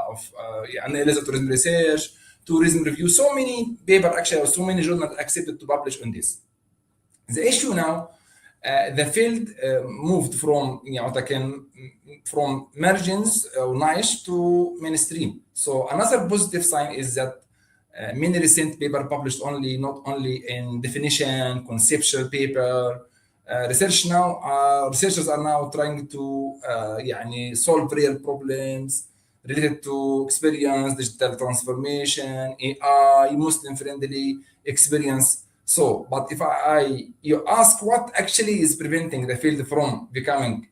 of analysis of tourism research, tourism review. So many paper actually, so many journals accepted to publish on this. The issue now, the field moved from from margins or niche to mainstream. So another positive sign is that many recent paper published not only in definition, conceptual paper, researchers are now trying to solve real problems related to experience, digital transformation, AI, Muslim-friendly experience. So, but if you ask what actually is preventing the field from becoming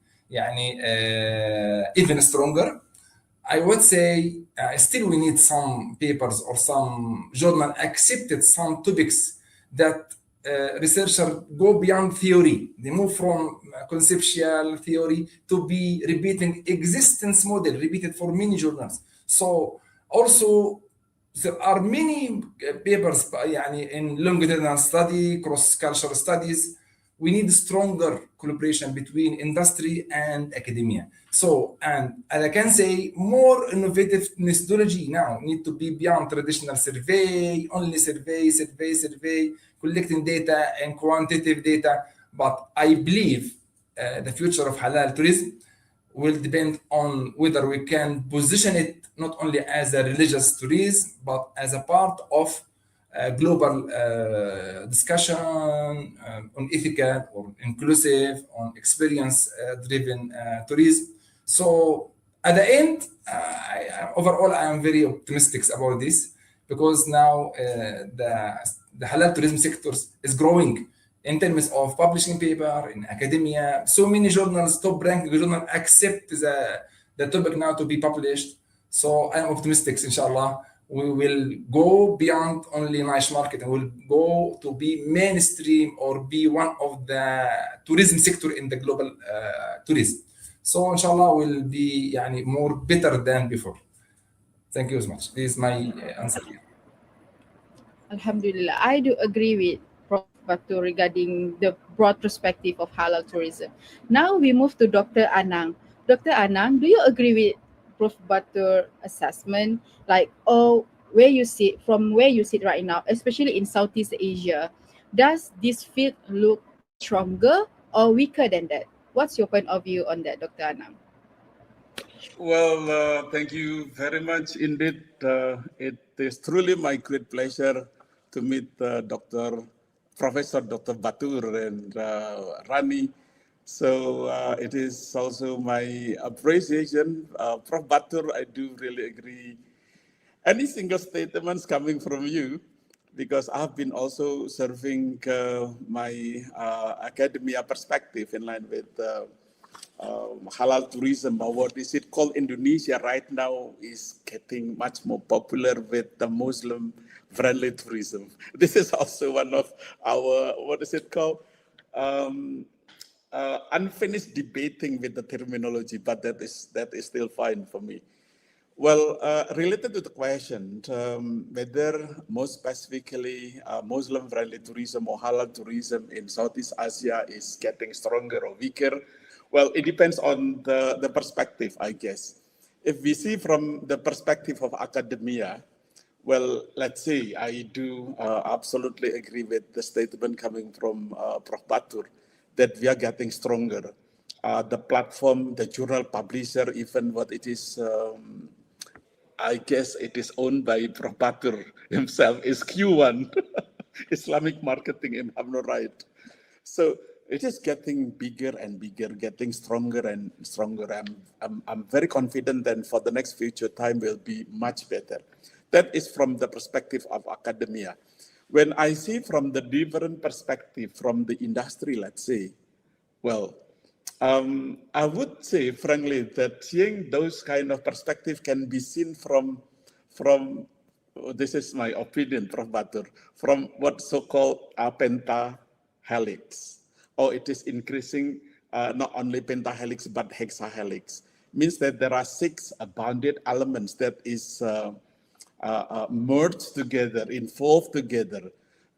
even stronger, I would say still we need some papers or some journal accepted some topics that researchers go beyond theory. They move from conceptual theory to be repeating existence model repeated for many journals. So also there are many papers in longitudinal study, cross-cultural studies. We need stronger collaboration between industry and academia. So, and I can say more innovative methodology now need to be beyond traditional survey, only survey, collecting data and quantitative data. But I believe the future of halal tourism will depend on whether we can position it not only as a religious tourism, but as a part of global discussion on ethical or inclusive, on experience-driven tourism. So at the end, overall, I am very optimistic about this because now the halal tourism sectors is growing in terms of publishing paper in academia. So many journals, top-ranking journals accept the topic now to be published. So I'm optimistic, inshallah, we will go beyond only niche market and will go to be mainstream or be one of the tourism sector in the global tourism. So inshallah will be يعني more better than before. Thank you so much. This is my answer. Alhamdulillah, I do agree with Prof. Batu regarding the broad perspective of halal tourism. Now we move to Dr. Anang. Dr. Anang, do you agree with Prof. Batu's assessment? Like, oh, where you sit right now, especially in Southeast Asia, does this field look stronger or weaker than that? What's your point of view on that, Dr. Anang? Well, thank you very much indeed. It is truly my great pleasure to meet Professor Dr. Batur and Rani. So it is also my appreciation. Prof. Batur, I do really agree. Any single statements coming from you, because I've been also serving my academia perspective in line with halal tourism, or what is it called? Indonesia right now is getting much more popular with the Muslim friendly tourism. This is also one of our, what is it called? Unfinished debating with the terminology, but that is still fine for me. Well, related to the question, whether more specifically Muslim-friendly tourism or halal tourism in Southeast Asia is getting stronger or weaker, well, it depends on the perspective, I guess. If we see from the perspective of academia, well, let's say I do absolutely agree with the statement coming from Prof. Batur that we are getting stronger. The platform, the journal publisher, even what it is, I guess it is owned by Prof. Batur himself, is Q1, Islamic Marketing, if I'm not right. So it is getting bigger and bigger, getting stronger and stronger. I'm very confident that for the next future, time will be much better. That is from the perspective of academia. When I see from the different perspective from the industry, let's say, well, I would say, frankly, that seeing those kind of perspective can be seen from this is my opinion, Prof. Batur, from what so-called pentahelix, or it is increasing not only pentahelix but hexahelix. Means that there are 6 bounded elements that is merged together, involved together.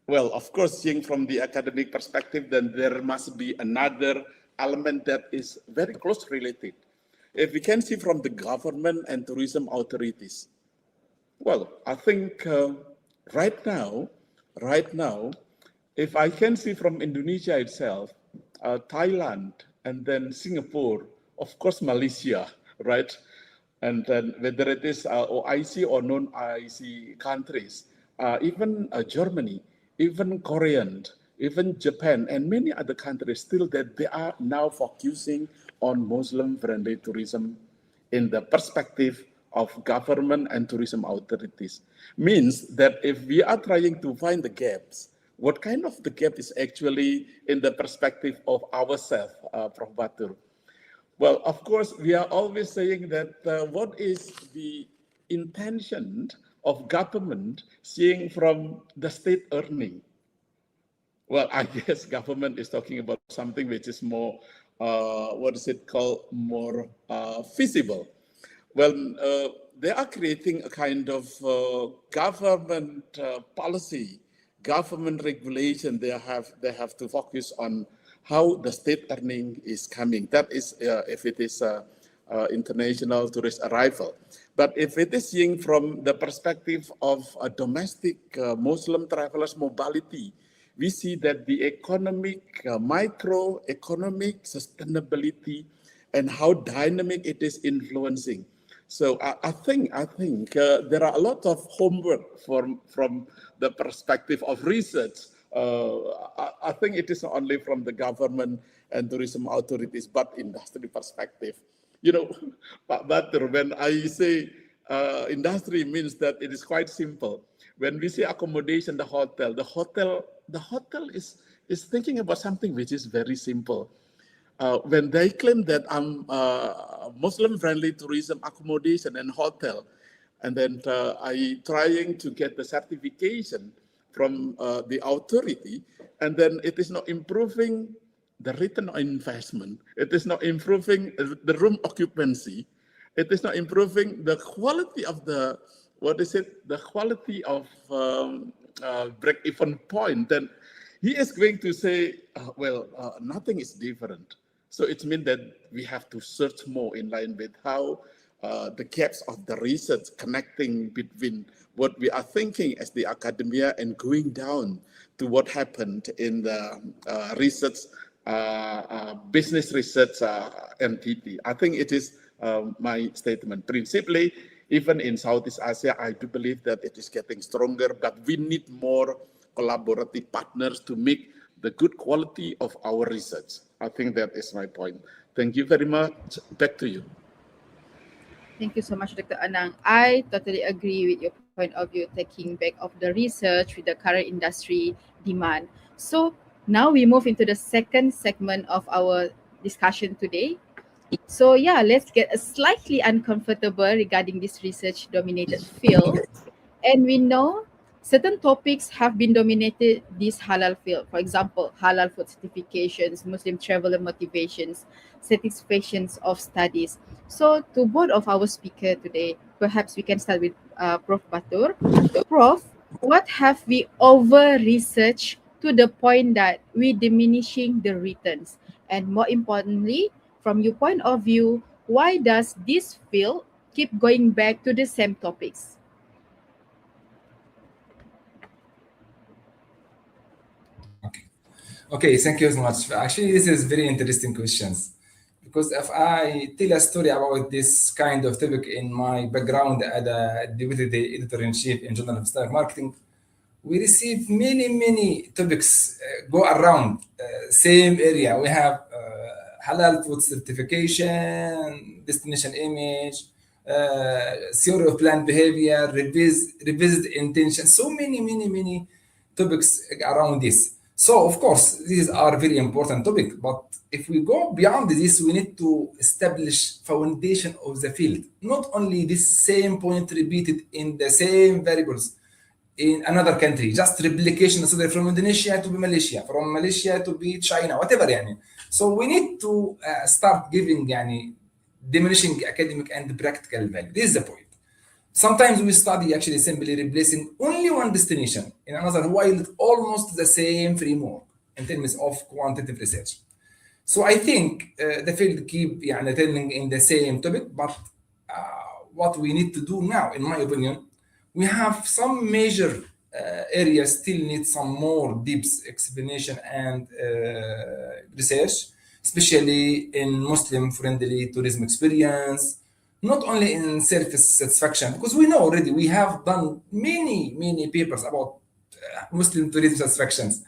Well, of course, seeing from the academic perspective, then there must be another element that is very close related. If we can see from the government and tourism authorities, well, I think right now, if I can see from Indonesia itself, Thailand, and then Singapore, of course, Malaysia, right? And then whether it is OIC or non-IC countries, even Germany, even Korean, even Japan, and many other countries, still that they are now focusing on Muslim-friendly tourism in the perspective of government and tourism authorities. Means that if we are trying to find the gaps, what kind of the gap is actually in the perspective of ourselves, Prof. Batur? Well, of course, we are always saying that what is the intention of government seeing from the state earning? Well, I guess government is talking about something which is more, what is it called, more feasible. Well, they are creating a kind of government policy, government regulation. They have to focus on how the state earning is coming. That is if it is international tourist arrival. But if it is seen from the perspective of a domestic Muslim travelers mobility, we see that the economic, microeconomic sustainability and how dynamic it is influencing. So I think there are a lot of homework from the perspective of research. I think it is not only from the government and tourism authorities, but industry perspective. You know, Pak Batur, when I say industry means that it is quite simple. When we say accommodation, the hotel is thinking about something which is very simple. When they claim that I'm Muslim-friendly tourism accommodation and hotel, and then I trying to get the certification from the authority, and then it is not improving the return on investment. It is not improving the room occupancy. It is not improving the quality of the, what is it, the quality of break-even point. Then he is going to say, nothing is different. So it means that we have to search more in line with how the gaps of the research connecting between what we are thinking as the academia and going down to what happened in the research, business research entity. I think it is my statement. Principally, even in Southeast Asia, I do believe that it is getting stronger, but we need more collaborative partners to make the good quality of our research. I think that is my point. Thank you very much. Back to you. Thank you so much, Dr. Anang. I totally agree with your point of view, taking back of the research with the current industry demand. So now we move into the second segment of our discussion today. So yeah, let's get slightly uncomfortable regarding this research-dominated field. And we know certain topics have been dominated this halal field. For example, halal food certifications, Muslim traveler motivations, satisfactions of studies. So to both of our speaker today, perhaps we can start with Prof. Batur. Prof, what have we over-researched to the point that we diminishing the returns? And more importantly, from your point of view, why does this field keep going back to the same topics? Okay, thank you so much. Actually, this is very interesting questions because if I tell a story about this kind of topic in my background as a deputy editor-in-chief in Journal of Islamic Marketing, we receive many topics go around same area. We have halal food certification, destination image, theory of planned behavior, revisit intention. So many topics around this. So of course, these are very important topics. But if we go beyond this, we need to establish foundation of the field. Not only this same point repeated in the same variables in another country, just replication, so from Indonesia to Malaysia, from Malaysia to be China, whatever. Yani. So we need to start giving diminishing academic and practical value. This is the point. Sometimes we study actually simply replacing only one destination in another while it's almost the same framework in terms of quantitative research. So I think the field keep turning in the same topic, but what we need to do now, in my opinion, we have some major areas still need some more deep explanation and research, especially in Muslim-friendly tourism experience, not only in surface satisfaction, because we know already we have done many papers about Muslim tourism satisfactions.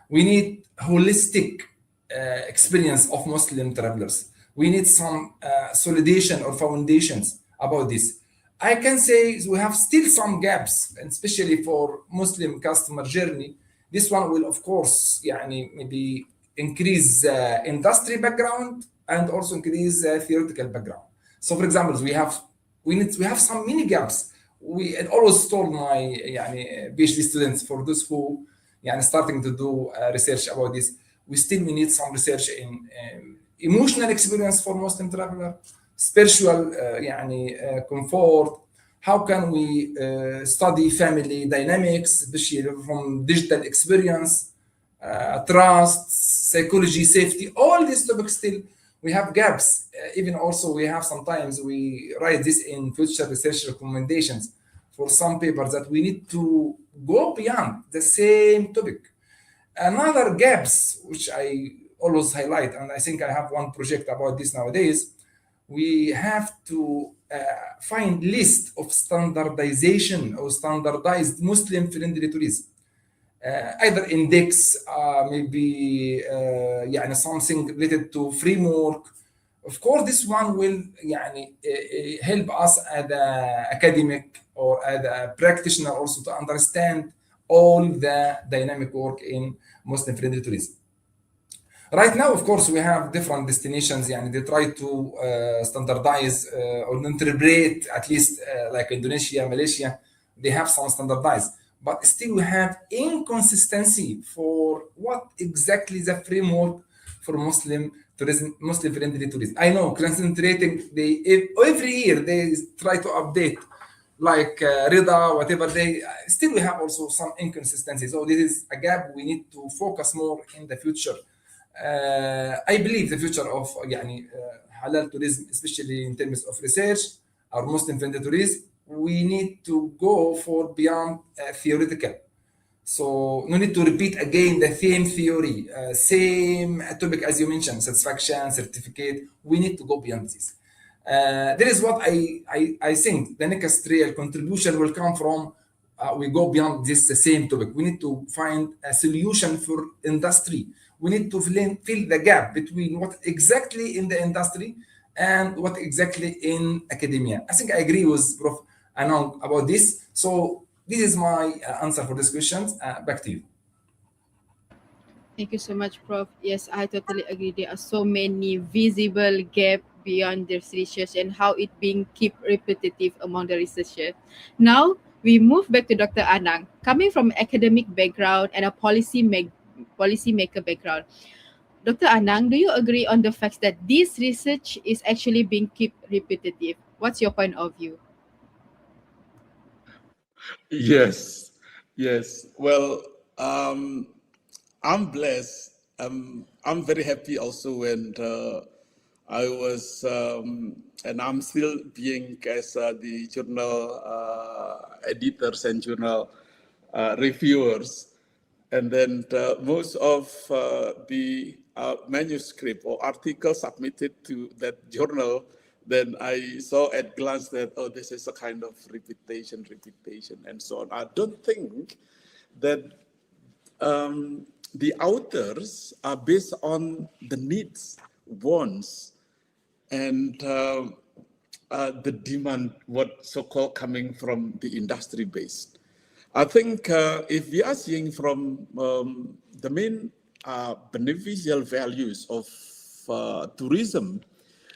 We need holistic experience of Muslim travelers. We need some solidation or foundations about this. I can say we have still some gaps, and especially for Muslim customer journey. This one will, of course, maybe increase industry background and also increase theoretical background. So, for example, we have some mini gaps. I always told my PhD students, for those who starting to do research about this, we still need some research in emotional experience for Muslim traveler, spiritual comfort. How can we study family dynamics, especially from digital experience, trust, psychology, safety, all these topics still we have gaps. Even also we have sometimes we write this in future research recommendations for some papers that we need to go beyond the same topic. Another gaps, which I always highlight, and I think I have one project about this nowadays, we have to find list of standardization or standardized Muslim-friendly tourism. Either index, maybe something related to framework. Of course, this one will help us as an academic or as a practitioner also to understand all the dynamic work in Muslim-friendly tourism. Right now, of course, we have different destinations. Yani they try to standardize or interpret, at least like Indonesia, Malaysia, they have some standardized. But still, we have inconsistency for what exactly the framework for Muslim tourism, Muslim friendly tourism. I know concentrating, every year they try to update like Rida, whatever they still we have also some inconsistencies. So this is a gap we need to focus more in the future. I believe the future of halal tourism, especially in terms of research or Muslim friendly tourism, we need to go for beyond theoretical. So no need to repeat again the same theory, same topic as you mentioned, satisfaction, certificate. We need to go beyond this. That is what I think the next real contribution will come from. We go beyond this same topic. We need to find a solution for industry. We need to fill the gap between what exactly in the industry and what exactly in academia. I think I agree with Prof. Anong about this. So this is my answer for this question. Back to you. Thank you so much, Prof. Yes, I totally agree. There are so many visible gap beyond the researchers and how it being keep repetitive among the researchers. Now we move back to Dr. Anang, coming from academic background and a policymaker background. Dr. Anang, do you agree on the fact that this research is actually being keep repetitive? What's your point of view? Yes, yes. Well, I'm blessed. I'm very happy also when I was, and I'm still being as the journal editors and journal reviewers. And then most of the manuscript or articles submitted to that journal, then I saw at glance that, oh, this is a kind of repetition, and so on. I don't think that the authors are based on the needs, wants, and the demand, what so-called coming from the industry based. I think if we are seeing from the main beneficial values of tourism,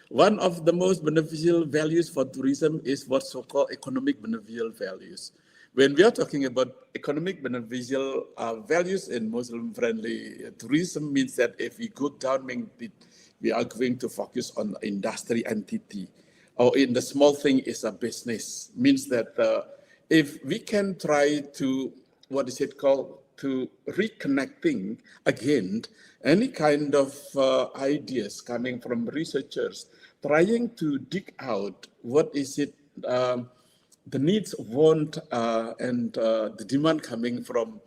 one of the most beneficial values for tourism is what so-called economic beneficial values. When we are talking about economic beneficial values in Muslim-friendly tourism, means that if we go down, we are going to focus on industry entity, or in the small thing is a business. Means that if we can try to, what is it called, to reconnecting again any kind of ideas coming from researchers, trying to dig out what is it, the needs, want, and the demand coming from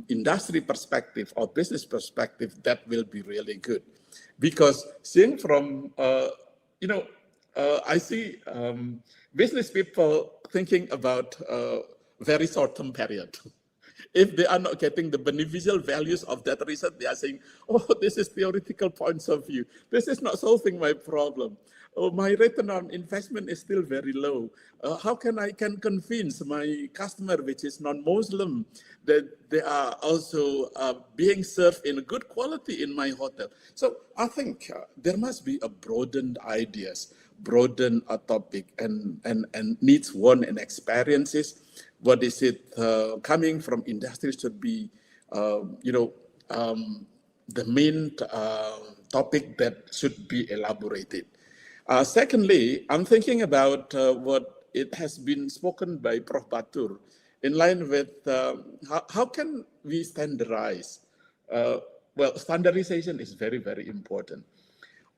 industry perspective or business perspective, that will be really good. Because seeing from, I see business people thinking about very short-term period. If they are not getting the beneficial values of that research, they are saying, oh, this is theoretical points of view. This is not solving my problem. Oh, my return on investment is still very low. How can I convince my customer, which is non-Muslim, that they are also being served in good quality in my hotel? So I think there must be a broadened ideas, broaden a topic, and needs, want, and experiences. What is it coming from industry should be, the main topic that should be elaborated. Secondly, I'm thinking about what it has been spoken by Prof. Batur in line with how can we standardize? Well, standardization is very, very important.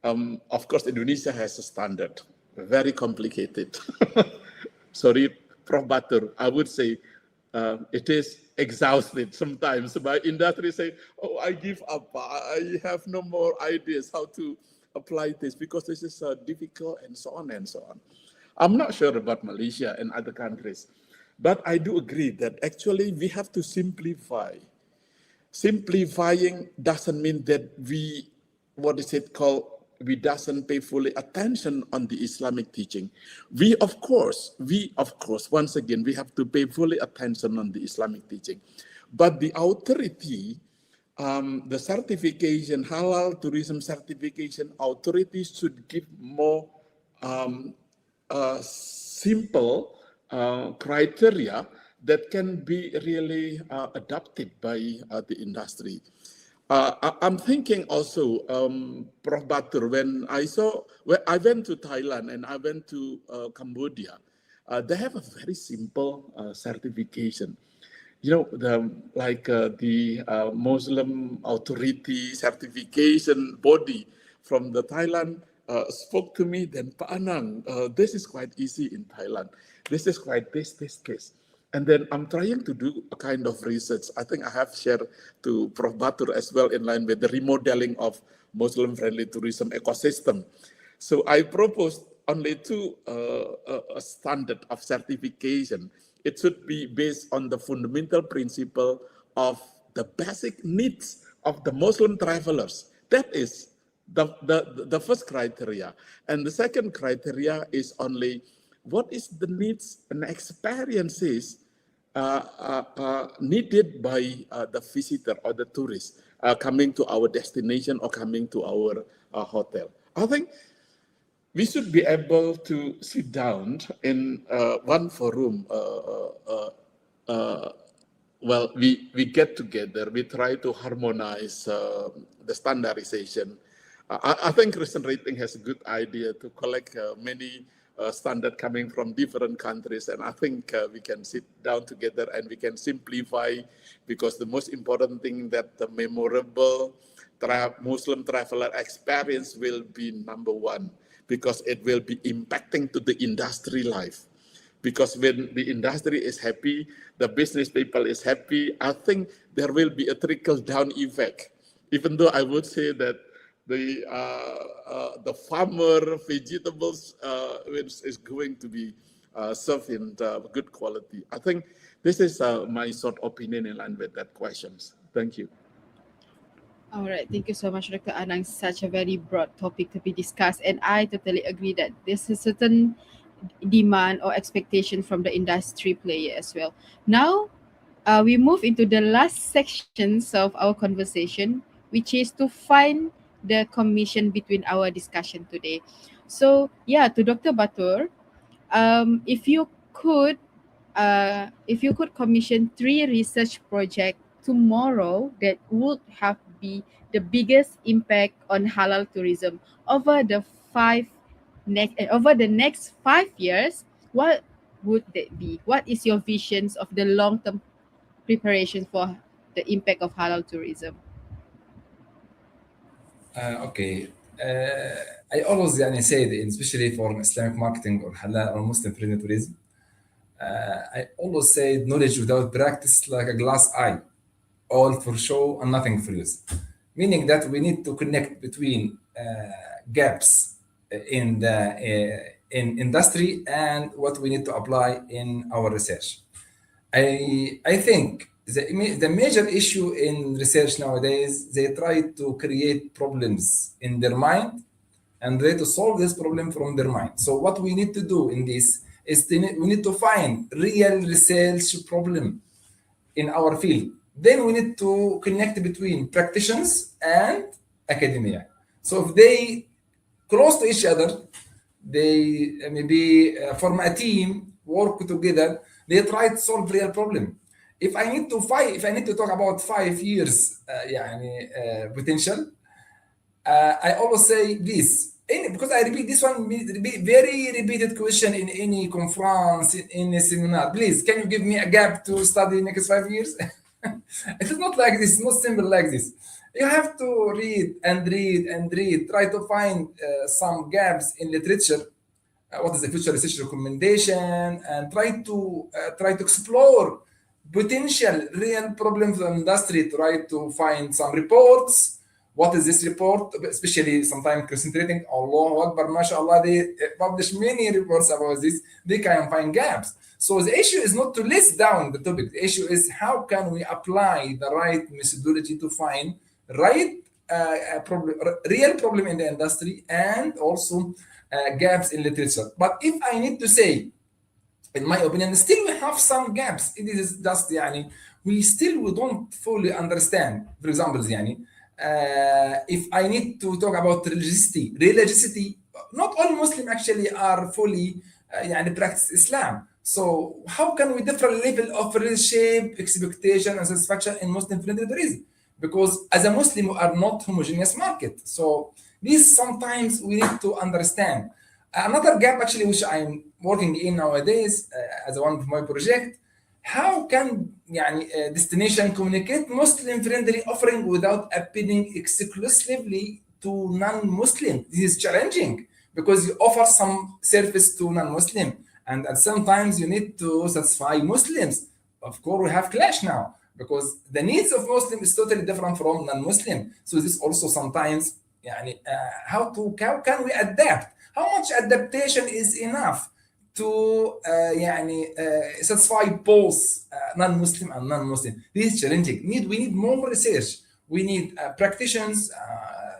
Of course, Indonesia has a standard, very complicated. Sorry, Prof. Batur, I would say it is exhausted sometimes by industry saying, oh, I give up, I have no more ideas how to apply this because this is difficult and so on and so on. I'm not sure about Malaysia and other countries, but I do agree that actually we have to simplify. Simplifying doesn't mean that we, what is it called, we doesn't pay fully attention on the Islamic teaching. We of course, once again, we have to pay fully attention on the Islamic teaching. But the authority the certification, halal tourism certification authorities should give more simple criteria that can be really adopted by the industry. I'm thinking also, Prof. Batur, when I went to Thailand and I went to Cambodia, they have a very simple certification. You know, the Muslim Authority Certification Body from the Thailand spoke to me. Then, Pak Anang, this is quite easy in Thailand. This is quite this. And then I'm trying to do a kind of research. I think I have shared to Prof. Batur as well in line with the remodeling of Muslim-friendly tourism ecosystem. So I proposed only two standard of certification. It should be based on the fundamental principle of the basic needs of the Muslim travelers. That is the first criteria. And the second criteria is only what is the needs and experiences needed by the visitor or the tourist coming to our destination or coming to our hotel. I think we should be able to sit down in one forum. Well, we get together, we try to harmonize the standardization. I think CrescentRating has a good idea to collect many standard coming from different countries, and I think we can sit down together and we can simplify, because the most important thing that the memorable Muslim traveler experience will be number one, because it will be impacting to the industry life. Because when the industry is happy, the business people is happy, I think there will be a trickle-down effect. Even though I would say that the farmer vegetables is going to be served in good quality. I think this is my short opinion in line with that questions. Thank you. All right, thank you so much, Dr. Anang. Such a very broad topic to be discussed, and I totally agree that there's a certain demand or expectation from the industry player as well. Now, we move into the last sections of our conversation, which is to find the commission between our discussion today. So, yeah, to Dr. Batur, if you could commission 3 research projects tomorrow that would have be the biggest impact on halal tourism over the next 5 years, what would that be? What is your visions of the long-term preparation for the impact of halal tourism? Okay. I always say that, especially for Islamic marketing or halal or Muslim friendly tourism, I always say knowledge without practice like a glass eye, all for show and nothing for use. Meaning that we need to connect between gaps in the in industry and what we need to apply in our research. I think the major issue in research nowadays, they try to create problems in their mind and try to solve this problem from their mind. So what we need to do in this is we need to find real research problem in our field. Then we need to connect between practitioners and academia. So if they close to each other, they maybe form a team, work together, they try to solve real problem. If I need to talk about 5 years potential, I always say this, because I repeat this one, very repeated question in any conference, in any seminar. Please, can you give me a gap to study next 5 years? It is not like this. It's not simple like this. You have to read and read and read. Try to find some gaps in literature. What is the future research recommendation? And try to explore potential real problems in the industry. Try to find some reports. What is this report? Especially sometimes CrescentRating, Allahu Akbar, mashallah, they publish many reports about this. They can find gaps. So the issue is not to list down the topic. The issue is how can we apply the right methodology to find right real problem in the industry and also gaps in literature. But if I need to say, in my opinion, still we have some gaps. It is just we don't fully understand. For example, يعني, if I need to talk about religiosity, not all Muslims actually are fully يعني practice Islam. So how can we different level of relationship, expectation, and satisfaction in Muslim-friendly tourism? Because as a Muslim, we are not homogeneous market. So this sometimes we need to understand. Another gap actually, which I'm working in nowadays as one of my project, how can يعني, destination communicate Muslim-friendly offering without appealing exclusively to non-Muslim? This is challenging because you offer some service to non-Muslim, and at some times you need to satisfy Muslims. Of course, we have clash now because the needs of Muslim is totally different from non-Muslim. So this also sometimes يعني, how can we adapt? How much adaptation is enough to يعني, satisfy both non-Muslim and non-Muslim? This is challenging. We need more research. We need practitioners,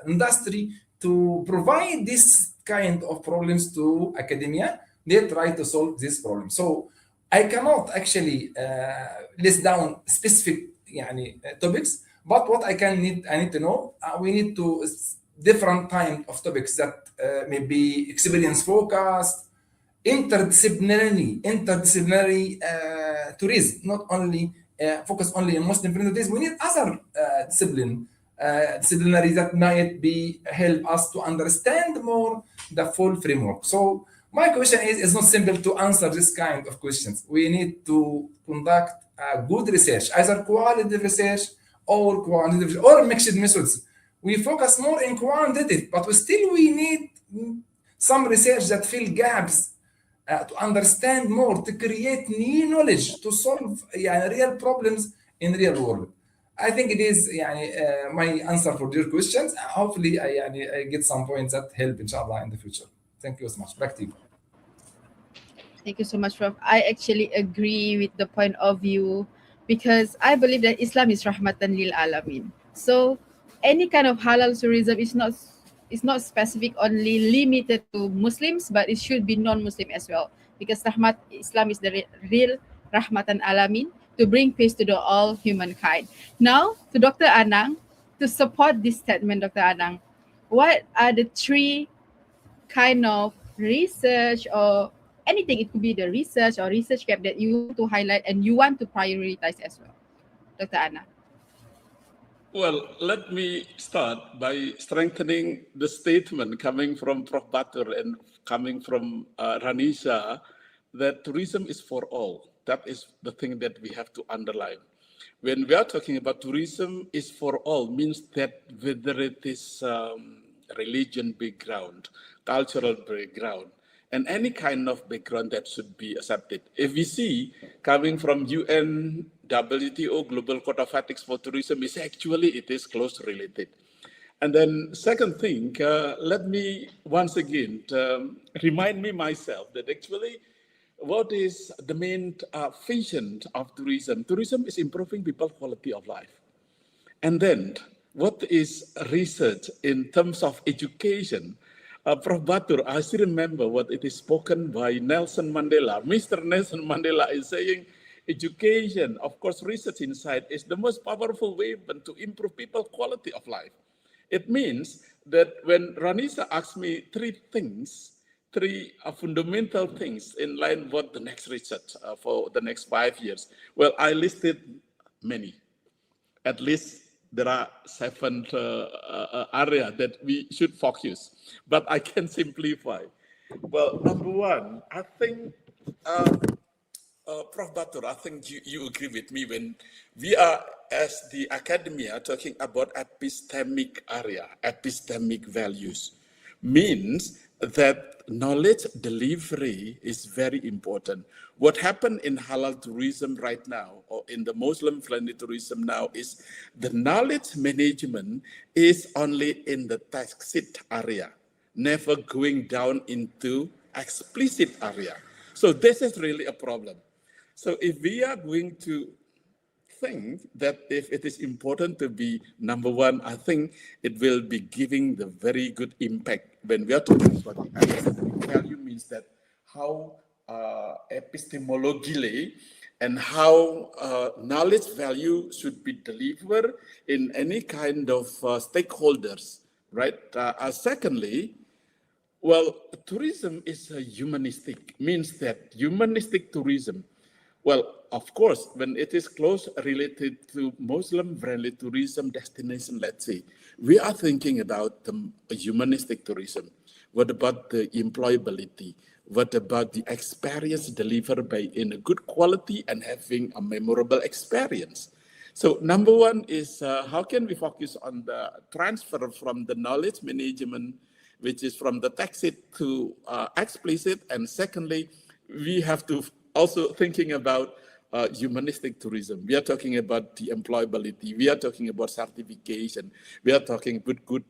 industry to provide this kind of problems to academia. They try to solve this problem. So I cannot actually list down specific يعني, topics, but what I need to know, we need to different kind of topics that may be experience focused, interdisciplinary tourism, not only focus only on Muslim friendly tourism. We need other disciplinary that might be help us to understand more the full framework. So my question is, it's not simple to answer this kind of questions. We need to conduct good research, either quality research or quantitative or mixed methods. We focus more in quantitative, but we need some research that fill gaps to understand more, to create new knowledge, to solve real problems in real world. I think it is my answer for your questions. Hopefully, I get some points that help, inshallah, in the future. Thank you so much. Back to you. Thank you so much, Prof. I actually agree with the point of view because I believe that Islam is rahmatan lil alamin. So any kind of halal tourism is not specific only limited to Muslims, but it should be non-Muslim as well, because Islam is the real rahmatan alamin to bring peace to the all humankind. Now to Dr. Anang, to support this statement, Dr. Anang, what are the three kind of research or anything, it could be the research or research gap that you want to highlight and you want to prioritize as well, Dr. Anna? Well, let me start by strengthening the statement coming from Prof. Batur and coming from Ranisha that tourism is for all. That is the thing that we have to underline. When we are talking about tourism is for all, means that whether it is religion background, cultural background, and any kind of background that should be accepted. If we see coming from UN, WTO, Global Code of Ethics for Tourism, is actually it is close related. And then second thing, let me once again remind me myself that actually what is the main vision of tourism? Tourism is improving people's quality of life. And then what is research in terms of education? Prof. Batur, I still remember what it is spoken by Nelson Mandela. Mr. Nelson Mandela is saying, education, of course, research inside is the most powerful weapon to improve people's quality of life. It means that when Ranisa asked me three fundamental things in line with the next research for the next 5 years, well, I listed many. At least there are 7 areas that we should focus, but I can simplify. Well, number one, I think, Prof. Batur, I think you agree with me when we are, as the academia, talking about epistemic area, epistemic values, means that knowledge delivery is very important. What happened in halal tourism right now, or in the Muslim-friendly tourism now, is the knowledge management is only in the tacit area, never going down into explicit area. So this is really a problem. So if we are going to think that if it is important to be number one, I think it will be giving the very good impact. When we are talking about the epistemic value, means that how epistemologically and how knowledge value should be delivered in any kind of stakeholders, right? Secondly, well, tourism is a humanistic, means that humanistic tourism. Well, of course, when it is close related to Muslim-friendly tourism destination, let's say, we are thinking about the humanistic tourism. What about the employability? What about the experience delivered by in a good quality and having a memorable experience? So number one is how can we focus on the transfer from the knowledge management, which is from the tacit to explicit, and secondly, we have to also thinking about humanistic tourism. We are talking about the employability. We are talking about certification. We are talking about good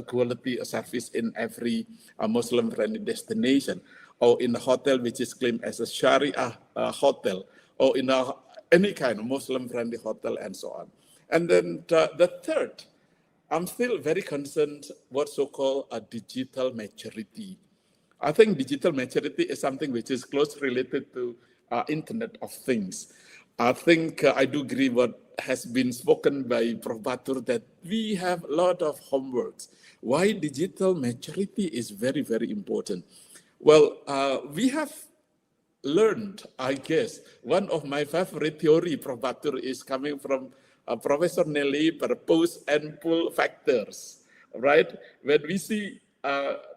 quality service in every Muslim-friendly destination, or in a hotel which is claimed as a Sharia hotel, or in any kind of Muslim-friendly hotel, and so on. And then the third, I'm still very concerned what so-called a digital maturity. I think digital maturity is something which is close related to Internet of Things. I think I do agree what has been spoken by Prof. Batur that we have a lot of homeworks. Why digital maturity is very, very important. Well, we have learned, I guess, one of my favorite theory, Prof. Batur, is coming from Professor Nelly per push and pull factors, right? When we see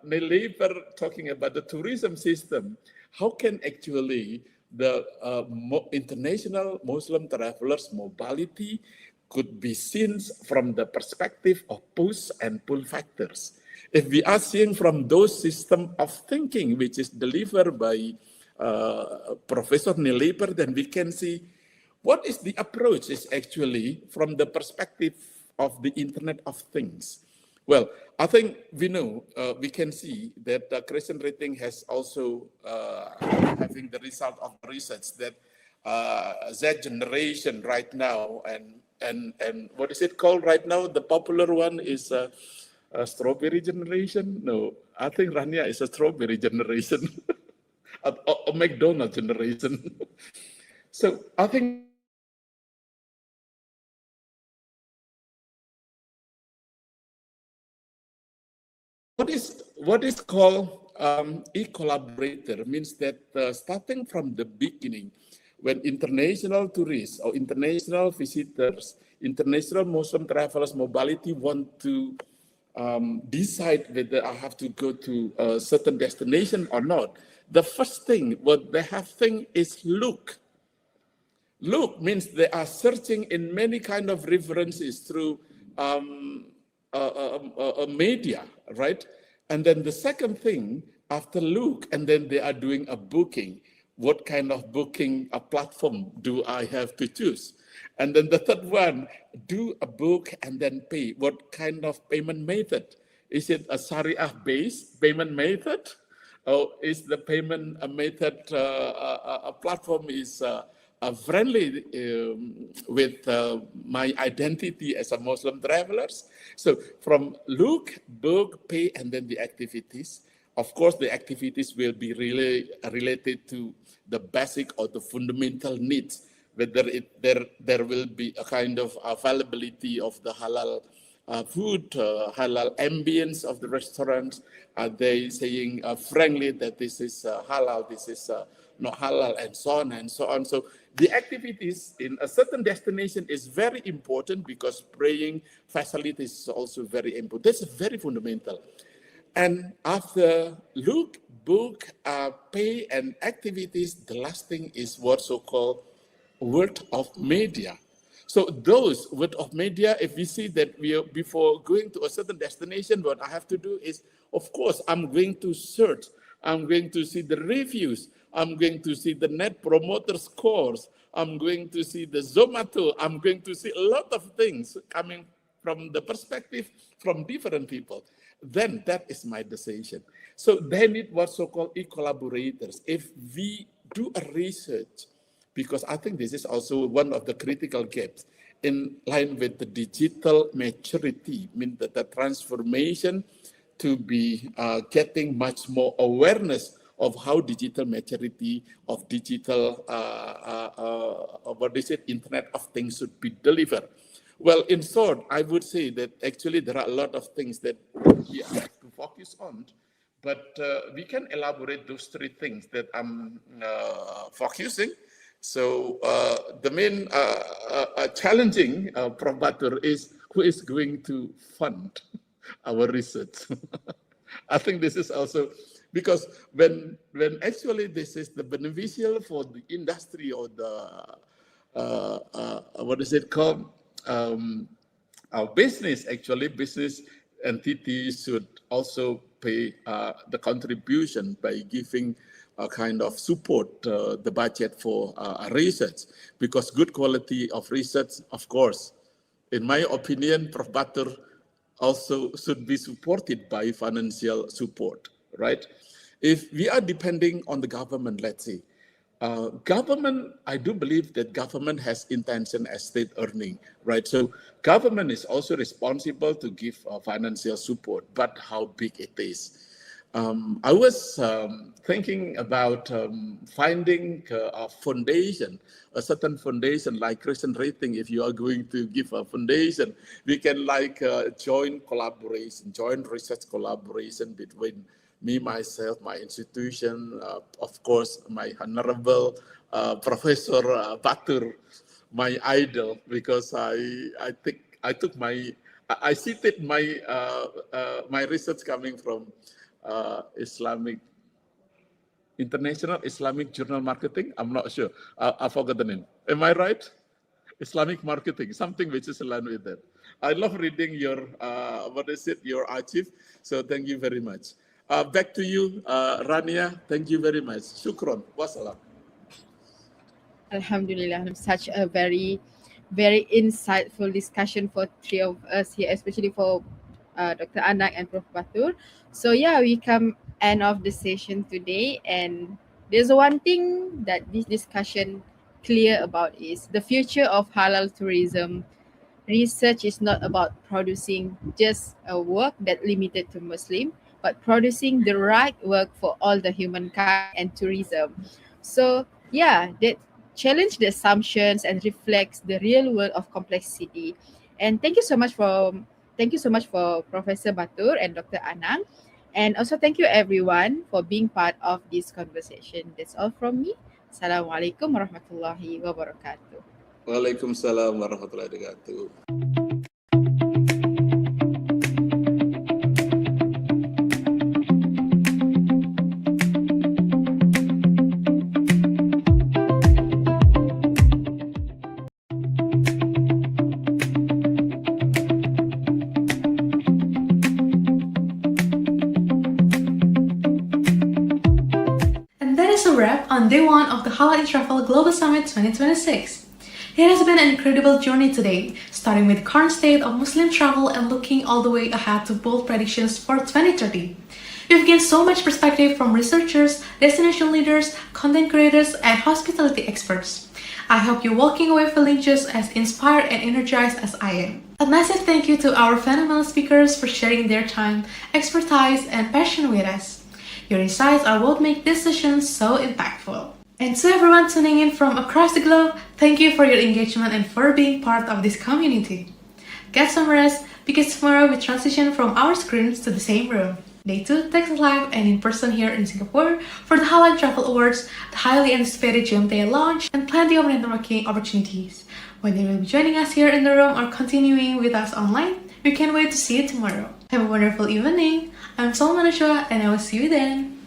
Nelly per talking about the tourism system, how can actually the international Muslim travelers' mobility could be seen from the perspective of push and pull factors. If we are seeing from those system of thinking, which is delivered by Professor Neleper, then we can see what is the approach is actually from the perspective of the Internet of Things. Well, I think we know, we can see that Crescent Rating has also having the result of research that Z generation right now, and what is it called right now? The popular one is a strawberry generation. No, I think Rania is a strawberry generation, a McDonald's generation. So I think what is called e-collaborator means that starting from the beginning, when international tourists or international visitors, international Muslim travelers mobility want to decide whether I have to go to a certain destination or not, the first thing what they have think is look. Look means they are searching in many kind of references through media, right? And then the second thing, after look, and then they are doing a booking. What kind of booking platform do I have to choose? And then the third one, do a book and then pay. What kind of payment method? Is it a Sharia-based payment method? Or is the payment method platform is friendly with my identity as a Muslim travelers? So from look, book, pay, and then the activities. Of course, the activities will be really related to the basic or the fundamental needs, whether there will be a kind of availability of the halal food, halal ambience of the restaurants. Are they saying frankly that this is halal, this is not halal, and so on and so on. So the activities in a certain destination is very important because praying facilities is also very important. That's very fundamental. And after look, book, pay, and activities, the last thing is what so-called word of media. So those word of media, if we see that we are, before going to a certain destination, what I have to do is, of course, I'm going to search. I'm going to see the reviews. I'm going to see the net promoter scores. I'm going to see the Zomato. I'm going to see a lot of things coming from the perspective from different people. Then that is my decision. So they need what so-called e-collaborators. If we do a research, because I think this is also one of the critical gaps in line with the digital maturity, mean that the transformation to be getting much more awareness of how digital maturity of digital, Internet of Things should be delivered. Well, in short, I would say that actually there are a lot of things that we have to focus on, but we can elaborate those three things that I'm focusing. So the main challenging, Prof. Batur, is who is going to fund our research. I think this is also because when actually this is the beneficial for the industry or the what is it called? Our business, actually, business entities should also pay the contribution by giving a kind of support the budget for research, because good quality of research, of course, in my opinion, Prof. Batur, also should be supported by financial support, right? If we are depending on the government, let's say, government, I do believe that government has intention as state earning, right? So government is also responsible to give financial support, but how big it is. I was thinking about finding a foundation, a certain foundation like CrescentRating. If you are going to give a foundation, we can like joint collaboration, joint research collaboration between me, myself, my institution, of course, my honorable Professor Batur, my idol, because I think I took I cited my research coming from International Islamic Journal Marketing. I'm not sure. I forgot the name. Am I right? Islamic marketing, something which is aligned with that. I love reading your, your archive. So thank you very much. Back to you, Rania. Thank you very much. Shukron. Wassalam. Alhamdulillah, such a very, very insightful discussion for three of us here, especially for Dr. Anak and Prof. Batur. So yeah, we come end of the session today, and there's one thing that this discussion clear about is the future of halal tourism. Research is not about producing just a work that limited to Muslim, but producing the right work for all the humankind and tourism. So yeah, that challenge the assumptions and reflects the real world of complexity. And thank you so much for Professor Batur and Dr. Anang. And also thank you everyone for being part of this conversation. That's all from me. Assalamualaikum warahmatullahi wabarakatuh. Waalaikumsalam warahmatullahi wabarakatuh. Wrap on day one of the Halal In Travel Global Summit 2026. It has been an incredible journey today, starting with the current state of Muslim travel and looking all the way ahead to bold predictions for 2030. We've gained so much perspective from researchers, destination leaders, content creators, and hospitality experts. I hope you're walking away feeling just as inspired and energized as I am. A massive thank you to our phenomenal speakers for sharing their time, expertise, and passion with us. Your insights are what make this session so impactful. And to everyone tuning in from across the globe, thank you for your engagement and for being part of this community. Get some rest, because tomorrow we transition from our screens to the same room. Day 2 takes us live and in person here in Singapore for the Halal Travel Awards, the highly anticipated GMTA launch, and plenty of networking opportunities. Whether you'll be joining us here in the room or continuing with us online, we can't wait to see you tomorrow. Have a wonderful evening. I'm Salman Ashwa, and I will see you then.